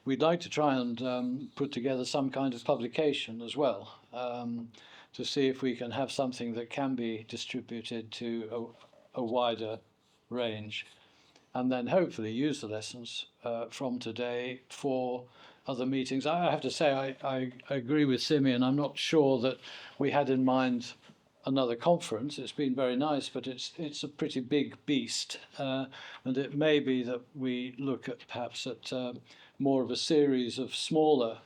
We'd like to try and put together some kind of publication as well, to see if we can have something that can be distributed to a wider range, and then hopefully use the lessons from today for other meetings. I have to say I agree with Simeon. I'm not sure that we had in mind another conference. It's been very nice, but it's a pretty big beast, and it may be that we look at perhaps at more of a series of smaller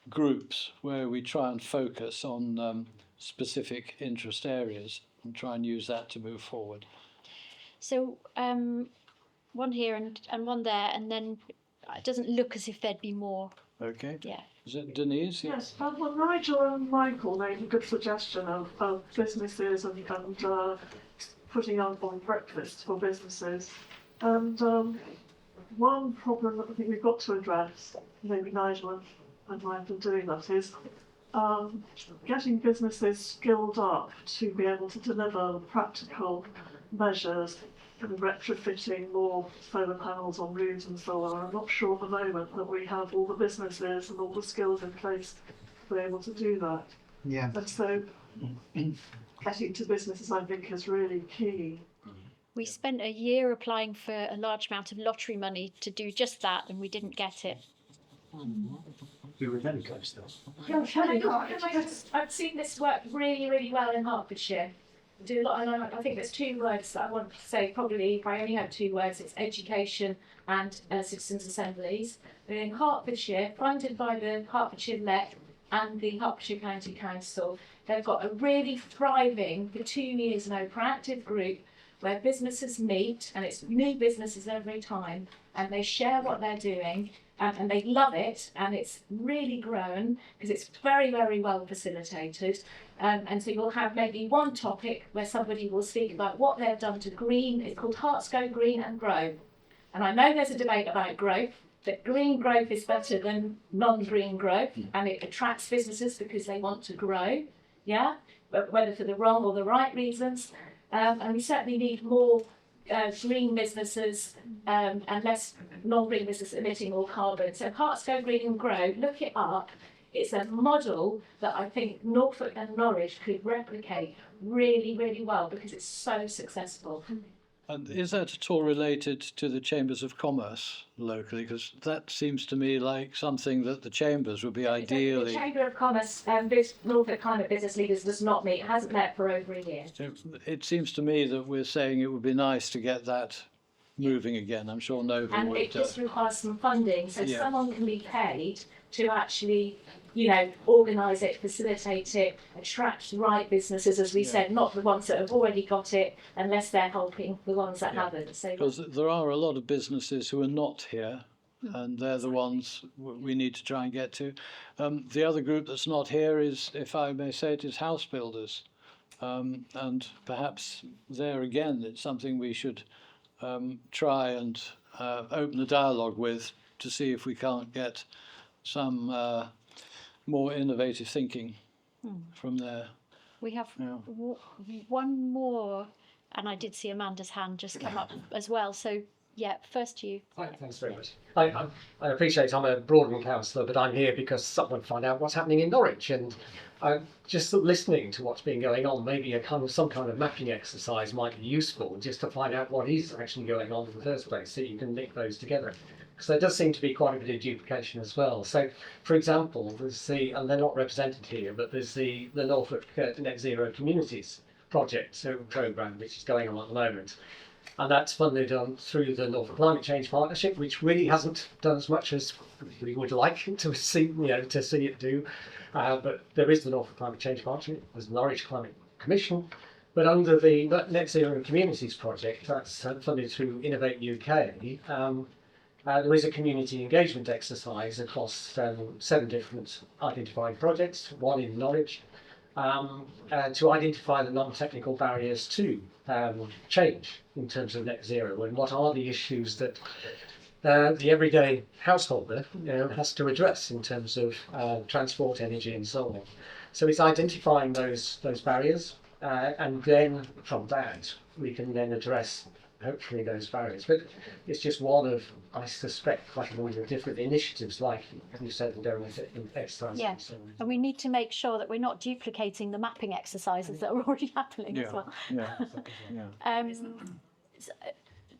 groups where we try and focus on specific interest areas and try and use that to move forward. So one here and one there, and then it doesn't look as if there'd be more. Okay. Yeah. Is it Denise? Yes, well, Nigel and Michael made a good suggestion of businesses and putting on breakfast for businesses. And one problem that I think we've got to address, maybe Nigel and Michael doing that, is getting businesses skilled up to be able to deliver practical measures and retrofitting more solar panels on roofs and so on. I'm not sure at the moment that we have all the businesses and all the skills in place to be able to do that. Yeah. And so getting to businesses, I think, is really key. We spent a year applying for a large amount of lottery money to do just that, and we didn't get it. We were very close though. I've seen this work really, really well in Hertfordshire. Do a lot, and I think there's two words that I want to say. Probably, if I only have two words, it's education and citizens' assemblies. But in Hertfordshire, funded by the Hertfordshire LEC and the Hertfordshire County Council, they've got a really thriving, for 2 years now, proactive group where businesses meet, and it's new businesses every time, and they share what they're doing, and they love it, and it's really grown because it's very, very well facilitated. And so you'll have maybe one topic where somebody will speak about what they've done to green. It's called Hearts Go Green and Grow. And I know there's a debate about growth, that green growth is better than non-green growth, and it attracts businesses because they want to grow, yeah? But whether for the wrong or the right reasons. And we certainly need more green businesses and less non-green businesses emitting more carbon. So Hearts Go Green and Grow, look it up. It's a model that I think Norfolk and Norwich could replicate really, really well because it's so successful. And is that at all related to the Chambers of Commerce locally? Because that seems to me like something that the Chambers would be ideally... The Chamber of Commerce, Norfolk Climate Business Leaders does not meet, hasn't met for over a year. It seems to me that we're saying it would be nice to get that moving again. I'm sure Nova and would... it just requires some funding, so Yeah. someone can be paid to actually, organise it, facilitate it, attract the right businesses, as we said, not the ones that have already got it, unless they're helping the ones that haven't. So Because there are a lot of businesses who are not here, and they're the ones we need to try and get to. The other group that's not here is, if I may say it, is house builders. and perhaps there again it's something we should try and open a dialogue with to see if we can't get some more innovative thinking from there. We have one more, and I did see Amanda's hand just come up as well. So, yeah, first to you. Thanks very much. I appreciate I'm a Broadband councillor, but I'm here because someone found out what's happening in Norwich, and just listening to what's been going on, maybe some kind of mapping exercise might be useful, just to find out what is actually going on in the first place, so you can link those together. Because there does seem to be quite a bit of duplication as well. So, for example, there's and they're not represented here, but there's the Norfolk Net Zero Communities project, programme, which is going on at the moment. And that's funded through the Norfolk Climate Change Partnership, which really hasn't done as much as we would like to see, it do. But there is the Norfolk Climate Change Partnership, there's the Norwich Climate Commission, but under the Net Zero Communities project, that's funded through Innovate UK. There is a community engagement exercise across 7 different identified projects, one in Norwich, to identify the non-technical barriers to change in terms of net zero, and what are the issues that the everyday householder has to address in terms of transport, energy and so on. So it's identifying those barriers, and then from that we can then address hopefully those barriers. But it's just one of, I suspect, quite a number of different initiatives, like you said, in exercises. Yeah, and we need to make sure that we're not duplicating the mapping exercises that are already happening as well.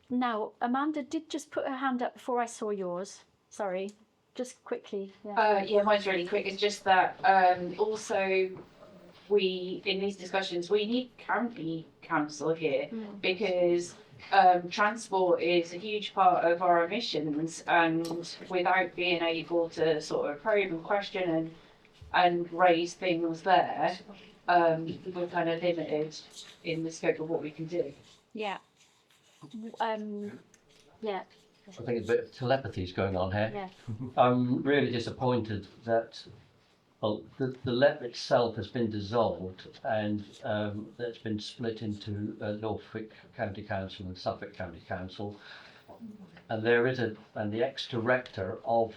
Now, Amanda did just put her hand up before I saw yours. Sorry, just quickly. Yeah, mine's really quick. It's just that also we, in these discussions, we need county council here because transport is a huge part of our emissions, and without being able to sort of probe and question and raise things there, we're kind of limited in the scope of what we can do. Yeah. Yeah. I think a bit of telepathy is going on here. Yeah. I'm really disappointed that the LEP itself has been dissolved, and that's been split into Norfolk County Council and Suffolk County Council, and there is and the ex-director of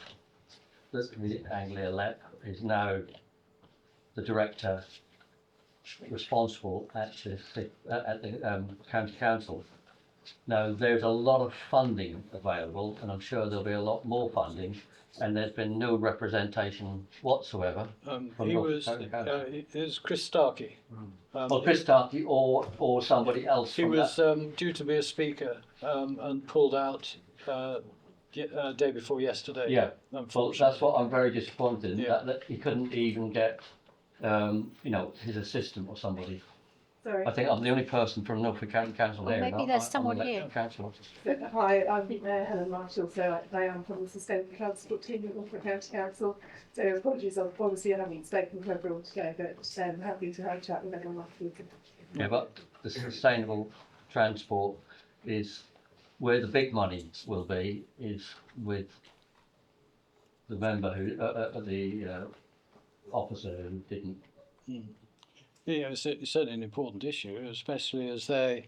the Anglia LEP is now the director responsible at the County Council. Now, there's a lot of funding available, and I'm sure there'll be a lot more funding, and there's been no representation whatsoever. It was Chris Starkey. Chris Starkey or somebody else. He was due to be a speaker and pulled out day before yesterday. Yeah, well, that's what I'm very disappointed in, that he couldn't even get, his assistant or somebody. Sorry. I think I'm the only person from Norfolk County Council here. Maybe there's someone here. Hi, I'm Helen Marshall, so I am from the Sustainable Transport team at Norfolk County Council. So apologies, obviously I haven't spoken with everyone today, but I'm happy to have a chat with everyone afterwards. Yeah, but the sustainable transport is where the big money will be, is with the member who, the officer who didn't. Yeah, it's certainly an important issue, especially as they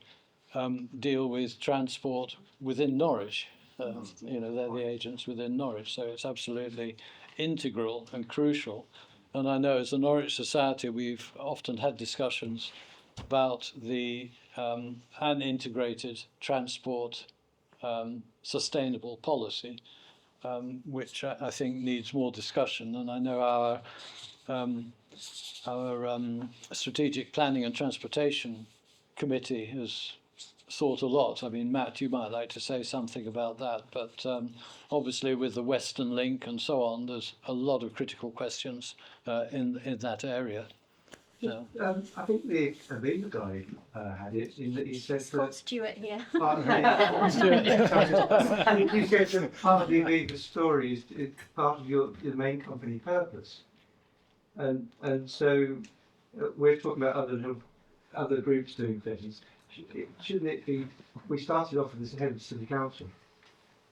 deal with transport within Norwich. They're the agents within Norwich, so it's absolutely integral and crucial. And I know as the Norwich Society, we've often had discussions about the an integrated transport sustainable policy, which I think needs more discussion. And I know our Strategic Planning and Transportation Committee has thought a lot. I mean, Matt, you might like to say something about that, but obviously with the Western Link and so on, there's a lot of critical questions in that area. So. I think the Aviva guy had it in that he said that Stuart here. Part of the, he said that part of the Aviva story is part of your main company purpose. And so we're talking about other groups doing things. Shouldn't it be? We started off as the head of the city council,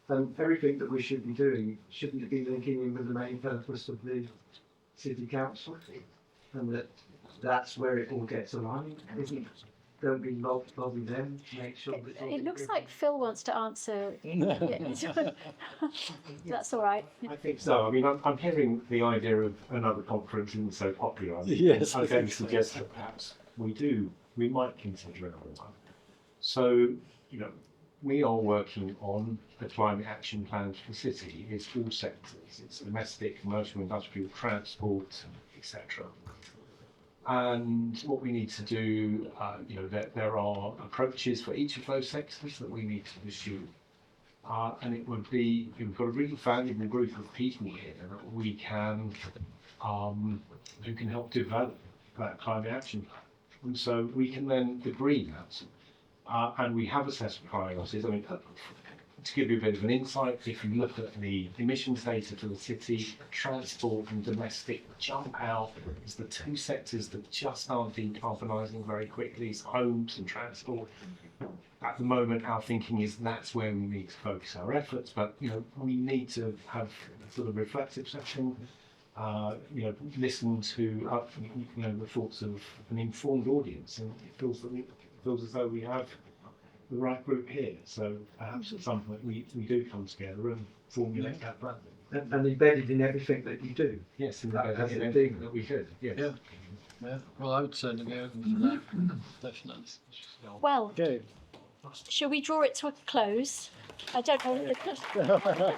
and everything that we should be doing shouldn't it be linking in with the main purpose of the city council? and that's where it all gets aligned, isn't it? Don't be lobby them, make sure that It looks like Phil wants to answer. That's all right. I think so. I mean, I'm hearing the idea of another conference isn't so popular. Yes, I'm going to suggest that perhaps we might consider another one. So, you know, we are working on the climate action plan for the city. It's all sectors. It's domestic, commercial, industrial, transport, etc. And what we need to do, you know, there are approaches for each of those sectors that we need to pursue. And it would be, we've got a really valuable group of people here that we can, who can help develop that climate action plan. And so we can then agree that. And we have assessed priorities. I mean, to give you a bit of an insight, if you look at the emissions data for the city, transport and domestic jump out is the two sectors that just aren't decarbonising very quickly, is homes and transport. At the moment, our thinking is that's where we need to focus our efforts, but you know, we need to have a sort of reflective session, you know, listen to you know, the thoughts of an informed audience, and it feels as though we have the right group here. So perhaps at some point we do come together and formulate that plan. And embedded in everything that you do. Yes, that's the the thing thing that we could. Yes. Yeah. Yeah. Well, I would certainly be open to that. Definitely. Well, Good. shall we draw it to a close? I don't know.